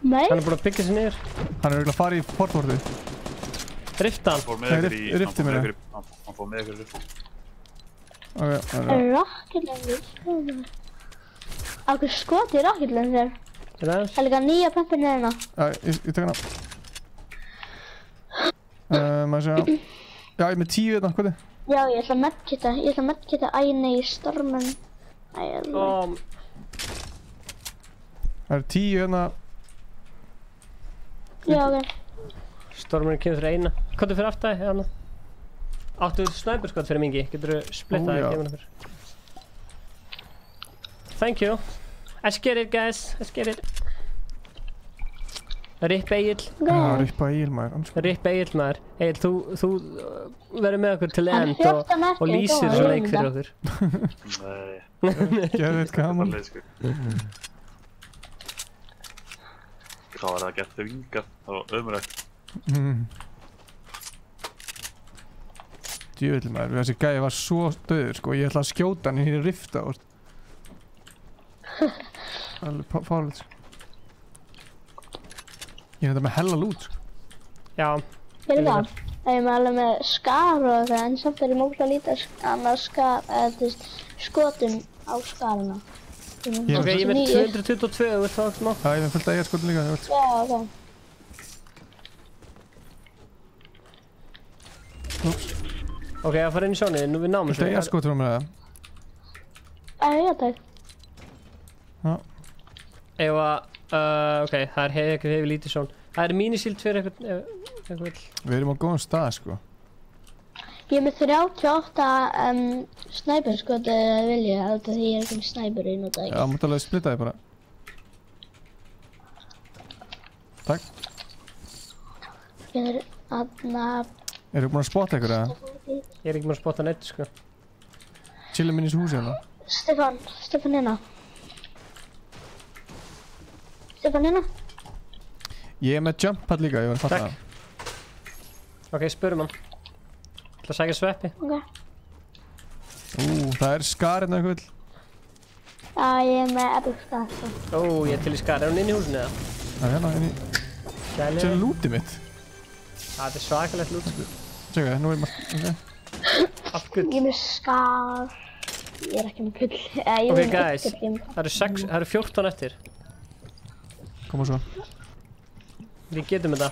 Nei. Hann er búinn að byggja sig niður. Hann er eiginlega að fara í portvortið. Rifta hann. Rifti mér það. Hann fór með ykkur í rifti. Ok, Er rocketlengur? Ákveð skoti í rocketlengur? Það er líka nýja pappinu hérna. Já, ég tek hana. Maður segja. Já, ég er með 10 hérna, hvað er? Já, ég ætla að medkita æni í stormun. Það eru 10 hérna. Já, ok. Stormurinn kemur fyrir eina. Hvað fyrir aftæði, hérna? Áttu snæperskot fyrir mingi, getur þú splittað það kemur fyrir. Thank you. Let's get it, guys. Let's get it. Ripp Egil. Já, Ripp Egil maður. Ripp Egil maður. Egil, þú verður með okkur til end og lýsir þessu leik fyrir okkur. Nei. Geðveikt gaman. Hvað var það gert til vingar? Það var ömurlegt. Djöfull maður, þessi gæi var svo döður sko, ég ætlaði að skjóta hann í rifta og... Alveg fárlegt sko. Ég er þetta með hella lút sko. Já. Fyrir það? Það er með alveg með skar og eitthvað, en samt er ég mókla lítið annað skar, eða þú veist, skotum á skarina. Ok, ég er með 222, þú veist það smá. Já, ég er með fullt að eiga skotum líka, þú veist. Já, ok. Ok, að fara inn í sjónið, nú við náum þessu. Fullt að eiga skotum á mér eða? Já, takk. Já. Ef að, ok, það er hefur lítið sjón. Það er mínisíld fyrir eitthvað vill. Við erum á góðum stað, sko. Ég er með 38 snæperskot vilja, því ég er ekki snæper í nota ekki. Já, mútt alveg splitta þig bara. Takk. Ég er aðna... Eru búin að spotta ykkur eða? Ég er ekki búin að spotta neitt, sko. Chillum inn í þessu húsi hérna. Stefán hérna. Stefán hérna. Ég er með jump pad líka, ég var að fatta það. Ok, spurum hann. Það að sækja sveppi. Ok. Það er skar hérna eitthvað. Já, ég er með epic skar. Ég er til í skar. Er hún inn í húsinu eða? Það er hérna inn í... Þetta er lútið mitt. Það er svakalegt lút, sko. Tjekka, nú er maður... Allt gull. Ég er með skar. Ég er ekki með gull. Ok, guys. Það eru 14 eftir. Koma svo. Við getum þetta.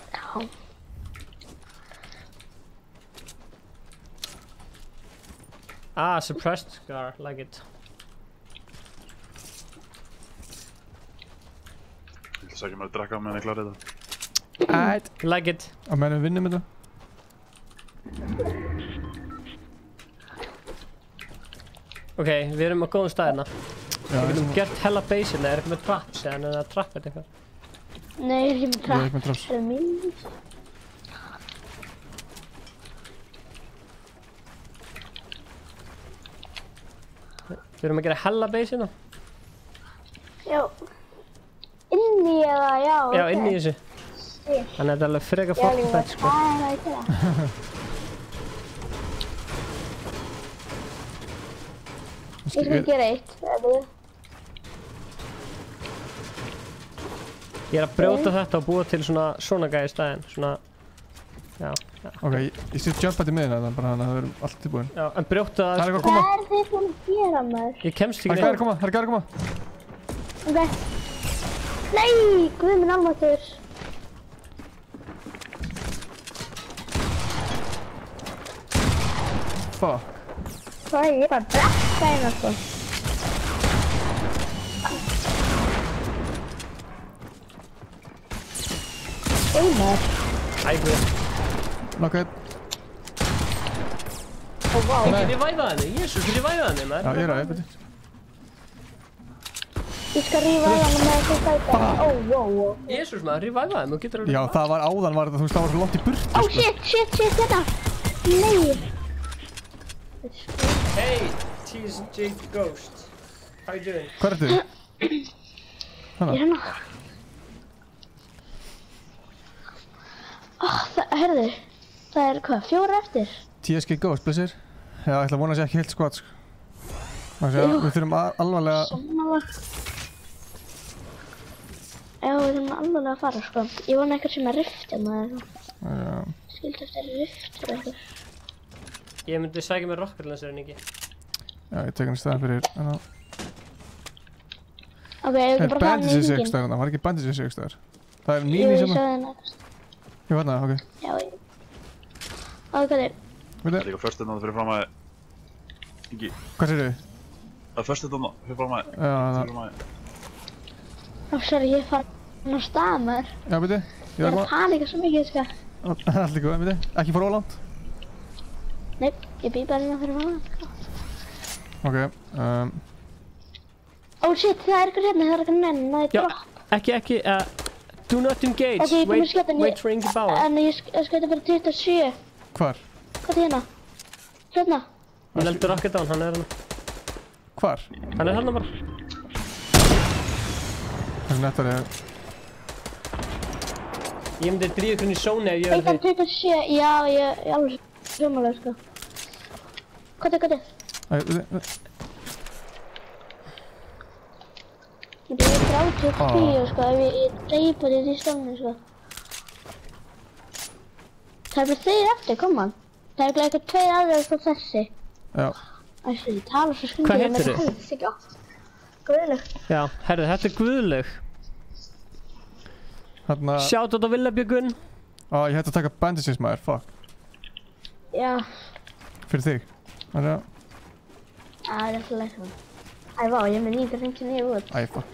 Já. Suppressed scar, like it. Ég ætla að segja mér að drakka á meðan ég klári þetta. Ætt. Like it. Á meðan við vinnum þetta. Ok, við erum á góðum stað hérna. Já, við getum gert hella base hérna, er eitthvað með traps eða en það trapp eitthvað? Nei, ég er ekki með traps. Ég er ekki með traps. Það er mín. Við erum að gera hella base hérna. Já. Inni eða, já. Já, inni í þessu. Þannig að þetta er alveg freka fólkfætt, sko. Já, ég veit það. Ég skal gera eitt, Ég er að brjóta þetta og búa til svona gæði í staðinn, svona, já. Ok, ég set jump pad í miðina þannig bara þannig að það verður allt tilbúin. Já, en brjóta það, Það er eitthvað að koma. Hvað er þið búin að gera maður? Ég kemst ekki Það er gæði að koma, það er gæði að koma. Ok. Nei, guð minn almáttugur. Fuck. Hvað er ég bara að drekka hérna, sko. Maður. Ægur. Knock-it. Vá. Ég revivaði henni, Jesús, ég revivaði henni, maður. Já, ég er að eða. Ég skal reviva henni með þessu stæta. Wow. Jesús, maður, revivaði henni, þú getur að... Já, það var áðan var þetta, þú veist, það var svo langt í burtu, sko. Shit, þetta. Nei. Hey, TSG Ghost. How you doing? Hvað ertu? Ég er hérna. Herðu, það er hvað, 4 eftir? TSG Ghost, blessir. Já, ég ætla að vona að sé ekki heilt skot, sko. Við þurfum alvarlega... Sammála. Já, við þurfum alvarlega að fara, sko. Ég vona eitthvað sem er rift hérna eða eitthvað. Já. Skildi eftir rift eða eitthvað. Ég myndi sækja með rocketlancerinn ekki. Já, ég tek hann í staðan fyrir... Ok, ég vil bara fara hann í hringinn. Það var ekki bandages í aukstæðar. Það er mín í sem... Ég sagði henni eitthvað. Ég var það, ok. Já, hvað er? Það er líka först þetta fyrir fram að... Ingi. Hvað sér þau? Það er först þetta fyrir fram að... Já, það... Sorry, ég fann hann á stað maður. Já, beti. Ég er að panika svo mikið, sko. Allt líka, veit þið? Ekki fara ólangt? Nei, ég býð bara hérna fyrir maður, sko. Ok, Oh shit, það er eitthvað hérna, það er eitthvað nenn, það er drop. Ekki, do not engage. Ok, ég kom að skjóta Wait for Ingi Bauer. En ég skjóta bara 27. Hvar? Hvað er hérna? Hérna. Hann heldur rocket down, hann er hérna. Hvar? Hann er hérna bara. Það er nettar ég. Ég myndi drífa ykkur inn í zóni ef ég verði þig. 27, já, ég alveg sjómalega, sko. Hvað er? Ég byrði 30 sko, ef ég dreipa þér í stofnum, sko. Það er bara þeir eftir, koma. Það er eitthvað tveir aðrir frá þessi. Já. Æsli, ég tala svo skundið. Hvað heitir þið? Guðlaug. Já, herðu, þetta er Guðlaug. Þarna... Sjátt á Villabjörgun. Ég hætti að taka bandages maður, fuck. Já. Fyrir þig. Þannig að... Það er alltaf leið svona. Æ, vá, ég er með 959 út. Æ, fuck.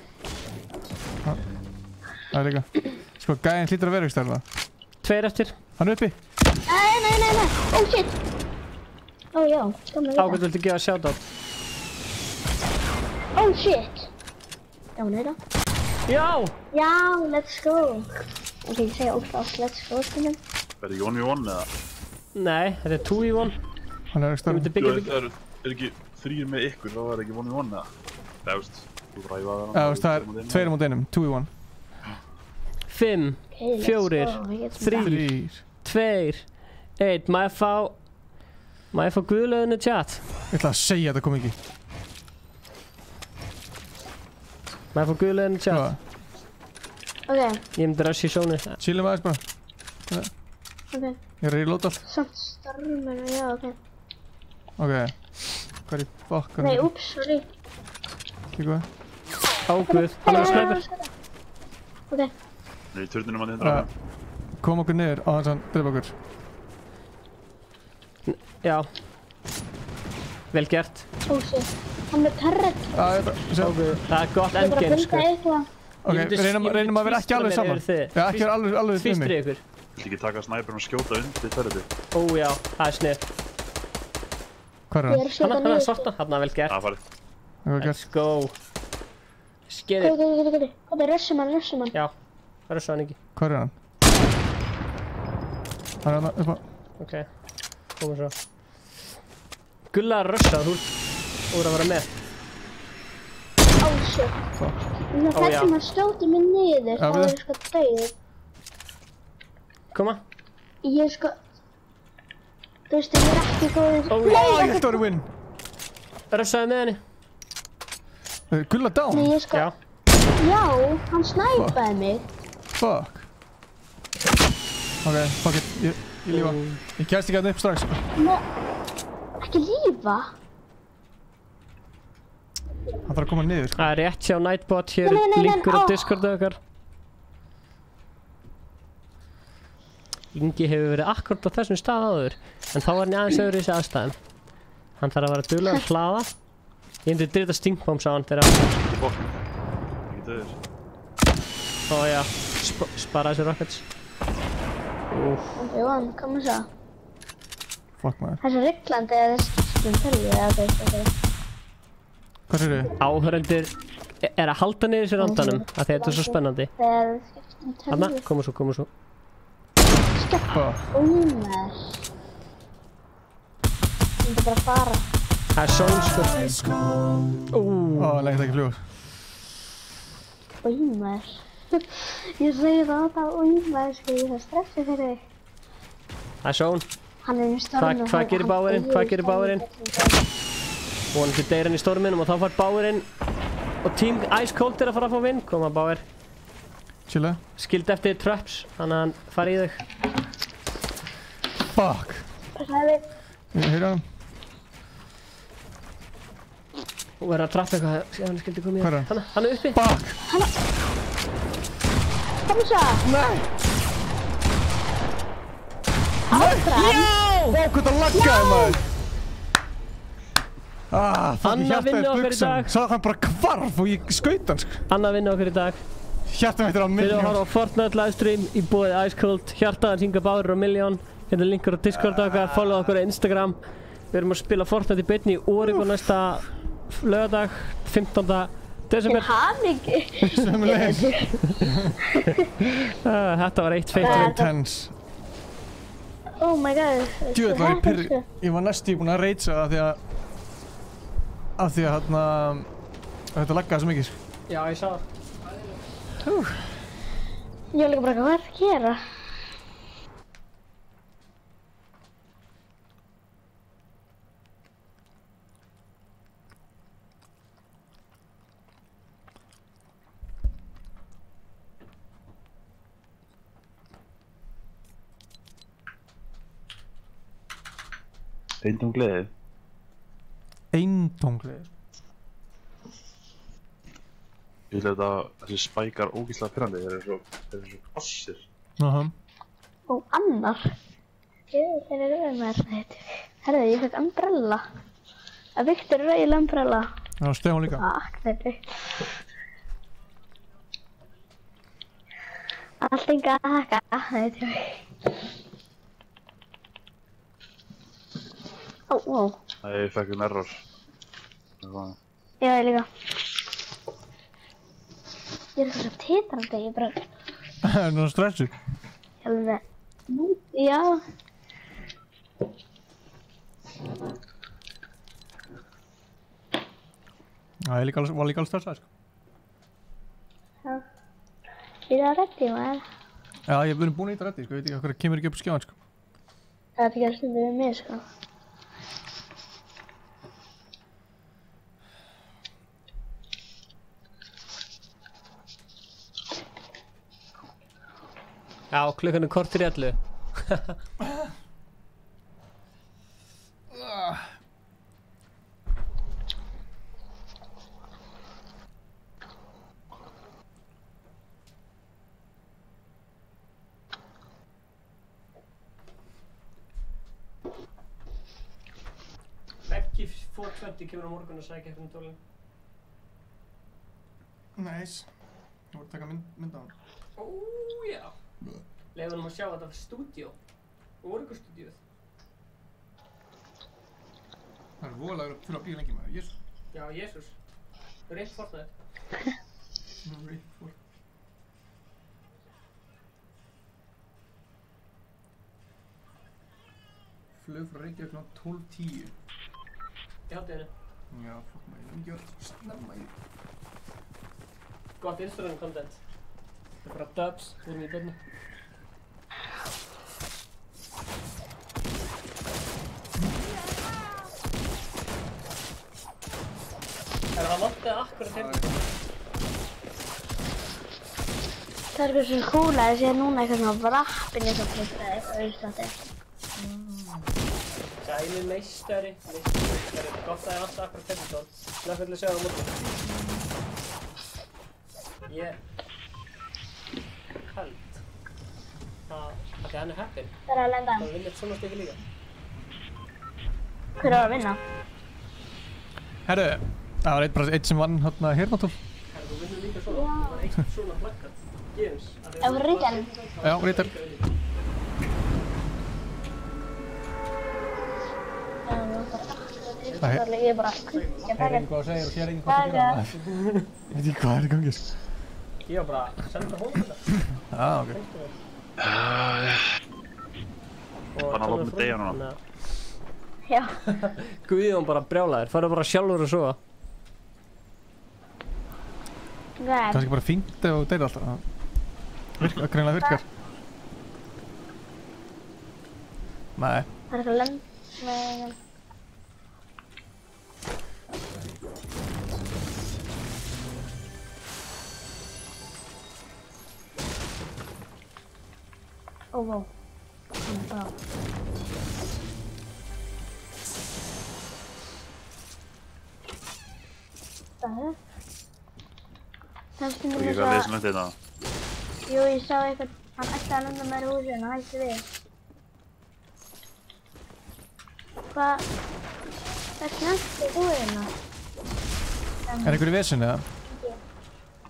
Það er líka. Sko, gæðin hlýtur að vera ykkur stærna. Tveir eftir. Hann er uppi. Nei. Oh shit. Ó, já. Ágætt viltu gefa shoutout. Oh shit. Já, neira. Já! Já, let's go. Ok, ég segja óslátt, let's go, stundum. Er ekki 1v1 eða? Nei, þetta er 2v1. Hann er ekki stærna. Það er ekki 3 með ykkur, þá er það ekki 1v1 eða? Það er veist, þú ræfaði það. Já, það er 2 á móti einum, 2v1. 5, 4, 3, 2, 1. Má ég fá Guðlauginu chat? Ég ætla að segja þetta kom ekki. Má ég fá Guðlauginu chat? Ok. Ég myndi rush í sónu. Chillum aðeins bara. Ok. Ég er reload allt. Samt stormur, já, ok. Ok. Hvað er í fokk? Nei, úps, sorry. Kíkðu. Guð, hann er að snæpa. Ok. Nei, í turninum hann hindra. Kom okkur niður á hans hann dreif okkur. Já. Vel gert. Oh shit. Hann er turret. Það er gott endgame, sko. Ok, reynum að vera ekki alveg saman. Já, ekki vera alveg fyrir mig. ykkur. Viltu ekki taka snæperinn og skjóta undir turreti? Ó já, það er snið. Hvað er hann? Hann er svarta, hann er vel gert. Það farið. Let's go. Skerið. Hvað er russum hann? Já, russu hann ekki. Hvað er hann? Hann er hann upp á... Ok, komum svo. Gulla er russað, þú voru að vera með. Oh shit. Þessum að skjóti mig niður, þá er ég sko döið. Koma. Ég er sko... Þú veist, ég er ekki góður... Ég held að vera win. Russaði með henni. Gulla down? Nei, ég sko... Já, hann snæpaði mig. Fuck. Ok, fuck it. Ég lífa. Ég kæst ekki að upp strax. Nei, ekki lífa? Hann þarf að koma niður. Það er rétt hjá Nightbot, hér er linkur á Discordu okkar. Ingi hefur verið akkurat á þessum stað áður, en þá var hann aðeins öðru í þessi aðstæðum. Hann þarf að vera duglegur að hlaða. Ég myndi drita stinkbombs á hann þegar Ekki bókn. Ekki döður. Ó já, spara þessi rockets. Jón, koma svo. Fuck maður. Þessi Rygglandi eða skiptum tölvi eða eitthvað. Hvað sér þið? Áhörendur er að halda niður sér andanum, af því þetta er svo spennandi. Þegar skiptum tölvi. Hanna, koma svo. Ómer. Ég myndi bara fara. Það er són, sko. Lengt ekki flugur. Ómer. Ég segi það ómer, sko, ég það stressi fyrir þig. Það er són. Hann er í storminu. Hvað gerir báirinn? Vonandi deyr hann í storminum og þá fær báirinn og Team Ice Cold er að fara að fá vinn. Koma báir. Chilla. Skildi eftir traps, þannig að hann fari í þau. Fuck. Hvað er Ég heyra hann. Hún verður að trappa eitthvað síðan hann skildi koma í það. Hvað er hann? Hann er uppi. Fuck. Kom svo. Nei. Já! Hvað það laggaði maður. Fuck, ég hjálpaði buksum. Svo hann bara hvarf og ég skaut hann, sko. Anna vinna okkur í dag. Hjarta mitt er á Þið Million. að horfa á Fortnite livestream í boðið Ice Cold. Hjartaðan Inga Bauer á Million. Hérna er linkur á Discord okkar, follow okkur á Instagram. Við erum að spila Fortnite í beinni í Oregon næsta laugardag, 15. desember. Til hamingju. Sömuleiðis. Þetta var eitt feitt. Intense. Oh my god. Djúvel var ég pyrr. Ég var næstu búinn að reitsa það af því að þetta laggaði svo mikið. Já, ég sá það. Ég var líka bara, hvað er það að gera? Eintóm gleði. Eintóm gleði. Ég vil þessi spækar ógeðslega pirrandi, þeir eru svo kvassir. Og annar. Þeir eru með þetta. Herðu, ég fekk umbrella. Að Viktor er rauðilega umbrella. Já, Stefán líka. Takk, þetta. Allt enga að haka, þetta. Ó. Ég fekk error. Já, ég líka. Ég er eitthvað svo titrandi, ég bara... Það er náttúrulega stressuð. Alveg... Já. Já, ég var líka alveg stressað, sko. Já. Ég er að reddi, maður. Já, ég hef verið búinn í þetta reddi, sko. Ég veit ekki hvað kemur ekki upp á skjáðan, sko. Það er ekki að stunda við mig, sko. Já, klukkan er kortir í 11. Beggi 420 kemur á morgun og sækja eftir tólinn. Nice. Þú voru að taka mynd á hann. Já. Leifum hann að sjá þetta stúdíó. Orgu-stúdíóð. Það er voðalega að fylla á bíl lengi maður, Jesús. Já, Jesús. Reitt Fortnite. Reitt Fortnite. Flug frá Reykjavík kl. 12:10. Já, þetta er það. Já, fokk maður, ég er ekki að snemma í. Gott Instagram content. Það er bara dubs, við erum í byrni. Það vantaði akkurat hérna. Það er eitthvað svona cool að ég sé núna eitthvað svona vrappin eins og klippið eitthvað auðvitað. Sæli meistari. Gott að það er alltaf akkurat hérna. Slökk að sjá það á morgun. Ég held að hann er heppinn. Það er að lenda. Það vinnir svona stykki líka. Hver er að vinna? Herru, það var bara eitt sem vann hérna Hirnatól. Herru, þú vinnur líka svona. Það var eitt svona plakkat. Gefins. Það var Ríkjál. Já, Ríkjál. Ég er bara... Það er enginn hvað að segja og sér enginn hvað að gera. Ég veit ekki hvað er í gangi, sko. Ég var bara að senda honum þetta. Ok. Þannig að lóta með degja núna. Já. Guðjón bara brjálæðir, farðu bara sjálfur að sofa. Kannski bara fínt ef þú deyrir alltaf. Greinlega virkar. Nei. Það er eitthvað lend... Ó, vá. Það er... Það stundum Þú ekki þess að lesa með þetta? Jú, ég sá eitthvað, hann ætti að landa mér í húsinu, hann hætti við. Hvað? Það er snögt í húsinu. Er einhver í vesinu eða?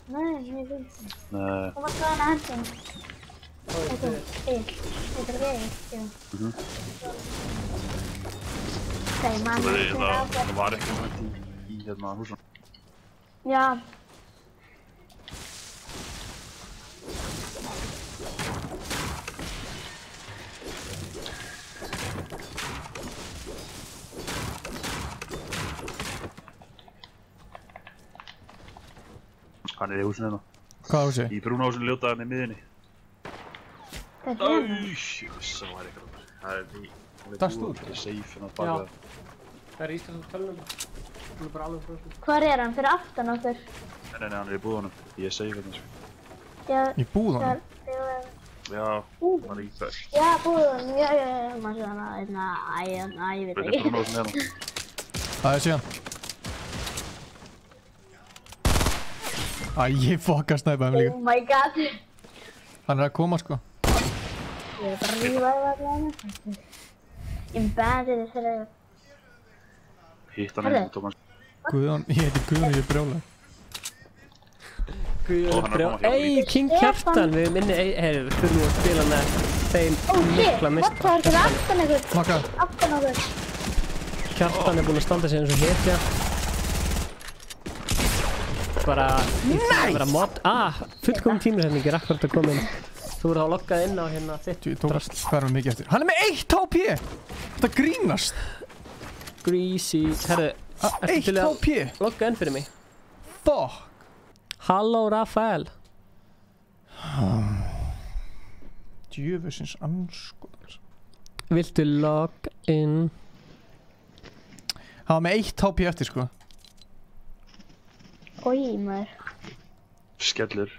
Nei, ég veit ekki. Nei. Hún var hvaðan að hendum. Þetta er Egil, já. Ok, mann. Það var ekki í hérna húsum. Já. Hann í húsinu hérna. Hvaða húsi? Í brúna húsinu ljótaðan í miðinni. Þetta er hérna? Ég vissi að það væri eitthvað. Það er í... Dast úr? Það er safe hérna baka. Já. Það er íslensk tölunum. Hún er bara alveg frá. Hvar er hann? Fyrir aftan okkur? Nei, hann er í búðunum. Ég er safe hérna. Já. Í búðunum? Já, hann er í þess. Já, búðunum. Já, maður sé hana, ég veit Þetta er ekki. brúna húsinu hérna. Það er síðan. Ég fokka snæpaði mig líka. Oh my god. Hann er að koma sko. Ég er bara að rífa yfir allavega. Ég bendi þér fyrir... Hitt hann einn, Tómas. Guðjón, ég heiti Guðjón, ég er brjálæður. Guðjón brjálæður. Ey, King Kjartan, við minni, heyri, við þurfum að spila með þeim mikla mistra. What, það er ekki aftan ykkur? Maka. Aftan okkur. Kjartan er búinn að standa sig eins og hetja. Bara, vera mod, fullkomum tímasetningi er akkurat að koma inn. Þú voru þá loggað inn á hérna þitt drast. Hvað er hann mikið eftir? Hann er með 1 HP! Þetta grínast! Greasy, herru, ertu til að logga inn fyrir mig? Fuck! Halló, Rafael. Djöfusins anskoðar. Viltu logga inn? Hann var með 1 HP eftir sko. Oj, maður. Skellur.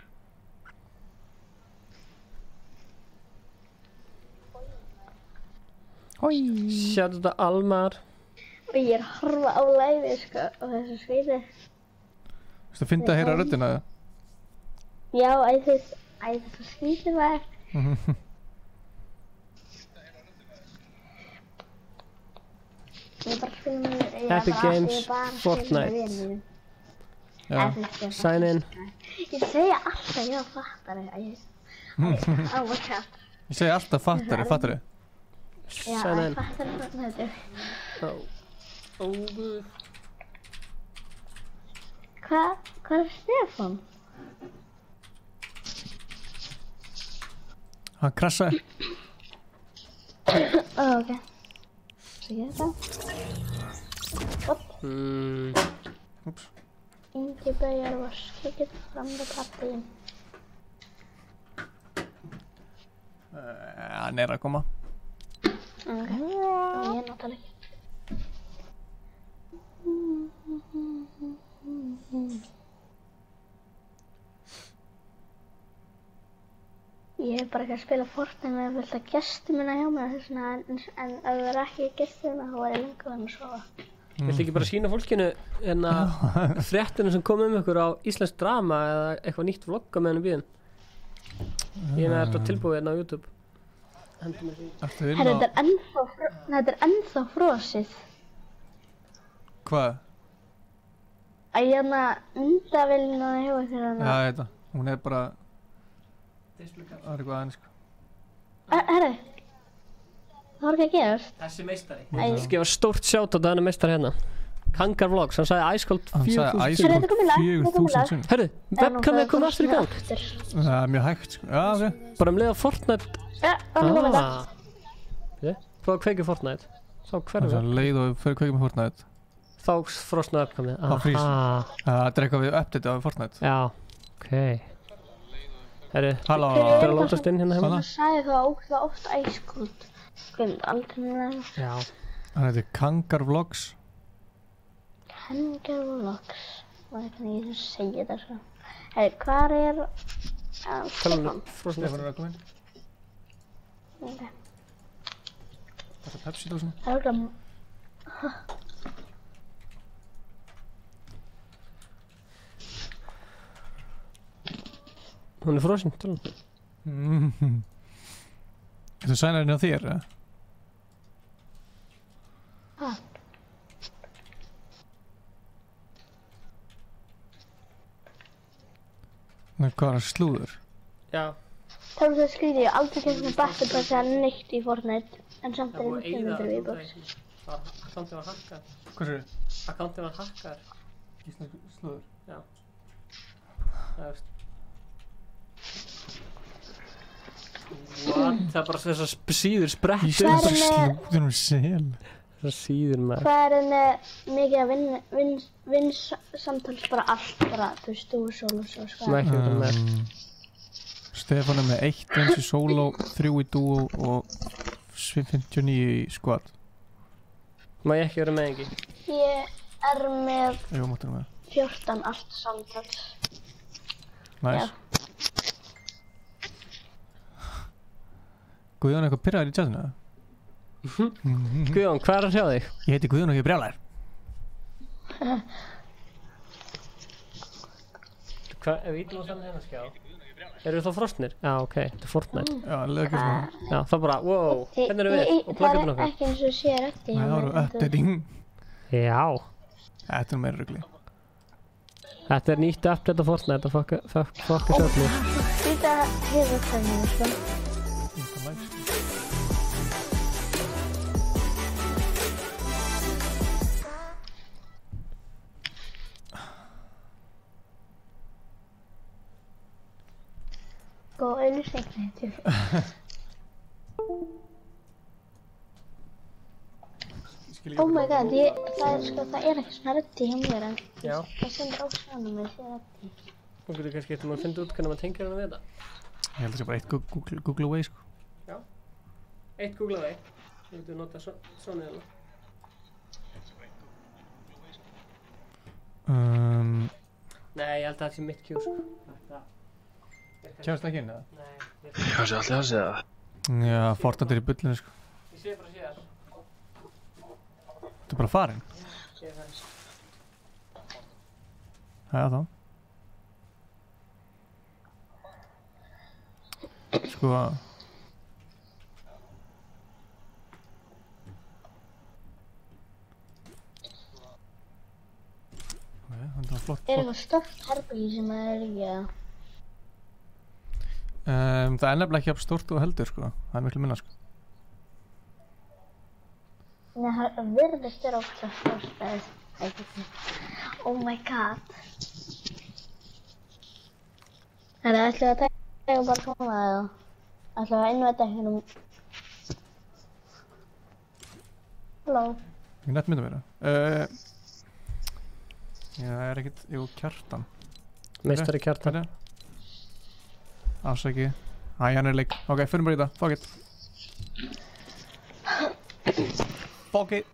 Sjáðu þetta Almar. Og ég er að horfa á læði sko og þessu skvíti. Þú veist að finna að heyra röddina eða? Já, þessu skvíti var. Ég er bara að spila með... Epic Games, Fortnite. Já, sign in. Ég segja alltaf já, fattar þig. Ég segja alltaf fattar þig. Já, ég fattar þig Fortnite. Ó, guð. Hvað er Stefán? Hann krassaði. Ok. Svo ég þetta. Úps. Ingi baujar var skikið fram með pappiðin. Hann er að koma. Ok, og ég náttúrulega ekki. Ég hef bara ekki að spila Fortnite með fullt af gestum minna hjá mér þess vegna en ef það er ekki gestur minna þá er ég lengur að sofa. Viltu ekki bara sína fólkinu hérna fréttinu sem kom ykkur á Íslensk Drama eða eitthvað nýtt vlogga með henni bíðin? Ég er með þetta tilbúið hérna á YouTube. Herra, þetta er ennþá frosið. Hvað? Hérna myndavélina hjá ykkur hérna. Já, þetta. Hún er bara... Það er eitthvað aðeins sko. Herra. Það var ekki að gerast. Þessi meistari. Ég skal gefa stórt sjátt á þetta meistari hérna. Kangar Vlogs, hann sagði Icecold 4000. Hann sagði Icecold 4000. Herru, webkamið kom aftur í gang. Það er mjög hægt sko. Já, ok. Bara leið á Fortnite. Já, hann kom þetta. Þá kveikið Fortnite. Þá hverfið. Það leið og fyrir kveikið með Fortnite. Þá frosnaði webkamið. Það frýs. Það er eitthvað við update á Fortnite. Já, ok. Herru, halló. Það er að lótast inn hérna heima. Það sagði það ógeðslega oft Icecold. Gleymd aldrei með það. Já. Hann heitir Kangar Vlogs. Kangar Vlogs. Það er hvernig ég segi þetta svo. Herri, hvar er... Stefán? Stefán er að koma inn. Ok. Það er Pepsi-dósin. Það er okkur... Hún er frosin, tala. Þú sænar henni á þér, eða? Hæ? Hvað var það slúður? Já. Það var það skrítið, ég hef aldrei kemst með Battle Pass eða neitt í Fortnite, en samt er ég 500 V-Bucks. Akkantið var hakkar. Hvað sér? Akkantið var hakkar. Slúður? Já. Það veist. What? Það er bara þessar síður sprett. Ég slúður slúður sel. Þessar síður maður. Það er mikið að vinn-samtals bara allt, bara, þú veist, þú og solo og svo, sko. Ekki um það. Stefán er með 1 eins í solo, 3 í duo og 59 í squad. Má ég ekki vera með engi? Ég er með Jú, máttu með. 14 allt samtals. Nice. Guðjón eitthvað pirraður í chatinu, eða? Guðjón, hvað er að sjá þig? Ég heiti Guðjón og ég er brjálæður. Hvað, ef við ítlum á þannig hérna skjá? Eru þá frostnir? Já, ok, þetta er Fortnite. Já, leður ekki svona. Já, það bara, wow, hérna erum við og pluggatum Það er ekki eins og sé rétti hjá mér. Það eru updating. Já. Þetta er meira rugli. Þetta er nýtt update á Fortnite að fokka sjöfnir. Þetta hefur þannig, sko. Góð auðvitað til. Oh my god, það er ekki svona reddi hjá mér en það sendur á svanum með því reddi. Þú getur kannski eftir að finna út hvernig maður tengir hana við þetta. Ég held að það sé bara eitt Google Away, sko. Já, eitt Google Away. Þú getur notað svona hérna. Nei, ég held að það sé mitt Q, sko. Kemst það ekki inn, eða? Nei. Hvað sé allir að segja það? Já, Fortnite er í bullinu, sko. Ég sé bara síðan. Þú er bara farin? Ég er farin. Hæða þá. Sko... Það var flott. Er eitthvað stórt herbyggi sem það er ekki að... Það er nefnilega ekki jafn stórt og heldur, sko. Það er miklu minna, sko. Nei, það virðist vera ofta stórt eða... Oh my god. Það ætlum við að taka bara svona eða... Ætlum við að innvæta hérna... Halló. Ég nett mynda meira. Já, það er ekkert... Jú, Kjartan. Meistari Kjartan. Ásaki. Æ, hann er leik. Ok, förum bara í það. Fuck it. Fuck it.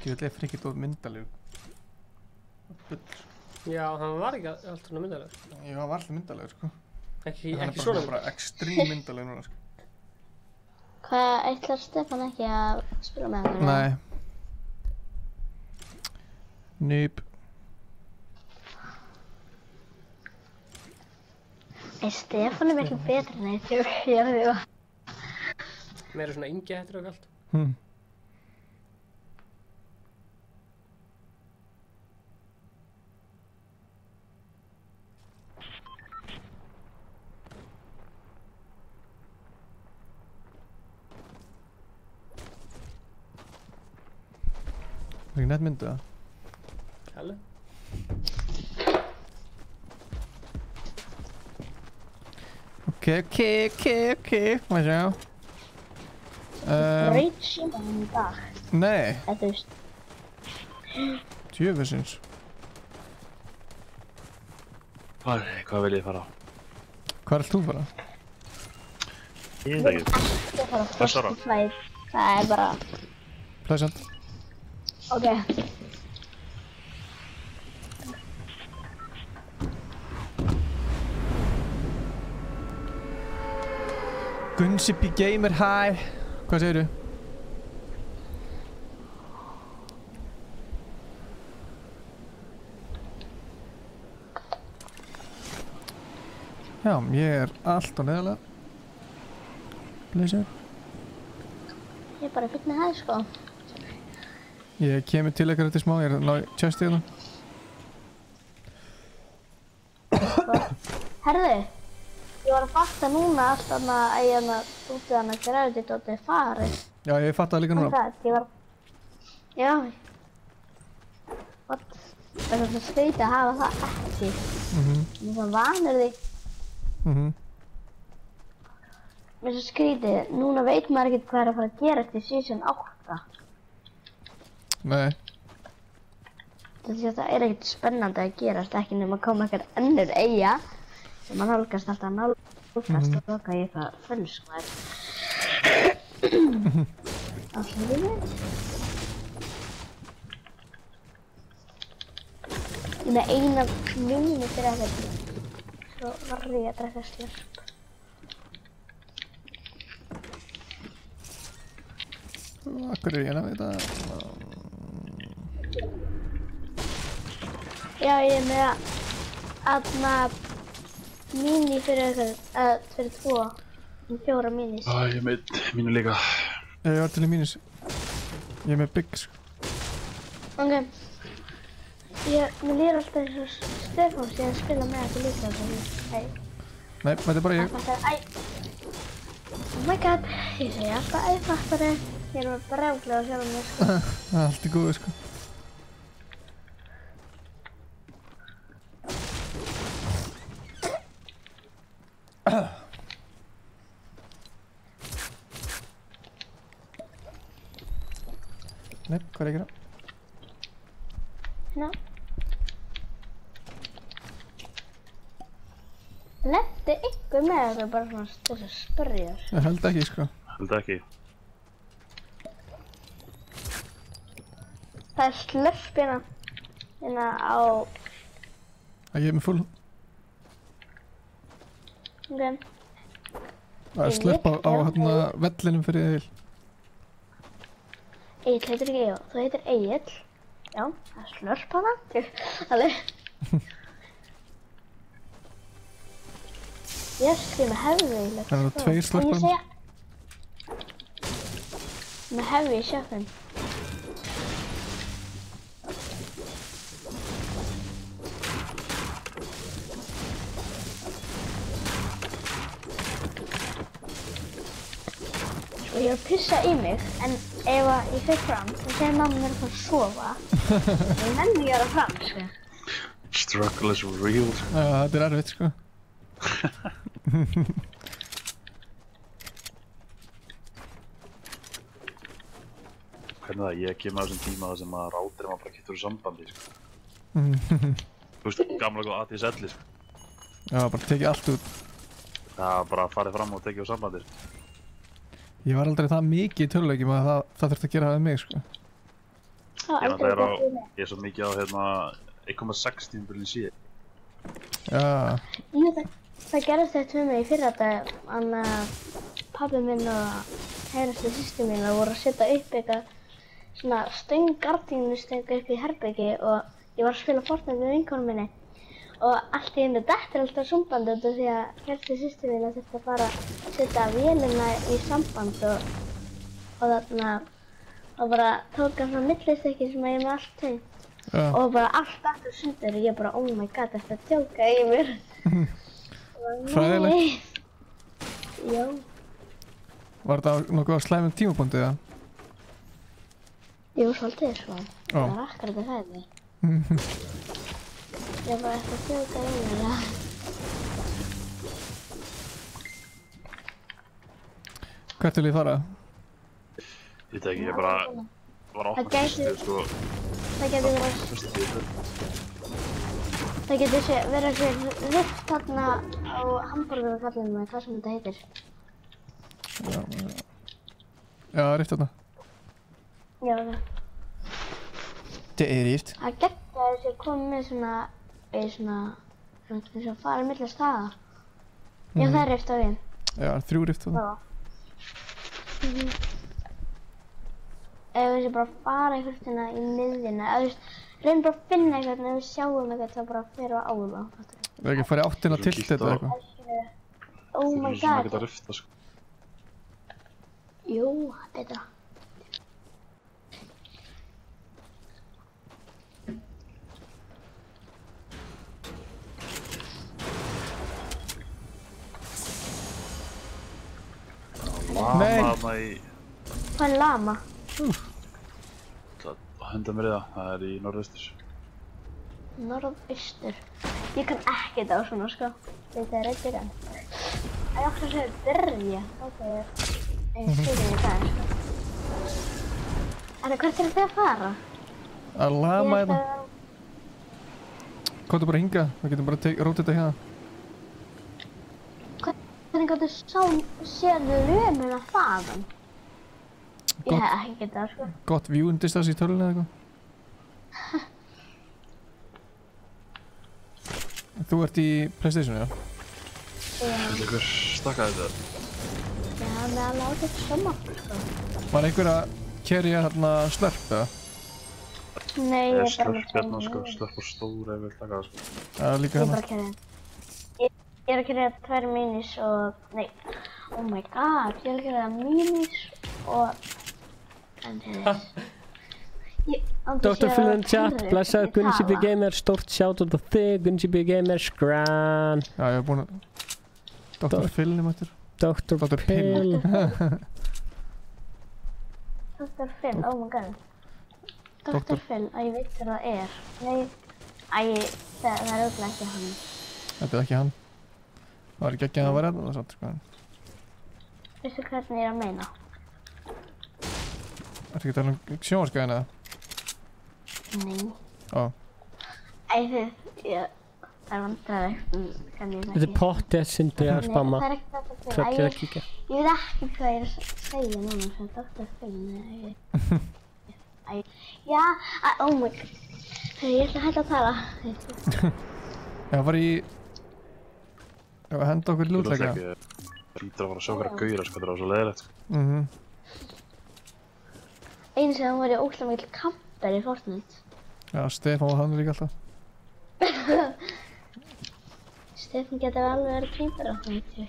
Ég vil eftir ekkert of myndalegur. Bull. Já, hann var ekki alltaf svona myndalegur. Já, hann var alltaf myndalegur, sko. Ekki svona. Hann er bara extreme myndalegur núna, sko. Hvað, ætlar Stefán ekki að spila með hann? Nei. Nope. Stefán er miklu betri en eitt, ég er því að... Meira svona yngi hættur og allt. Það er ekki nett myndið það. Kalli? Ok. Má ég sjá. Braut símanum í dag. Nei. Eða þú veist. Djöfusins. Hvað vil ég fara á? Hvað vilt þú fara? Ég veit ekki. Ég fara á Frostflight. Það er bara... Pleasant. Ok. Gunsipi Gamer, hi! Hvað segir þú? Já, ég er allt á neðalega. Leysir. Ég er bara fyrr með það, sko. Ég kemur til ykkur eftir smá, ég er að ná í chestið hérna. Herðu, ég var að fatta núna allt þarna að ég úti þarna Gravity-dótið farið. Já, ég fattaði líka núna. Ég var... Já. What? Það er svo skrítið að hafa það ekki. Ég er svo vanur því. Mér er svo skrítið, núna veit maður ekkert hvað er að fara að gerast í season 8. Nei. Það er ekkert spennandi að gerast, ekki nema að koma eitthvað önnur eyja sem að nálgast alltaf nálgast og loka í eitthvað fölskvæð. Alltaf lífið. Ég með eina mínútur eftir, svo var ég að drekka slurp. Akkur er ég að veit að... Já, ég er með aðna mini fyrir eitthvað, fyrir 4 minis. Ég er með mínu líka. Ég var til í mínus. Ég er með big, sko. Ok. Mér líður alltaf eins og Stefán sé að spila með þetta líka þannig. Nei, þetta er bara ég. Oh my god, ég segi alltaf æfattari. Ég er bara brjáglega að sjá mér, sko. Allt í góðu, sko. Nei, hvað er ég að gera? Ná. Lendi ykkur með þetta bara svona þess að spyrja? Ég held ekki, sko. Held ekki. Það er slurp hérna á... Ég er með full. Ok. Það er slurp á hérna vellinum fyrir Egil. Egil heitir ekki Egil, þú heitir Egil. Já, það er slurp hana. Alveg. Ég skrif með hefði. Það eru 2 slurpar. Með hefði í sjöfn. Og ég var að pissa í mig, en ef ég fer fram, þá segir mamma mér að fara að sofa. Ég nenni ég að vera fram, sko. Struggle is real. Já, þetta er erfitt, sko. Hvernig það, ég kem að þessum tíma þar sem að rátir maður bara getur úr sambandi, sko. Þú veist, gamla góð ATSL, sko. Já, bara tekið allt út. Það bara farið fram og tekið úr sambandi, sko. Ég var aldrei það mikið í töluleikjum að það þurfti að gera það með mig, sko. Ég er svo mikið á, hérna, 1,6 tímabilið síðan. Já. Það gerðist þetta með mig í fyrradag, pabbi minn og heirastu systir mín voru að setja upp eitthvað svona gardínustöng upp í herbyggi og ég var að spila Fortnite með vinkonum minni og allt í einu dettur alltaf samband út af því að heirastu systir mín þurfti að fara að setja vélina í samband og þarna og bara tók hann frá millistykki sem ég með allt tengt og bara allt aftur sundur og ég bara oh my god þetta er að djóka í mér. Fræðilegt. Já. Var þetta nokkuð á slæmum tímapunkti, eða? Jú, svolítið, sko. Það var akkurat að hræði. Ég var eitthvað að djóka í mér, ja. Hvert vil ég fara? Ég veit ekki, ég bara var að opna fyrstu, sko. Það getur verið... Það getur verið að sé rift þarna á hamburgerkallinu með hvað sem þetta heitir. Já, rift þarna. Já, það. Það er rift. Það getur að þessi komið með svona eins og farið milli staða. Já, það er rift á því. Já, 3 rift þarna. Ef við bara fara einhvern veginn í miðjuna, eða þú veist, reynum bara að finna einhvern veginn ef við sjáum eitthvað þá bara fyrir á það. Það er ekki að fara í áttina til þetta eða eitthvað? Oh my god. Það er ekki að rifta, sko. Jú, betra. þarna í... Hvað er lama? Það 100 metriða, það er í norðaustur. Norðaustur? Ég kann ekkert á svona sko. Þetta er reyndið enn. Það er okkur að segja byrja. Það er fyrir í dag sko. Hvert er þið að fara? Að lama hérna. Komdu bara hingað, við getum bara rótið þetta hérna. Hvernig gáttu sérðu römuna þaðan? Ég hef ekki getað það sko. Gott viewing distance í tölunni eða eitthvað. Þú ert í PlayStation, já? Viltu ykkur stakka þetta? Já, með að láta þetta sjóma sko. Var einhver að kerja hérna slörp eða? Nei, ég er bara með slörp hérna sko, slörp og stór ef við taka það sko. Já, líka Ég er hérna. bara að kerja. Ég er að kerja 2 minis og... Nei. Oh my god, ég er að kerja minis og... Dr. Phil in chat, blessaður Gunsi B Gamer, stórt shoutout á þig, Gunsi B Gamer, skrann. Já, ég hef búinn að... Dr. Phil mættur. Dr. Phil. Dr. Phil, oh my god. Dr. Phil, ég veit hvað það er. Nei, það er auðvitað ekki hann. Þetta er ekki hann. Það var ekki að það var hérna, það satt sko. Veistu hvernig ég er að meina? Ertu ekki að tala um sjónvarskæðin eða? Nei. Ó. Það er vandræðilegt hvernig ég Þetta er pottið Sindri að spamma. Það er ekki Dr. Phil. Tröllið að kíkja. Ég veit ekki hvað ég er að segja núna sem Dr. Phil. Já, oh my god. Þegar ég ætla að hætta að tala. Það var í... Ég var að henda okkur í lútleika. Það hlýtur að fara að sjá hverja gauðra sko, þetta var svo leiðilegt sko. Einu sem hann var í óslega mikil kamper í Fortnite. Já, Stefán var hann líka alltaf. Stefán getur alveg verið creeper á þetta.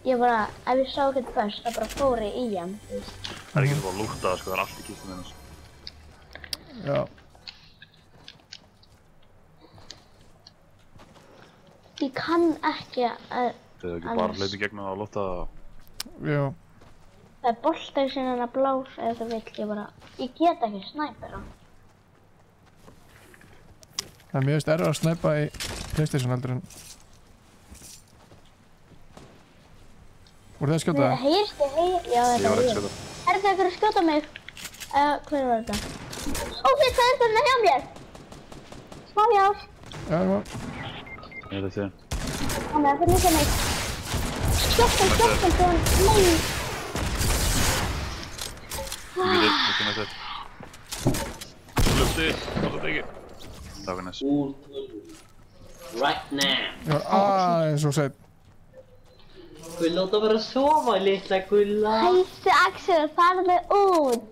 Ég bara, ef ég sá ekkert först, þá bara fór ég í hann, þú veist. Það er ekki bara að lúta það sko, það er allt í kistunum hennar. Já. Ég kann ekki að... Þið hefur ekki bara hlaupið gegnum það og lúta það. Já. Það er boltar sem hann að blása ef þú vill, ég bara... Ég get ekki snæpera. Það er mjög veist erfið að snæpa í PlayStation heldur en... Voru þið að skjóta það? Heyrst þið, já þetta Ég var var ekki að ég. skjóta. Er það eitthvað að skjóta mig? Hver var þetta? Ókei, hvað er þetta hjá mér? Smá jár. Já, já. Ég veit þið. Þannig að það er líka mig. Skjóttum, nei. Mýrið, ekki með þetta. Lufti, alltaf ekki. Það var næst. Right now. Ég var aðeins og seitt. Gulla, þú verður að sofa, litla Gulla. Hættu Axel, farðu út.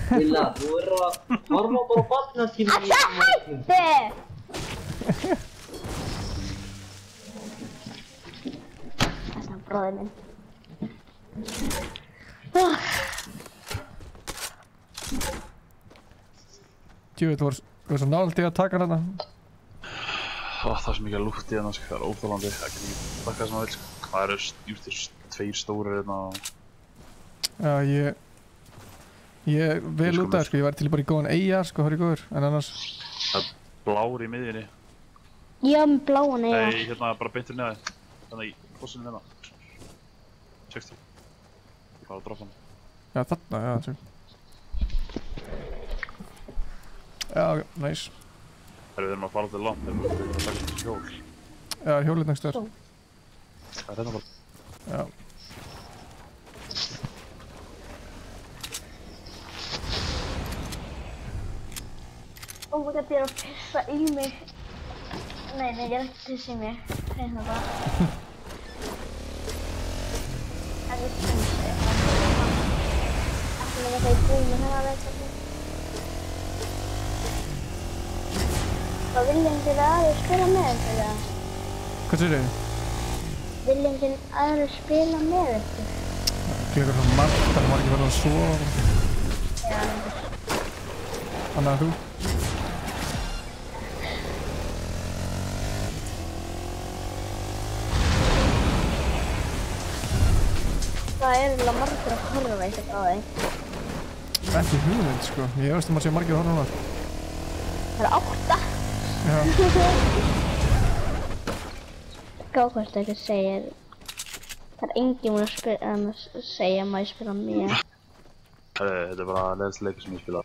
Gulla, þú verður að horfa bara á barnatíma. Axel, hættu! Það er bróðið minn. Djúveit, þú var svo nálægt í að taka hana. Það er svo mikið að lúta í hennar sko, það er óþólandi. Það getur ekki bakað sem það vil sko. Það eru jústir 2 stórir hérna og... Já, ég er vel út af það sko, ég væri til bara í góðan EIA sko, það er góður, en annars... Það er blár í miðjunni. Ég var með bláan EIA. Nei, hérna bara beintur neðið. Þannig í fossinu hérna. 60. Ég fara að droppa hann. Já, þarna, já, tjók. Já, ok, nice. Við erum að fara til langt, við erum að taka þetta hjól. Já, hjólið næstu þér. Það er hérna bara. Já. Oh my god, ég er að pissa í mig. Nei, ég er ekki að pissa í mig. Hérna bara. Það er pissa. Ekki með það í búinu hérna veitandi. Hvað viljandi aðrir spila með þetta eða? Hvað segir þið? Viljandi aðrir spila með þetta? Klikkar svo margt, þannig að maður ekki verið að sofa. Já. Þannig að þú? það er eiginlega margir að horfa eitthvað á þeim? Ekki hugmynd, sko. Ég veist að maður sé margir að horfa núna. Það eru 8. Já. Gákvæmst eitthvað segir... Það er enginn múin að segja að maður spila mér. Þetta er bara leiðast leikur sem ég spila.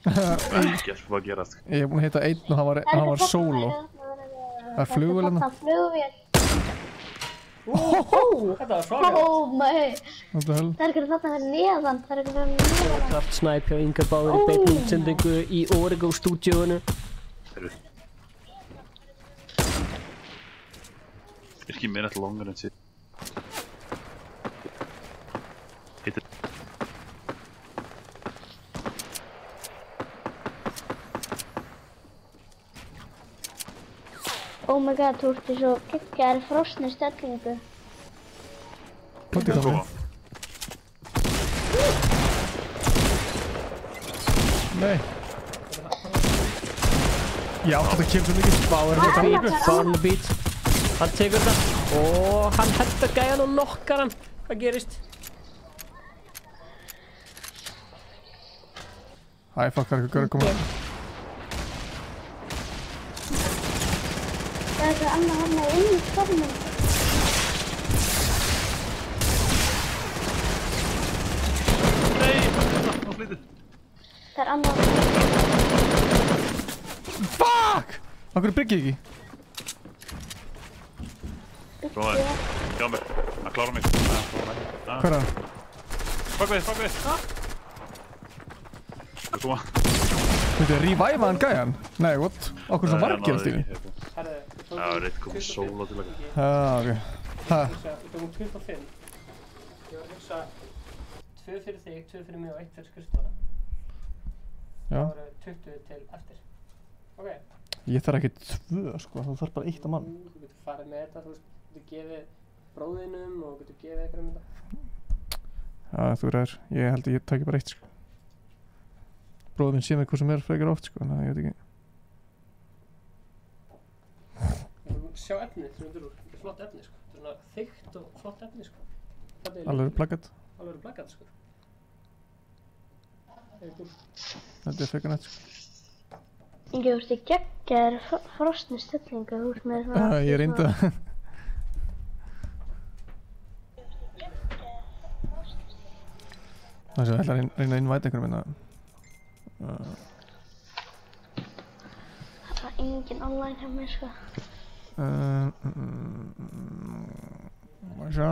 Ekki að hvað gerast. Ég er búinn að hitta einn og hann var solo. Það er flugvél hérna. Það er flugvél. Þetta var svakalegt. What the hell? Það er eitthvað þarna fyrir neðan. Það er eitthvað fyrir neðan. Kraft Snipe hjá Inga Báður í beinni útsendingu í Origo stúdíóinu. Ekki meira alltaf longar en sitt. Hittir. Oh my god, þú ert í svo geggjaðri frosni stellingu. Hvað er það? Nei. Já, þetta kemur svo mikið. Báður með beat. Hann tekur þetta. Og hann hentar gæjan og nokkar hann. Hvað gerist? Æ, fuck, það er eitthvað að koma. Það er eitthvað annað hann inn í stormum. Nei, það slítið. Það er annað. Fuck! Akkur bryggir ekki? Prófaði. Hjá mér. Hann klárar mig. Hvað er það? Bak við. Það koma. Þú veit, reviva hann gæjan? Nei, what? Okkur svo margir alltaf í. Það var reitt komið solo til að. Ok. Hæ? Við tókum 25. Ég var að hugsa 2 fyrir þig, 2 fyrir mig og 1 fyrir skrifstofana. Já. Það voru 20 til eftir. Ok. Ég þarf ekki 2, sko. Þú þarf bara 1 á mann. Þú getur farið með þetta, þú getur gefið bróðinum og getur gefið einhverjum þetta. Já, þú ræður. Ég held að ég taki bara 1, sko. Bróður minn sé mig hvað sem frekar oft, sko. Þannig að ég veit ekki. Sjá efnið sem þetta er úr. Þetta er flott efni, sko. Þetta er svona þykkt og flott efni, sko. Alveg plakat. Alveg plakat, sko. Þetta er frekar nett, sko. Ingi, þú ert í geggjaðri frosni stellingu. Þú ert með svona... Já, ég reyndi það. Það sé, ég ætla að reyna að innvæta einhverjum minna. Það var engin online hjá mér, sko. Má sjá.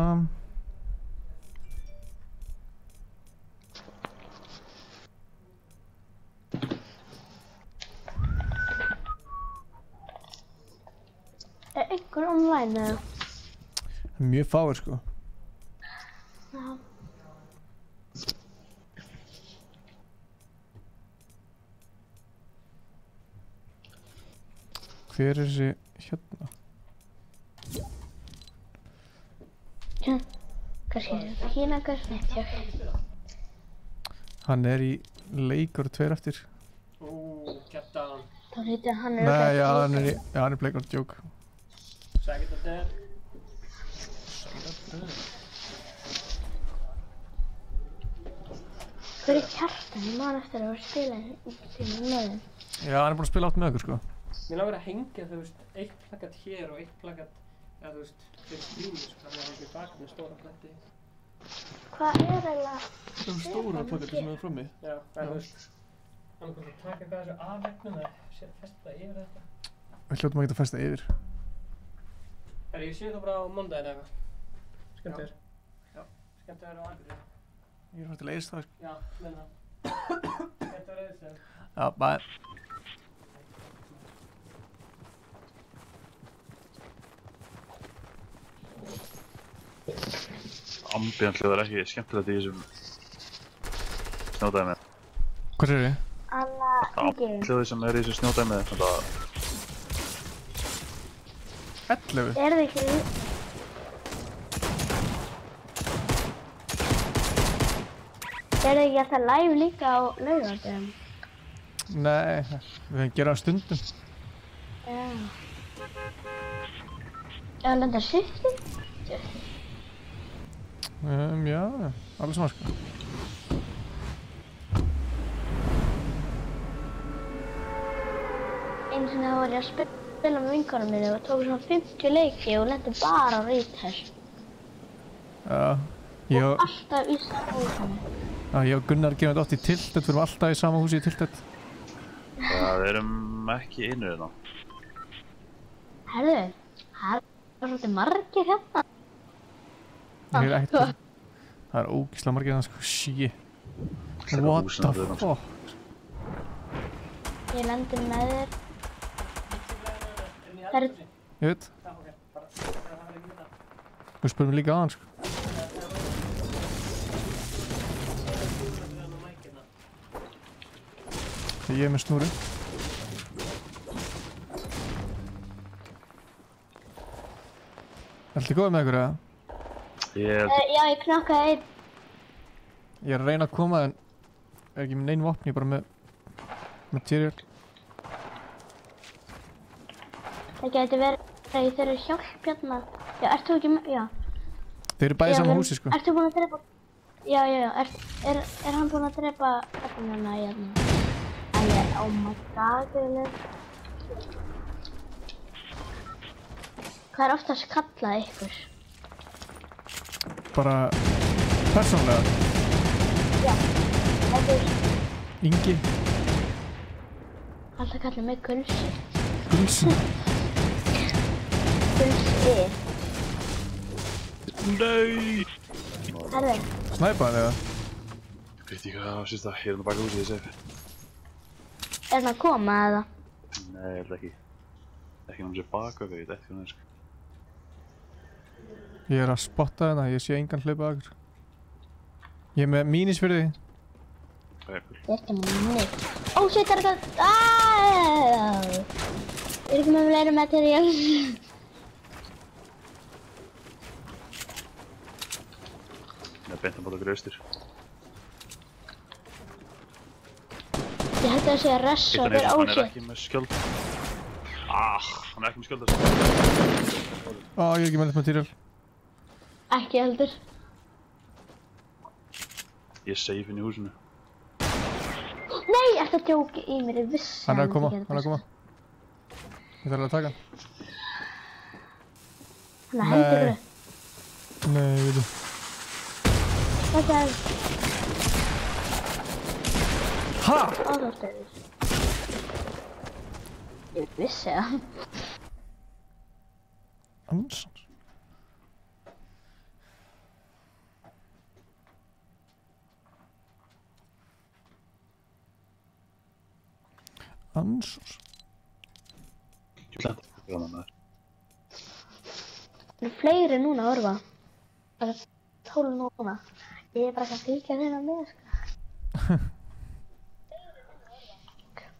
Er einhver online eða? Mjög fáir, sko. Já. Hver er þessi hérna? Já, kannski er þetta hérna kannski neitt, já. Hann er í leikur 2 eftir. Get down. Þá heitir hann Nei, já, hann er Playground Joke. Sækir þetta dead. Hver er Kjartan? Ég man eftir að vera að spila í tíma með þeim. Já, hann er búinn að spila átt með okkur, sko. Mér langar að hengja, þú veist, 1 plakat hér og 1 plakat, eða þú veist, fyrir streamu, sko, þannig að það er bak með stóra pletti. Hvað er eiginlega? Það er stóra plakati sem er frammi. Já, eða þú veist, annað hvort að taka eitthvað þessu af veggnum eða festa það yfir þetta. Við hljótum að geta festa yfir. Herri, ég sé það bara á mondaginn eða eitthvað. Skemmtiður. Já, skemmtiður á Akureyri. Ég er til Egilsstaðar, sko. Já, menna. Skemmtiður á Egilsstaðar. Já, bye. Ambientlega er ekki skemmtilegt í þessum snjódæmi. Hvað er þið? Ambientlega sem er í þessu snjódæmi. 11? Er það ekki? Er það ekki alltaf live líka á laugardögum? Nei, við höfum gerað stundum. Já. Eða lenda sýttum? Já, alveg svona sko. Einu sinni þá var ég að spila með vinkonum minni og tók svona 50 leiki og lenti bara á retest. Já, ég og... Alltaf í sama húsinu. Já, ég og Gunnar gefum þetta oft í Tilted, við erum alltaf í sama húsi í Tilted. Já, við erum ekki einu hérna. Herðu, það er svolítið margir hérna. Ég er ekkert... Það er ógeðslega margir hérna, sko, shit. What the fuck? Ég lendi með þér. Ég veit. Þú spurðum líka á hann, sko. Ég er með snúru. Ertu góð með ykkur, eða? Já, ég knokkaði einn. Ég er að reyna að koma, en er ekki með neinn vopn, ég er bara með material. Það geti verið að ég þurfi hjálp hérna. Já, ert þú ekki með... Já. Þeir eru bæði í sama húsi, sko. Ert þú búinn að drepa... Já. Er hann búinn að drepa öfnuna hérna? Oh my god, Hvað er oftast kallað ykkur? Bara... persónulega? Já, þetta er... Ingi? Alltaf kallað mig Gulsi. Gulsi? Gulsi. Nei! Herðu. Snæpaði eða? Veit ég hvað það sést það, ég er nú baka húsið í sef. Er hann að koma eða? Nei, ég held ekki. Ekki náttúrulega baka, ég veit ekki hvað það er sko. Ég er að spotta þarna, ég sé engan hlaupa að ykkur. Ég er með mínis fyrir því. Það er cool. Ég er ekki með neitt. Ó, shit, það er þetta... Ég er ekki með fleiri material. Ég er beint að báta okkur austur. Ég held að það sé að ressa fyrir Hann óshit. er ekki með skjöld. Hann er ekki með skjöld þessu. Ég er ekki með neitt material. Ekki heldur. Ég er safe inn í húsinu. Nei, ertu að djóka í mér, ég vissi Hann er að koma, hann er að koma. Ég þarf að taka hann. Hann er að henda ykkur. Nei, ég veit það. Þetta er... Ha? Áðarstöður. Ég vissi það. Ansans. Ansans. Ég ætla að taka það með þér. Það eru fleiri núna að horfa. Það er 12 núna. Ég er bara ekki að fylgja þeirra með, sko.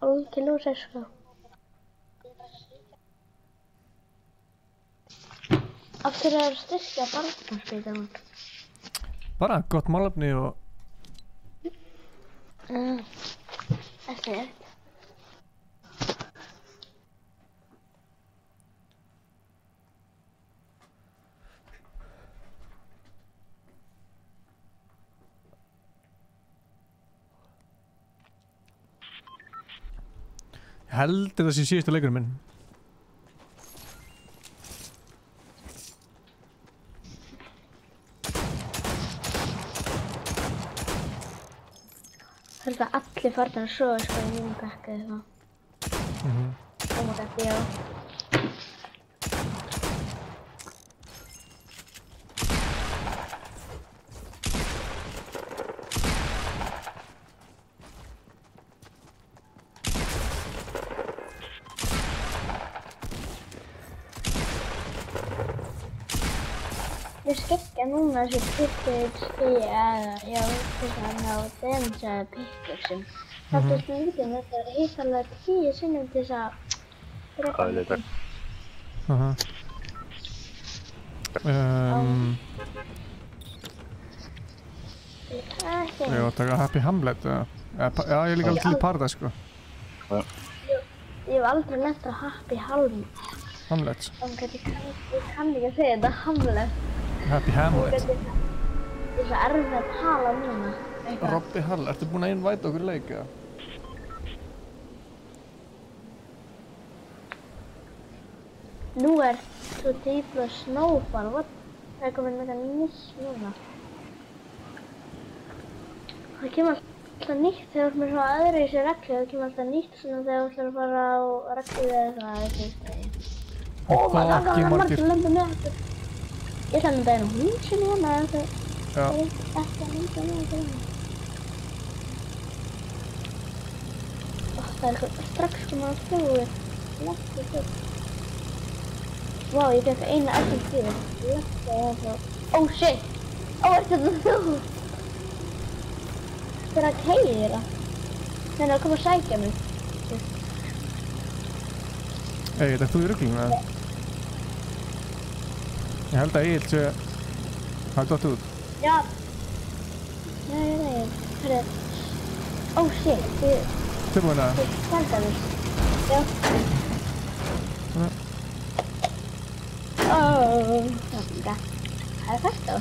Ógi lúsar, sko. Af hverju er að styrkja barnaspítalinn? Bara gott málefni og... Ekki eitt. Ég held að það sé síðustu leikurinn minn. Það held að allir farnir að sofa, sko, í mínum bekka eða eitthvað. Oh my god, já. Ég skeggja núna þessi pickaxe já, þess að ná damage pickaxum. Það þurfti lítið með þetta að hitta alveg 10 sinnum til þess að drepa mig. Ég var að taka Happy Hamlet, já, ég er líka alveg til í Paradise, sko. Ég hef aldrei lent á Happy Hamlet. Hamlet. Ég kann ekki að segja þetta, Hamlet. Happy Hamlet. er svo erfitt að tala núna. Robby Hall, ertu búinn að invite okkur í leik eða? Nú er svo típla Snowfall, what? Það er komin eitthvað nýtt núna. Það kemur alltaf nýtt þegar þú ert með svo öðruvísi reglu, það kemur alltaf nýtt svona þegar þú ætlar að fara á reglu eða eitthvað, Og hvað ekki margir? Ég ætla að mynda einu húsinu hérna, það Já. er ekki að mynda hérna. Það er eitthvað strax komin að fljóðu. Lekkið þig. Vá, ég fekk eina SMG. Lekkið það svo. Oh shit! Er þetta þú? Það er að keyra. Það er að koma að sækja mig. Ert þú í ruglinu eða? Ég held að Egil sé hafa dott út. Já. Nei. Hörru. Oh shit, Tilbúin að? Ég fælda mig. Já. Það er fælt á.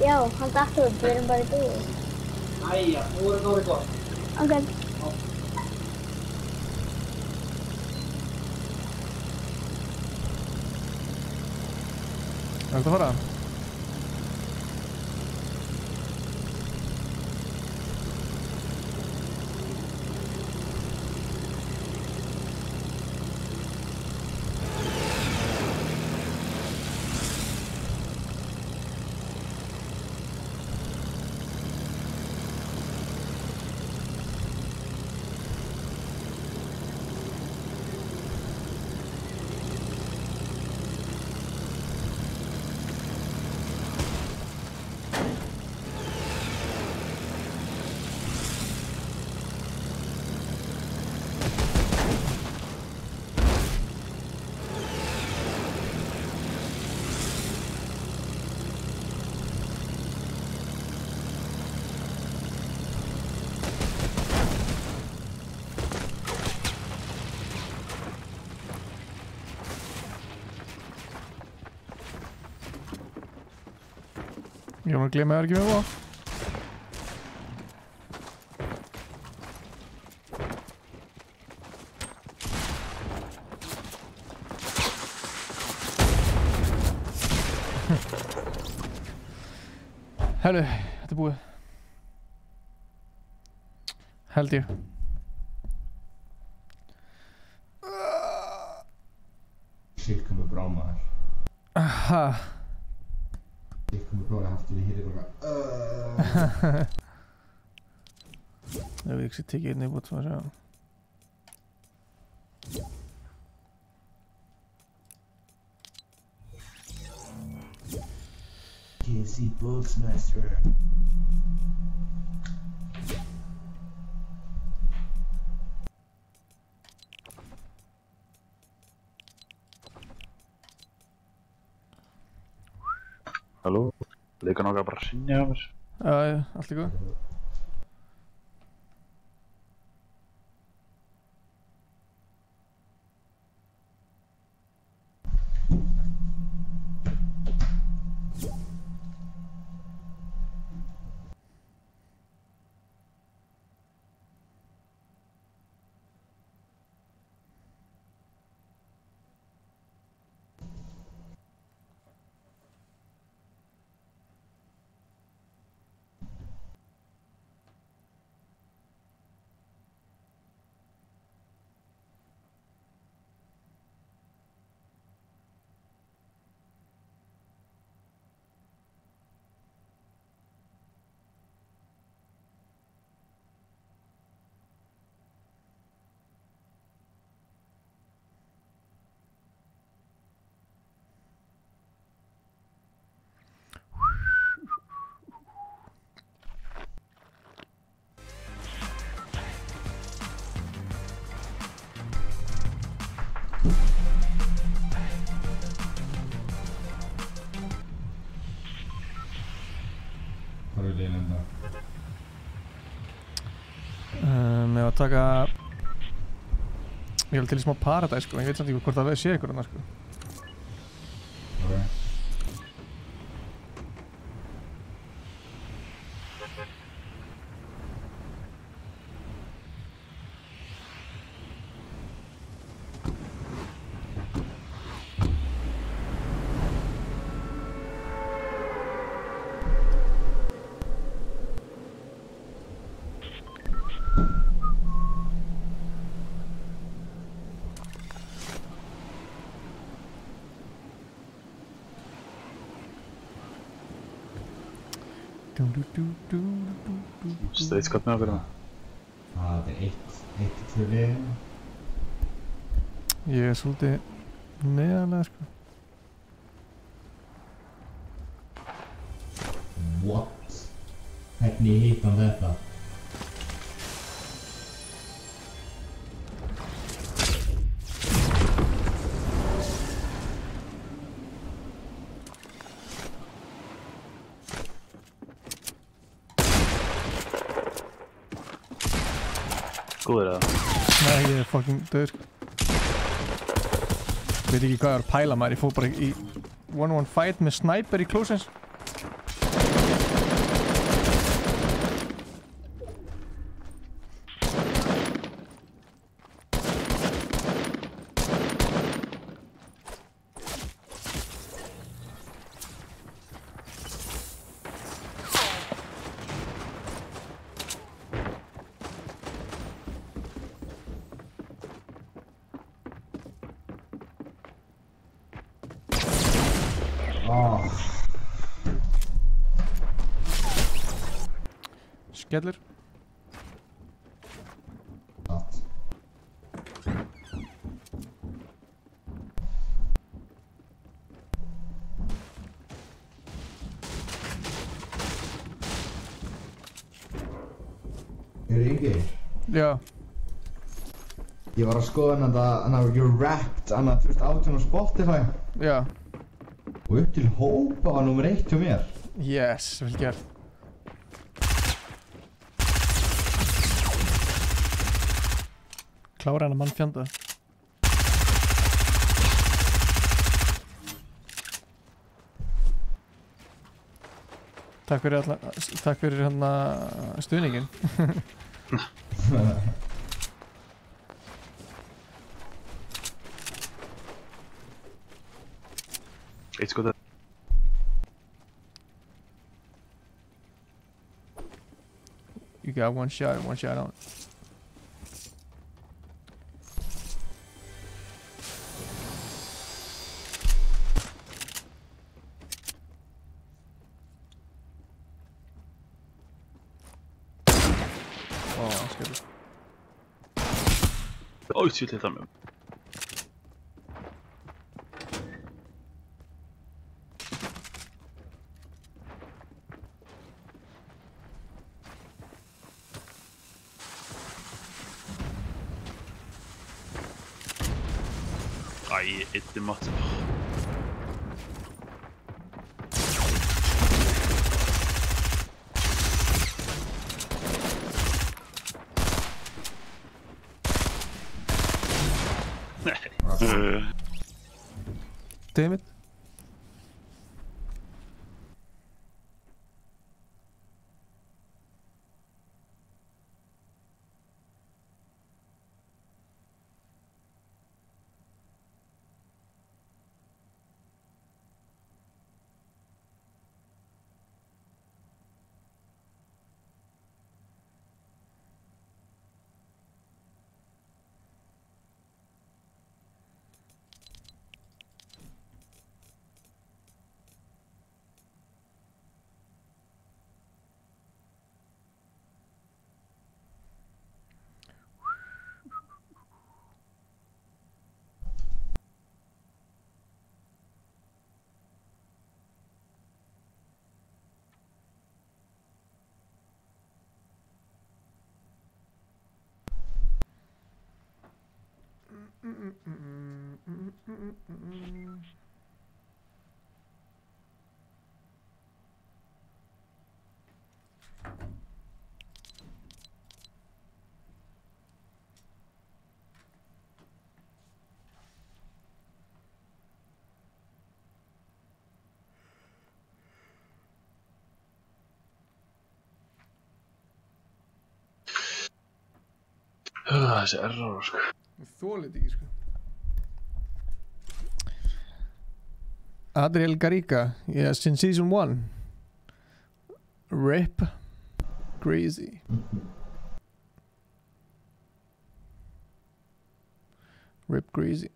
Já, hann datt út, við erum bara í búið. Æja, nú er það orðið gott. Ok. Ertu að fara? Ég var að gleyma að það er ekki með það. Herru, þetta er búið. Held ég. Shit kommer bra maður. Aha. Shit kommer bra, ég hætti við hér bara. Jag vill också tigga in i bort som jag säger. KFC Boxmaster. Halló? Líka nokkað bara að sinja á mér. Já, allt í góð. Hvað er leiðin enda? Ég var að taka... Ég vil til í smá Paradise sko, ég veit samt ekki hvort það sé ykkur annars sko. Steiðskatt með okkur hérna. Það er 1-2 liðin. Ég er svolítið neðanlega sko. What? Hvernig hitt hann þetta? Góður eða? Nei, ég er fucking döður sko. Veit ekki hvað ég var að pæla maður, ég fór bara í 1-1 fight með sniper í close-ins. Skellur. Ingi? Já. Ég var að skoða hana You're Wrapped, hana 2018 á Spotify. Já. Og upp til hópa var nummer 1 hjá mér. Yes, vel gert. Klára hana mannfjanda. Takk fyrir hérna stuðningin. Eitt sko þetta. You got one shot on. Oj, shit, hittade mig. Aj, inte mat. Damn it. Þessi error, sko. Þolið ekki, sko. Adriel Garriga, yes, in season 1. Rip Greasy. Rip Greasy.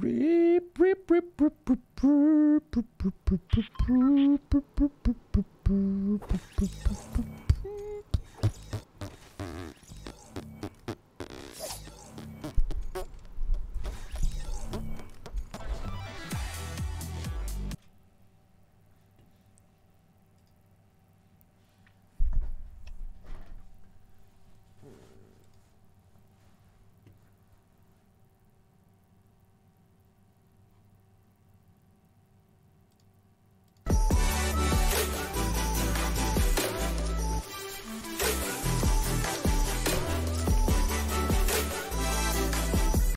Rip.